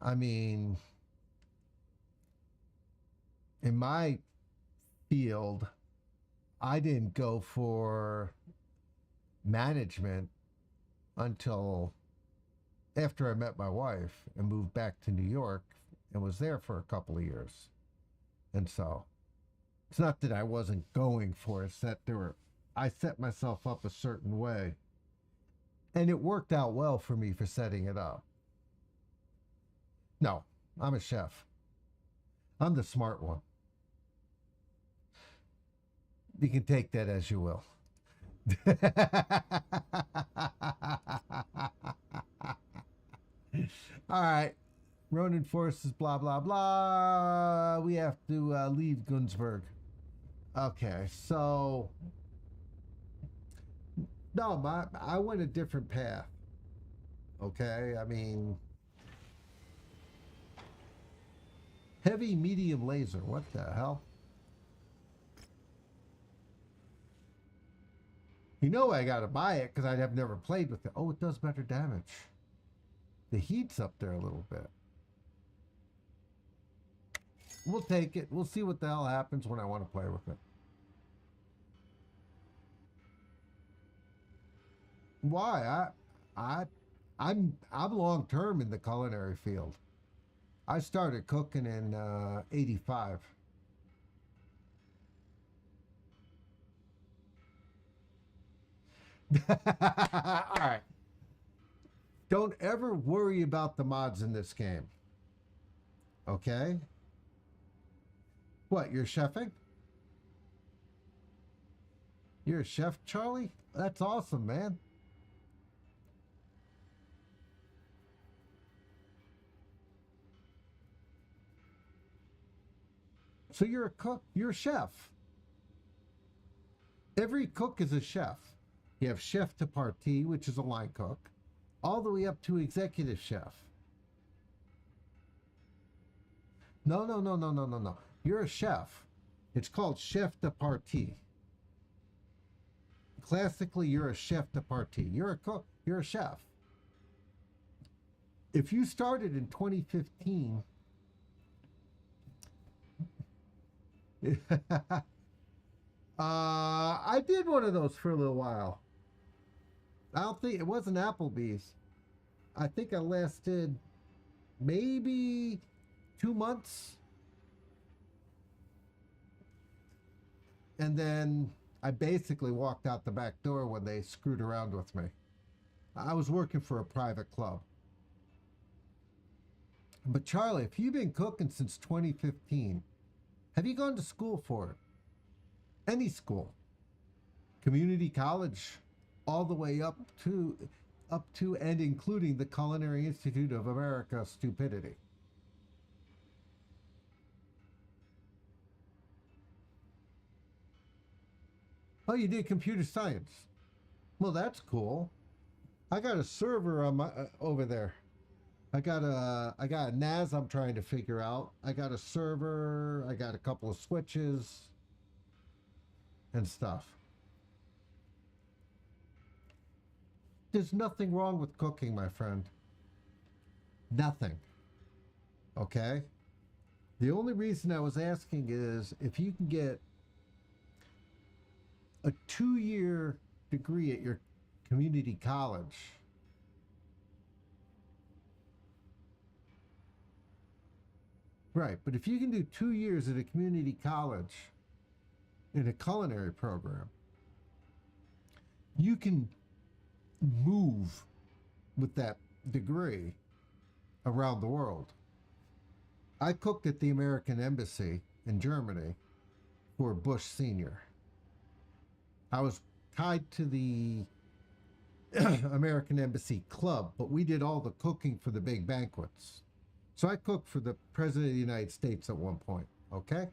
I mean, in my field, I didn't go for management until after I met my wife and moved back to New York and was there for a couple of years. And so it's not that I wasn't going for it, it's that I set myself up a certain way. And it worked out well for me for setting it up. No, I'm a chef. I'm the smart one. You can take that as you will. All right. Ronin forces, blah, blah, blah. We have to leave Gunsberg. Okay, so... No, I went a different path. Okay, I mean... Heavy, medium laser. What the hell? You know I gotta buy it because I've never played with it. Oh, it does better damage. The heat's up there a little bit. We'll take it. We'll see what the hell happens when I want to play with it. Why? I'm long term in the culinary field. I started cooking in 85. All right. Don't ever worry about the mods in this game. Okay? What, you're chefing? You're a chef, Charlie? That's awesome, man. So you're a cook, you're a chef. Every cook is a chef. You have chef de partie, which is a line cook, all the way up to executive chef. No. You're a chef. It's called chef de partie. Classically, you're a chef de partie. You're a cook. You're a chef. If you started in 2015, I did one of those for a little while. I don't think it wasn't Applebee's. I think I lasted maybe 2 months. And then I basically walked out the back door when they screwed around with me. I was working for a private club. But Charlie, if you've been cooking since 2015, have you gone to school for it? Any school? Community college, all the way up to and including the Culinary Institute of America stupidity. Oh, you did computer science. Well, that's cool. I got a server on my over there. I got a NAS I'm trying to figure out. I got a server. I got a couple of switches and stuff. There's nothing wrong with cooking, my friend. Nothing. Okay? The only reason I was asking is if you can get a 2-year degree at your community college. Right, but if you can do 2 years at a community college in a culinary program, you can move with that degree around the world. I cooked at the American Embassy in Germany for Bush Sr. I was tied to the American Embassy Club, but we did all the cooking for the big banquets. So I cooked for the President of the United States at one point, okay?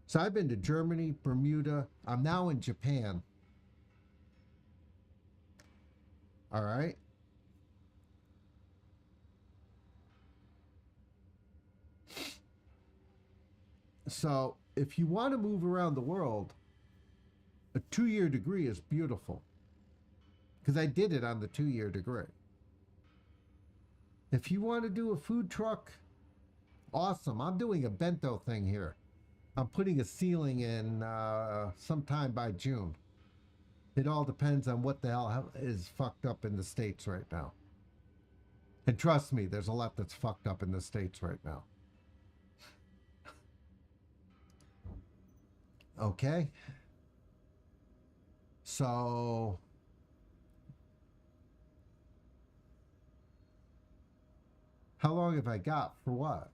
So I've been to Germany, Bermuda. I'm now in Japan. All right? So if you want to move around the world, a 2-year degree is beautiful. Because I did it on the 2-year degree. If you want to do a food truck, awesome. I'm doing a bento thing here. I'm putting a ceiling in sometime by June. It all depends on what the hell is fucked up in the States right now. And trust me, there's a lot that's fucked up in the States right now. Okay? So how long have I got for what?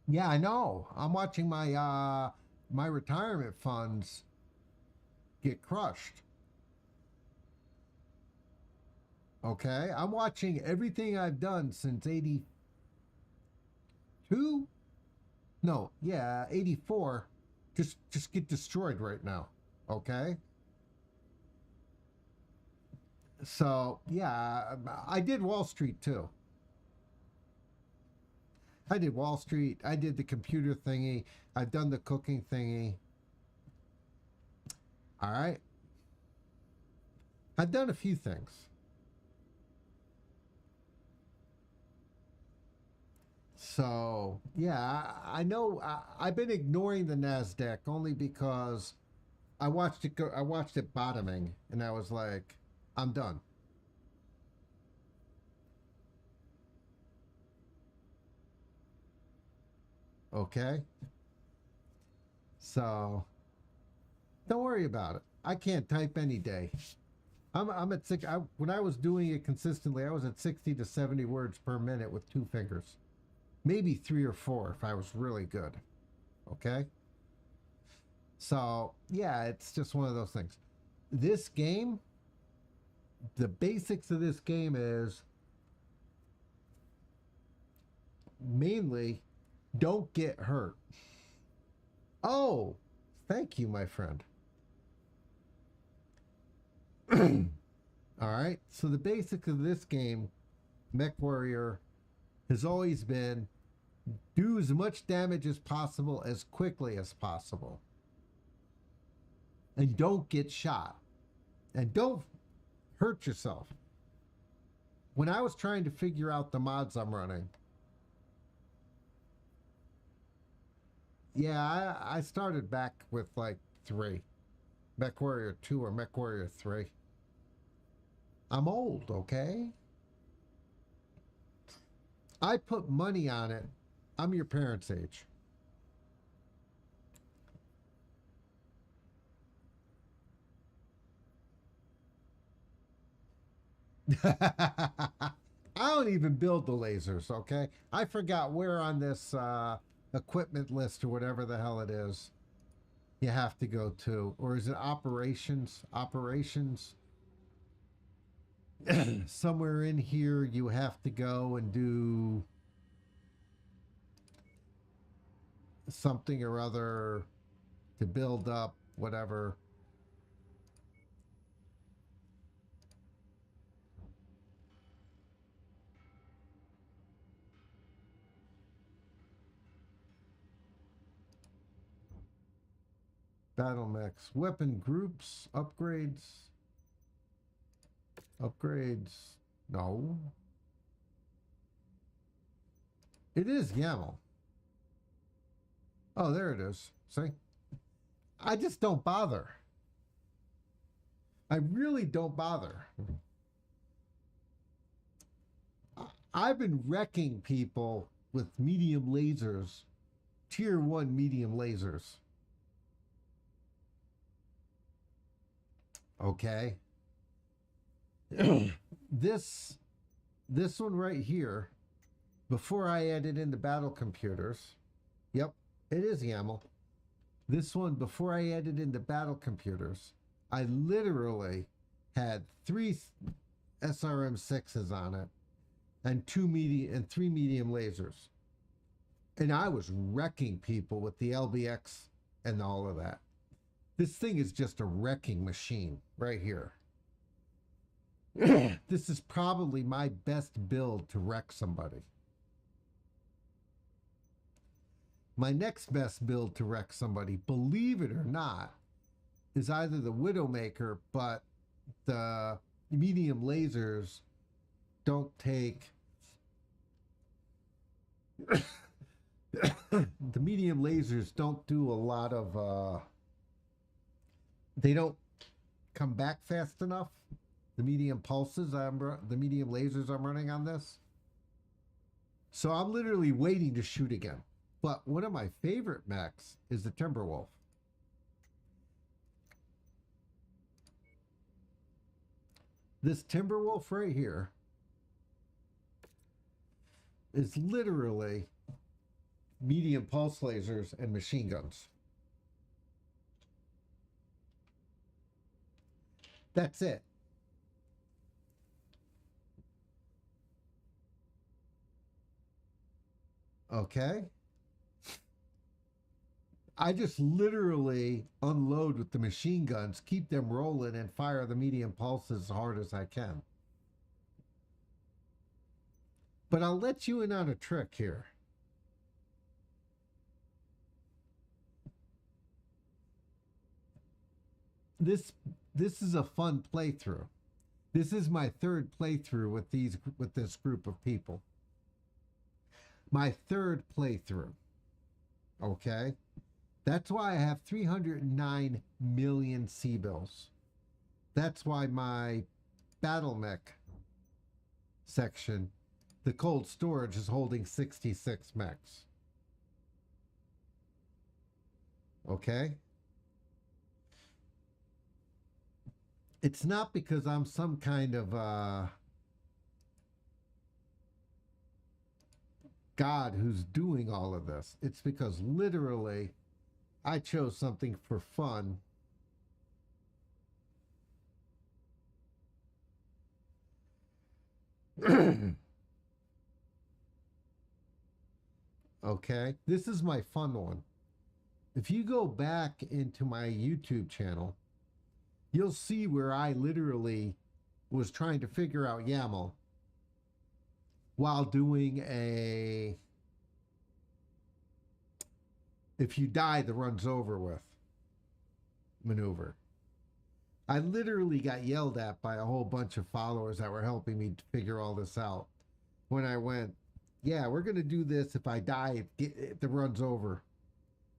Yeah, I know. I'm watching my my retirement funds get crushed. Okay? I'm watching everything I've done since 82? No, yeah, 84 just get destroyed right now. Okay? So, yeah, I did Wall Street too. I did Wall Street. I did the computer thingy. I've done the cooking thingy. All right. I've done a few things. So, yeah, I know I've been ignoring the NASDAQ only because I watched it bottoming and I was like, I'm done. Okay? So, don't worry about it. I can't type any day. I'm at six. When I was doing it consistently, I was at 60 to 70 words per minute with 2 fingers, maybe 3 or 4 if I was really good. Okay. So yeah, it's just one of those things. This game, the basics of this game is mainly don't get hurt. Oh, thank you, my friend. All right. So the basics of this game, Mechwarrior, has always been do as much damage as possible as quickly as possible. And don't get shot. And don't hurt yourself. When I was trying to figure out the mods I'm running, yeah, I started back with like 3. Mechwarrior 2 or Mechwarrior 3. I'm old, okay? I put money on it. I'm your parents' age. I don't even build the lasers, okay? I forgot where on this equipment list or whatever the hell it is you have to go to. Or is it operations? Operations? Somewhere in here you have to go and do something or other to build up whatever. Battle mechs, weapon groups, upgrades. Upgrades. No. It is YAML. Oh, there it is. See? I just don't bother. I really don't bother. I've been wrecking people with medium lasers, tier 1 medium lasers. Okay. This one right here, before I added in the battle computers, yep, it is YAML. This one, before I added in the battle computers, I literally had 3 SRM6s on it and 3 medium lasers. And I was wrecking people with the LBX and all of that. This thing is just a wrecking machine right here. This is probably my best build to wreck somebody. My next best build to wreck somebody, believe it or not, is either the Widowmaker, but the medium lasers don't take... the medium lasers don't do a lot of... they don't come back fast enough. The medium pulses, the medium lasers I'm running on this. So I'm literally waiting to shoot again. But one of my favorite mechs is the Timberwolf. This Timberwolf right here is literally medium pulse lasers and machine guns. That's it. Okay. I just literally unload with the machine guns, keep them rolling, and fire the medium pulses as hard as I can. But I'll let you in on a trick here. This is a fun playthrough. This is my 3rd playthrough with this group of people. My 3rd playthrough. Okay? That's why I have 309 million C-bills. That's why my battle mech section, the cold storage, is holding 66 mechs. Okay? It's not because I'm some kind of God who's doing all of this. It's because literally I chose something for fun. Okay, this is my fun one. If you go back into my YouTube channel, you'll see where I literally was trying to figure out YAML while doing a if you die, the run's over with maneuver. I literally got yelled at by a whole bunch of followers that were helping me figure all this out. When I went, yeah, we're going to do this. If I die, the run's over.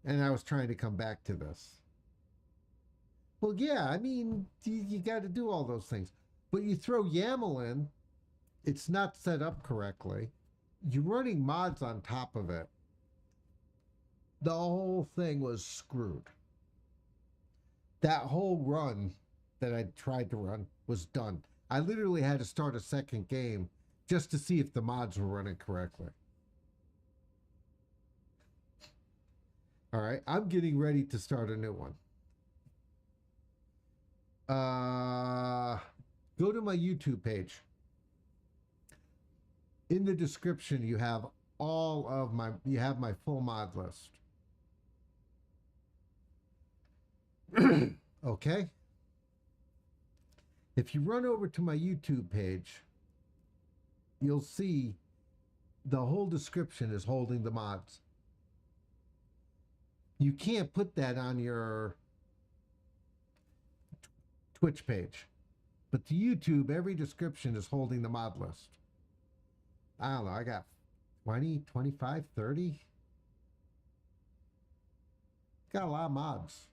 And I was trying to come back to this. Well, yeah, I mean, you got to do all those things. But you throw YAML in, it's not set up correctly. You're running mods on top of it. The whole thing was screwed. That whole run that I tried to run was done. I literally had to start a second game just to see if the mods were running correctly. All right, I'm getting ready to start a new one. Go to my YouTube page. In the description, you have my full mod list. Okay? If you run over to my YouTube page, you'll see the whole description is holding the mods. You can't put that on your Twitch page. But to YouTube, every description is holding the mod list. I don't know, I got 20, 25, 30. Got a lot of mods.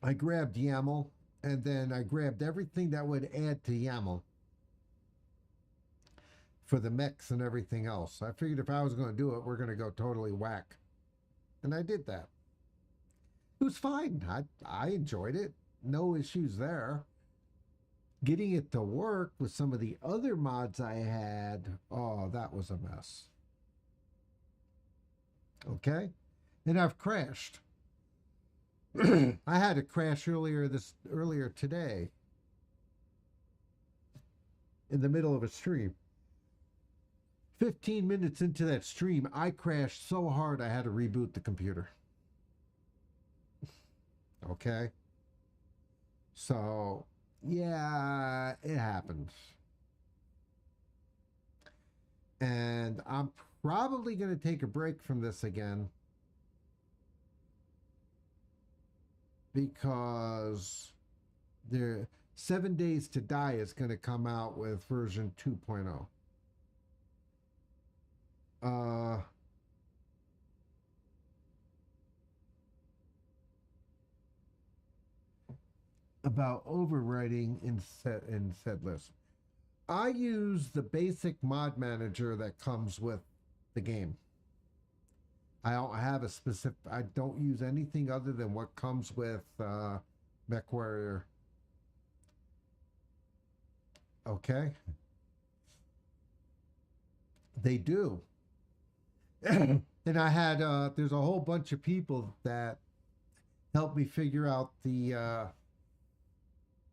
I grabbed YAML, and then I grabbed everything that would add to YAML for the mechs and everything else. I figured if I was going to do it, we're going to go totally whack. And I did that. It was fine. I enjoyed it. No issues there. Getting it to work with some of the other mods I had, oh, that was a mess. Okay? And I've crashed. I had a crash earlier today in the middle of a stream. 15 minutes into that stream, I crashed so hard I had to reboot the computer. Okay? So, yeah, it happens. And I'm probably going to take a break from this again because 7 Days to Die is going to come out with version 2.0. About overwriting in set list. I use the basic mod manager that comes with the game. I don't have a specific. I don't use anything other than what comes with Mechwarrior. Okay. They do. And I had there's a whole bunch of people that helped me figure out the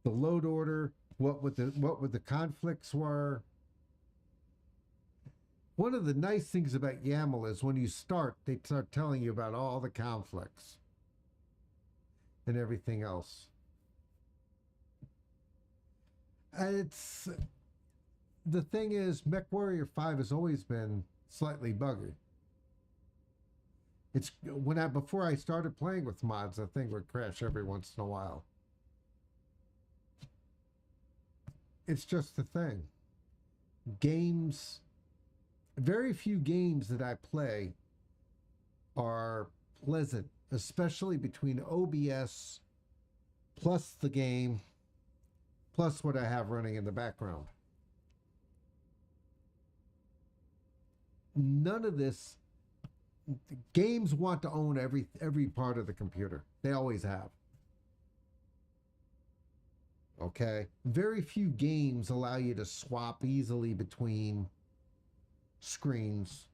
load order, what the conflicts were. One of the nice things about YAML is when you start, they start telling you about all the conflicts and everything else. It's the thing is, Mechwarrior 5 has always been slightly buggy. It's before I started playing with mods, the thing would crash every once in a while. It's just the thing. Games, very few games that I play are pleasant, especially between OBS plus the game plus what I have running in the background. None of this. Games want to own every part of the computer. They always have. Okay? Very few games allow you to swap easily between screens.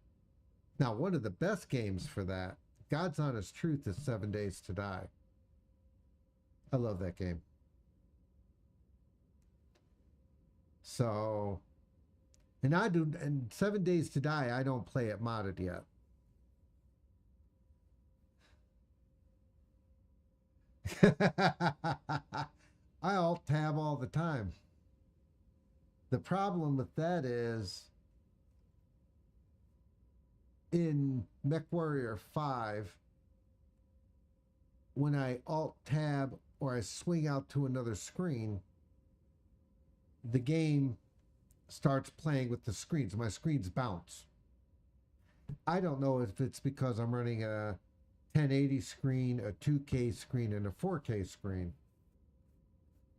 Now, one of the best games for that, God's Honest Truth, is 7 Days to Die. I love that game. So, and 7 Days to Die, I don't play it modded yet. I alt tab all the time. The problem with that is in Mechwarrior 5, when I alt tab or I swing out to another screen, the game starts playing with the screens. My screens bounce. I don't know if it's because I'm running a 1080 screen, a 2K screen, and a 4K screen.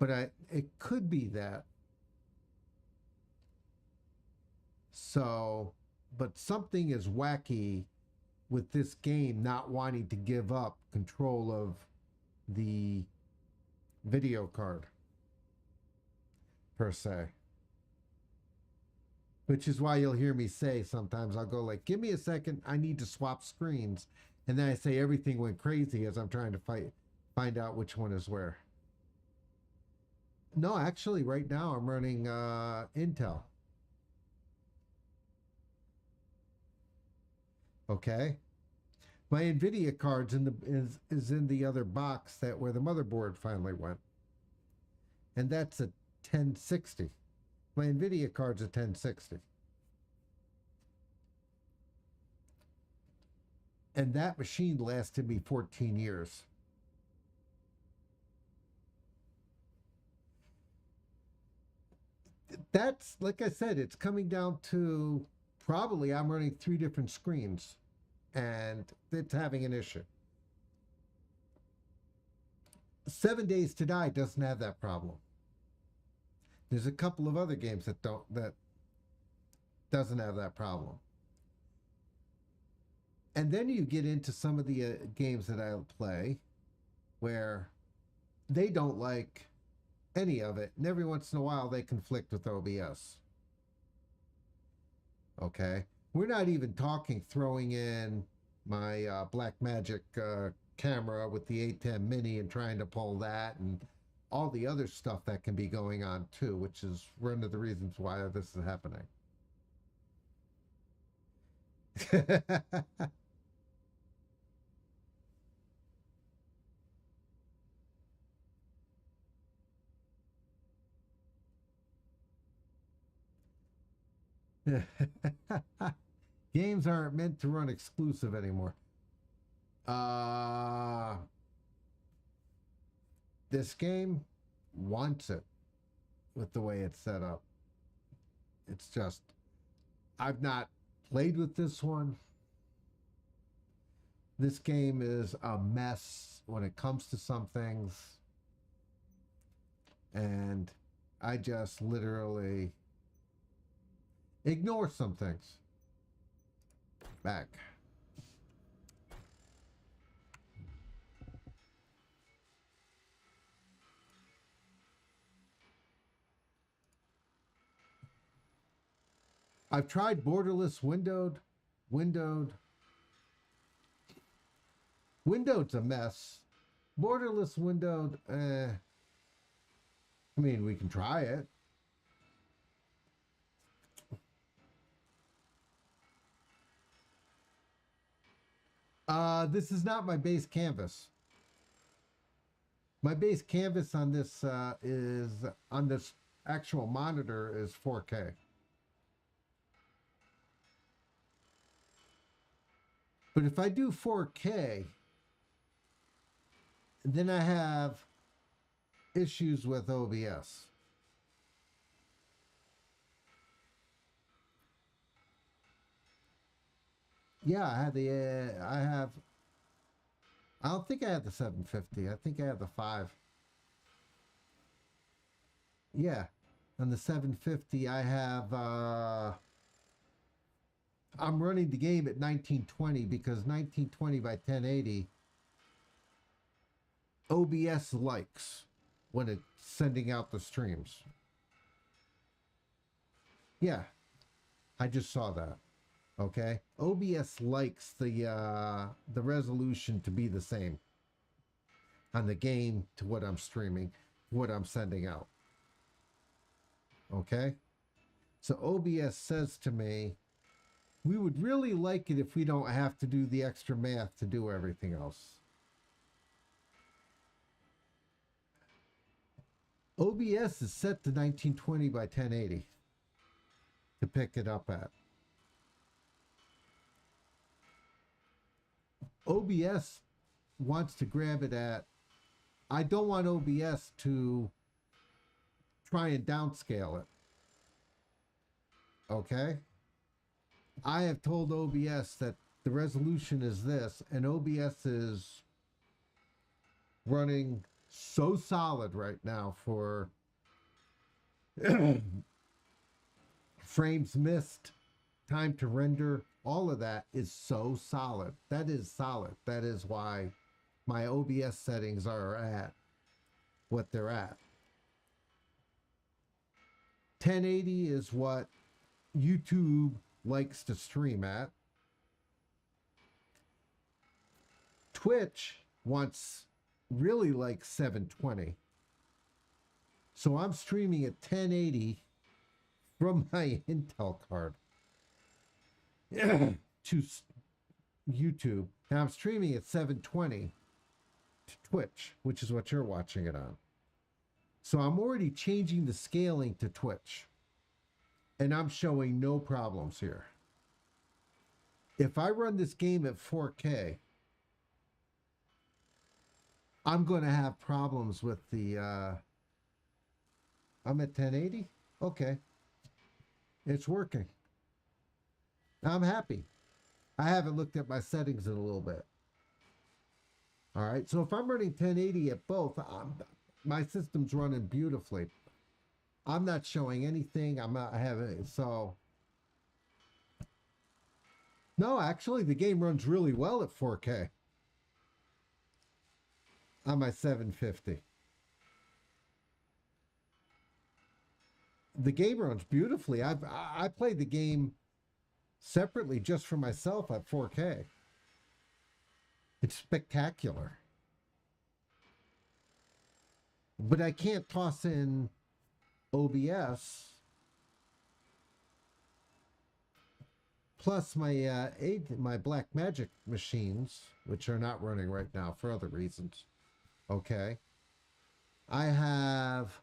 But it could be that. So, but something is wacky with this game not wanting to give up control of the video card, per se. Which is why you'll hear me say sometimes, I'll go like, give me a second, I need to swap screens. And then I say everything went crazy as I'm trying to find out which one is where. No, actually, right now I'm running Intel. Okay. My NVIDIA card's is in the other box that where the motherboard finally went. And that's a 1060. My NVIDIA card's a 1060. And that machine lasted me 14 years. That's, like I said, it's coming down to probably I'm running 3 different screens and it's having an issue. 7 Days to Die doesn't have that problem. There's a couple of other games that doesn't have that problem. And then you get into some of the games that I play where they don't like any of it. And every once in a while they conflict with OBS. Okay. We're not even talking throwing in my Blackmagic camera with the A10 Mini and trying to pull that and all the other stuff that can be going on too, which is one of the reasons why this is happening. Games aren't meant to run exclusive anymore. This game wants it with the way it's set up. It's just, I've not played with this one. This game is a mess when it comes to some things. And I just literally ignore some things. Back. I've tried borderless windowed. Windowed's a mess. Borderless windowed, I mean, we can try it. This is not my base canvas. My base canvas on this on this actual monitor is 4K. But if I do 4K, then I have issues with OBS. Yeah, I don't think I have the 750. I think I have the 5. Yeah. On the 750, I have, I'm running the game at 1920 because 1920 by 1080, OBS likes. when it's sending out the streams. Yeah, I just saw that. Okay, OBS likes the resolution to be the same on the game to what I'm streaming, what I'm sending out. Okay, so OBS says to me, we would really like it if we don't have to do the extra math to do everything else. OBS is set to 1920 by 1080 to pick it up at. OBS wants to grab it at, I don't want OBS to try and downscale it. Okay? I have told OBS that the resolution is this, and OBS is running so solid right now for frames missed, time to render, all of that is so solid. That is solid. That is why my OBS settings are at what they're at. 1080 is what YouTube likes to stream at. Twitch wants really like 720. So I'm streaming at 1080 from my Intel card to YouTube. And I'm streaming at 720 to Twitch, which is what you're watching it on. So I'm already changing the scaling to Twitch. And I'm showing no problems here. If I run this game at 4K, I'm going to have problems with the... I'm at 1080? Okay. It's working. I'm happy. I haven't looked at my settings in a little bit. All right, so if I'm running 1080 at both, my system's running beautifully. I'm not showing anything. I'm not having, so. No, actually, the game runs really well at 4K on my 750. The game runs beautifully. I played the game separately just for myself at 4K. It's spectacular. But I can't toss in OBS plus my my Black Magic machines, which are not running right now for other reasons. Okay. I have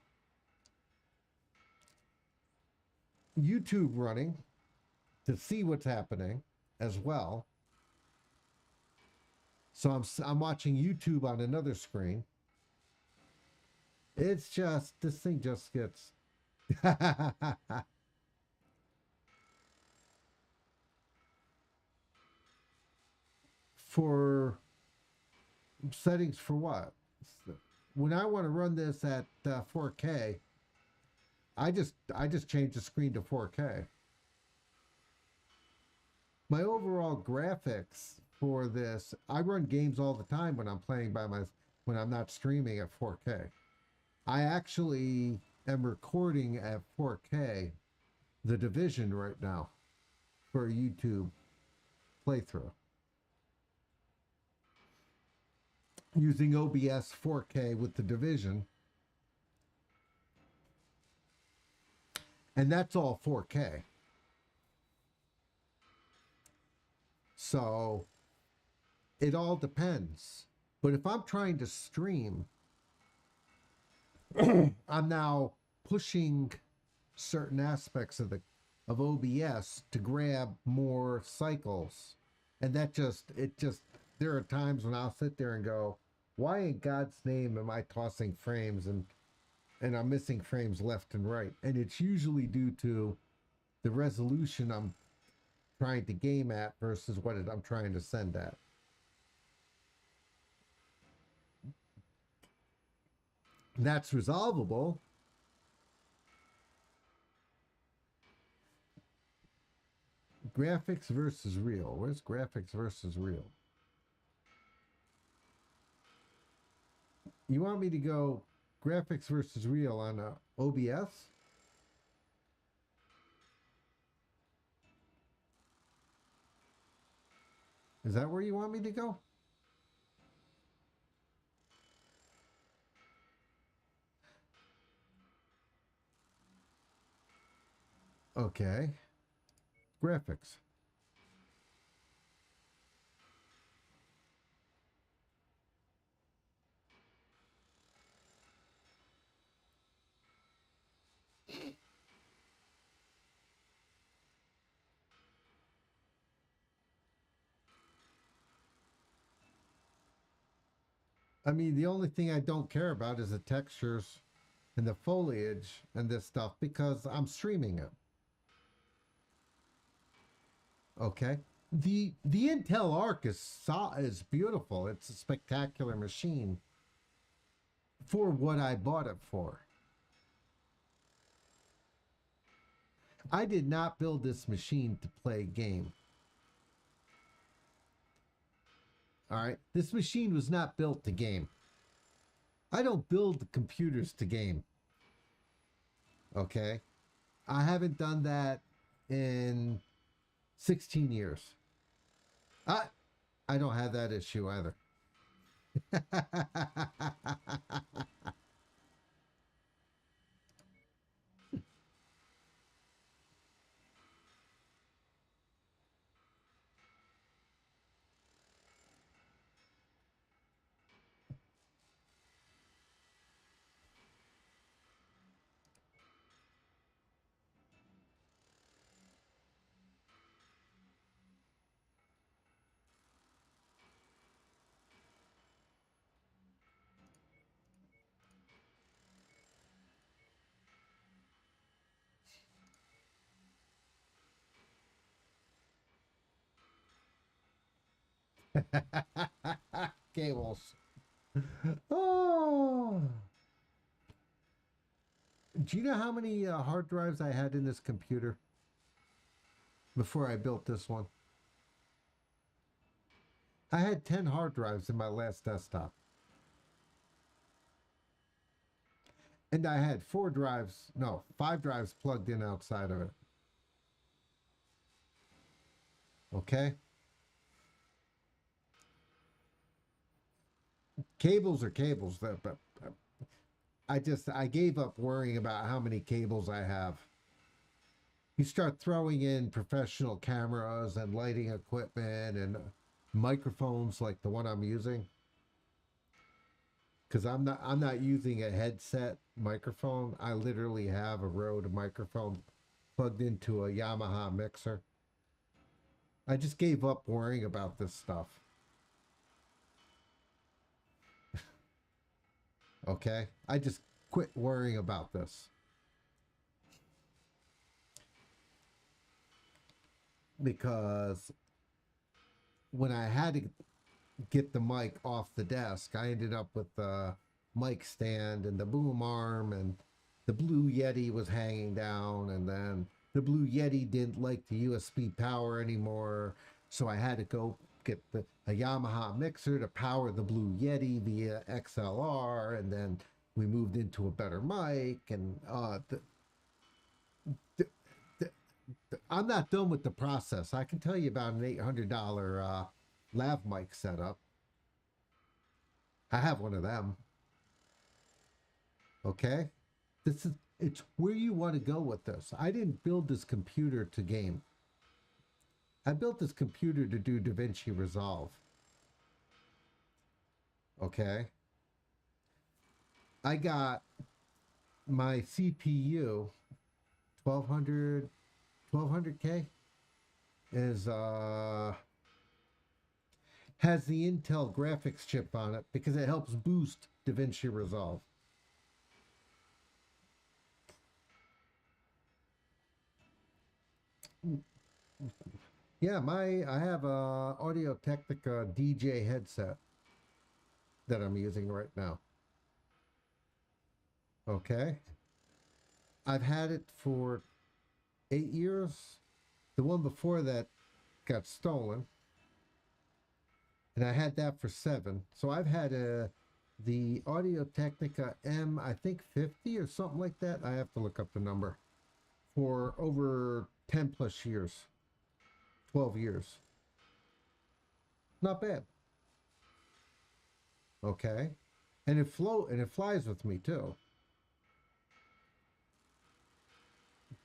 YouTube running to see what's happening as well. So I'm watching YouTube on another screen. It's just, this thing just gets for settings for what? When I want to run this at 4K, I just change the screen to 4K. My overall graphics for this, I run games all the time when I'm playing when I'm not streaming at 4K. I actually am recording at 4K The Division right now for a YouTube playthrough. Using OBS 4K with The Division. And that's all 4K. So it all depends. But if I'm trying to stream, I'm now pushing certain aspects of OBS to grab more cycles. And there are times when I'll sit there and go, why in God's name am I tossing frames and I'm missing frames left and right? And it's usually due to the resolution I'm trying to game at versus what I'm trying to send at. That's resolvable. Graphics versus real. Where's graphics versus real? You want me to go graphics versus real on OBS. Is that where you want me to go? Okay. Graphics. I mean, the only thing I don't care about is the textures and the foliage and this stuff because I'm streaming it. Okay. The Intel Arc is beautiful. It's a spectacular machine for what I bought it for. I did not build this machine to play a game. All right. This machine was not built to game. I don't build computers to game. Okay. I haven't done that in 16 years. I don't have that issue either. Cables. Oh. Do you know how many hard drives I had in this computer before I built this one? I had 10 hard drives in my last desktop. And I had 5 drives plugged in outside of it. Okay? Cables are cables, but I gave up worrying about how many cables I have. You start throwing in professional cameras and lighting equipment and microphones like the one I'm using. Because I'm not using a headset microphone. I literally have a Rode microphone plugged into a Yamaha mixer. I just gave up worrying about this stuff. Okay? I just quit worrying about this. Because when I had to get the mic off the desk, I ended up with the mic stand and the boom arm, and the Blue Yeti was hanging down, and then the Blue Yeti didn't like the USB power anymore, so I had to go get a Yamaha mixer to power the Blue Yeti via XLR, and then we moved into a better mic, and I'm not done with the process. I can tell you about an $800 lav mic setup. I have one of them. Okay? It's where you want to go with this. I didn't build this computer to game. I built this computer to do DaVinci Resolve. Okay? I got my CPU 1200K is has the Intel graphics chip on it because it helps boost DaVinci Resolve. Yeah, I have a Audio-Technica DJ headset that I'm using right now. Okay. I've had it for 8 years. The one before that got stolen. And I had that for 7. So I've had a the Audio Technica M, I think 50 or something like that. I have to look up the number. For over 10 plus years, 12 years. Not bad. Okay. And it flies with me too.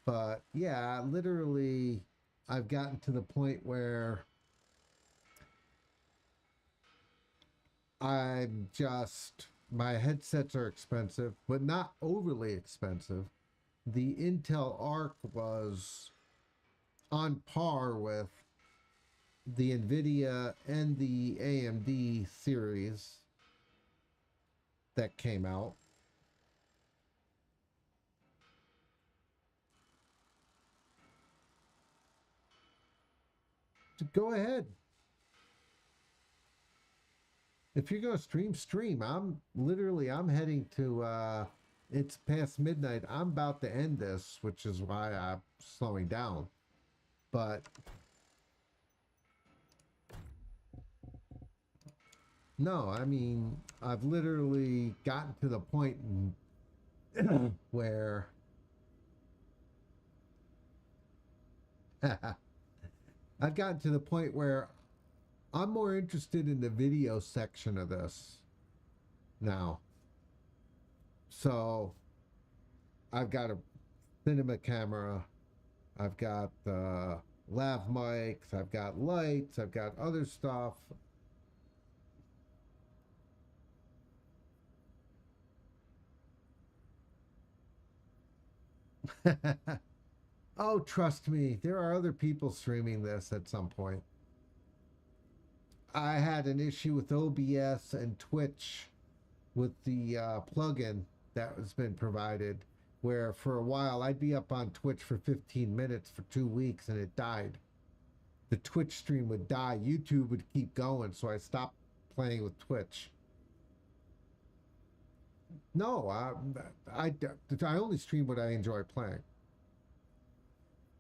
But yeah, literally I've gotten to the point where my headsets are expensive, but not overly expensive. The Intel Arc was on par with the NVIDIA and the AMD series that came out. Go ahead. If you're going to stream. I'm heading to, it's past midnight. I'm about to end this, which is why I'm slowing down. But no, I mean, I've literally gotten to the point where I've gotten to the point where I'm more interested in the video section of this now. So I've got a cinema camera, I've got lav mics, I've got lights, I've got other stuff. Oh, trust me, there are other people streaming this at some point. I had an issue with OBS and Twitch with the plugin that has been provided, where for a while I'd be up on Twitch for 15 minutes for 2 weeks and it died. The Twitch stream would die. YouTube would keep going, so I stopped playing with Twitch. No, I only stream what I enjoy playing.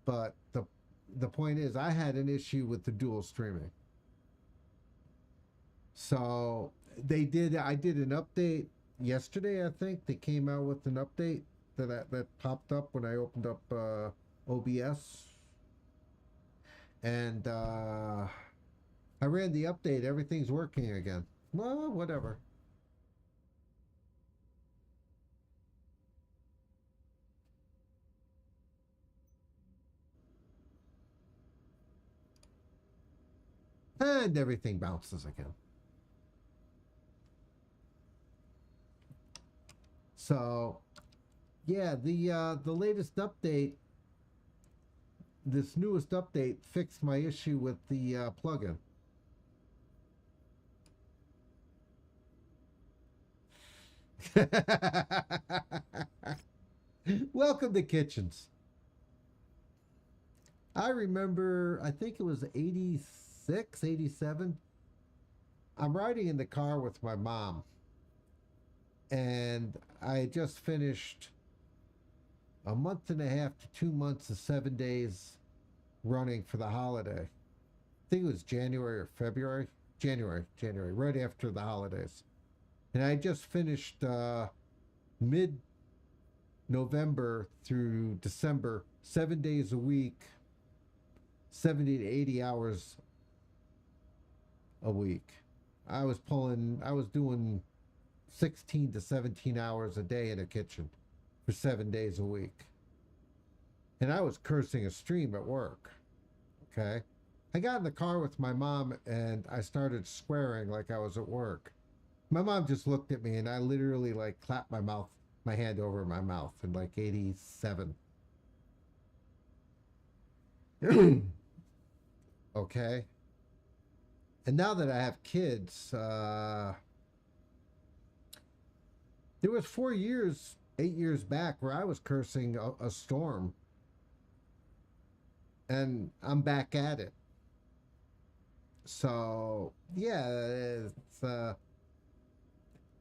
But the point is, I had an issue with the dual streaming. So I did an update yesterday, I think. They came out with an update that popped up when I opened up OBS. And I ran the update. Everything's working again. Well, whatever. And everything bounces again. So, yeah, the latest update, this newest update, fixed my issue with the plugin. Welcome to Kitchens. I remember, I think it was 86, 87. I'm riding in the car with my mom. And I just finished a month and a half to 2 months of 7 days running for the holiday. I think it was January or February. January, right after the holidays. And I just finished mid-November through December, 7 days a week, 70 to 80 hours a week. I was doing 16 to 17 hours a day in a kitchen for 7 days a week. And I was cursing a stream at work. Okay? I got in the car with my mom and I started swearing like I was at work. My mom just looked at me and I literally like clapped my hand over my mouth in like 87. Okay? And now that I have kids, there was 8 years back where I was cursing a storm. And I'm back at it. So, yeah,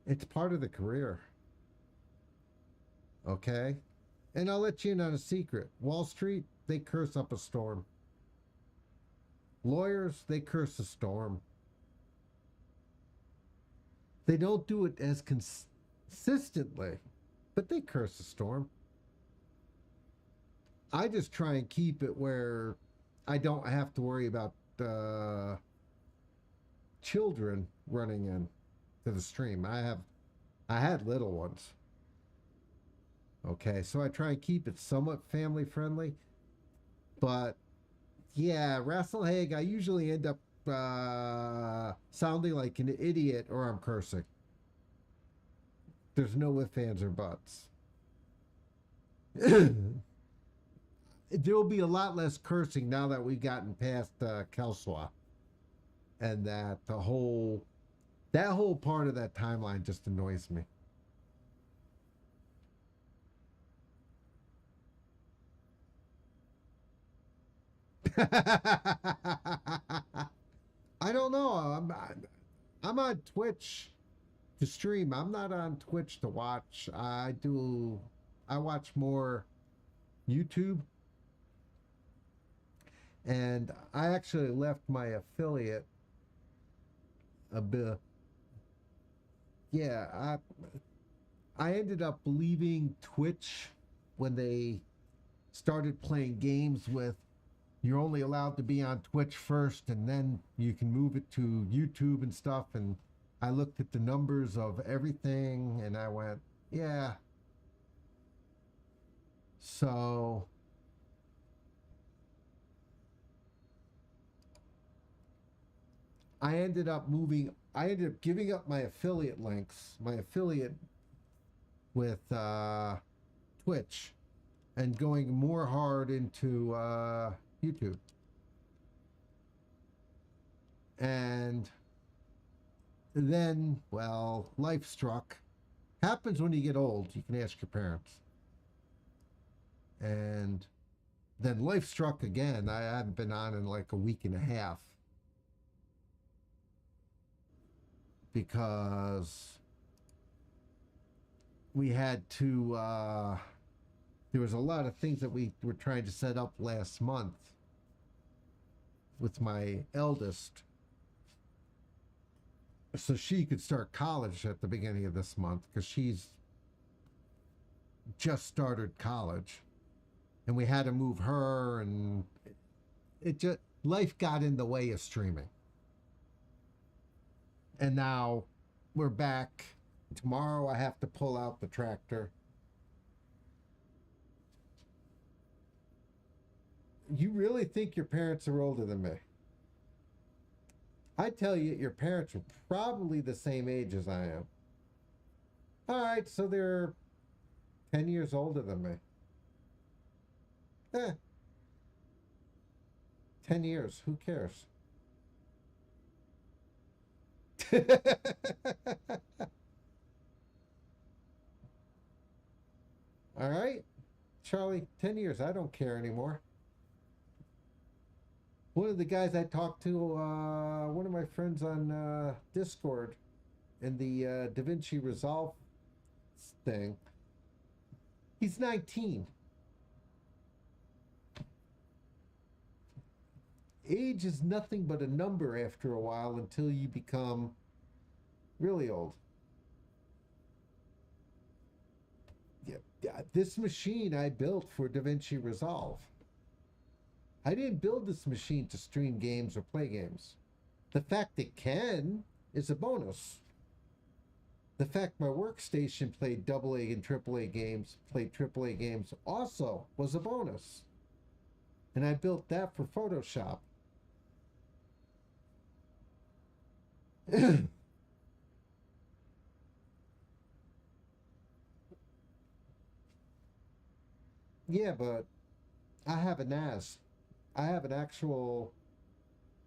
it's part of the career. Okay? And I'll let you in on a secret. Wall Street, they curse up a storm. Lawyers, they curse a storm. They don't do it as consistently, but they curse a storm. I just try and keep it where I don't have to worry about children running in to the stream. I had little ones. Okay, so I try and keep it somewhat family friendly. But yeah, Rassalhague, I usually end up sounding like an idiot or I'm cursing. There's no ifs, ands, or buts. There will be a lot less cursing now that we've gotten past Kelswa. And that whole part of that timeline just annoys me. I don't know. I'm on Twitch to stream. I'm not on Twitch to watch. I watch more YouTube. And I actually left my affiliate a bit. Yeah, I ended up leaving Twitch when they started playing games with you're only allowed to be on Twitch first and then you can move it to YouTube and stuff. And I looked at the numbers of everything and I went, yeah. So I ended up giving up my affiliate links, my affiliate with Twitch, and going more hard into YouTube. And then, well, life struck. Happens when you get old. You can ask your parents. And then life struck again. I haven't been on in like a week and a half. Because we had to, there was a lot of things that we were trying to set up last month with my eldest. So she could start college at the beginning of this month because she's just started college. And we had to move her and life got in the way of streaming. And now we're back. Tomorrow I have to pull out the tractor. You really think your parents are older than me? I tell you, your parents are probably the same age as I am. All right, so they're 10 years older than me. 10 years, who cares? All right, Charlie, 10 years, I don't care anymore. One of the guys I talked to, one of my friends on Discord in the DaVinci Resolve thing, he's 19. Age is nothing but a number after a while until you become really old. Yeah, this machine I built for DaVinci Resolve. I didn't build this machine to stream games or play games. The fact it can is a bonus. The fact my workstation played AA and AAA games, also was a bonus. And I built that for Photoshop. Yeah, but I have a NAS. I have an actual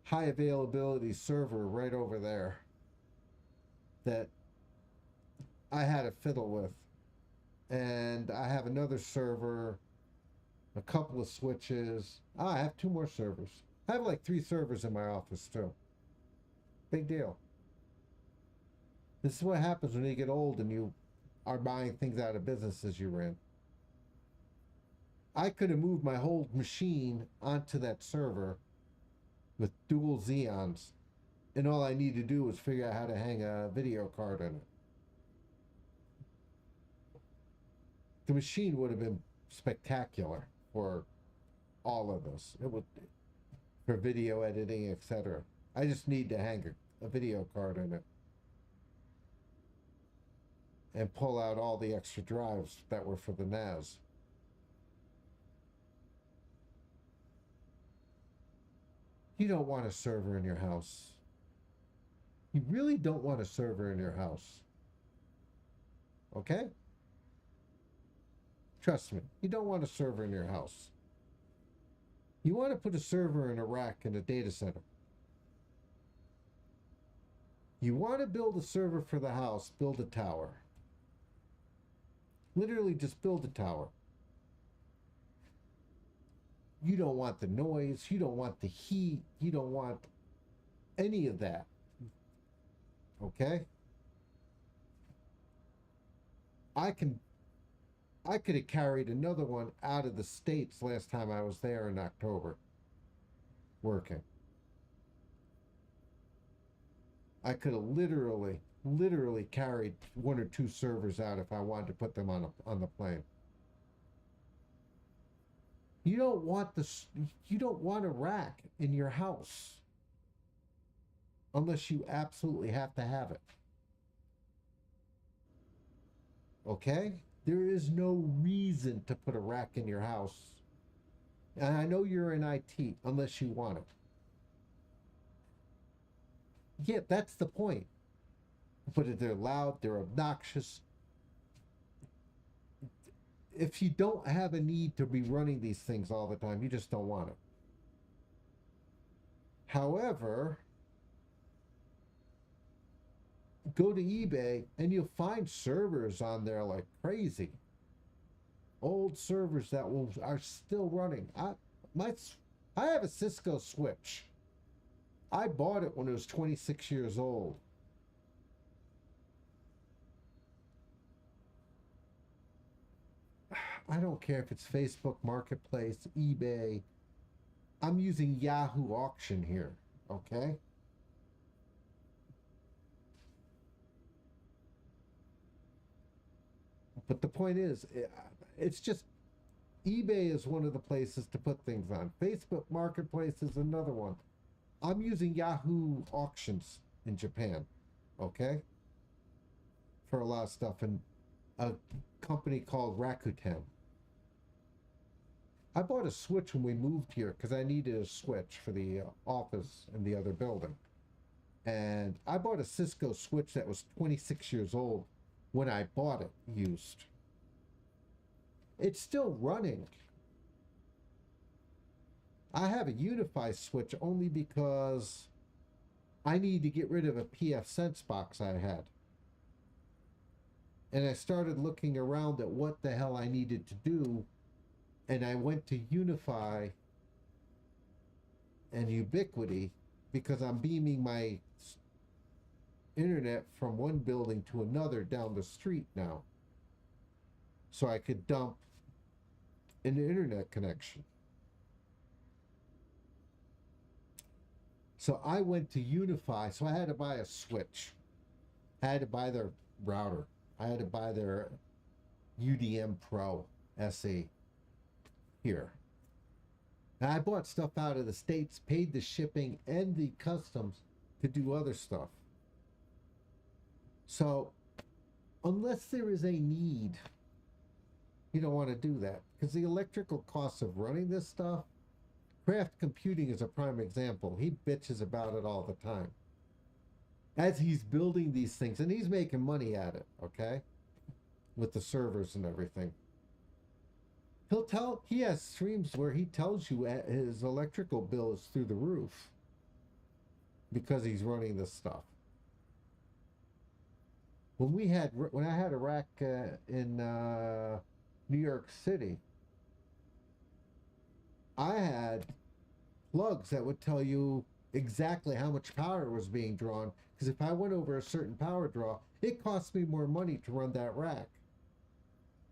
high availability server right over there that I had to fiddle with. And I have another server, a couple of switches. I have 2 more servers. I have like 3 servers in my office too. Big deal. This is what happens when you get old and you are buying things out of businesses you ran. I could have moved my whole machine onto that server with dual Xeons And all I need to do is figure out how to hang a video card in it. The machine would have been spectacular for all of this. It would, for video editing, etc. I just need to hang a video card in it and pull out all the extra drives that were for the NAS. You don't want a server in your house. You really don't want a server in your house. Okay? Trust me, you don't want a server in your house. You want to put a server in a rack in a data center. You want to build a server for the house, build a tower. Literally just build a tower. You don't want the noise, you don't want the heat, you don't want any of that. Okay? I could have carried another one out of the States last time I was there in October working. I could have literally carried 1 or 2 servers out if I wanted to put them on the plane. You don't want a rack in your house unless you absolutely have to have it. Okay? There is no reason to put a rack in your house. And I know you're in IT unless you want it. Yeah, that's the point. But they're loud, they're obnoxious. If you don't have a need to be running these things all the time, you just don't want it. However, go to eBay and you'll find servers on there like crazy. Old servers that are still running. I have a Cisco switch. I bought it when it was 26 years old. I don't care if it's Facebook Marketplace, eBay. I'm using Yahoo Auction here, okay? But the point is, it's just, eBay is one of the places to put things on. Facebook Marketplace is another one. I'm using Yahoo Auctions in Japan, okay? For a lot of stuff, and a company called Rakuten. I bought a switch when we moved here because I needed a switch for the office in the other building. And I bought a Cisco switch that was 26 years old when I bought it used. It's still running. I have a Unify switch only because I need to get rid of a PF Sense box I had. And I started looking around at what the hell I needed to do. And I went to Unify and Ubiquity because I'm beaming my internet from one building to another down the street now. So I could dump an internet connection. So I went to Unify, so I had to buy a switch. I had to buy their router. I had to buy their UDM Pro SE here. Now I bought stuff out of the States, paid the shipping and the customs to do other stuff. So unless there is a need, you don't want to do that. Because the electrical costs of running this stuff, Craft Computing is a prime example. He bitches about it all the time. As he's building these things, and he's making money at it, okay? With the servers and everything. He has streams where he tells you his electrical bill is through the roof. Because he's running this stuff. When I had a rack in New York City, I had plugs that would tell you exactly how much power was being drawn. Because if I went over a certain power draw, it cost me more money to run that rack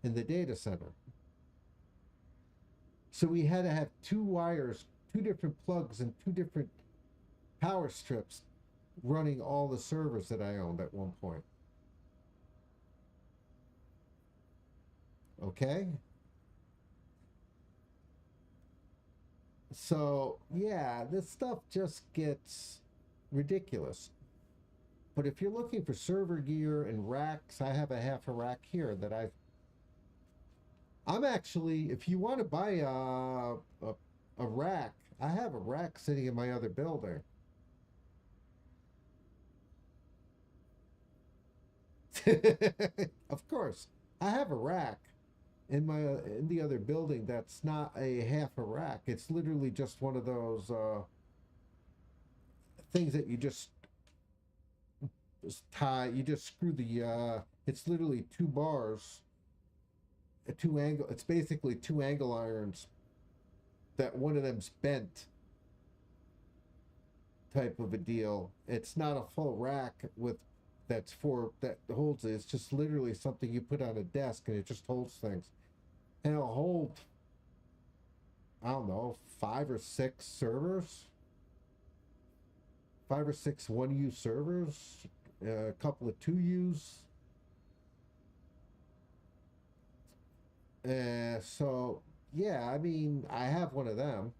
in the data center. So we had to have 2 wires, 2 different plugs, and 2 different power strips running all the servers that I owned at one point. Okay? So, yeah, this stuff just gets ridiculous. But if you're looking for server gear and racks, I have a half a rack here that I'm actually, if you want to buy a rack, I have a rack sitting in my other building. Of course, I have a rack in the other building that's not a half a rack. It's literally just one of those things that you just tie. You just screw the. It's literally two bars. It's basically two angle irons that one of them's bent, type of a deal. It's not a full rack that holds it. It's just literally something you put on a desk and it just holds things. And it'll hold, I don't know, 5 or 6 servers. 5 or 6 1U servers, a couple of 2Us. So, yeah, I mean, I have one of them.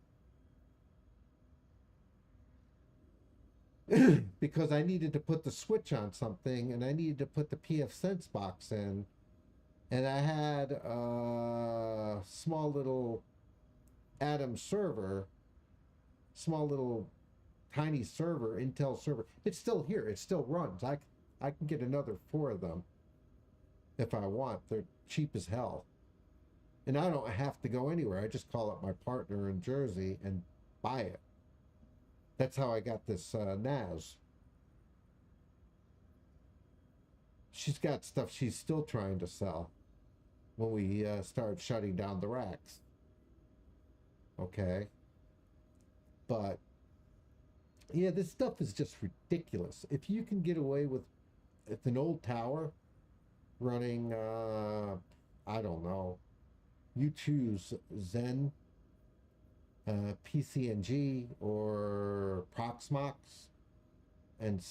Because I needed to put the switch on something, and I needed to put the PF Sense box in. And I had a small little Atom server, small little tiny server, Intel server. It's still here. It still runs. I can get another 4 of them if I want. They're cheap as hell. And I don't have to go anywhere. I just call up my partner in Jersey and buy it. That's how I got this NAS. She's got stuff she's still trying to sell when we start shutting down the racks. Okay. But, yeah, this stuff is just ridiculous. If you can get away with an old tower running, I don't know, you choose Zen, PCNG, or Proxmox, and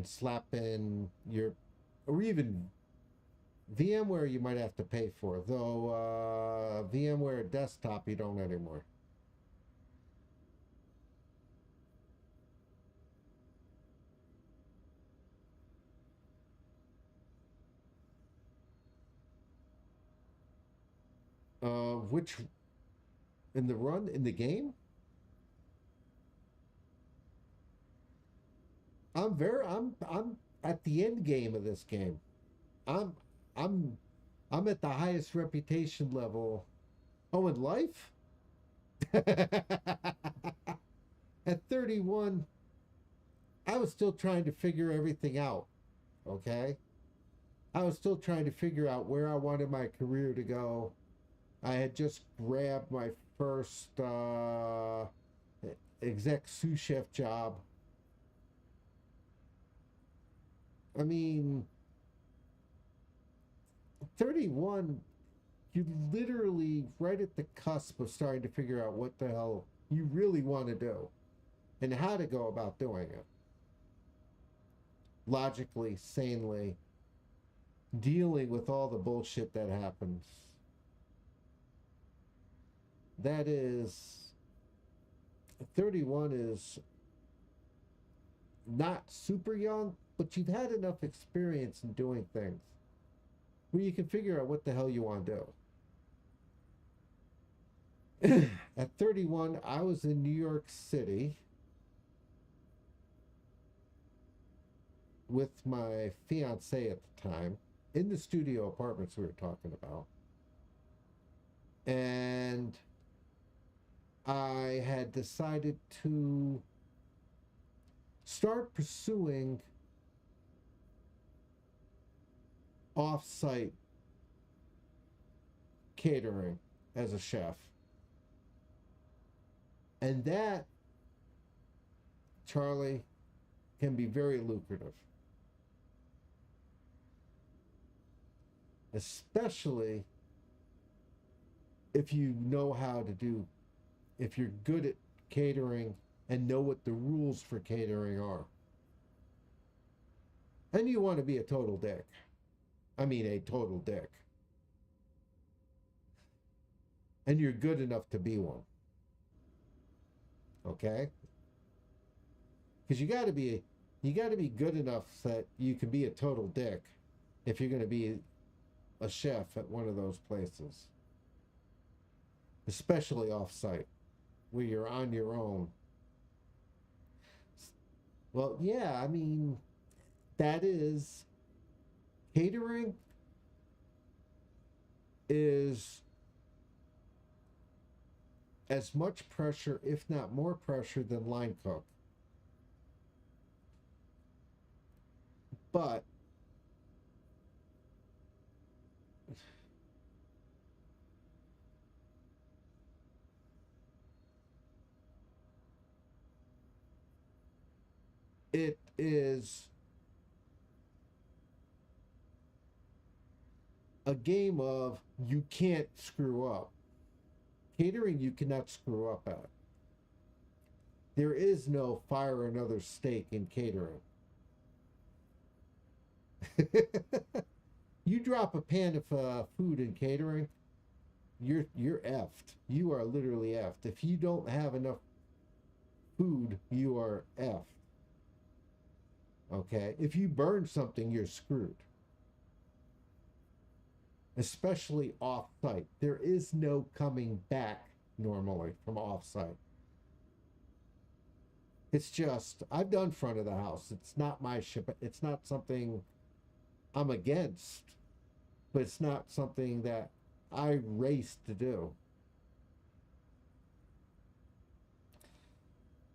slap in or even VMware you might have to pay for, though VMware desktop you don't anymore. Which in the game? I'm at the end game of this game. I'm at the highest reputation level. Oh, in life? At 31, I was still trying to figure everything out. Okay? I was still trying to figure out where I wanted my career to go. I had just grabbed my first exec sous chef job. I mean, 31, you're literally right at the cusp of starting to figure out what the hell you really want to do and how to go about doing it. Logically, sanely, dealing with all the bullshit that happens. That is, 31 is not super young, but you've had enough experience in doing things where you can figure out what the hell you want to do. At 31, I was in New York City with my fiance at the time, in the studio apartments we were talking about. And I had decided to start pursuing off-site catering as a chef. And that, Charlie, can be very lucrative. Especially if you know how to do, if you're good at catering and know what the rules for catering are. And you want to be a total dick. I mean, a total dick. And you're good enough to be one. Okay? Because you got to be good enough that you can be a total dick if you're going to be a chef at one of those places. Especially off-site, where you're on your own. Well, yeah, I mean, that is... Catering is as much pressure, if not more pressure, than line cook. But it is a game of you can't screw up. Catering, you cannot screw up at. There is no fire another steak in catering. You drop a pan of food in catering, you're effed. You are literally effed. If you don't have enough food, you are effed. Okay? If you burn something, you're screwed. Especially off-site. There is no coming back normally from off-site. It's just, I've done front of the house. It's not my ship. It's not something I'm against, but it's not something that I race to do.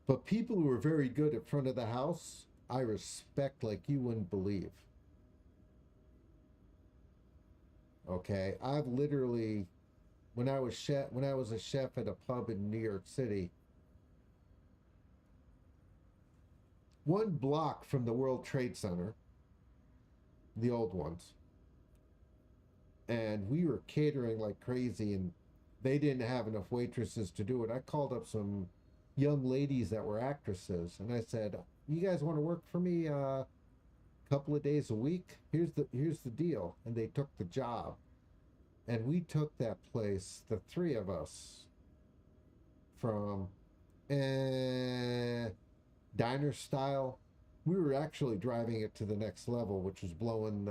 But people who are very good at front of the house, I respect like you wouldn't believe. Okay, I've literally, when I was a chef at a pub in New York City, one block from the World Trade Center, the old ones, and we were catering like crazy, and they didn't have enough waitresses to do it. I called up some young ladies that were actresses, and I said, "You guys want to work for me a couple of days a week? Here's the deal." And they took the job, and we took that place, the three of us, from diner style. We were actually driving it to the next level, which was blowing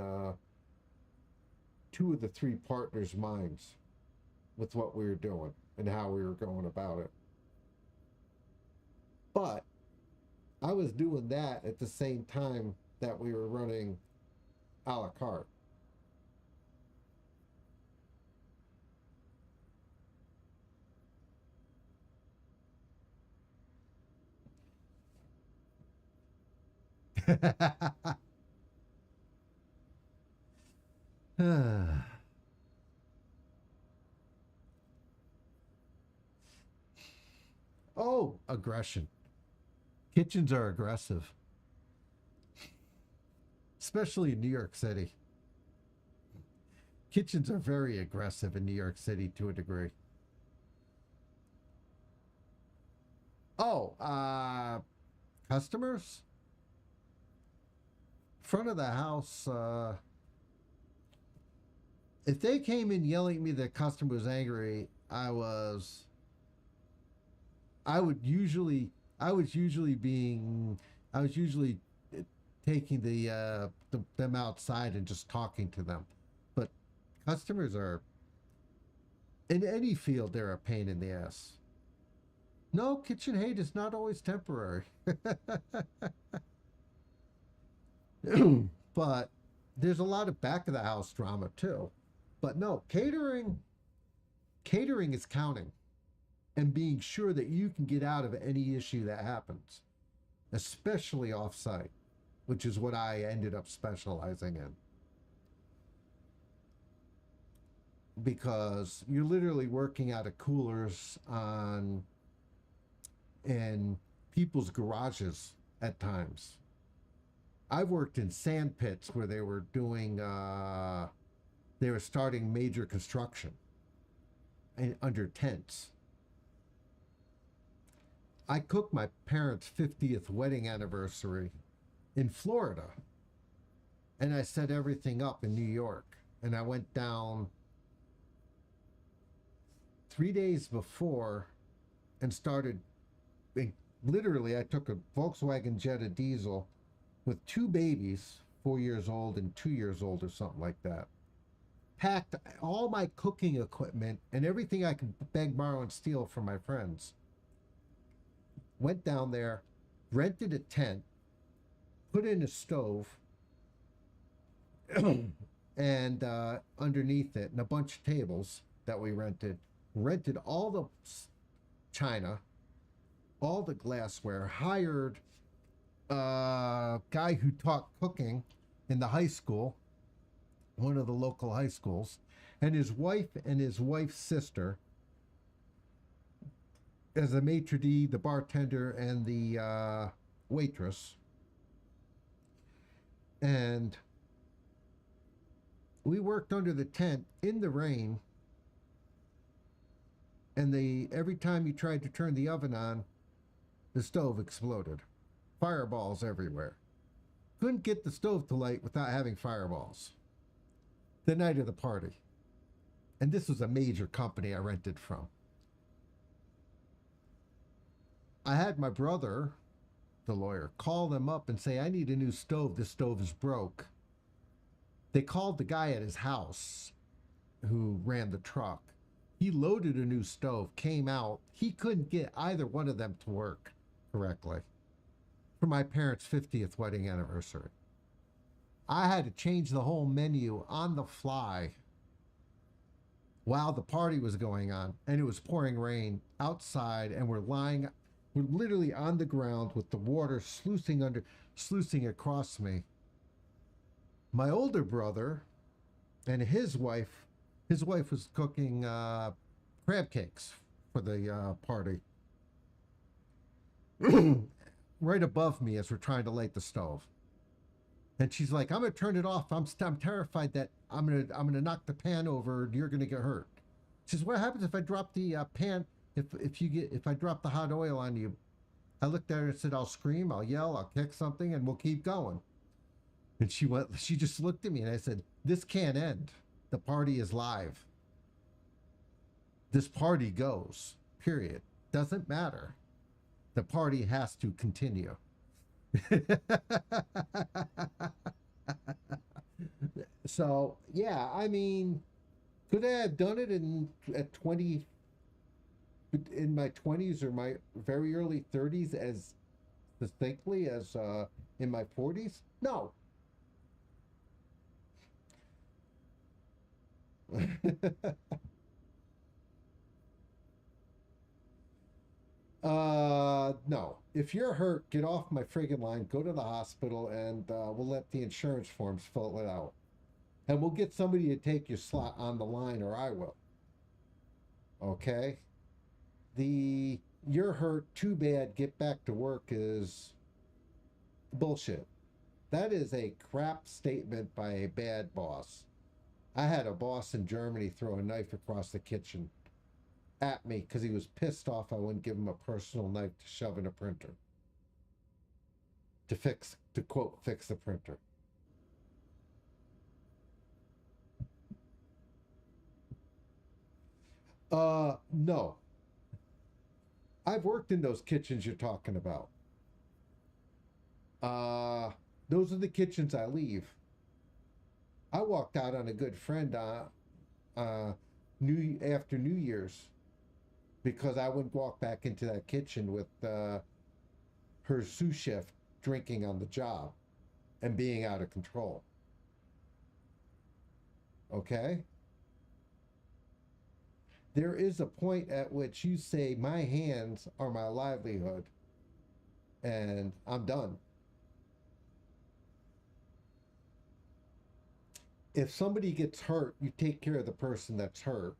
two of the three partners' minds with what we were doing and how we were going about it. But I was doing that at the same time that we were running a la carte. Oh, aggression. Kitchens are aggressive. Especially in New York City. Kitchens are very aggressive in New York City to a degree. Oh, customers? Front of the house, if they came in yelling at me that the customer was angry, I was usually taking them outside and just talking to them. But customers are, in any field, they're a pain in the ass. No, kitchen hate is not always temporary. But there's a lot of back of the house drama too. But no, catering is counting and being sure that you can get out of any issue that happens, especially off-site, which is what I ended up specializing in. Because you're literally working out of coolers in people's garages at times. I've worked in sand pits where they were doing, they were starting major construction and under tents. I cooked my parents' 50th wedding anniversary in Florida and I set everything up in New York. And I went down 3 days before and started. Literally, I took a Volkswagen Jetta diesel with 2 babies, 4 years old and 2 years old or something like that. Packed all my cooking equipment and everything I could beg, borrow, and steal from my friends. Went down there, rented a tent, put in a stove, and underneath it, and a bunch of tables that we rented. Rented all the china, all the glassware, hired a guy who taught cooking in the high school, one of the local high schools, and his wife and his wife's sister as a maitre d', the bartender, and the waitress. And we worked under the tent in the rain, and every time you tried to turn the oven on, the stove exploded. Fireballs everywhere. Couldn't get the stove to light without having fireballs. The night of the party. And this was a major company I rented from. I had my brother, the lawyer, call them up and say, I need a new stove. This stove is broke. They called the guy at his house who ran the truck. He loaded a new stove, came out. He couldn't get either one of them to work correctly for my parents' 50th wedding anniversary. I had to change the whole menu on the fly while the party was going on, and it was pouring rain outside, and we're literally on the ground with the water sluicing across me. My older brother and his wife was cooking crab cakes for the party right above me as we're trying to light the stove. And she's like, I'm gonna turn it off. I'm terrified that I'm gonna knock the pan over and you're gonna get hurt. She says, what happens if I drop the pan? If I drop the hot oil on you? I looked at her and said, I'll scream, I'll yell, I'll kick something, and we'll keep going. And she just looked at me, and I said, this can't end. The party is live. This party goes, period. Doesn't matter. The party has to continue. So, yeah, I mean, could I have done it in my 20s or my very early 30s as distinctly as in my 40s? No. No. If you're hurt, get off my friggin' line, go to the hospital, and we'll let the insurance forms fill it out. And we'll get somebody to take your slot on the line, or I will. Okay? You're hurt, too bad, get back to work is bullshit. That is a crap statement by a bad boss. I had a boss in Germany throw a knife across the kitchen at me because he was pissed off I wouldn't give him a personal knife to shove in a printer. To quote, fix the printer. No. I've worked in those kitchens you're talking about. Those are the kitchens I leave. I walked out on a good friend after New Year's because I wouldn't walk back into that kitchen with her sous chef drinking on the job and being out of control. Okay? There is a point at which you say, my hands are my livelihood, and I'm done. If somebody gets hurt, you take care of the person that's hurt,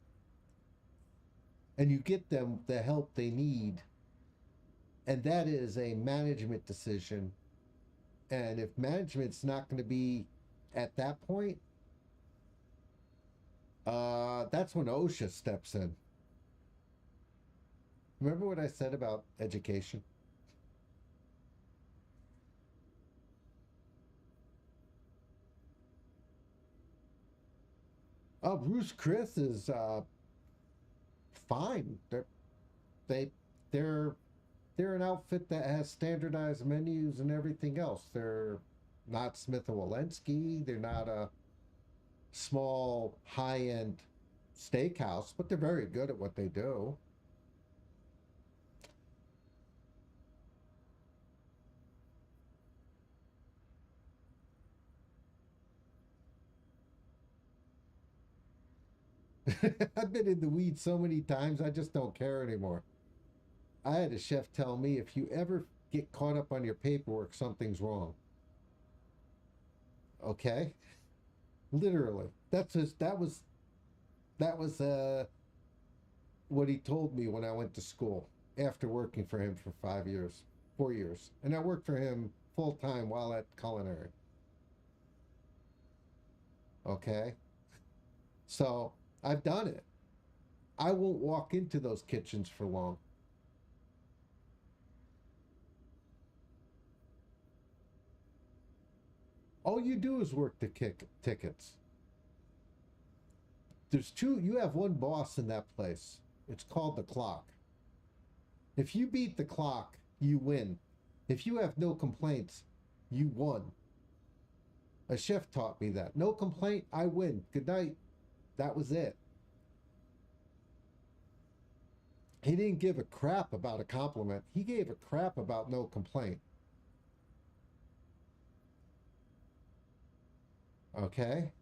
and you get them the help they need, and that is a management decision. And if management's not going to be at that point, that's when OSHA steps in. Remember what I said about education? Bruce Chris is fine. They they're they're an outfit that has standardized menus and everything else. They're not Smith and Walensky. They're not a small high-end steakhouse, but they're very good at what they do. I've been in the weeds so many times, I just don't care anymore. I had a chef tell me if you ever get caught up on your paperwork, something's wrong. Okay? Literally. That was what he told me when I went to school after working for him for 5 years, 4 years. And I worked for him full time while at culinary. Okay? So I've done it. I won't walk into those kitchens for long. All you do is work the tickets. You have one boss in that place. It's called the clock. If you beat the clock, you win. If you have no complaints, you won. A chef taught me that. No complaint, I win. Good night. That was it. He didn't give a crap about a compliment. He gave a crap about no complaint. Okay?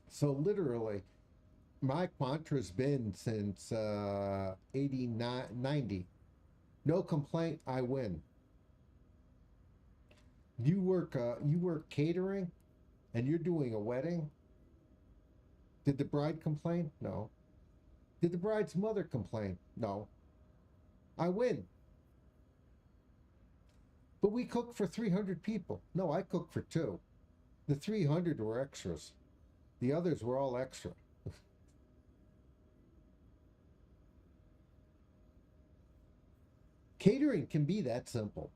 So literally, my mantra's been since 89, 90. No complaint, I win. You work catering and you're doing a wedding. Did the bride complain? No. Did the bride's mother complain? No. I win. But we cooked for 300 people. No, I cooked for 2. The 300 were extras. The others were all extra. Catering can be that simple.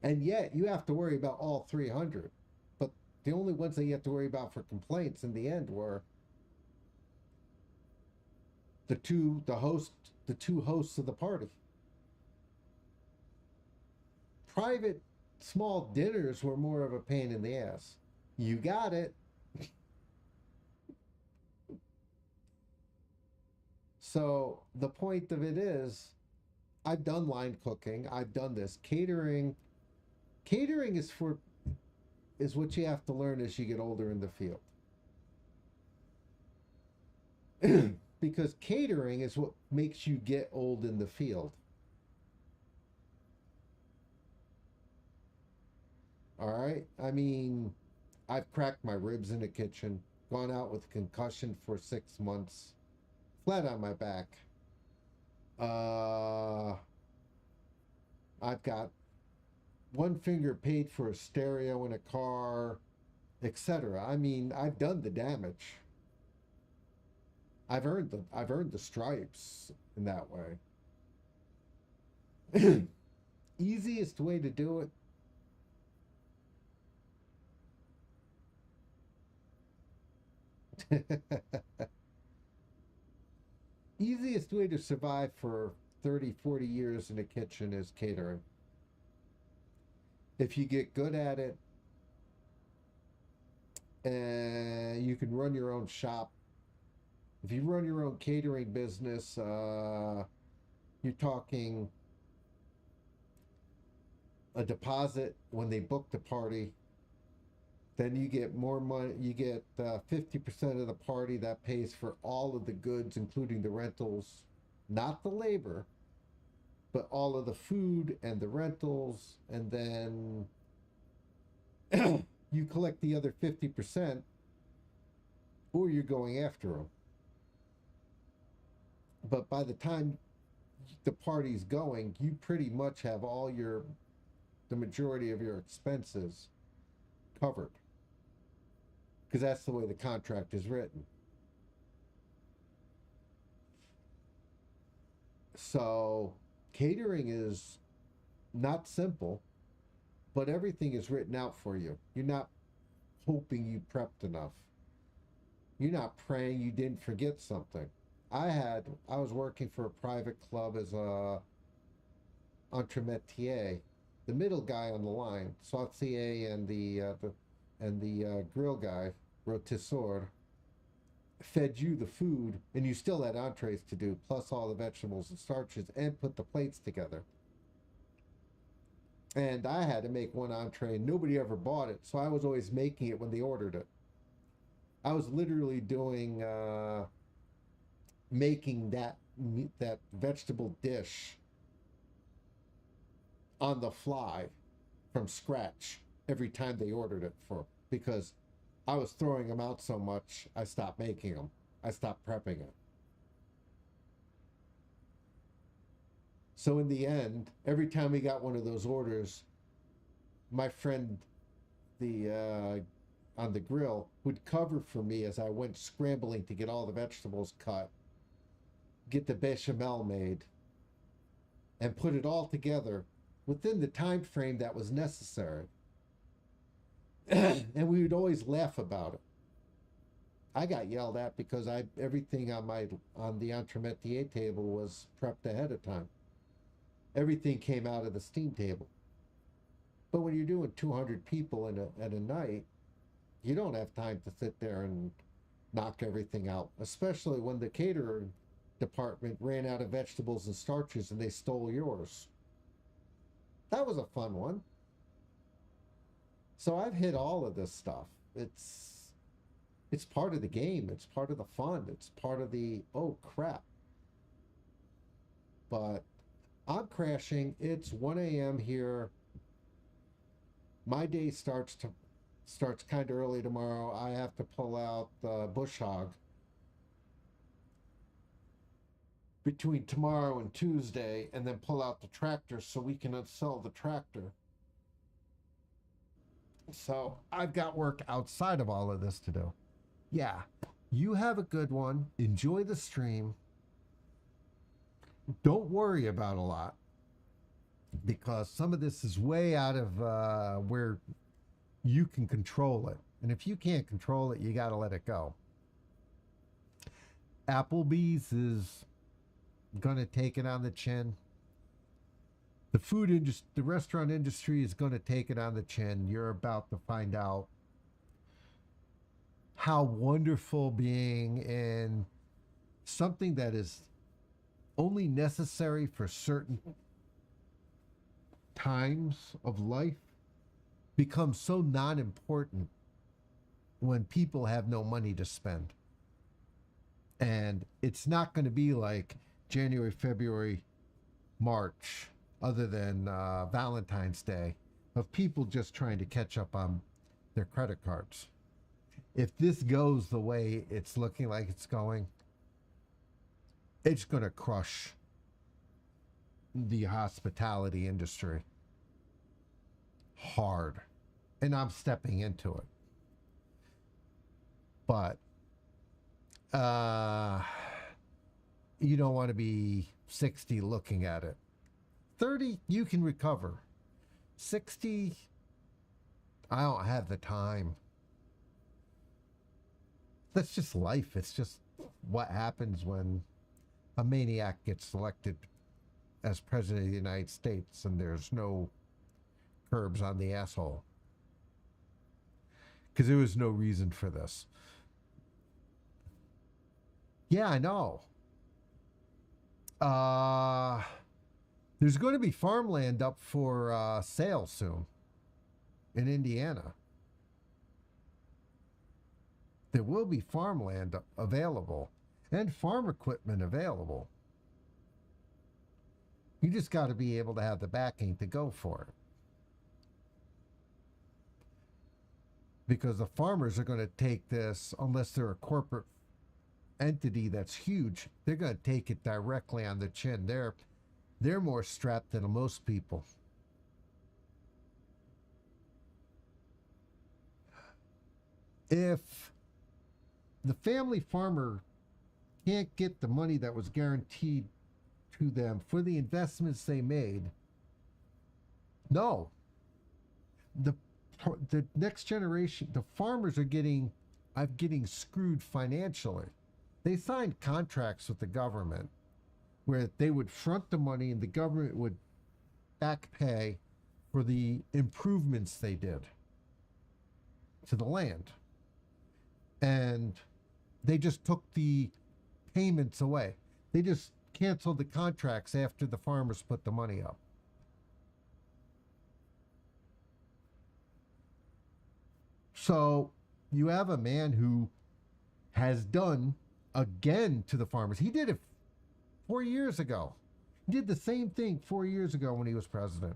And yet you have to worry about all 300. But the only ones that you have to worry about for complaints in the end were the two hosts of the party. Private small dinners were more of a pain in the ass. You got it. So the point of it is, I've done line cooking. I've done this. Catering is what you have to learn as you get older in the field. Because catering is what makes you get old in the field. All right? I mean, I've cracked my ribs in the kitchen, gone out with concussion for 6 months, flat on my back. I've got one finger paid for a stereo in a car, etc. I mean, I've done the damage. I've earned the stripes in that way. Easiest way to do it. Easiest way to survive for 30, 40 years in a kitchen is catering. If you get good at it, and you can run your own shop. If you run your own catering business, you're talking a deposit when they book the party. Then you get more money. You get 50% of the party that pays for all of the goods, including the rentals, not the labor, but all of the food and the rentals. And then you collect the other 50%, or you're going after them. But by the time the party's going, you pretty much have the majority of your expenses covered. Because that's the way the contract is written. So catering is not simple, but everything is written out for you. You're not hoping you prepped enough. You're not praying you didn't forget something. I was working for a private club as a entremetier, the middle guy on the line, saucier and the grill guy, rôtisseur, fed you the food, and you still had entrees to do, plus all the vegetables and starches, and put the plates together. And I had to make one entree, and nobody ever bought it, so I was always making it when they ordered it. I was literally doing making that vegetable dish on the fly from scratch every time they ordered it, because I was throwing them out so much, I stopped making them. I stopped prepping it. So in the end, every time we got one of those orders, my friend, on the grill, would cover for me as I went scrambling to get all the vegetables cut, get the bechamel made, and put it all together within the time frame that was necessary. And we would always laugh about it. I got yelled at because everything on the entremetier table was prepped ahead of time. Everything came out of the steam table. But when you're doing 200 people at a night, you don't have time to sit there and knock everything out, especially when the catering department ran out of vegetables and starches and they stole yours. That was a fun one. So I've hit all of this stuff. It's part of the game. It's part of the fun. It's part of the, oh crap. But I'm crashing. It's 1 a.m. here. My day starts kind of early tomorrow. I have to pull out the bush hog between tomorrow and Tuesday, and then pull out the tractor so we can sell the tractor. So I've got work outside of all of this to do. Yeah, you have a good one. Enjoy the stream. Don't worry about a lot, because some of this is way out of where you can control it. And if you can't control it, you got to let it go. Applebee's is going to take it on the chin. The restaurant industry is going to take it on the chin. You're about to find out how wonderful being in something that is only necessary for certain times of life becomes so non-important when people have no money to spend. And it's not going to be like January, February, March, other than Valentine's Day, of people just trying to catch up on their credit cards. If this goes the way it's looking like it's going, it's going to crush the hospitality industry hard. And I'm stepping into it. But you don't want to be 60 looking at it. 30, you can recover. 60, I don't have the time. That's just life. It's just what happens when a maniac gets elected as president of the United States and there's no curbs on the asshole. Because there was no reason for this. Yeah, I know. There's going to be farmland up for sale soon in Indiana. There will be farmland available and farm equipment available. You just got to be able to have the backing to go for it. Because the farmers are going to take this, unless they're a corporate entity that's huge, they're going to take it directly on the chin. They're more strapped than most people. If the family farmer can't get the money that was guaranteed to them for the investments they made, No. The next generation, the farmers are getting screwed financially. They signed contracts with the government where they would front the money and the government would back pay for the improvements they did to the land. And they just took the payments away. They just canceled the contracts after the farmers put the money up. So you have a man who has done again to the farmers. He did it 4 years ago. He did the same thing 4 years ago when he was president.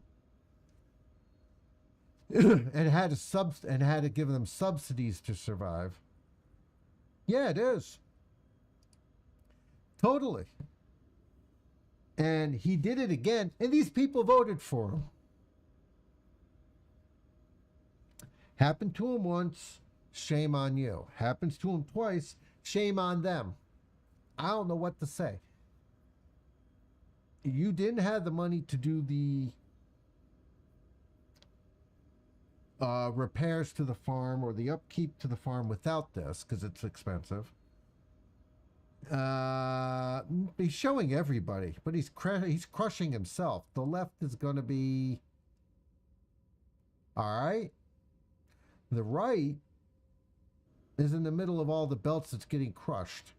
and had to give them subsidies to survive. Yeah, it is. Totally. And he did it again, and these people voted for him. Happened to him once, shame on you. Happens to him twice, shame on them. I don't know what to say. You didn't have the money to do the repairs to the farm or the upkeep to the farm without this, because it's expensive. He's showing everybody, but he's crushing himself. The left is going to be all right. The right is in the middle of all the belts that's getting crushed.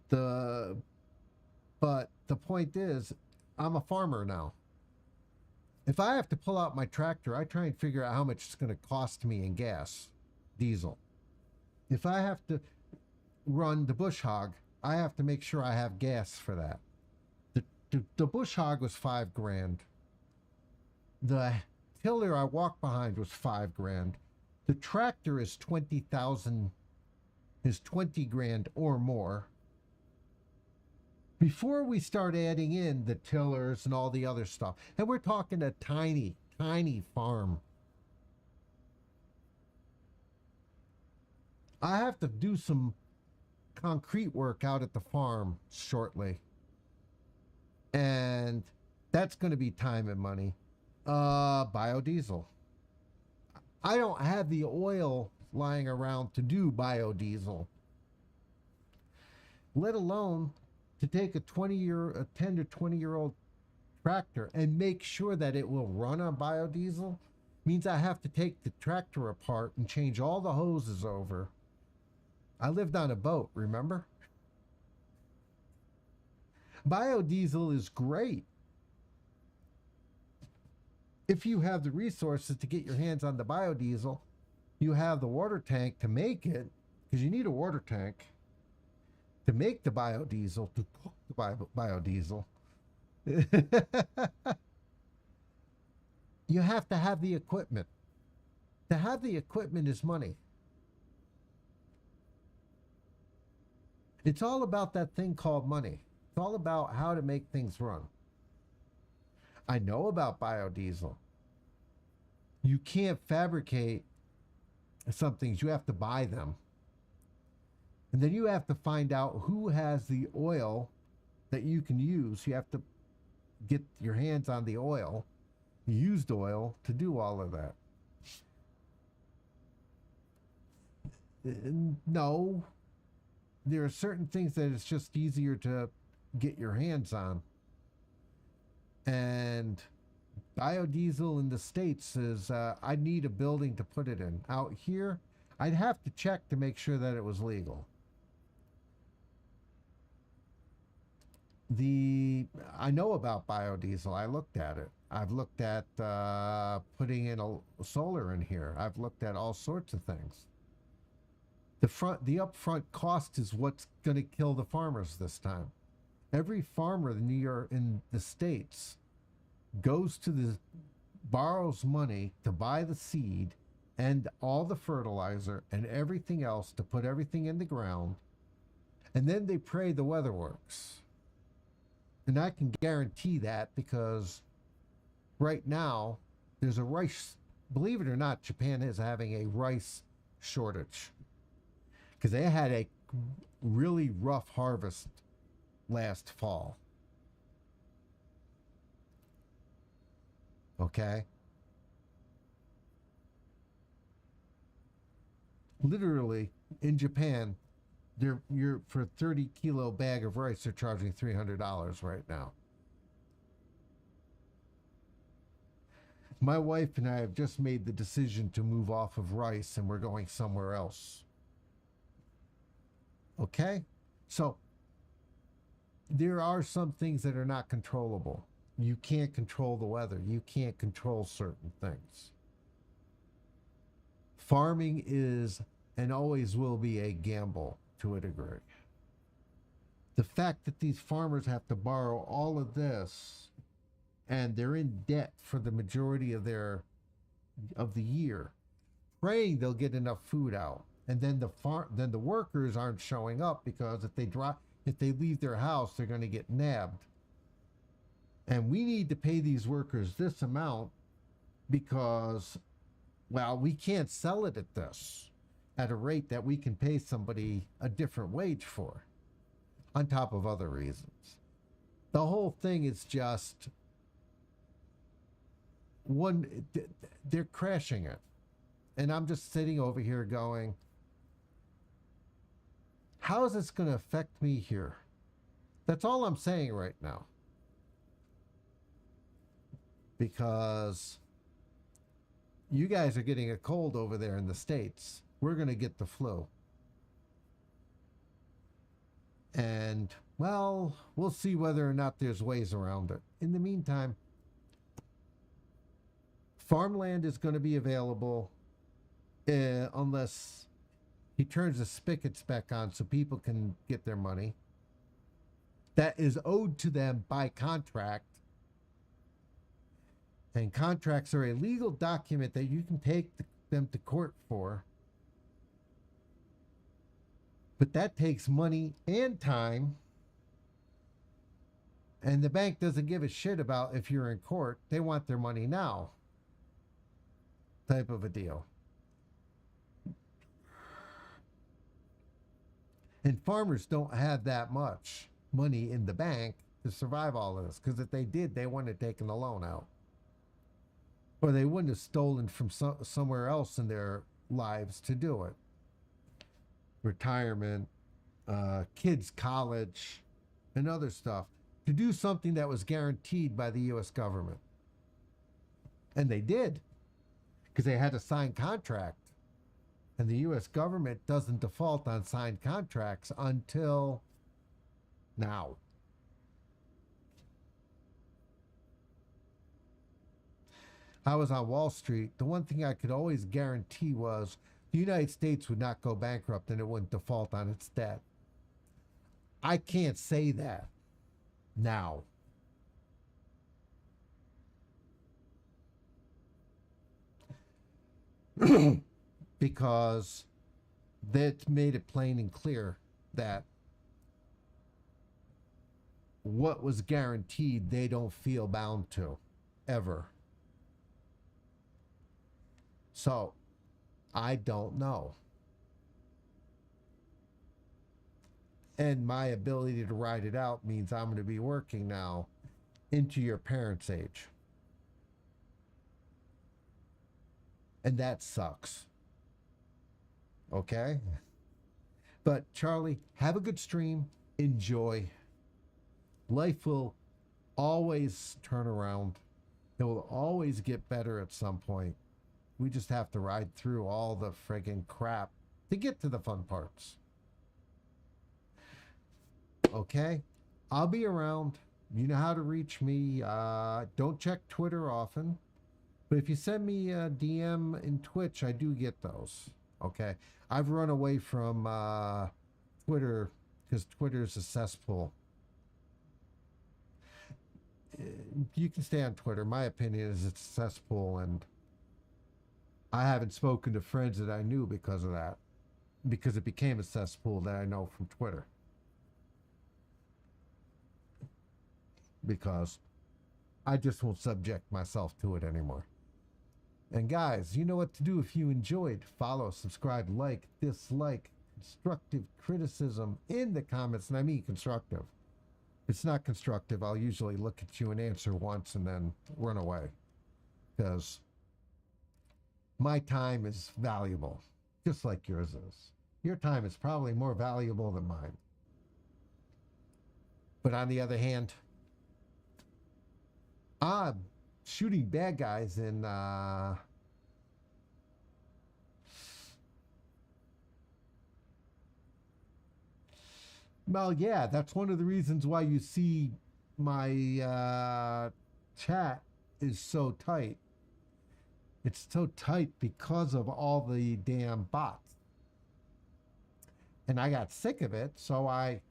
But the point is, I'm a farmer now. If I have to pull out my tractor, I try and figure out how much it's going to cost me in gas, diesel. If I have to run the bush hog, I have to make sure I have gas for that. The bush hog was $5,000. The tiller I walk behind was $5,000. The tractor is $20,000, is $20,000 or more. Before we start adding in the tillers and all the other stuff, and we're talking a tiny, tiny farm. I have to do some concrete work out at the farm shortly. And that's going to be time and money. Biodiesel. I don't have the oil lying around to do biodiesel, let alone to take a 10 to 20-year-old tractor and make sure that it will run on biodiesel. Means I have to take the tractor apart and change all the hoses over. I lived on a boat, remember? Biodiesel is great if you have the resources to get your hands on the biodiesel. You have the water tank to make it, because you need a water tank to make the biodiesel, to cook the biodiesel. You have to have the equipment. To have the equipment is money. It's all about that thing called money. It's all about how to make things run. I know about biodiesel. You can't fabricate some things. You have to buy them. And then you have to find out who has the oil that you can use. You have to get your hands on the oil, used oil, to do all of that. No. There are certain things that it's just easier to get your hands on. And biodiesel in the States is, I need a building to put it in. Out here, I'd have to check to make sure that it was legal. I know about biodiesel. I looked at it. I've looked at putting in a solar in here. I've looked at all sorts of things. The upfront cost is what's going to kill the farmers this time. Every farmer in the States borrows money to buy the seed and all the fertilizer and everything else to put everything in the ground, and then they pray the weather works. And I can guarantee that, because right now there's a rice, believe it or not, Japan is having a rice shortage because they had a really rough harvest last fall. Okay? Literally, in Japan, you're for a 30-kilo bag of rice, they're charging $300 right now. My wife and I have just made the decision to move off of rice, and we're going somewhere else. Okay? So, there are some things that are not controllable. You can't control the weather. You can't control certain things. Farming is and always will be a gamble to a degree. The fact that these farmers have to borrow all of this and they're in debt for the majority of the year, praying they'll get enough food out, and then the workers aren't showing up because if they leave their house, they're going to get nabbed. And we need to pay these workers this amount because, well, we can't sell it at this, at a rate that we can pay somebody a different wage for, on top of other reasons. The whole thing is just they're crashing it. And I'm just sitting over here going, how is this going to affect me here? That's all I'm saying right now. Because you guys are getting a cold over there in the States. We're going to get the flu. And, well, we'll see whether or not there's ways around it. In the meantime, farmland is going to be available unless he turns the spigots back on so people can get their money. That is owed to them by contract. And contracts are a legal document that you can take them to court for. But that takes money and time. And the bank doesn't give a shit about if you're in court. They want their money now. Type of a deal. And farmers don't have that much money in the bank to survive all of this. Because if they did, they wouldn't have taken a loan out. Or they wouldn't have stolen from somewhere else in their lives to do it. Retirement, kids' college, and other stuff. To do something that was guaranteed by the U.S. government. And they did. Because they had a signed contract. And the U.S. government doesn't default on signed contracts until now. I was on Wall Street. The one thing I could always guarantee was the United States would not go bankrupt and it wouldn't default on its debt. I can't say that now. Because that made it plain and clear that what was guaranteed they don't feel bound to, ever. So, I don't know. And my ability to ride it out means I'm going to be working now into your parents' age. And that sucks. Okay? But Charlie, have a good stream. Enjoy. Life will always turn around. It will always get better at some point. We just have to ride through all the friggin' crap to get to the fun parts. Okay? I'll be around. You know how to reach me. Don't check Twitter often. But if you send me a DM in Twitch, I do get those. Okay? I've run away from Twitter because Twitter's a cesspool. You can stay on Twitter. My opinion is it's a cesspool, and I haven't spoken to friends that I knew because of that. Because it became a cesspool that I know from Twitter. Because I just won't subject myself to it anymore. And guys, you know what to do if you enjoyed. Follow, subscribe, like, dislike, constructive criticism in the comments, and I mean constructive. it's not constructive, I'll usually look at you and answer once and then run away. Because my time is valuable, just like yours is. Your time is probably more valuable than mine. But on the other hand, I'm shooting bad guys in well, yeah, that's one of the reasons why you see my chat is so tight. It's so tight because of all the damn bots. And I got sick of it, so I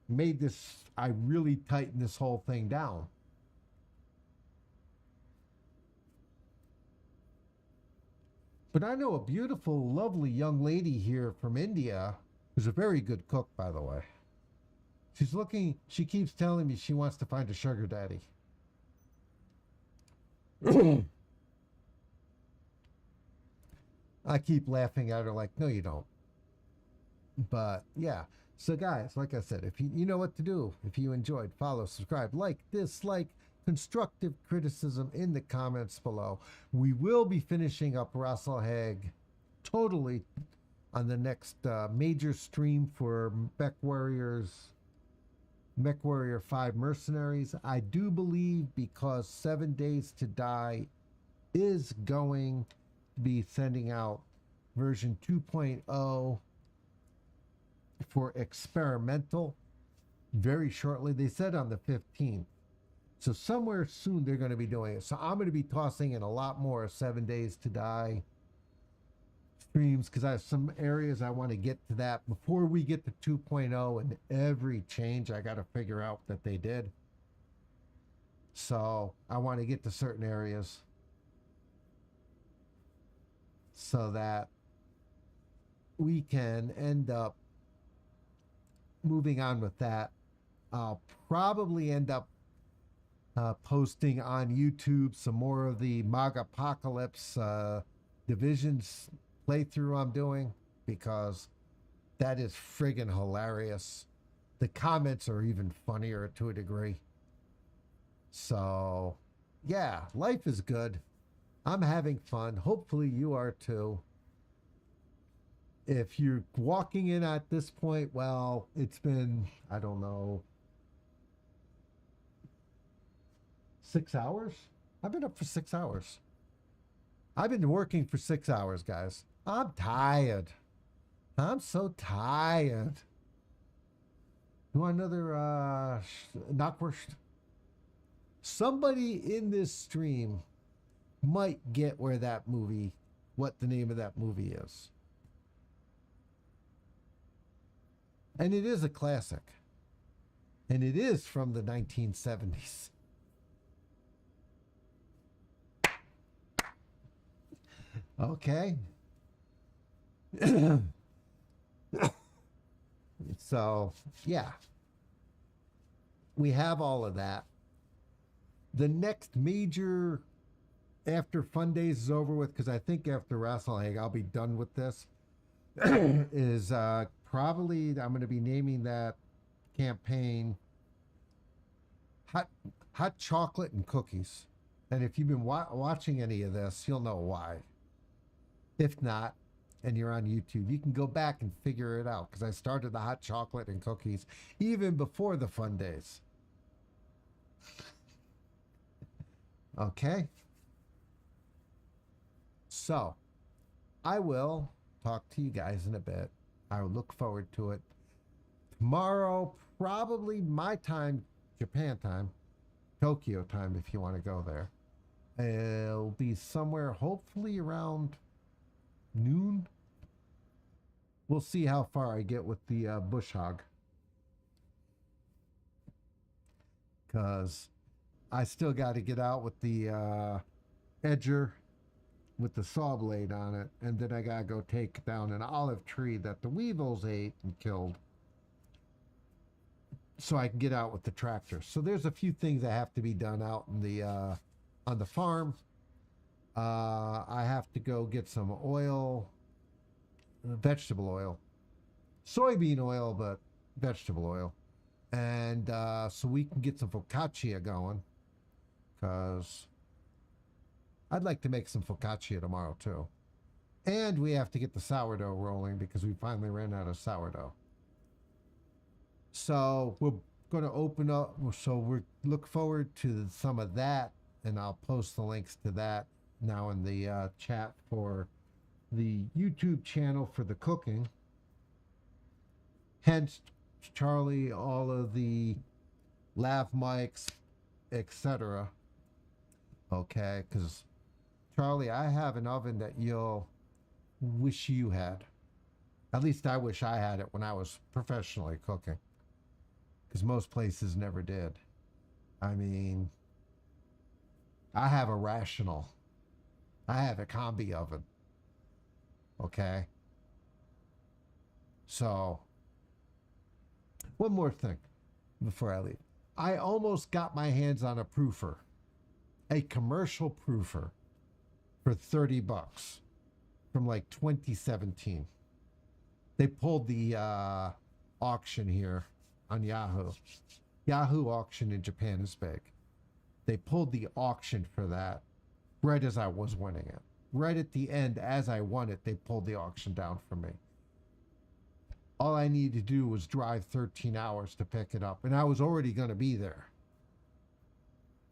really tightened this whole thing down. But I know a beautiful, lovely young lady here from India who's a very good cook, by the way. She keeps telling me she wants to find a sugar daddy. I keep laughing at her like, no, you don't. But yeah. So guys, like I said, if you know what to do, if you enjoyed, follow, subscribe, like, dislike, constructive criticism in the comments below. We will be finishing up Rassalhague totally on the next major stream for Mechwarrior 5 Mercenaries. I do believe, because 7 Days to Die is going to be sending out version 2.0 for experimental very shortly. They said on the 15th. So somewhere soon they're going to be doing it. So I'm going to be tossing in a lot more 7 Days to Die streams, because I have some areas I want to get to that before we get to 2.0 and every change I got to figure out that they did. So I want to get to certain areas so that we can end up moving on with that. I'll probably end up posting on YouTube some more of the MAGA Apocalypse Divisions playthrough I'm doing, because that is friggin' hilarious. The comments are even funnier to a degree. So yeah, life is good. I'm having fun. Hopefully you are too. If you're walking in at this point, well, it's been, I don't know, 6 hours? I've been up for 6 hours. I've been working for 6 hours, guys. I'm tired. I'm so tired. You want another knockwurst? Somebody in this stream might get what the name of that movie is. And it is a classic. And it is from the 1970s. Okay. So, yeah. We have all of that. The next major, after Fun Days is over with, because I think after Rassalhague I'll be done with this, is probably, I'm going to be naming that campaign Hot Chocolate and Cookies. And if you've been watching any of this, you'll know why. If not, and you're on YouTube, you can go back and figure it out, because I started the Hot Chocolate and Cookies even before the Fun Days. Okay. So, I will talk to you guys in a bit. I look forward to it. Tomorrow, probably my time, Japan time, Tokyo time if you want to go there. It'll be somewhere hopefully around noon. We'll see how far I get with the bush hog. Because I still got to get out with the edger with the saw blade on it, and then I gotta go take down an olive tree that the weevils ate and killed, so I can get out with the tractor. So there's a few things that have to be done out in the on the farm. I have to go get some oil, vegetable oil, soybean oil, but vegetable oil. And so we can get some focaccia going, because I'd like to make some focaccia tomorrow too. And we have to get the sourdough rolling because we finally ran out of sourdough. So we're going to open up. So we look forward to some of that, and I'll post the links to that now in the chat for the YouTube channel for the cooking. Hence, Charlie, all of the lav mics, etc. Okay, because Charlie, I have an oven that you'll wish you had. At least I wish I had it when I was professionally cooking, because most places never did. I mean, I have a rational. I have a combi oven. Okay. So, one more thing before I leave. I almost got my hands on a proofer, a commercial proofer, for $30 from like 2017. They pulled the auction here on Yahoo. Yahoo auction in Japan is big. They pulled the auction for that right as I was winning it. Right at the end, as I won it, they pulled the auction down for me. All I needed to do was drive 13 hours to pick it up, and I was already going to be there.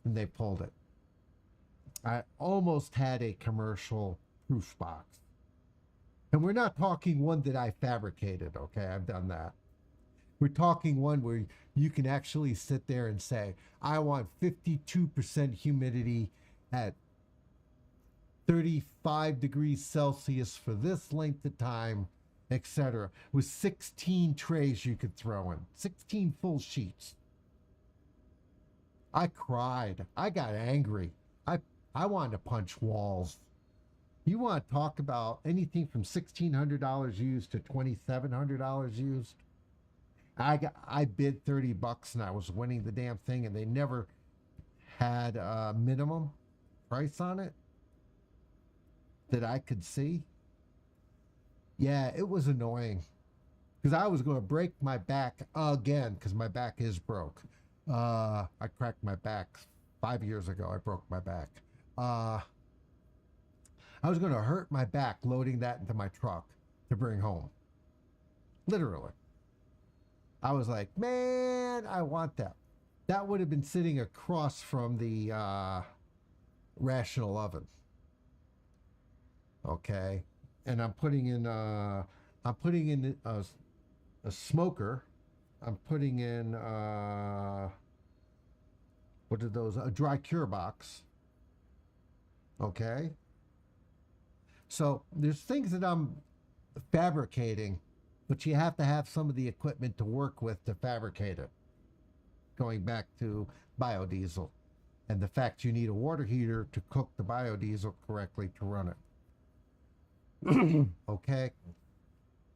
And they pulled it. I almost had a commercial proof box. And we're not talking one that I fabricated, okay? I've done that. We're talking one where you can actually sit there and say, I want 52% humidity at 35 degrees Celsius for this length of time, etc. With 16 trays you could throw in, 16 full sheets. I cried. I got angry. I wanted to punch walls. You want to talk about anything from $1,600 used to $2,700 used? I bid $30 and I was winning the damn thing, and they never had a minimum price on it that I could see. Yeah, it was annoying because I was going to break my back again, because my back is broke. I cracked my back 5 years ago. I broke my back. I was going to hurt my back loading that into my truck to bring home. Literally. I was like, man, I want that. That would have been sitting across from the rational oven. Okay. And I'm putting in a smoker. I'm putting in what are those? A dry cure box. Okay. So there's things that I'm fabricating, but you have to have some of the equipment to work with to fabricate it. Going back to biodiesel and the fact you need a water heater to cook the biodiesel correctly to run it. Okay.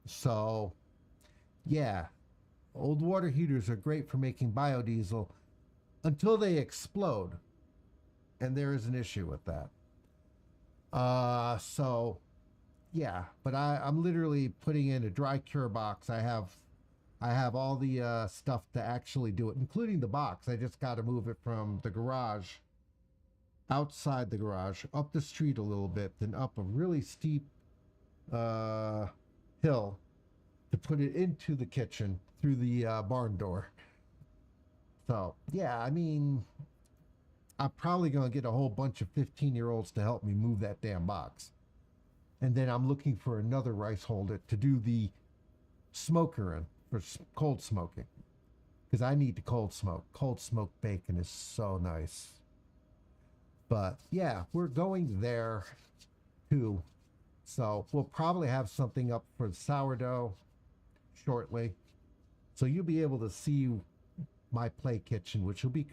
So, yeah, old water heaters are great for making biodiesel until they explode. And there is an issue with that. So, yeah, but I'm literally putting in a dry cure box. I have all the stuff to actually do it, including the box. I just got to move it from the garage, outside the garage, up the street a little bit, then up a really steep hill to put it into the kitchen through the barn door. So, yeah, I mean, I'm probably going to get a whole bunch of 15-year-olds to help me move that damn box. And then I'm looking for another rice holder to do the smoker in for cold smoking, because I need to cold smoke. Cold smoked bacon is so nice. But yeah, we're going there too. So we'll probably have something up for sourdough shortly. So you'll be able to see my play kitchen, which will be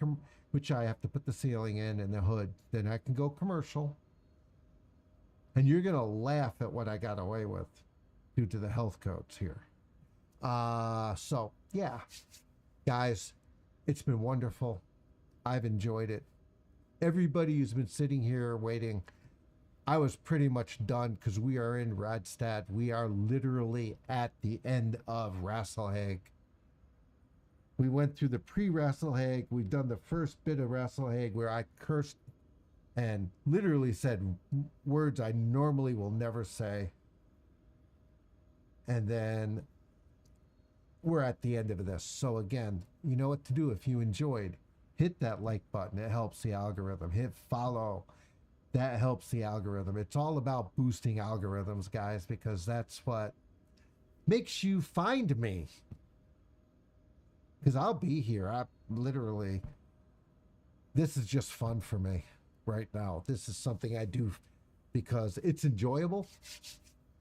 which I have to put the ceiling in and the hood. Then I can go commercial. And you're going to laugh at what I got away with due to the health codes here. So, yeah. Guys, it's been wonderful. I've enjoyed it. Everybody who's been sitting here waiting, I was pretty much done because we are in Radstad. We are literally at the end of Rassalhague. We went through the pre-Rassalhague. We've done the first bit of Rassalhague where I cursed and literally said words I normally will never say. And then we're at the end of this. So again, you know what to do if you enjoyed. Hit that like button. It helps the algorithm. Hit follow. That helps the algorithm. It's all about boosting algorithms, guys, because that's what makes you find me. Because I'll be here. I literally, this is just fun for me right now. This is something I do because it's enjoyable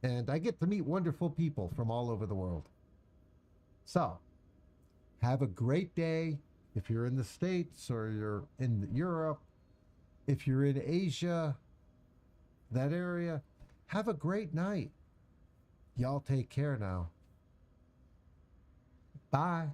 and I get to meet wonderful people from all over the world. So, have a great day if you're in the States or you're in Europe. If you're in Asia, that area, have a great night. Y'all take care now. Bye.